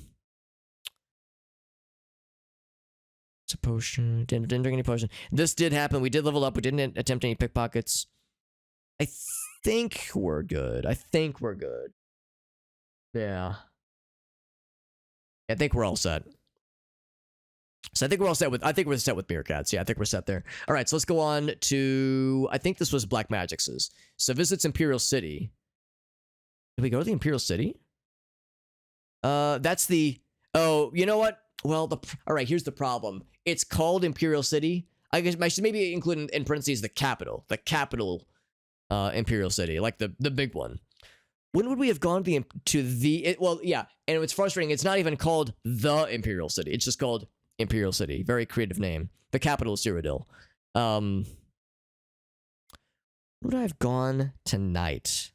a potion. Didn't drink any potion. This did happen. We did level up. We didn't attempt any pickpockets. I think we're good. I think we're good. Yeah. I think we're all set. So I think we're all set with, I think we're set with Meerkats. Yeah, I think we're set there. All right, so let's go on to, I think this was Black Magic's. So visits Imperial City. Did we go to the Imperial City? That's the, oh, you know what? Well, all right, here's the problem. It's called Imperial City. I guess I should maybe include in parentheses the capital Imperial City, like the big one. When would we have gone to the, well, yeah, and it's frustrating. It's not even called the Imperial City. It's just called Imperial City. Very creative name. The capital is Cyrodiil. Would I have gone tonight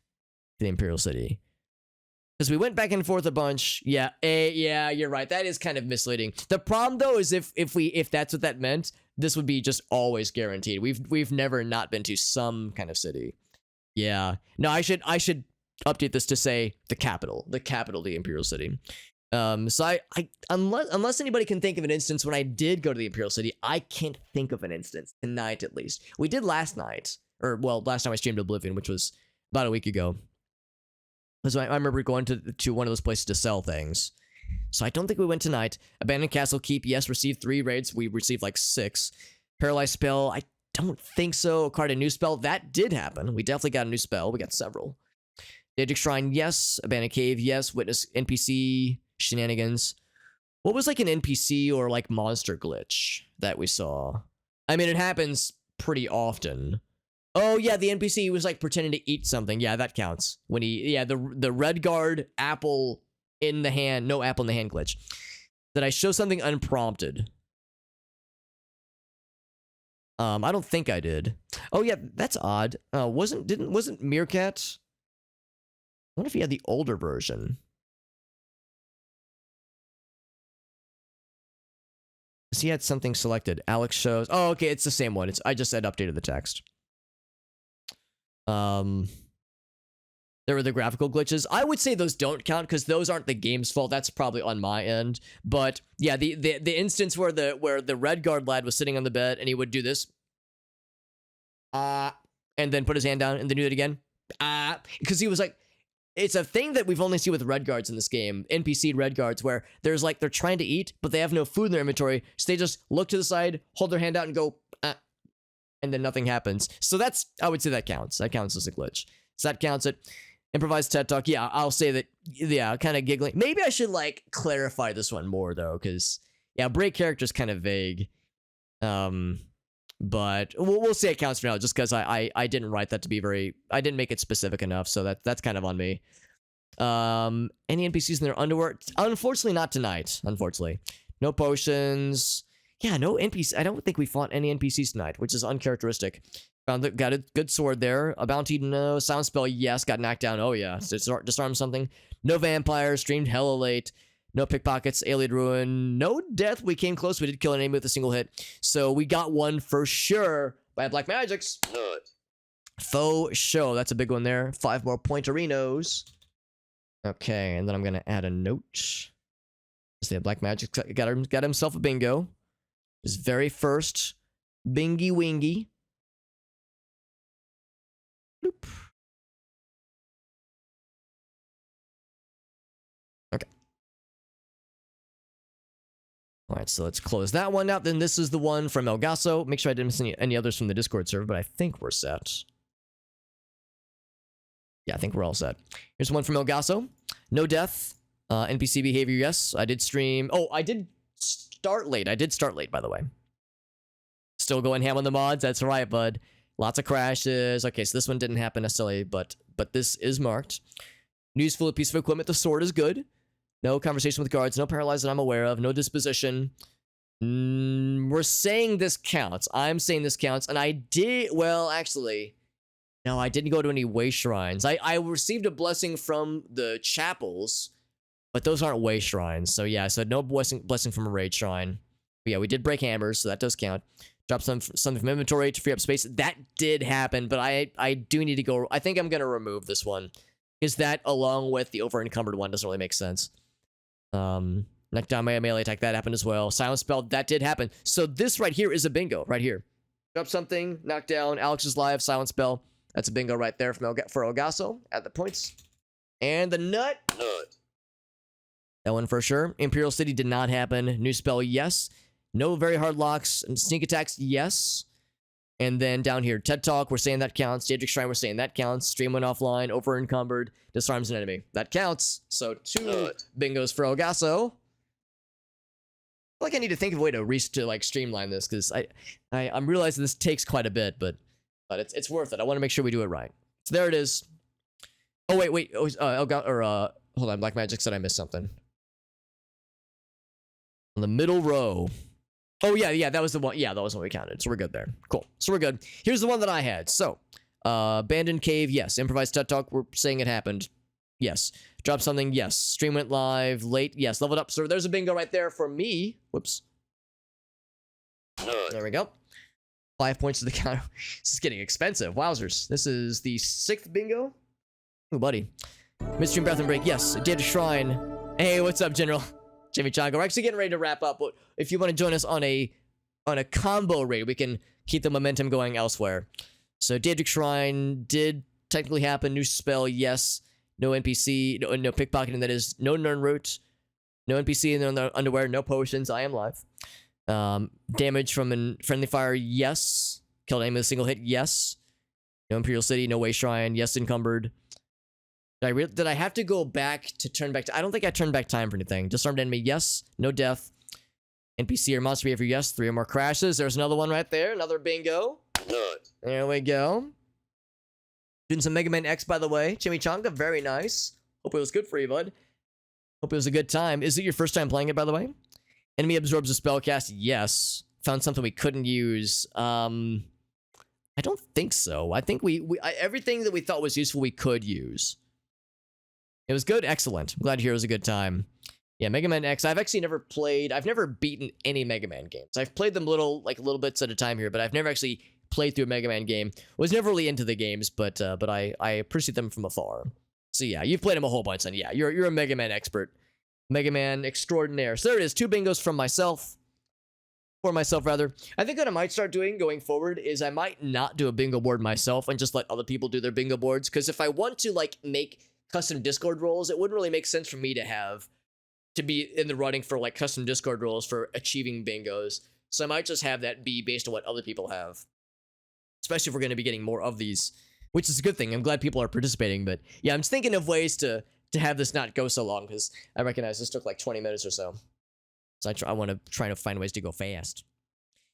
to the Imperial City? Because we went back and forth a bunch. Yeah, yeah, you're right. That is kind of misleading. The problem though is if that's what that meant, this would be just always guaranteed. We've never not been to some kind of city. Yeah. No, I should update this to say the capital of the Imperial City. So I unless anybody can think of an instance when I did go to the Imperial City, I can't think of an instance tonight at least. We did last night, or well, last time I streamed Oblivion, which was about a week ago. So I remember going to one of those places to sell things. So I don't think we went tonight. Abandoned Castle Keep, yes, received 3 raids. We received like 6. Paralyzed Spell, I don't think so. Acquired a new spell, that did happen. We definitely got a new spell. We got several. Daedric Shrine, yes. Abandoned Cave, yes. Witness NPC shenanigans. What was like an NPC or like monster glitch that we saw? I mean, it happens pretty often. Oh yeah, the NPC was like pretending to eat something. Yeah, that counts. When the red guard apple in the hand, no apple in the hand glitch. Did I show something unprompted? I don't think I did. Oh yeah, that's odd. Wasn't Meerkat? I wonder if he had the older version. Because he had something selected. Alex shows. Oh, okay, it's the same one. I just had updated the text. There were the graphical glitches. I would say those don't count because those aren't the game's fault. That's probably on my end. But yeah, the instance where the red guard lad was sitting on the bed and he would do this, and then put his hand down and then do it again, because he was like, it's a thing that we've only seen with red guards in this game, NPC red guards, where there's like they're trying to eat but they have no food in their inventory, so they just look to the side, hold their hand out, and go, and then nothing happens. So that's, I would say that counts. That counts as a glitch. So that counts it. Improvised TED Talk. Yeah, I'll say that. Yeah, kind of giggling. Maybe I should like clarify this one more though, because yeah, break character is kind of vague. But we'll say it counts for now, just because I didn't write that to be very. I didn't make it specific enough, so that's kind of on me. Any NPCs in their underwear? Unfortunately, not tonight. Unfortunately, no potions. Yeah, no NPCs. I don't think we fought any NPCs tonight, which is uncharacteristic. Got a good sword there. A bounty, no. Sound spell, yes. Got knocked down. Oh, yeah. Disarm something. No vampires. Streamed hella late. No pickpockets. Alien ruin. No death. We came close. We did kill an enemy with a single hit. So we got one for sure by Black Magic's. Faux show. That's a big one there. 5 more pointerinos. Okay, and then I'm going to add a note. So Black Magic got himself a bingo. His very first bingy wingy. Bloop. Okay. Alright, so let's close that one out. Then this is the one from Elgaso. Make sure I didn't miss any others from the Discord server, but I think we're set. Yeah, I think we're all set. Here's one from Elgaso. No death. NPC behavior, yes. I did stream. Oh, I did start late. I did start late, by the way. Still going ham on the mods. That's right, bud. Lots of crashes. Okay, so this one didn't happen necessarily, but this is marked. News full of piece of equipment. The sword is good. No conversation with guards. No paralyzed that I'm aware of. No disposition. We're saying this counts. I'm saying this counts. And I did... Well, actually... No, I didn't go to any way shrines. I received a blessing from the chapels, but those aren't way shrines. So yeah, so no blessing from a raid shrine. But yeah, we did break hammers, so that does count. Drop something from inventory to free up space. That did happen, but I do need to go... I think I'm going to remove this one. Because that, along with the over-encumbered one, doesn't really make sense. Knock down my melee attack, that happened as well. Silence spell, that did happen. So this right here is a bingo, right here. Drop something, knock down, Alex is live, silence spell. That's a bingo right there from for Elgaso at the points. And the nut. That one for sure. Imperial City did not happen. New spell, yes. No very hard locks. And sneak attacks, yes. And then down here, TED Talk, we're saying that counts. Daedric Shrine, we're saying that counts. Stream went offline, over encumbered, disarms an enemy. That counts. So 2 bingos for Elgaso. I feel like I need to think of a way to like streamline this, because I'm realizing this takes quite a bit, but it's worth it. I want to make sure we do it right. So there it is. Oh wait. Hold on. Black Magic said I missed something. On the middle row. Oh yeah, that was the one. Yeah, that was the one we counted. So we're good there. Cool. So we're good. Here's the one that I had. So, abandoned cave, yes. Improvised TED Talk, we're saying it happened. Yes. Drop something, yes. Stream went live, late, yes. Leveled up. So there's a bingo right there for me. Whoops. There we go. 5 points to the counter. This is getting expensive. Wowzers. This is the 6th bingo. Ooh, buddy. Midstream Breath and Break, yes. Daedric Shrine. Hey, what's up, General? Jimmy Chongo. We're actually getting ready to wrap up, but if you want to join us on a combo raid, we can keep the momentum going elsewhere. So Daedric Shrine did technically happen. New spell, yes. No NPC, no pickpocketing, that is. No Nern Root. No NPC in the underwear. No potions. I am live. Damage from a friendly fire, yes. Killed enemy with a single hit, yes. No Imperial City, no Way Shrine, yes. Encumbered. Did I have to go back to turn back? I don't think I turned back time for anything. Disarmed enemy, yes. No death. NPC or monster behavior, yes. 3 or more crashes. There's another one right there. Another bingo. There we go. Doing some Mega Man X, by the way. Chimichanga, very nice. Hope it was good for you, bud. Hope it was a good time. Is it your first time playing it, by the way? Enemy absorbs a spellcast, yes. Found something we couldn't use. I don't think so. I think everything that we thought was useful, we could use. It was good, excellent. I'm glad to hear it was a good time. Yeah, Mega Man X. I've actually never played. I've never beaten any Mega Man games. I've played them little bits at a time here, but I've never actually played through a Mega Man game. Was never really into the games, but I appreciate them from afar. So yeah, you've played them a whole bunch, and yeah, you're a Mega Man expert, Mega Man extraordinaire. So there it is, 2 bingos from myself. For myself, rather. I think what I might start doing going forward is I might not do a bingo board myself and just let other people do their bingo boards. Because if I want to make custom Discord roles, it wouldn't really make sense for me to be in the running for custom Discord roles for achieving bingos. So I might just have that be based on what other people have. Especially if we're going to be getting more of these, which is a good thing. I'm glad people are participating, but yeah, I'm just thinking of ways to have this not go so long, because I recognize this took 20 minutes or so. So I want to try to find ways to go fast.